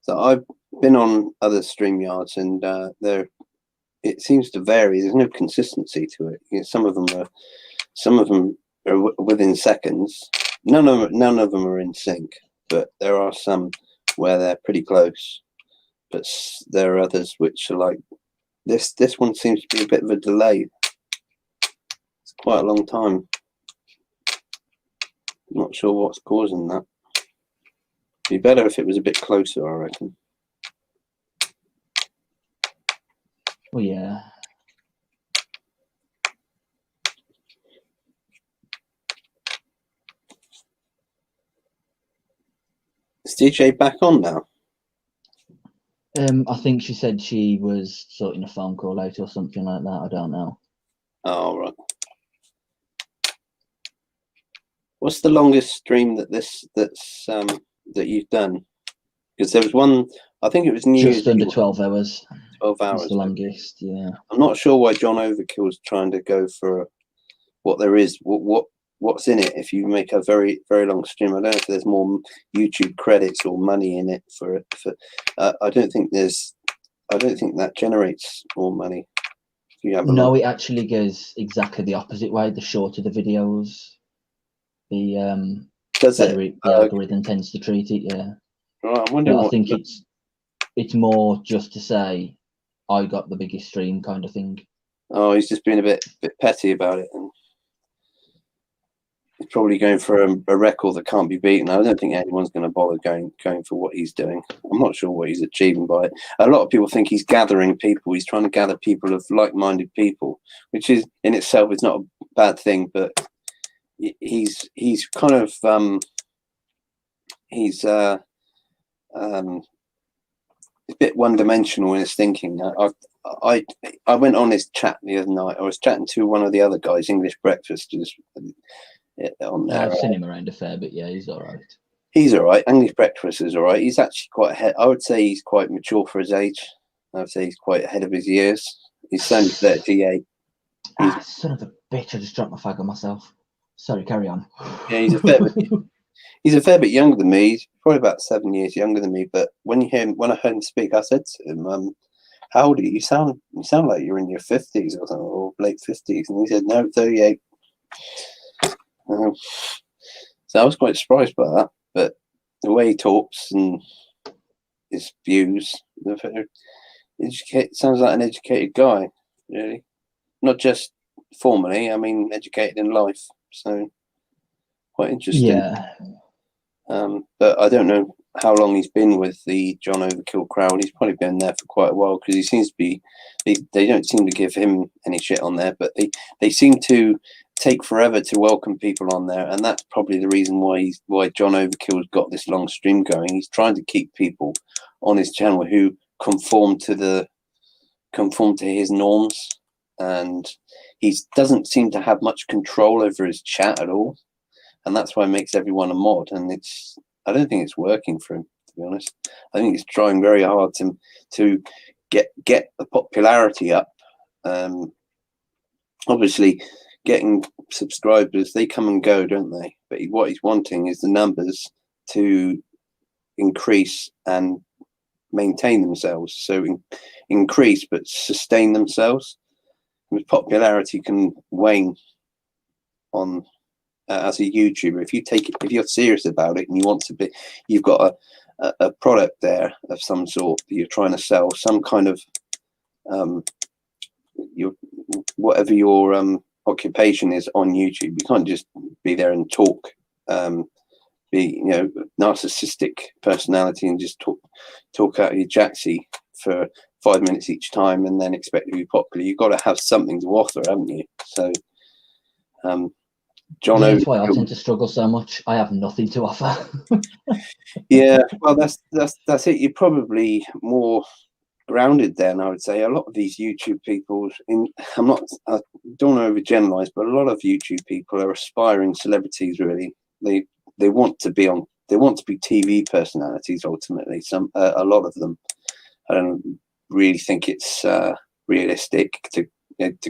So I've been on other StreamYards and it seems to vary. There's no consistency to it. You know, some of them are within seconds. None of them are in sync, but there are some where they're pretty close, but there are others which are like this. This one seems to be a bit of a delay. It's quite a long time. Not sure what's causing that. Be better if it was a bit closer, I reckon. Well, yeah. Is DJ back on now? I think she said she was sorting a phone call out or something like that. I don't know. Oh, right. What's the longest stream that you've done? Because there was one, I think it was New Just Year's under Eve. 12 hours. 12 hours. It's the longest, yeah. I'm not sure why John Overkill's trying to go for what there is. What's in it if you make a very, very long stream? I don't know if there's more YouTube credits or money in it for it. I don't think that generates more money. If you have No, it actually goes exactly the opposite way. The shorter the videos, the better the algorithm tends to treat it. Yeah. Right, I'm wondering. I think it's more just to say I got the biggest stream kind of thing. Oh, he's just being a bit petty about it, and he's probably going for a record that can't be beaten. I don't think anyone's going to bother going for what he's doing. I'm not sure what he's achieving by it. A lot of people think he's gathering people. He's trying to gather people of like-minded people, which is in itself is not a bad thing. But he's kind of a bit one-dimensional in his thinking. I went on his chat the other night. I was chatting to one of the other guys, English Breakfast, on there. I've seen him around a fair bit. Yeah, he's all right. He's all right. English Breakfast is all right. He's actually quite ahead. I would say he's quite mature for his age. I would say he's quite ahead of his years. He's only 38. Son of a bitch! I just dropped my fag on myself. Sorry, carry on. Yeah, he's a fair bit younger than me. He's probably about 7 years younger than me. But when I heard him speak, I said to him, "How old are you? You sound like you're in your 50s or something, or late 50s." And he said, "No, 38." So I was quite surprised by that. But the way he talks and his views, sounds like an educated guy, really. Not just formally, I mean educated in life. So quite interesting. Yeah. But I don't know how long he's been with the John Overkill crowd. He's probably been there for quite a while, because he seems to be. They don't seem to give him any shit on there, but they seem to take forever to welcome people on there, and that's probably the reason why John Overkill's got this long stream going. He's trying to keep people on his channel who conform to his norms, and he doesn't seem to have much control over his chat at all, and that's why it makes everyone a mod. And I don't think it's working for him, to be honest. I think he's trying very hard to get the popularity up. Obviously, getting subscribers, they come and go, don't they? But what he's wanting is the numbers to increase and maintain themselves. So increase but sustain themselves. His popularity can wane on as a YouTuber. If you're serious about it and you want to be, you've got a product there of some sort that you're trying to sell, some kind of whatever your occupation is on YouTube. You can't just be there and talk, be narcissistic personality and just talk out of your jacksie for 5 minutes each time and then expect to be popular. You've got to have something to offer, haven't you? So John, that's why I tend to struggle so much. I have nothing to offer. Yeah, well, that's it. You're probably more grounded then, I would say. A lot of these YouTube people, I don't want to overgeneralize, but a lot of YouTube people are aspiring celebrities. Really, they want to be TV personalities. Ultimately, a lot of them. I don't really think it's realistic to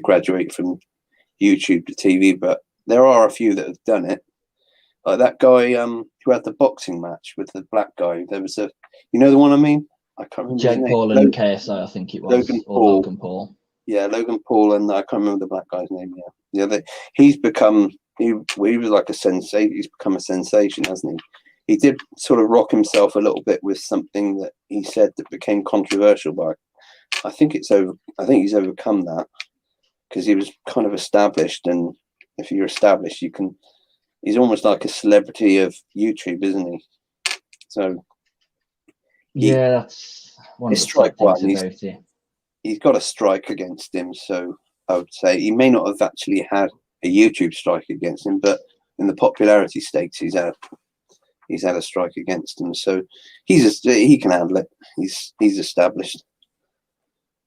graduate from YouTube to TV, but there are a few that have done it. Like that guy who had the boxing match with the black guy. There was the one I mean? I can't remember. Jake Paul and KSI, I think it was. Logan Paul. Yeah, Logan Paul, and I can't remember the black guy's name. He was like a sensation. He's become a sensation, hasn't he? he did sort of rock himself a little bit with something that he said that became controversial, but I think he's overcome that, because he was kind of established, and if you're established, he's almost like a celebrity of YouTube, isn't he? So yeah, that's one of the sad things about it. He's got a strike against him, so I would say he may not have actually had a YouTube strike against him, but in the popularity stakes, he's had a strike against him. So he can handle it. He's established.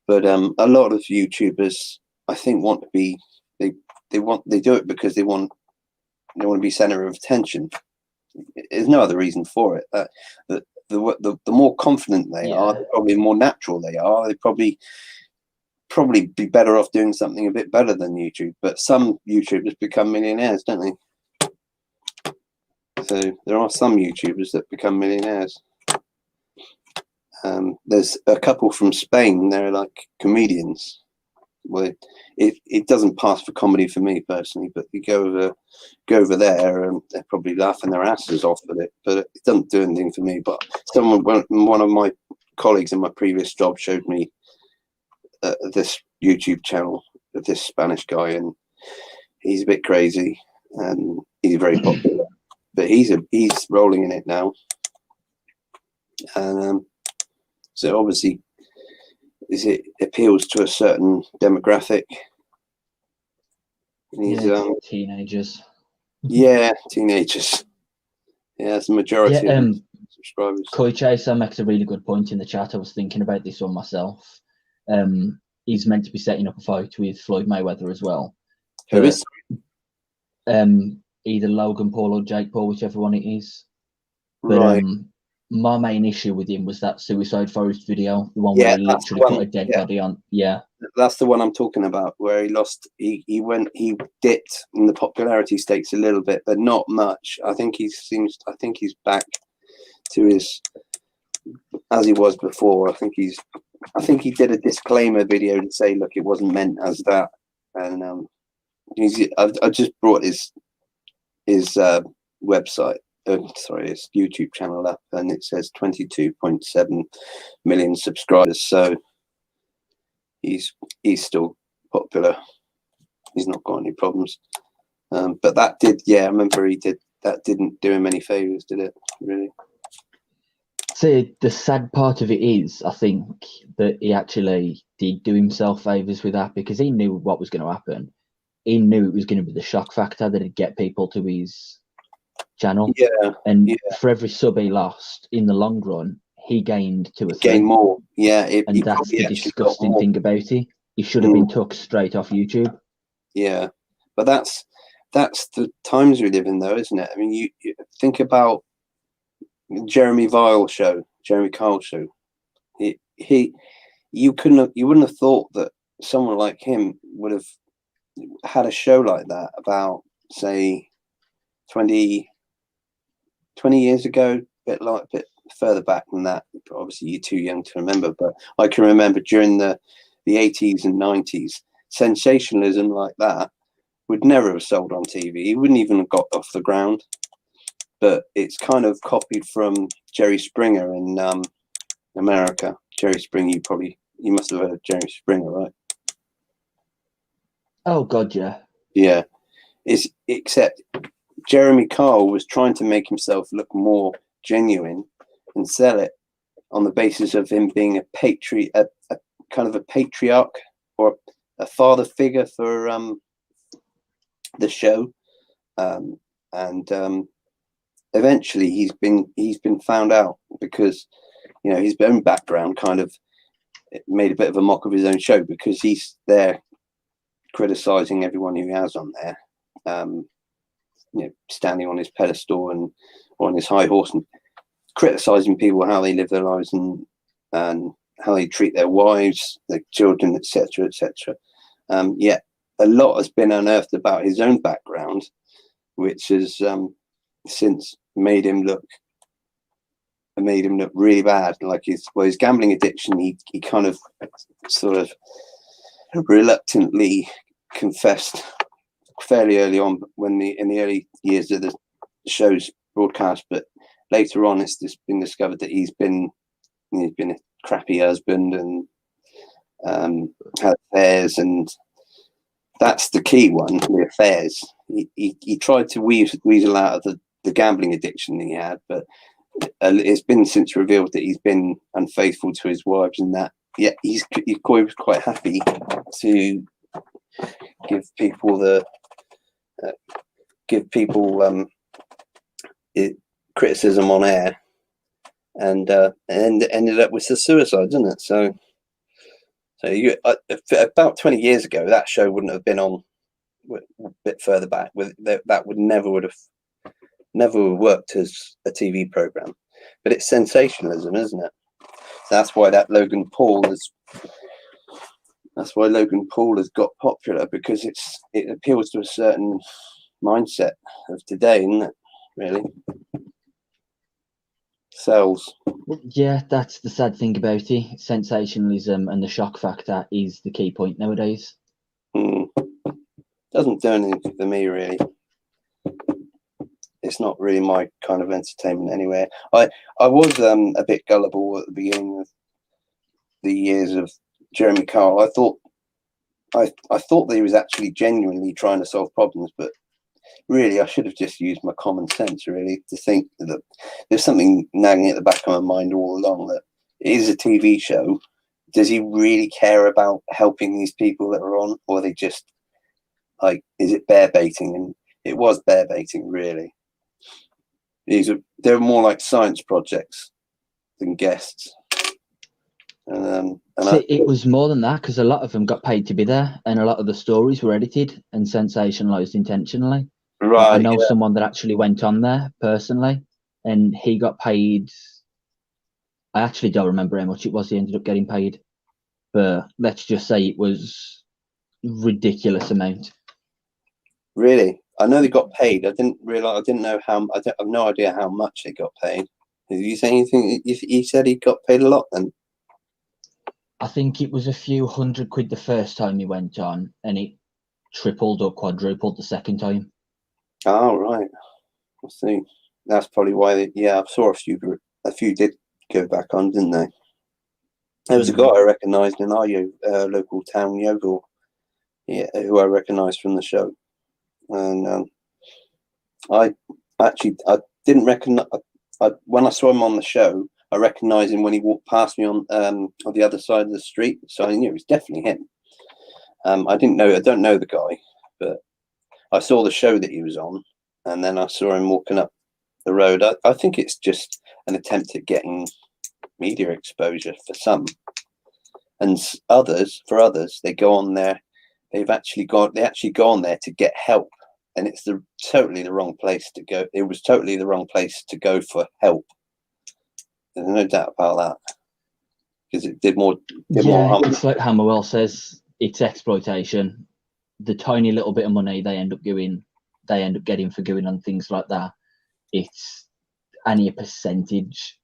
But a lot of YouTubers, I think, want to be they do it because they want to be center of attention. There's no other reason for it. The more confident they are, the probably more natural they are. They probably be better off doing something a bit better than YouTube. But some YouTubers become millionaires, don't they? So there are some YouTubers that become millionaires. There's a couple from Spain. They're like comedians. Well, it doesn't pass for comedy for me personally, but you go over there and they're probably laughing their asses off at it, but it doesn't do anything for me. But one of my colleagues in my previous job showed me this YouTube channel of this Spanish guy, and he's a bit crazy and he's very popular, but he's rolling in it now, and so obviously it appeals to a certain demographic. Teenagers. Yeah, teenagers. Yeah, it's the majority of subscribers. Koi Chaser makes a really good point in the chat. I was thinking about this one myself. He's meant to be setting up a fight with Floyd Mayweather as well. Who is? Either Logan Paul or Jake Paul, whichever one it is. But, right. My main issue with him was that Suicide Forest video, the one where he literally put a dead body on. Yeah, that's the one I'm talking about, where he lost. He dipped in the popularity stakes a little bit, but not much. I think he's back to his as he was before. I think he did a disclaimer video to say, look, it wasn't meant as that. And I just brought his website. His YouTube channel up, and it says 22.7 million subscribers. So he's still popular. He's not got any problems. But that did, I remember that didn't do him any favors, did it? Really? See, the sad part of it is, I think, that he actually did do himself favors with that, because he knew what was going to happen. He knew it was going to be the shock factor that it'd get people to his channel, for every sub he lost, in the long run he gained 2 or 3. Gained more, and that's the disgusting thing about it. He should have been took straight off YouTube. Yeah, but that's the times we live in, though, isn't it? I mean, you think about Jeremy Kyle show. You wouldn't have thought that someone like him would have had a show like that about, say, 20 years ago, a bit further back than that. Obviously, you're too young to remember, but I can remember during the 80s and 90s, sensationalism like that would never have sold on TV. He wouldn't even have got off the ground. But it's kind of copied from Jerry Springer in America. Jerry Springer, you must have heard of Jerry Springer, right? Oh God, yeah. Yeah, except Jeremy Kyle was trying to make himself look more genuine and sell it on the basis of him being a kind of a patriarch or a father figure for the show, and eventually he's been found out, because his own background kind of made a bit of a mock of his own show, because he's there criticizing everyone who he has on there, standing on his pedestal and on his high horse and criticizing people, how they live their lives and how they treat their wives, their children, etc., etc. Yet a lot has been unearthed about his own background, which has since made him look really bad. Like his gambling addiction, he kind of sort of reluctantly confessed fairly early on in the early years of the show's broadcast, but later on, it's just been discovered that he's been a crappy husband and had affairs, and that's the key one, the affairs. He tried to weasel out of the gambling addiction he had, but it's been since revealed that he's been unfaithful to his wives, and that he was quite happy to give people criticism on air, and ended up with the suicide, didn't it? So you about 20 years ago, that show wouldn't have been on a bit further back. That would never have worked as a TV program. But it's sensationalism, isn't it? That's why Logan Paul has got popular, because it appeals to a certain mindset of today, isn't it? Really sells. Yeah, that's the sad thing about it. Sensationalism and the shock factor is the key point nowadays. Doesn't do anything for me, really. It's not really my kind of entertainment anyway. I was a bit gullible at the beginning of the years of Jeremy Kyle. I thought that he was actually genuinely trying to solve problems, but really I should have just used my common sense, really, to think that there's something nagging at the back of my mind all along, that it is a TV show. Does he really care about helping these people that are on, or are they just like, is it bear baiting? And it was bear baiting, really. They're more like science projects than guests. It was more than that, because a lot of them got paid to be there, and a lot of the stories were edited and sensationalized intentionally. Right. I know someone that actually went on there personally, and he got paid. I actually don't remember how much it was he ended up getting paid, but let's just say it was ridiculous amount. Really? I know they got paid. I didn't know how. I have no idea how much they got paid. Did you say anything? He said he got paid a lot then. I think it was a few £100 the first time he went on, and it tripled or quadrupled the second time. Oh, right. I see. That's probably why. I saw a few did go back on, didn't they? There was a guy I recognised in our local town, Yeovil, who I recognised from the show, and I didn't recognise. When I saw him on the show, I recognised him when he walked past me on the other side of the street, so I knew it was definitely him. I don't know the guy, but I saw the show that he was on, and then I saw him walking up the road. I think it's just an attempt at getting media exposure for some, and for others, they go on there. They actually go on there to get help, and it's totally the wrong place to go. It was totally the wrong place to go for help. There's no doubt about that, because it did more harm. It's like Hammerwell says, it's exploitation. The tiny little bit of money they end up getting for going on things like that, it's only a percentage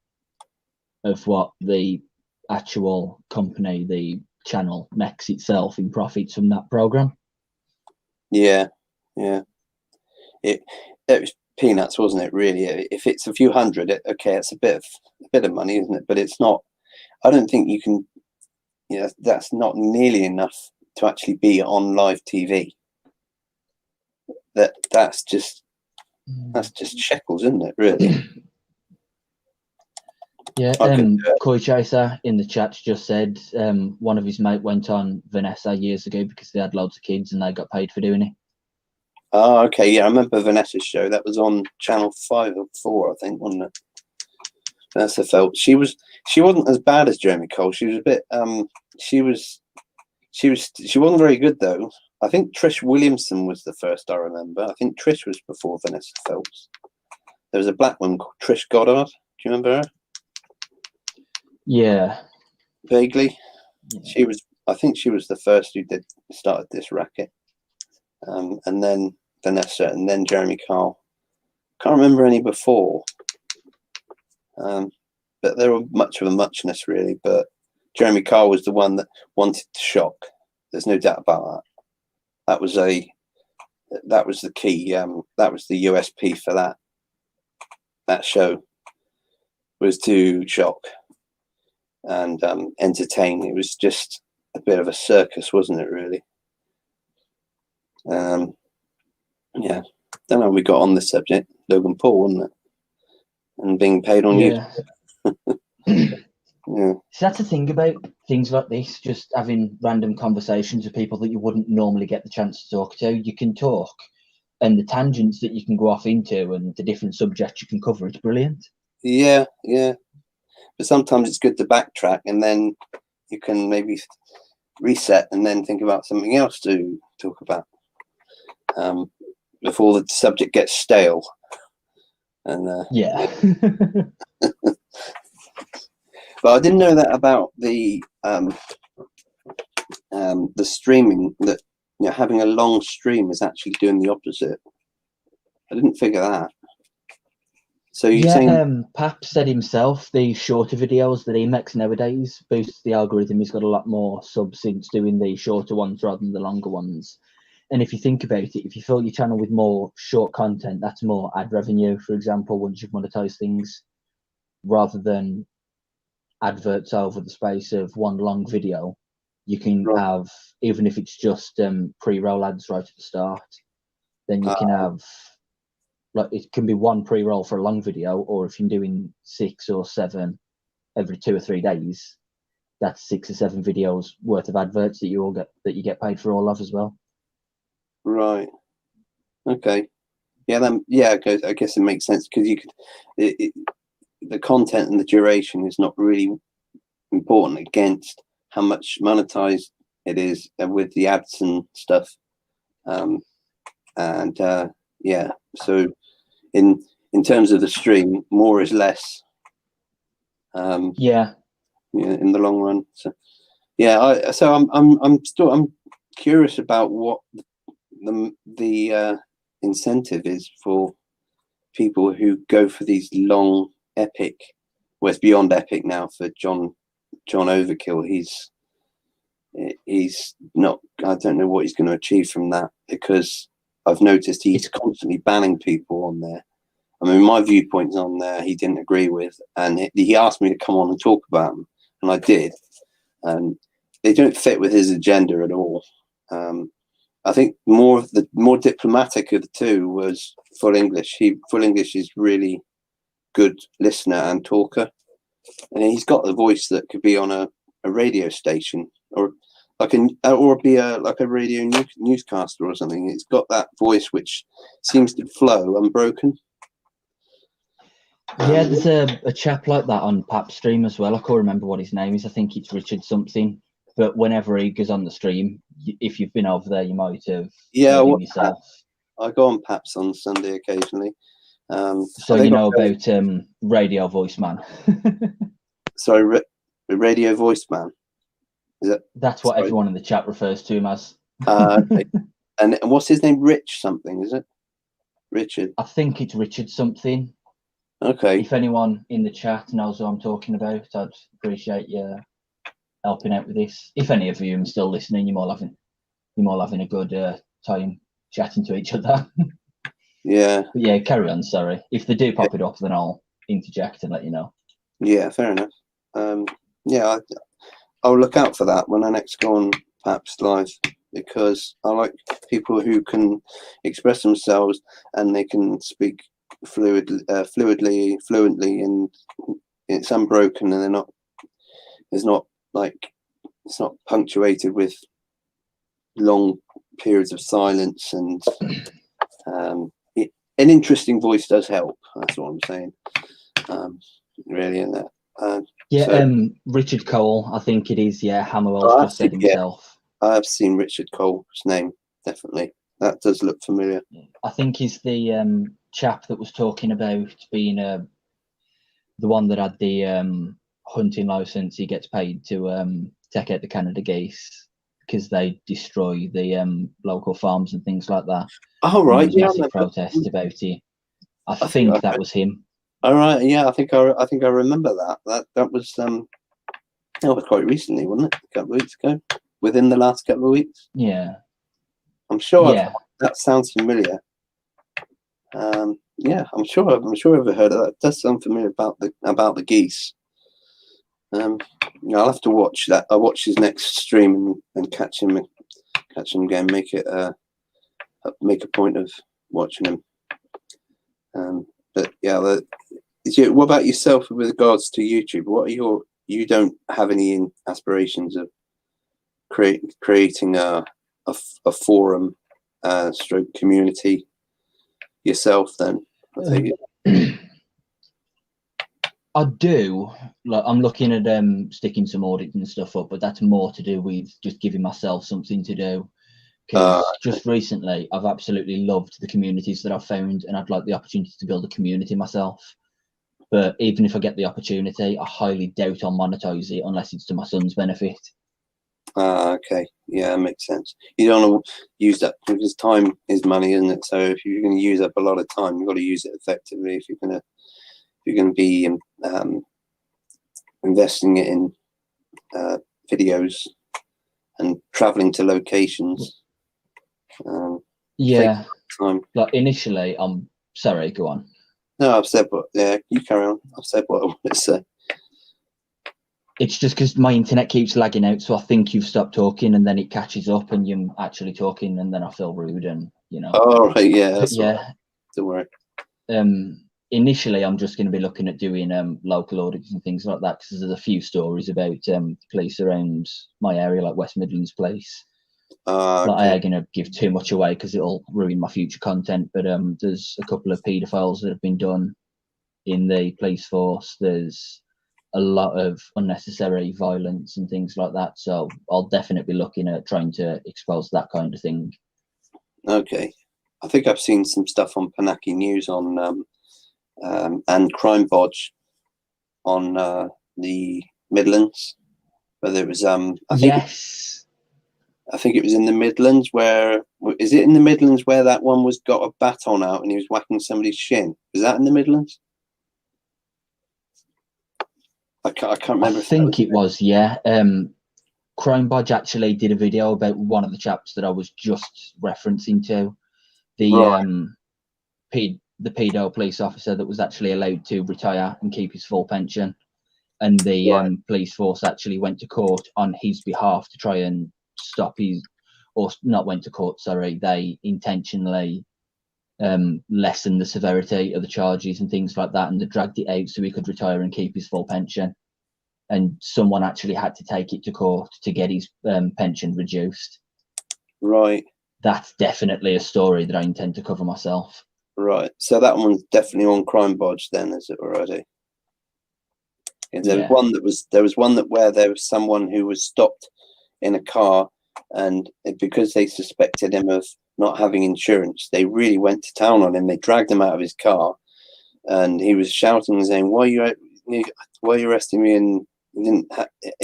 of what the actual company, the channel, makes itself in profits from that program. Yeah. It was peanuts, wasn't it? Really, if it's a few hundred, it's a bit of money, isn't it? But it's not. I don't think you can. That's not nearly enough to actually be on live TV. That's just shekels, isn't it? Really. Yeah. Koi Chaser in the chat just said one of his mate went on Vanessa years ago because they had loads of kids and they got paid for doing it. Oh, okay. Yeah, I remember Vanessa's show. That was on Channel 5 or 4, I think, wasn't it? Vanessa Phelps. She wasn't as bad as Jeremy Cole. She was a bit. She wasn't very good though. I think Trish Williamson was the first I remember. I think Trish was before Vanessa Phelps. There was a black one called Trish Goddard. Do you remember her? Yeah. Vaguely. Yeah. I think she was the first who started this racket. And then Vanessa, and then Jeremy Kyle. Can't remember any before. But they were much of a muchness, really. But Jeremy Kyle was the one that wanted to shock. There's no doubt about that. That was the key. That was the USP for that show. was to shock and entertain. It was just a bit of a circus, wasn't it? Really. Yeah. Don't know. We got on this subject, Logan Paul, wasn't it? And being paid on Yeah. Yeah. So that's the thing about things like this, just having random conversations with people that you wouldn't normally get the chance to talk to. You can talk, and the tangents that you can go off into and the different subjects you can cover, it's brilliant. Yeah, yeah. But sometimes it's good to backtrack, and then you can maybe reset and then think about something else to talk about before the subject gets stale. And Yeah. but I didn't know that about the streaming, that having a long stream is actually doing the opposite. I didn't figure that. So you're saying Pap said himself the shorter videos that he makes nowadays boosts the algorithm. He's got a lot more subs since doing the shorter ones rather than the longer ones. And if you think about it, if you fill your channel with more short content, that's more ad revenue, for example, once you've monetized things, rather than adverts over the space of one long video. You can have, even if it's just pre-roll ads right at the start, then you can have, like, it can be one pre-roll for a long video, or if you're doing 6 or 7 every 2 or 3 days, that's 6 or 7 videos worth of adverts that you get paid for all of as well. Right. Okay. Yeah. Then I guess it makes sense, because you could the content and the duration is not really important against how much monetized it is with the ads and stuff. Yeah. So in terms of the stream, more is less. Yeah, in the long run. So yeah, I'm curious about what the incentive is for people who go for these long epic. Well, it's beyond epic now for John Overkill. He's not. I don't know what he's going to achieve from that, because I've noticed he's constantly banning people on there. I mean, my viewpoints on there he didn't agree with, and he asked me to come on and talk about them, and I did. And they don't fit with his agenda at all. I think the more diplomatic of the two was Full English. Full English is really good listener and talker, and he's got the voice that could be on a radio station, or be like a radio newscaster or something. It's got that voice which seems to flow unbroken. Yeah, there's a chap like that on Pap's stream as well. I can't remember what his name is. I think it's Richard something. But whenever he goes on the stream, if you've been over there, you might have heard him yourself. I go on Pap's on Sunday occasionally. So you know about Radio Voice Man. Sorry, Radio Voice Man. Is it? That's what everyone in the chat refers to him as. Okay. And what's his name? Rich something, is it? Richard. I think it's Richard something. Okay. If anyone in the chat knows what I'm talking about, I'd appreciate you helping out with this. If any of you are still listening, you're all having a good time chatting to each other. Yeah. But yeah, carry on. Sorry. If they do pop it up, then I'll interject and let you know. Yeah, fair enough. Yeah, I'll look out for that when I next go on Paps Live, because I like people who can express themselves and they can speak fluently, and it's unbroken, and it's not punctuated with long periods of silence, and an interesting voice does help. That's what I'm saying. Really, in that. Richard Cole, I think it is. Yeah, Hammerwell's just said himself. I have seen Richard Cole's name, definitely. That does look familiar. I think he's the chap that was talking about being the one that had the hunting license. He gets paid to take out the Canada geese because they destroy the local farms and things like that. Oh, right. Yeah, massive protest about it. I think that was him. All right. Yeah, I think I remember that. That was quite recently, wasn't it? A couple of weeks ago. Within the last couple of weeks. Yeah. I'm sure that sounds familiar. Yeah, I'm sure I've ever heard of that. It does sound familiar about the geese. I'll have to watch that. I'll watch his next stream and catch him again. Make a point of watching him. But yeah, what about yourself with regards to YouTube? What are you don't have any aspirations of creating a forum stroke community yourself then? I take it. I do. Like, I'm looking at sticking some audits and stuff up, but that's more to do with just giving myself something to do. Because just recently, I've absolutely loved the communities that I've found, and I'd like the opportunity to build a community myself. But even if I get the opportunity, I highly doubt I'll monetize it unless it's to my son's benefit. Okay, yeah, that makes sense. You don't want to use that because time is money, isn't it? So if you're going to use up a lot of time, you've got to use it effectively. If you're going to be investing it in videos and traveling to locations. Yeah, like initially, I'm sorry. Go on. No, I've said what. Yeah, you carry on. I've said what I want to say. It's just because my internet keeps lagging out, so I think you've stopped talking, and then it catches up, and you're actually talking, and then I feel rude, and you know. Oh right, yeah, that's yeah. right. Don't worry. Initially, I'm just going to be looking at doing local audits and things like that, because there's a few stories about police around my area, like West Midlands Police. Okay. I ain't going to give too much away because it'll ruin my future content. But there's a couple of paedophiles that have been done in the police force. There's a lot of unnecessary violence and things like that. So I'll definitely be looking at trying to expose that kind of thing. Okay. I think I've seen some stuff on Panaki News on and Crime Bodge on the Midlands. Whether it was I think it was in the Midlands is it in the Midlands where that one got a baton out and he was whacking somebody's shin? Is that in the Midlands? I can't remember. I think it was, yeah. Crime Bodge actually did a video about one of the chaps that I was just referencing to. The pedo police officer that was actually allowed to retire and keep his full pension. And the police force actually went to court on his behalf to try and stop went to court, sorry. They intentionally lessen the severity of the charges and things like that, and they dragged it out so he could retire and keep his full pension. And someone actually had to take it to court to get his pension reduced. Right. That's definitely a story that I intend to cover myself. Right. So that one's definitely on Crime Bodge then, is it already? There was one where there was someone who was stopped in a car, and because they suspected him of not having insurance, they really went to town on him. They dragged him out of his car, and he was shouting and saying, "Why are you arresting me?" And he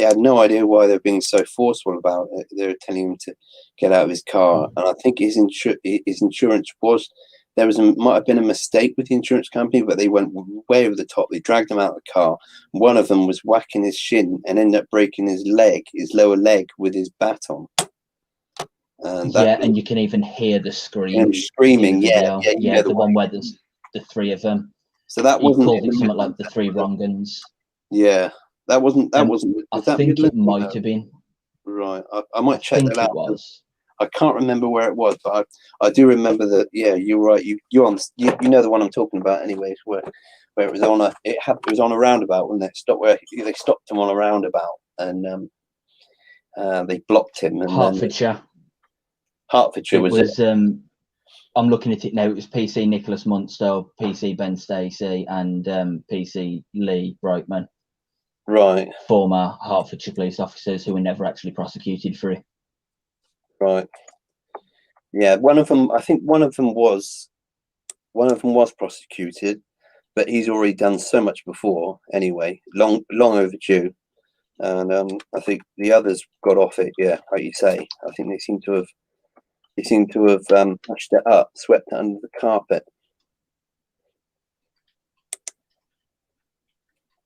had no idea why they're being so forceful about it. They were telling him to get out of his car, and I think his insurance was. Might have been a mistake with the insurance company, but they went way over the top. They dragged him out of the car. One of them was whacking his shin and ended up breaking his lower leg with his baton. And you can even hear the screaming. Yeah, the one where there's the three of them. So that wasn't called it something like the three wrong uns. Yeah, that wasn't. I think it might have been. Right, I might check that out. It was. I can't remember where it was, but I do remember that. Yeah, you're right. You know the one I'm talking about, anyways. Where it was on it was on a roundabout when they stopped him on a roundabout and they blocked him. And Hertfordshire was it? I'm looking at it now. It was PC Nicholas Munster, PC Ben Stacey, and PC Lee Brightman. Right. Former Hertfordshire police officers who were never actually prosecuted for it. Right. Yeah, I think one of them was prosecuted, but he's already done so much before anyway, long overdue. And I think the others got off it, yeah, like you say. I think they seem to have pushed it up, swept it under the carpet.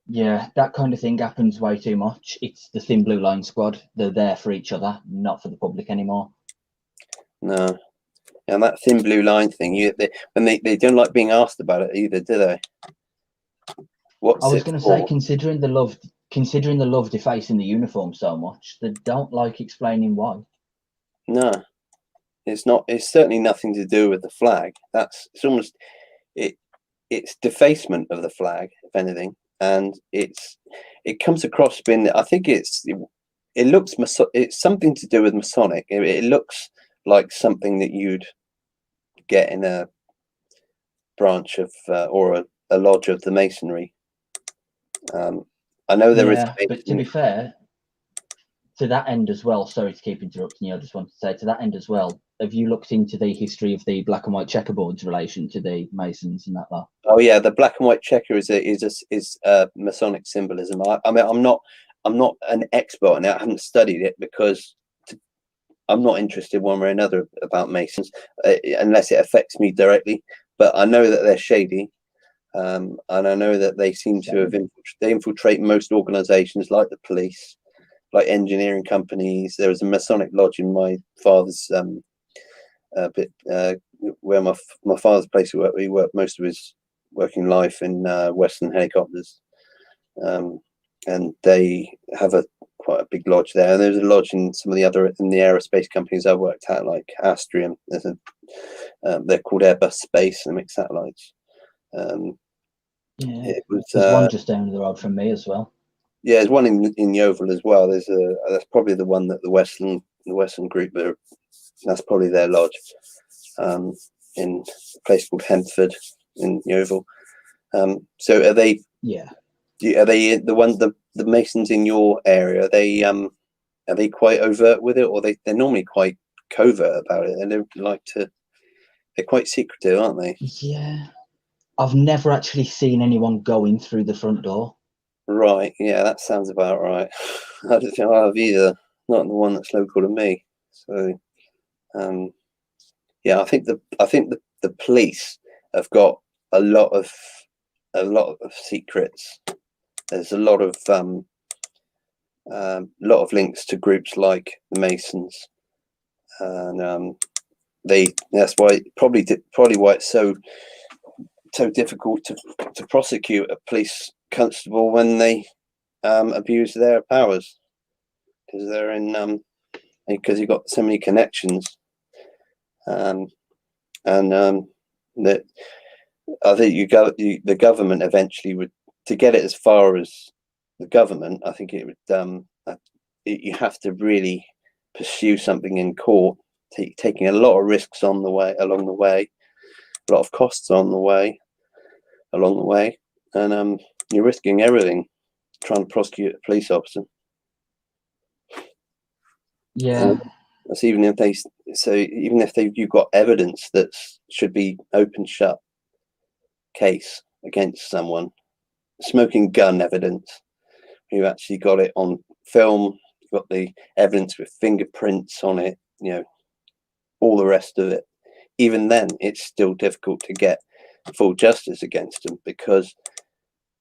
Yeah, that kind of thing happens way too much. It's the Thin Blue Line squad. They're there for each other, not for the public anymore. No. And that thin blue line thing, they don't like being asked about it either, do they? What's I was it going to for? say, considering the love defacing the uniform so much, they don't like explaining why. No, it's not. It's certainly nothing to do with the flag. It's almost it's defacement of the flag, if anything, and it comes across being. I think it looks it's something to do with Masonic. It looks like something that you'd get in a branch of or a lodge of the Masonry. I know there is. Yeah, but to be fair, to that end as well, sorry to keep interrupting you, I just wanted to say, to that end as well, have you looked into the history of the black and white checkerboard's relation to the Masons and that lot? Oh yeah, the black and white checker is Masonic symbolism. I mean, I'm not an expert on it. I haven't studied it because I'm not interested one way or another about Masons unless it affects me directly. But I know that they're shady, and I know that they seem to have infiltrate most organisations like the police, like engineering companies. There was a Masonic lodge in my father's where my father's place he worked most of his working life in Western Helicopters, and they have quite a big lodge there. And there's a lodge in some of the other in the aerospace companies I worked at, like Astrium. They're called Airbus Space and make satellites. There's one just down the road from me as well. Yeah, there's one in Yeovil as well. There's that's probably the one that the Western group that's probably their lodge, in a place called Hempford in Yeovil. So are they? Yeah. Are they the Masons in your area? Are they quite overt with it, or they're normally quite covert about it? And they're quite secretive, aren't they? Yeah. I've never actually seen anyone go in through the front door. Right. Yeah, that sounds about right. I don't think I have either. Not the one that's local to me. So, yeah, I think the police have got a lot of secrets. There's a lot of links to groups like the Masons, and that's why probably why it's so difficult to prosecute a police constable when they abuse their powers, because they're in because you've got so many connections, and that I think the government eventually would, to get it as far as the government, I think it would you have to really pursue something in court, taking a lot of risks along the way, a lot of costs along the way, and you're risking everything trying to prosecute a police officer. Yeah. That's even if you've got evidence that should be open shut case against someone, smoking gun evidence, you actually got it on film, you've got the evidence with fingerprints on it, all the rest of it. Even then, it's still difficult to get full justice against them because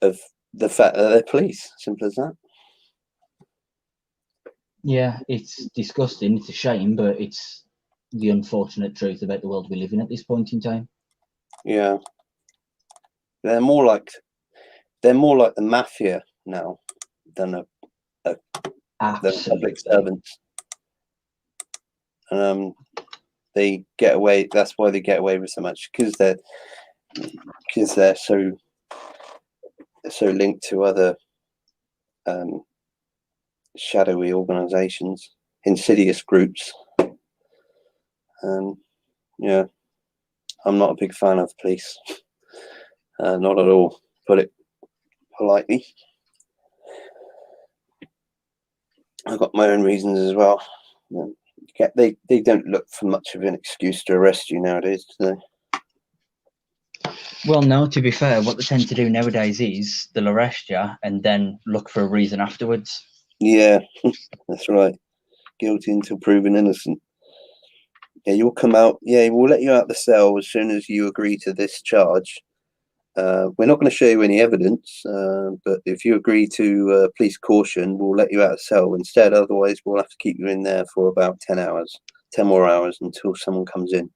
of the fact that they're police. Simple as that. Yeah, it's disgusting. It's a shame, but it's the unfortunate truth about the world we live in at this point in time. Yeah, they're more like the mafia now than than public servants. And they get away. That's why they get away with so much, because they're so linked to other shadowy organizations, insidious groups. Yeah, I'm not a big fan of police. Not at all. Put it politely. I've got my own reasons as well. They don't look for much of an excuse to arrest you nowadays, do they? Well, no, to be fair, what they tend to do nowadays is they'll arrest you and then look for a reason afterwards. Yeah, that's right. Guilty until proven innocent. Yeah, you'll come out. Yeah, we'll let you out the cell as soon as you agree to this charge. We're not going to show you any evidence, but if you agree to police caution, we'll let you out of cell instead. Otherwise, we'll have to keep you in there for about 10 more hours until someone comes in.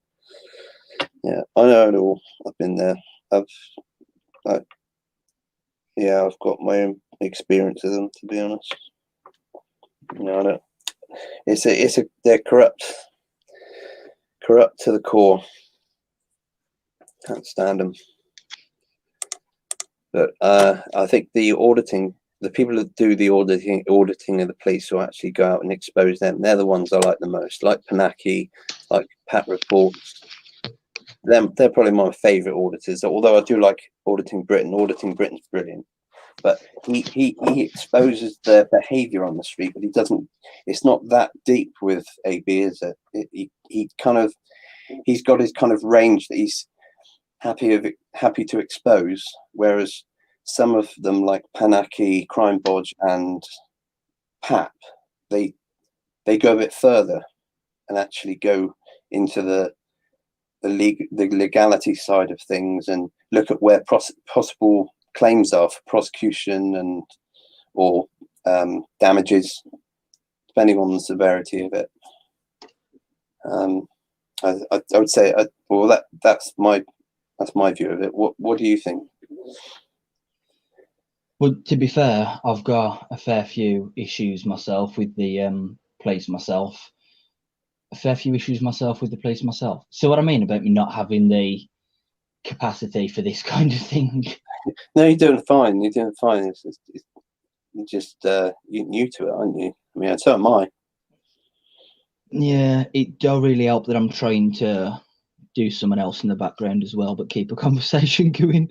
Yeah, I know it all. I've been there. I've got my own experience of them, to be honest. I don't. They're corrupt to the core. Can't stand them. But I think the people that do the auditing of the police who actually go out and expose them, they're the ones I like the most. Like Panaki, like Pat Reports. They're probably my favourite auditors. Although I do like Auditing Britain. Auditing Britain's brilliant. But he exposes their behaviour on the street, but he doesn't. It's not that deep with AB, is it? He's got his kind of range that he's happy to expose, whereas some of them like Panaki, Crime Bodge, and PAP, they go a bit further and actually go into the legality side of things and look at where possible claims are for prosecution or damages, depending on the severity of it. I would say, that's my view of it. What do you think? Well, to be fair, I've got a fair few issues myself with the police myself. So what I mean about me not having the capacity for this kind of thing. No, you're doing fine. It's you're new to it, aren't you? I mean, so am I. Yeah, it does really help that I'm trying to do someone else in the background as well, but keep a conversation going.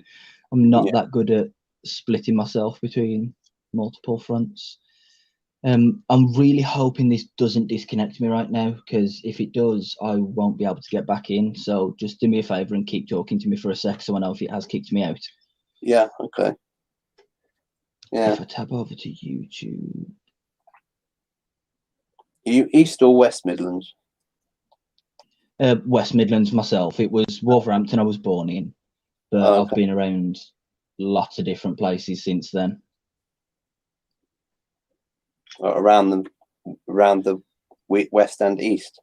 I'm not that good at splitting myself between multiple fronts. I'm really hoping this doesn't disconnect me right now, because if it does, I won't be able to get back in. So just do me a favour and keep talking to me for a sec so I know if it has kicked me out. Yeah, okay. Yeah. If I tab over to YouTube. Are you East or West Midlands? West Midlands myself. It was Wolverhampton I was born in, but I've been around lots of different places since then. Around the west and east?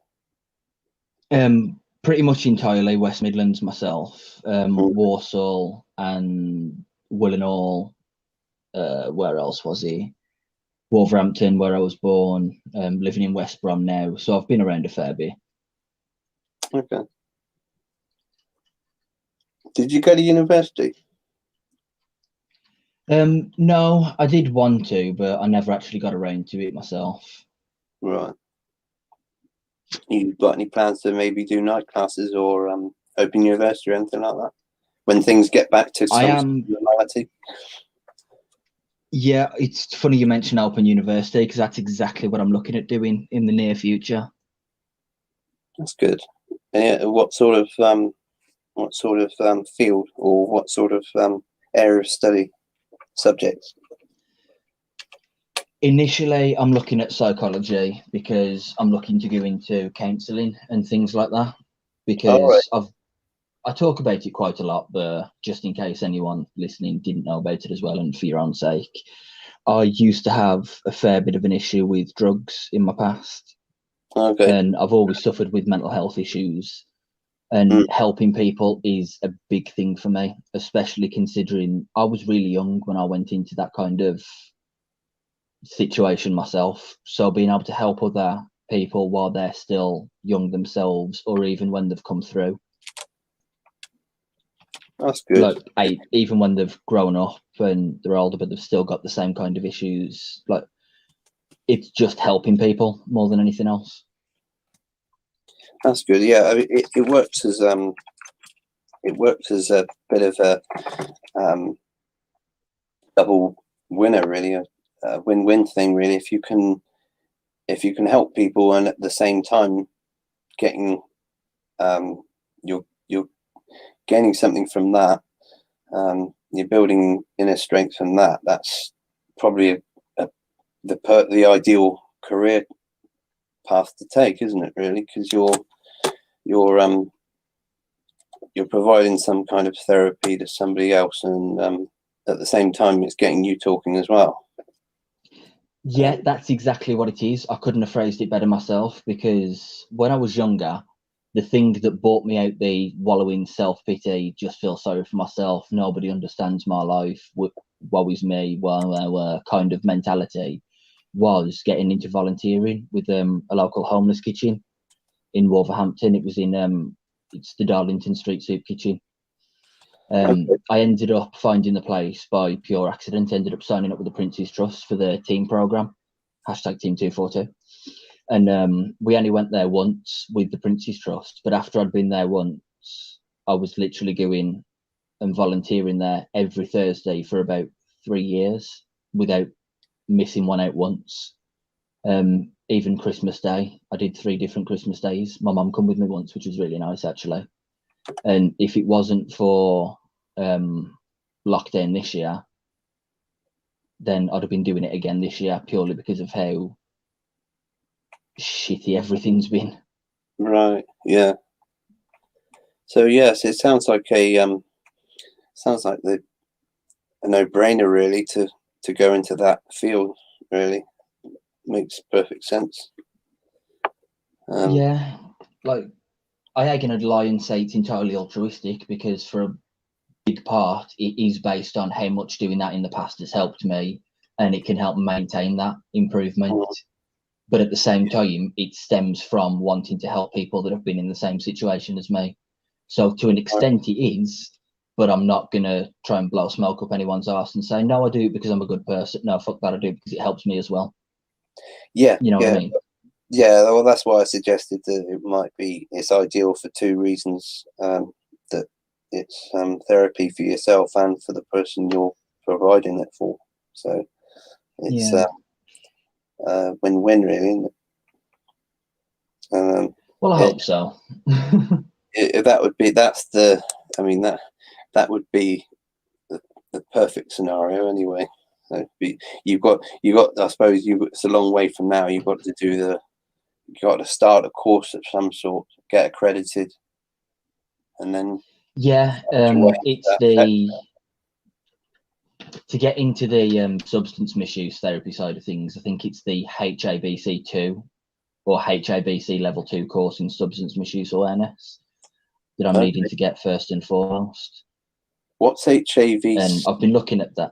Pretty much entirely West Midlands myself. Walsall and Willenhall. Where else was he? Wolverhampton, where I was born. Living in West Brom now, so I've been around a fair bit. Okay. Did you go to university? No, I did want to, but I never actually got around to it myself. Right. You got any plans to maybe do night classes or open university or anything like that when things get back to some normality? Yeah, it's funny you mention open university, because that's exactly what I'm looking at doing in the near future. That's good. What sort of field or what sort of area of study subjects? Initially, I'm looking at psychology, because I'm looking to go into counselling and things like that, because I talk about it quite a lot, but just in case anyone listening didn't know about it as well, and for your own sake, I used to have a fair bit of an issue with drugs in my past. And I've always suffered with mental health issues, and helping people is a big thing for me, especially considering I was really young when I went into that kind of situation myself. So being able to help other people while they're still young themselves, or even when they've come through. That's good. Like even when they've grown up and they're older, but they've still got the same kind of issues. Like, it's just helping people more than anything else. That's good. Yeah, I mean, it works as a bit of a double winner, really, a win-win thing, really. If you can help people and at the same time getting you're gaining something from that, you're building inner strength from that. That's probably the ideal career path to take, isn't it? Really, because you're providing some kind of therapy to somebody else, and at the same time, it's getting you talking as well. Yeah, that's exactly what it is. I couldn't have phrased it better myself, because when I was younger, the thing that brought me out the wallowing self-pity, just feel sorry for myself, nobody understands my life, woe is me, kind of mentality, was getting into volunteering with a local homeless kitchen in Wolverhampton. It was in it's the Darlington Street Soup Kitchen. I ended up finding the place by pure accident, ended up signing up with the Prince's Trust for the team programme, #Team242. And we only went there once with the Prince's Trust, but after I'd been there once, I was literally going and volunteering there every Thursday for about 3 years without missing one out once. Even Christmas Day, I did 3 different Christmas days. My mum come with me once, which was really nice actually. And if it wasn't for lockdown this year, then I'd have been doing it again this year purely because of how shitty everything's been. Right. Yeah. So yes, it sounds like a no-brainer really to go into that field. Really makes perfect sense. Yeah, like I ain't gonna lie and say it's entirely altruistic, because for a big part it is based on how much doing that in the past has helped me, and it can help maintain that improvement. But at the same time, it stems from wanting to help people that have been in the same situation as me. So to an extent it is, but I'm not going to try and blow smoke up anyone's arse and say, no, I do it because I'm a good person. No, fuck that, I do it because it helps me as well. Yeah. You know what I mean? Yeah, well, that's why I suggested that it's ideal for 2 reasons. That it's therapy for yourself and for the person you're providing it for. So it's win-win, really, isn't it? Well, I hope so. That would be the perfect scenario anyway. So you've got. I suppose it's a long way from now. You've got to start a course of some sort, get accredited, and then to get into the substance misuse therapy side of things, I think it's the HABC2 or HABC level 2 course in substance misuse awareness that I'm needing to get first and foremost. What's HABC? And I've been looking at that.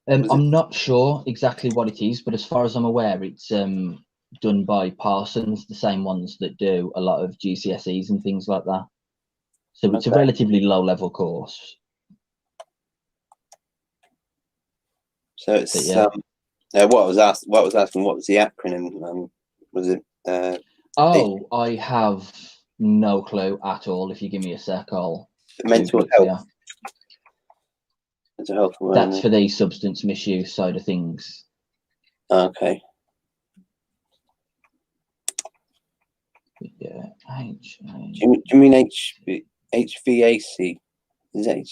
I'm not sure exactly what it is, but as far as I'm aware, it's done by Parsons, the same ones that do a lot of GCSEs and things like that. So it's a relatively low level course. So it's what I was asking, what was the acronym? Was it I have no clue at all. If you give me a sec, I'll mental health. Mental health awareness. That's for the substance misuse side of things. Okay. Yeah. Do you mean HVAC? Is that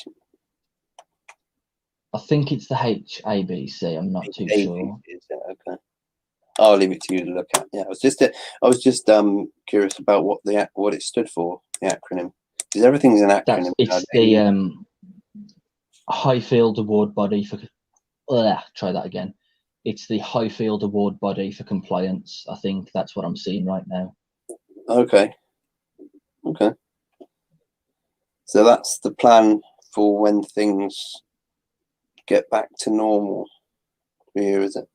I think it's the HABC. I'm not too sure. Okay. I'll leave it to you to look at. Yeah, I was just curious about what it stood for, the acronym. Because everything's an acronym. It's the Highfield Award Body for. Try that again. It's the Highfield Award Body for Compliance. I think that's what I'm seeing right now. Okay. So that's the plan for when things get back to normal here, is it?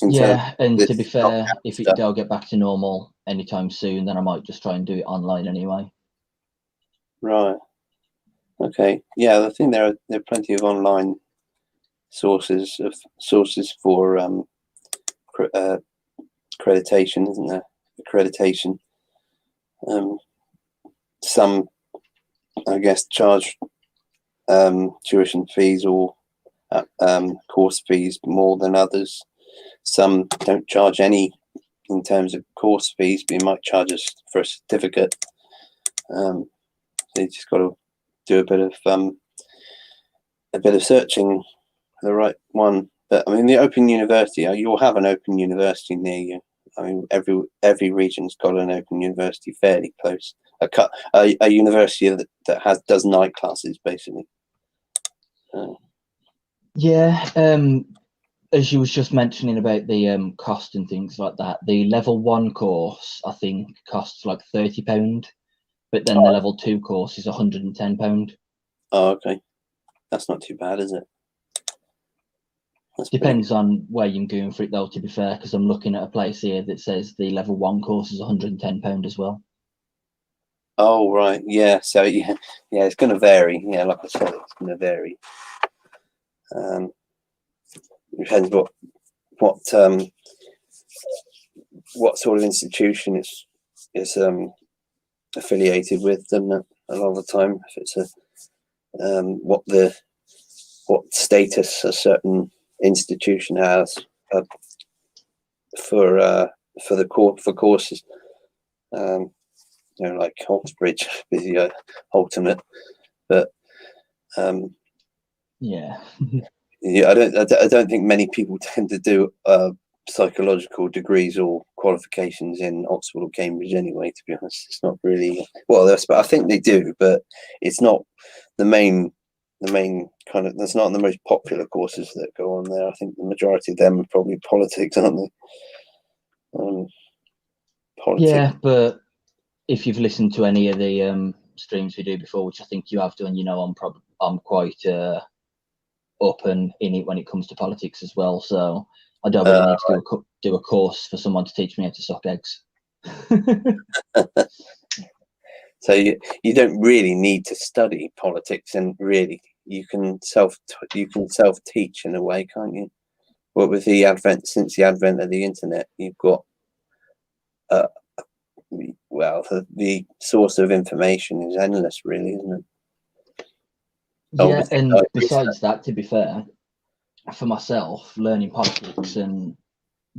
Yeah, and to be fair, if it don't get back to normal anytime soon, then I might just try and do it online anyway. Right. Okay. Yeah, I think there are plenty of online sources for accreditation, isn't there? Accreditation. Some, I guess, charge tuition fees or course fees more than others. Some don't charge any in terms of course fees, but you might charge us for a certificate. So you just got to do a bit of searching for the right one. But I mean, the Open University, you'll have an Open University near you. I mean, every region's got an Open University fairly close. A university that does night classes basically. Yeah, as you was just mentioning about the cost and things like that, the level 1 course I think costs like £30, but then the level 2 course is £110. Oh, okay. That's not too bad, is it? That's Depends on where you're going for it, though, to be fair, because I'm looking at a place here that says the level 1 course is £110 as well. Oh, right. Yeah. So, yeah, it's going to vary. Yeah, like I said, it's going to vary. Depends what sort of institution is affiliated with, doesn't it? A lot of the time, if it's what status a certain institution has for courses, like Oxbridge is the ultimate, but yeah, I don't think many people tend to do psychological degrees or qualifications in Oxford or Cambridge anyway. To be honest, it's not really I think they do, but it's not the main kind of. That's not the most popular courses that go on there. I think the majority of them are probably politics, aren't they? Politics. Yeah, but if you've listened to any of the streams we do before, which I think you have done, I'm quite up and in it when it comes to politics as well. So I don't really need to do a course for someone to teach me how to suck eggs. So you don't really need to study politics, and really you can self teach in a way, can't you? Well, with the advent of the internet, you've got the source of information is endless, really, isn't it? Yeah, and besides that, to be fair, for myself, learning politics and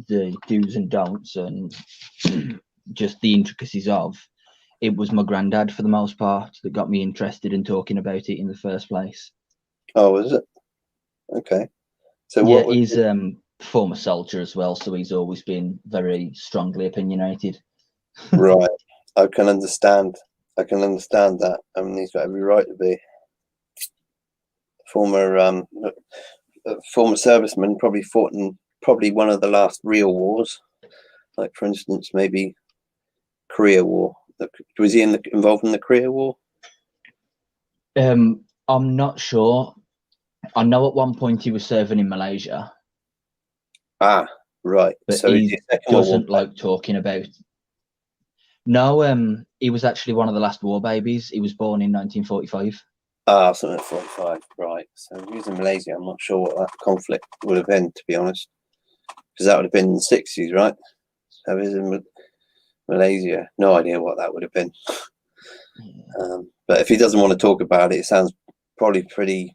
the do's and don'ts and just the intricacies of it was my granddad for the most part that got me interested in talking about it in the first place. Oh, is it? Okay. So yeah, he's former soldier as well, so he's always been very strongly opinionated. Right. I can understand that. I mean, he's got every right to be. Former serviceman, probably fought in one of the last real wars, like for instance maybe Korea War. Was he involved in the Korea War? I'm not sure. I know at one point he was serving in Malaysia. Ah, right. But so he doesn't like talking about. No, he was actually one of the last war babies. He was born in 1945. Ah, something like 45, right. So he was in Malaysia. I'm not sure what that conflict would have been, to be honest, because that would have been in the 60s, right? So he was in Malaysia. No idea what that would have been. But if he doesn't want to talk about it, it sounds probably pretty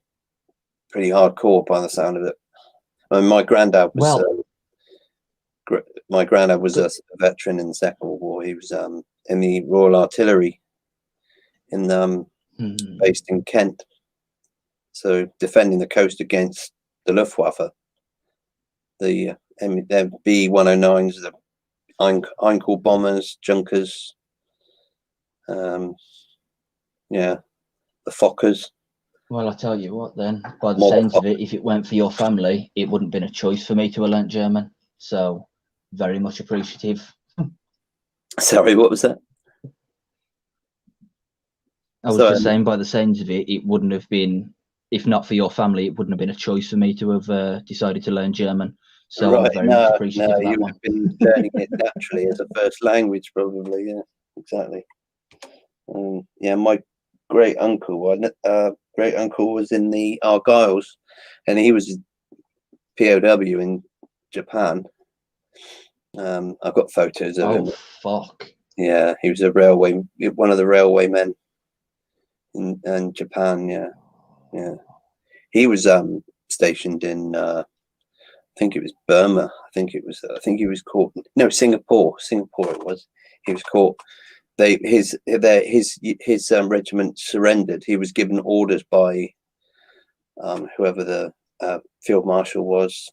hardcore by the sound of it. I mean, my granddad was a veteran in the Second World War. He was in the Royal Artillery based in Kent, so defending the coast against the Luftwaffe. The B-109s, the Einkel bombers, Junkers, the Fokkers. Well, I tell you what, then, by the sounds of it, if it weren't for your family, it wouldn't have been a choice for me to have learnt German. So, very much appreciative. Sorry, what was that? I was just saying, by the sounds of it, it wouldn't have been, if not for your family, it wouldn't have been a choice for me to have decided to learn German. So, right. I'm very much appreciative of that you would have been learning it naturally as a first language, probably. Yeah, exactly. My great uncle was in the Argylls, and he was POW in Japan. I've got photos of him. Fuck. Yeah, he was one of the railwaymen in Japan. Yeah. He was stationed in I think it was Burma. I think he was caught. No, Singapore. It was. He was caught. His regiment surrendered. He was given orders by whoever the field marshal was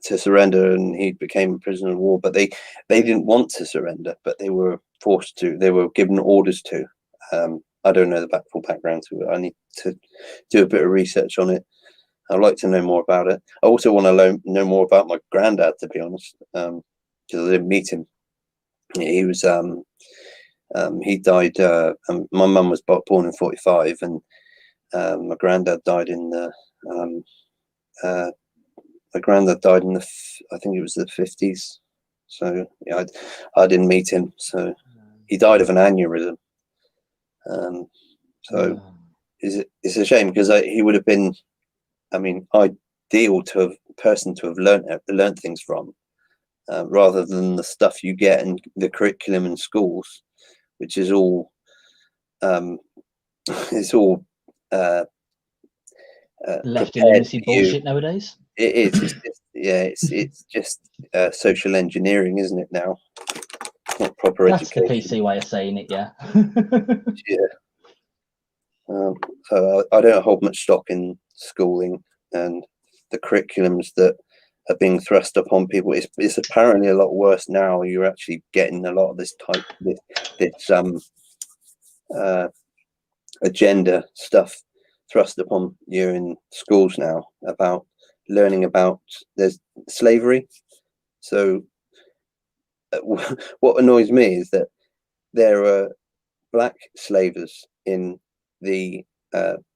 to surrender, and he became a prisoner of war. But they didn't want to surrender, but they were forced to. They were given orders to. I don't know the full background to it. I need to do a bit of research on it. I'd like to know more about it. I also want to know more about my granddad, to be honest, because I didn't meet him. He was he died. My mum was born in 45, and my granddad died in the. My granddad died in the. I think it was the 50s. So yeah, I didn't meet him. So he died of an aneurysm. So it's a shame because he would have been, I mean, ideal person to have learned things from, rather than the stuff you get in the curriculum in schools, which is all it's all left lunacy bullshit nowadays. It is. It's just, yeah. It's just social engineering, isn't it? Now, it's not proper That's education. the PC way of saying it. Yeah. Yeah. So I don't hold much stock in schooling and the curriculums that are being thrust upon people. It's apparently a lot worse now. You're actually getting a lot of this agenda stuff thrust upon you in schools now about learning about there's slavery. So what annoys me is that there are black slavers in the 16th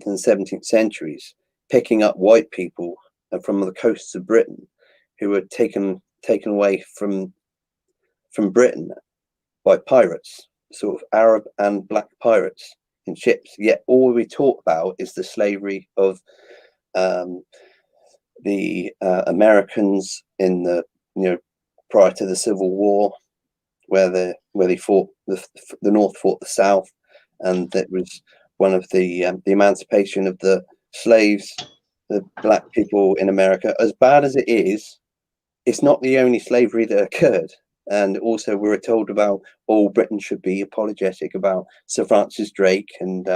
and 17th centuries picking up white people from the coasts of Britain who were taken away from Britain by pirates, sort of Arab and black pirates in ships. Yet all we talk about is the slavery of the Americans in the prior to the Civil War, where they fought the North fought the South, and that was one of the emancipation of the slaves, the black people in America. As bad as it is, it's not the only slavery that occurred. And also, we were told about all Britain should be apologetic about Sir Francis Drake and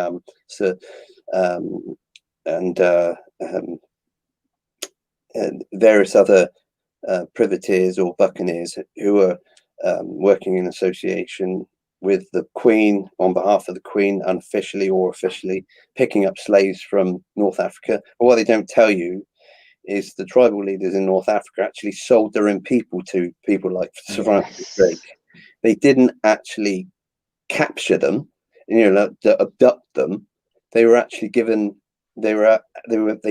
various other privateers or buccaneers who were working in association with the Queen on behalf of the Queen, unofficially or officially, picking up slaves from North Africa. But what they don't tell you is the tribal leaders in North Africa actually sold their own people to people like Sir Francis Drake. They didn't actually capture them, abduct them. They were actually given. They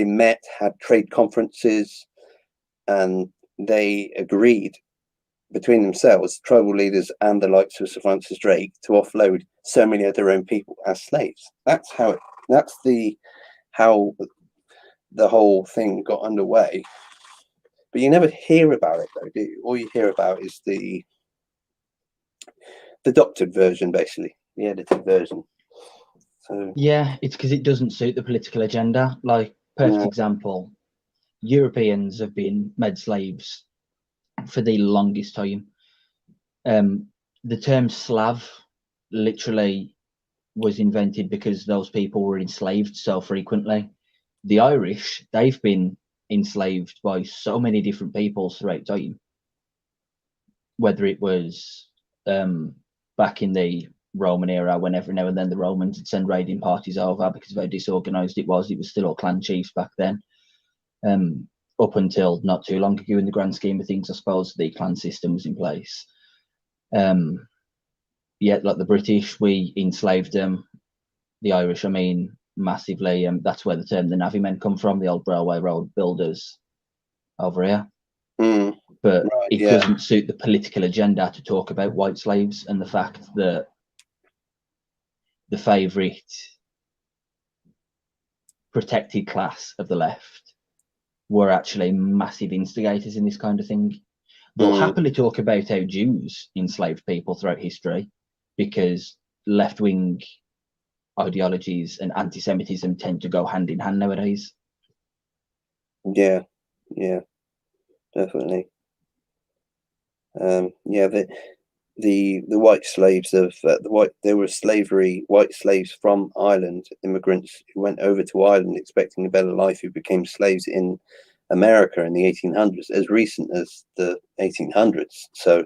met, had trade conferences, and they agreed between themselves, tribal leaders and the likes of Sir Francis Drake, to offload so many of their own people as slaves. That's how the whole thing got underway. But you never hear about it, though, do you? All you hear about is the doctored version, basically, the edited version. So yeah, it's because it doesn't suit the political agenda. Like, perfect example, Europeans have been made slaves for the longest time. The term Slav literally was invented because those people were enslaved so frequently. The Irish, they've been enslaved by so many different peoples throughout time. Whether it was back in the Roman era, when every now and then the Romans would send raiding parties over because of how disorganized it was still all clan chiefs back then. Up until not too long ago, in the grand scheme of things, I suppose the clan system was in place. Yet, like the British, we enslaved them. The Irish, I mean, massively. That's where the term the navvy men come from, the old railway road builders over here. But it doesn't suit the political agenda to talk about white slaves and the fact that the favourite protected class of the left were actually massive instigators in this kind of thing. They'll happily talk about how Jews enslaved people throughout history because left-wing ideologies and anti-Semitism tend to go hand in hand nowadays. Yeah, definitely. The white slaves of there were white slaves from Ireland, immigrants who went over to Ireland expecting a better life, who became slaves in America in the 1800s, as recent as the 1800s. So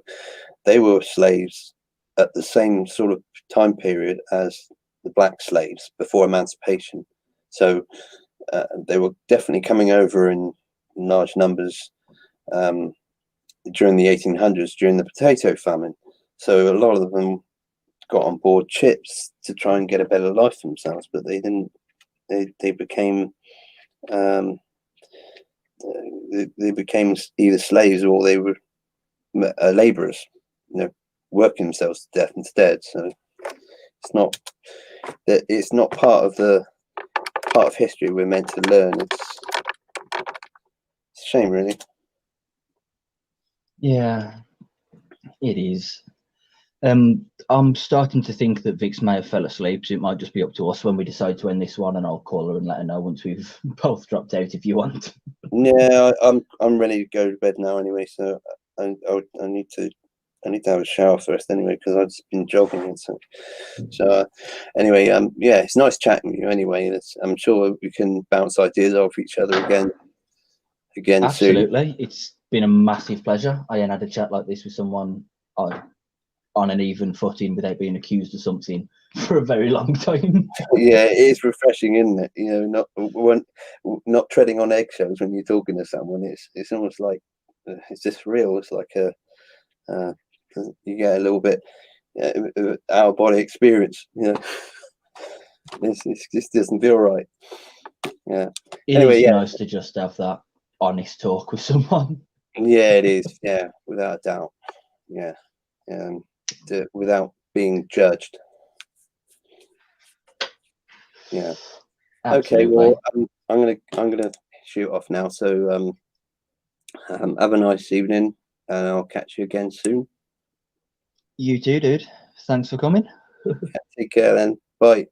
they were slaves at the same sort of time period as the black slaves before emancipation. So they were definitely coming over in large numbers during the 1800s, during the potato famine. So a lot of them got on board ships to try and get a better life for themselves, but they didn't. They became they became either slaves or they were laborers, working themselves to death instead. So it's not part of history we're meant to learn. It's a shame, really. Yeah, it is. I'm starting to think that Vix may have fell asleep, so it might just be up to us when we decide to end this one, and I'll call her and let her know once we've both dropped out if you want. Yeah, I'm ready to go to bed now anyway. So I need to have a shower first anyway, because I've just been jogging and so anyway, yeah, it's nice chatting with you anyway. I'm sure we can bounce ideas off each other again soon. Absolutely, it's been a massive pleasure. I ain't had a chat like this with someone on an even footing without being accused of something for a very long time. Yeah, it is refreshing, isn't it? Not treading on eggshells when you're talking to someone. It's almost like it's just real. It's like you get a little bit out of body experience. It just doesn't feel right. Yeah. It is nice to just have that honest talk with someone. Yeah, it is. Yeah, without a doubt. Yeah, without being judged. Yeah. Absolutely. Okay. Well, I'm gonna shoot off now. So have a nice evening, and I'll catch you again soon. You too, dude. Thanks for coming. Take care then. Bye.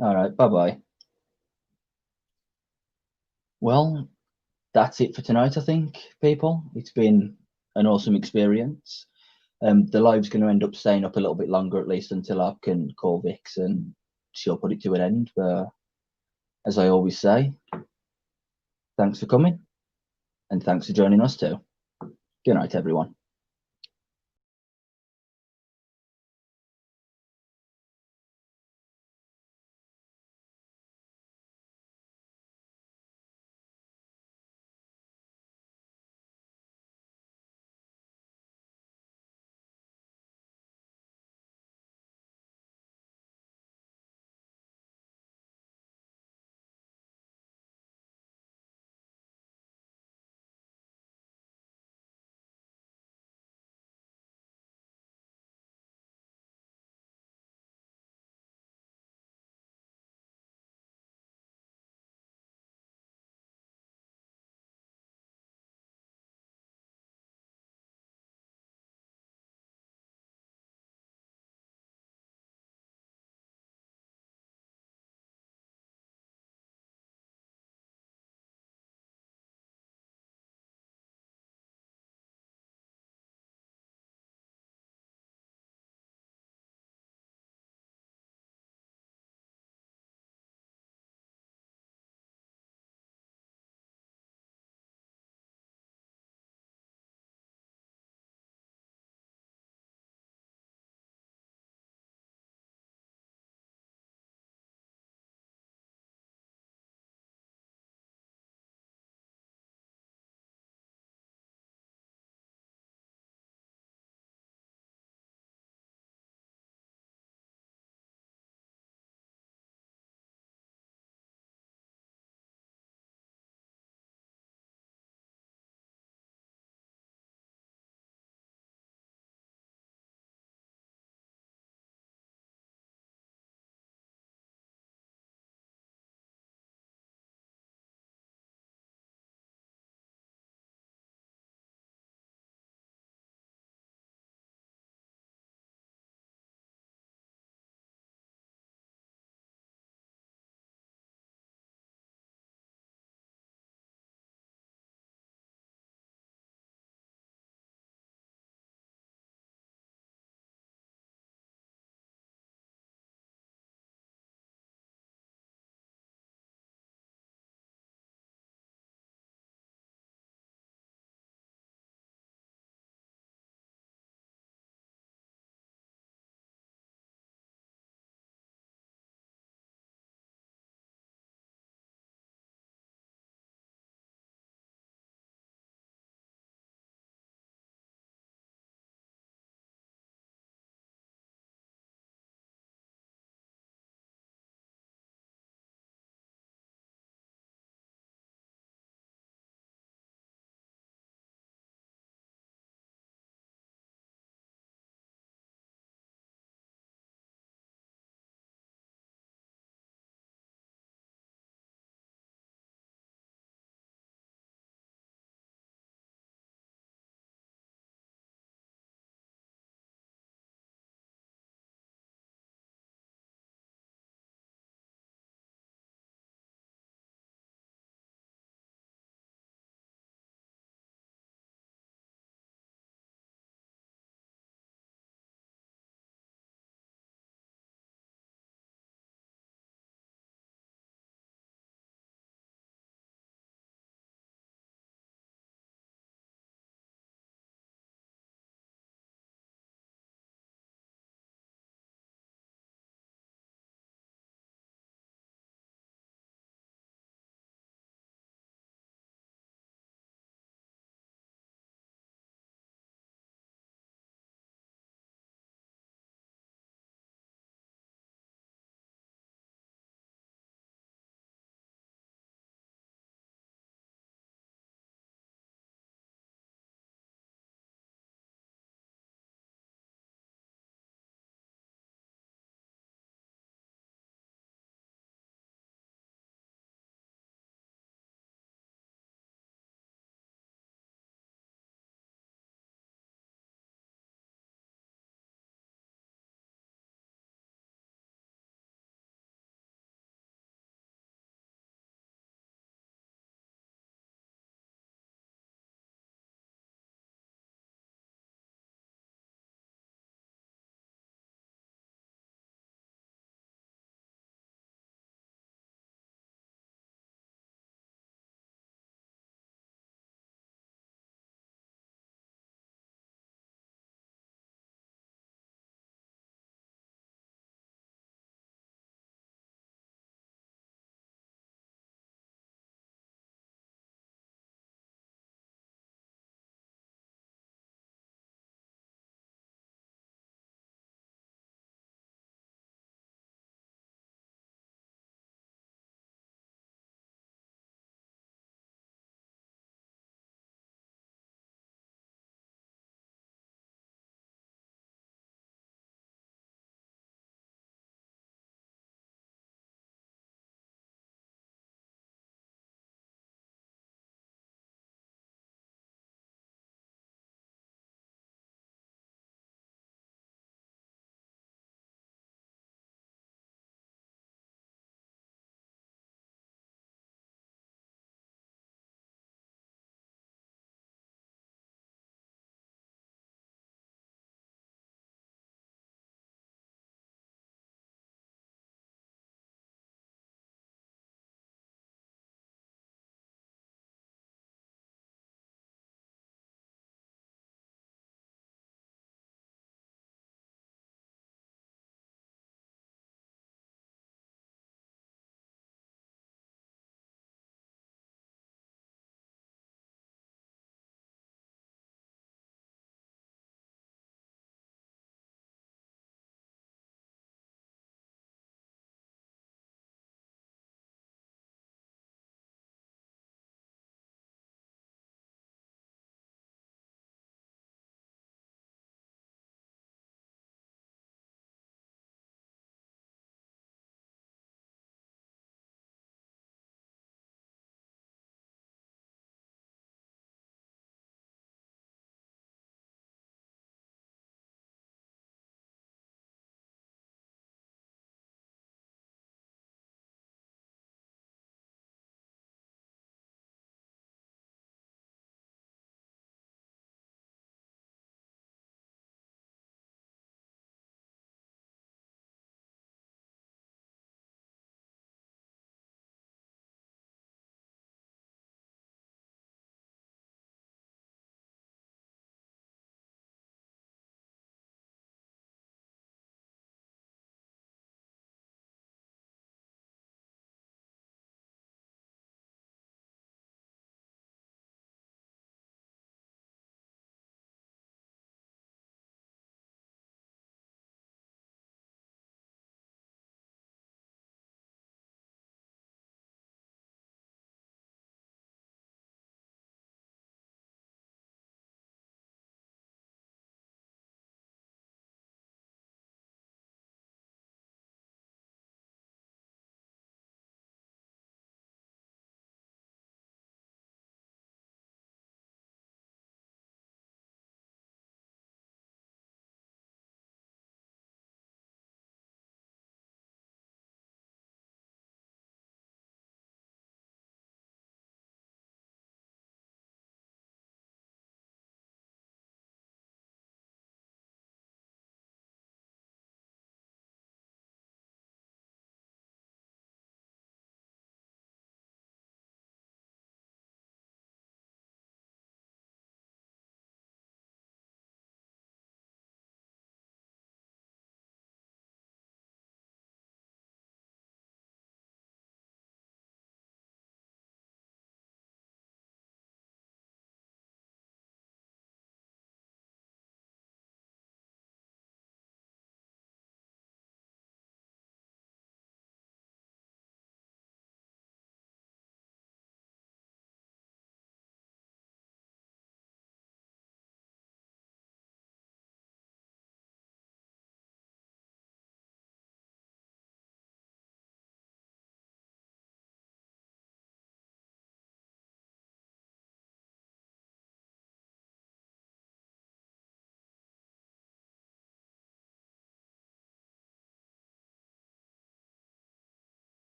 All right. Bye-bye. Well, that's it for tonight, I think, people. It's been an awesome experience. The live's going to end up staying up a little bit longer, at least until I can call Vix and she'll put it to an end. But as I always say, thanks for coming and thanks for joining us too. Good night, everyone.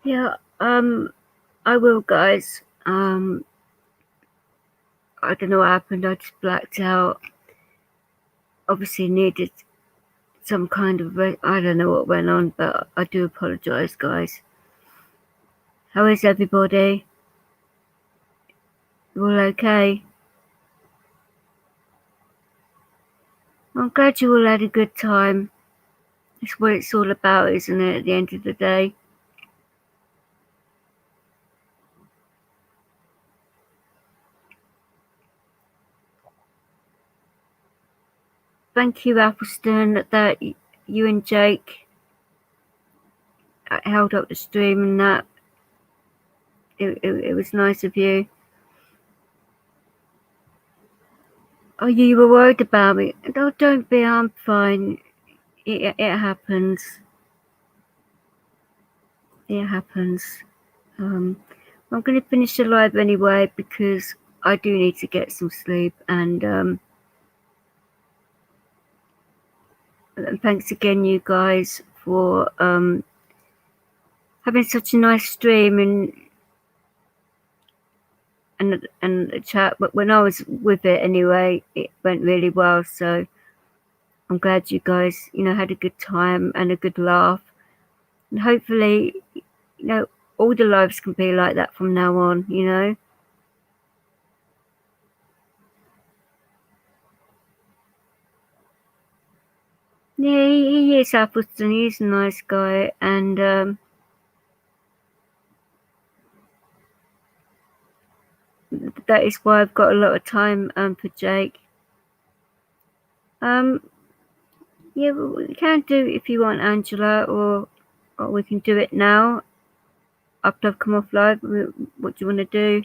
Yeah, I will, guys. I don't know what happened. I just blacked out. Obviously needed some kind of I don't know what went on, but I do apologise, guys. How is everybody? You all okay? I'm glad you all had a good time. That's what it's all about, isn't it, at the end of the day? Thank you, Appleston, that you and Jake held up the stream and that. It was nice of you. Oh, you were worried about me. Oh, don't be, I'm fine. It happens. It happens. I'm going to finish the live anyway because I do need to get some sleep. And thanks again, you guys, for having such a nice stream and the chat. But when I was with it anyway, it went really well. So I'm glad you guys, had a good time and a good laugh. And hopefully, all the lives can be like that from now on, Yeah, he is Appleton. He's a nice guy, and that is why I've got a lot of time for Jake. Yeah, we can do it if you want, Angela, or we can do it now after I've come off live. What do you want to do?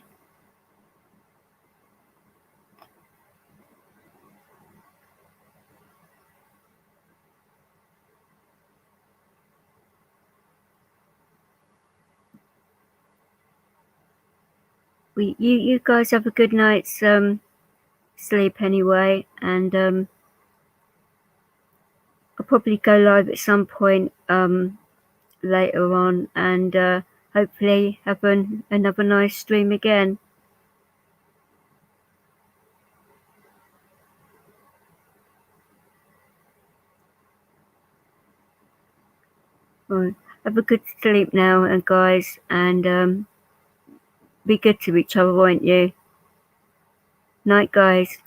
You guys have a good night's sleep anyway, and I'll probably go live at some point later on, and hopefully have another nice stream again. Right. Have a good sleep now, and guys, and be good to each other, won't you? Night, guys.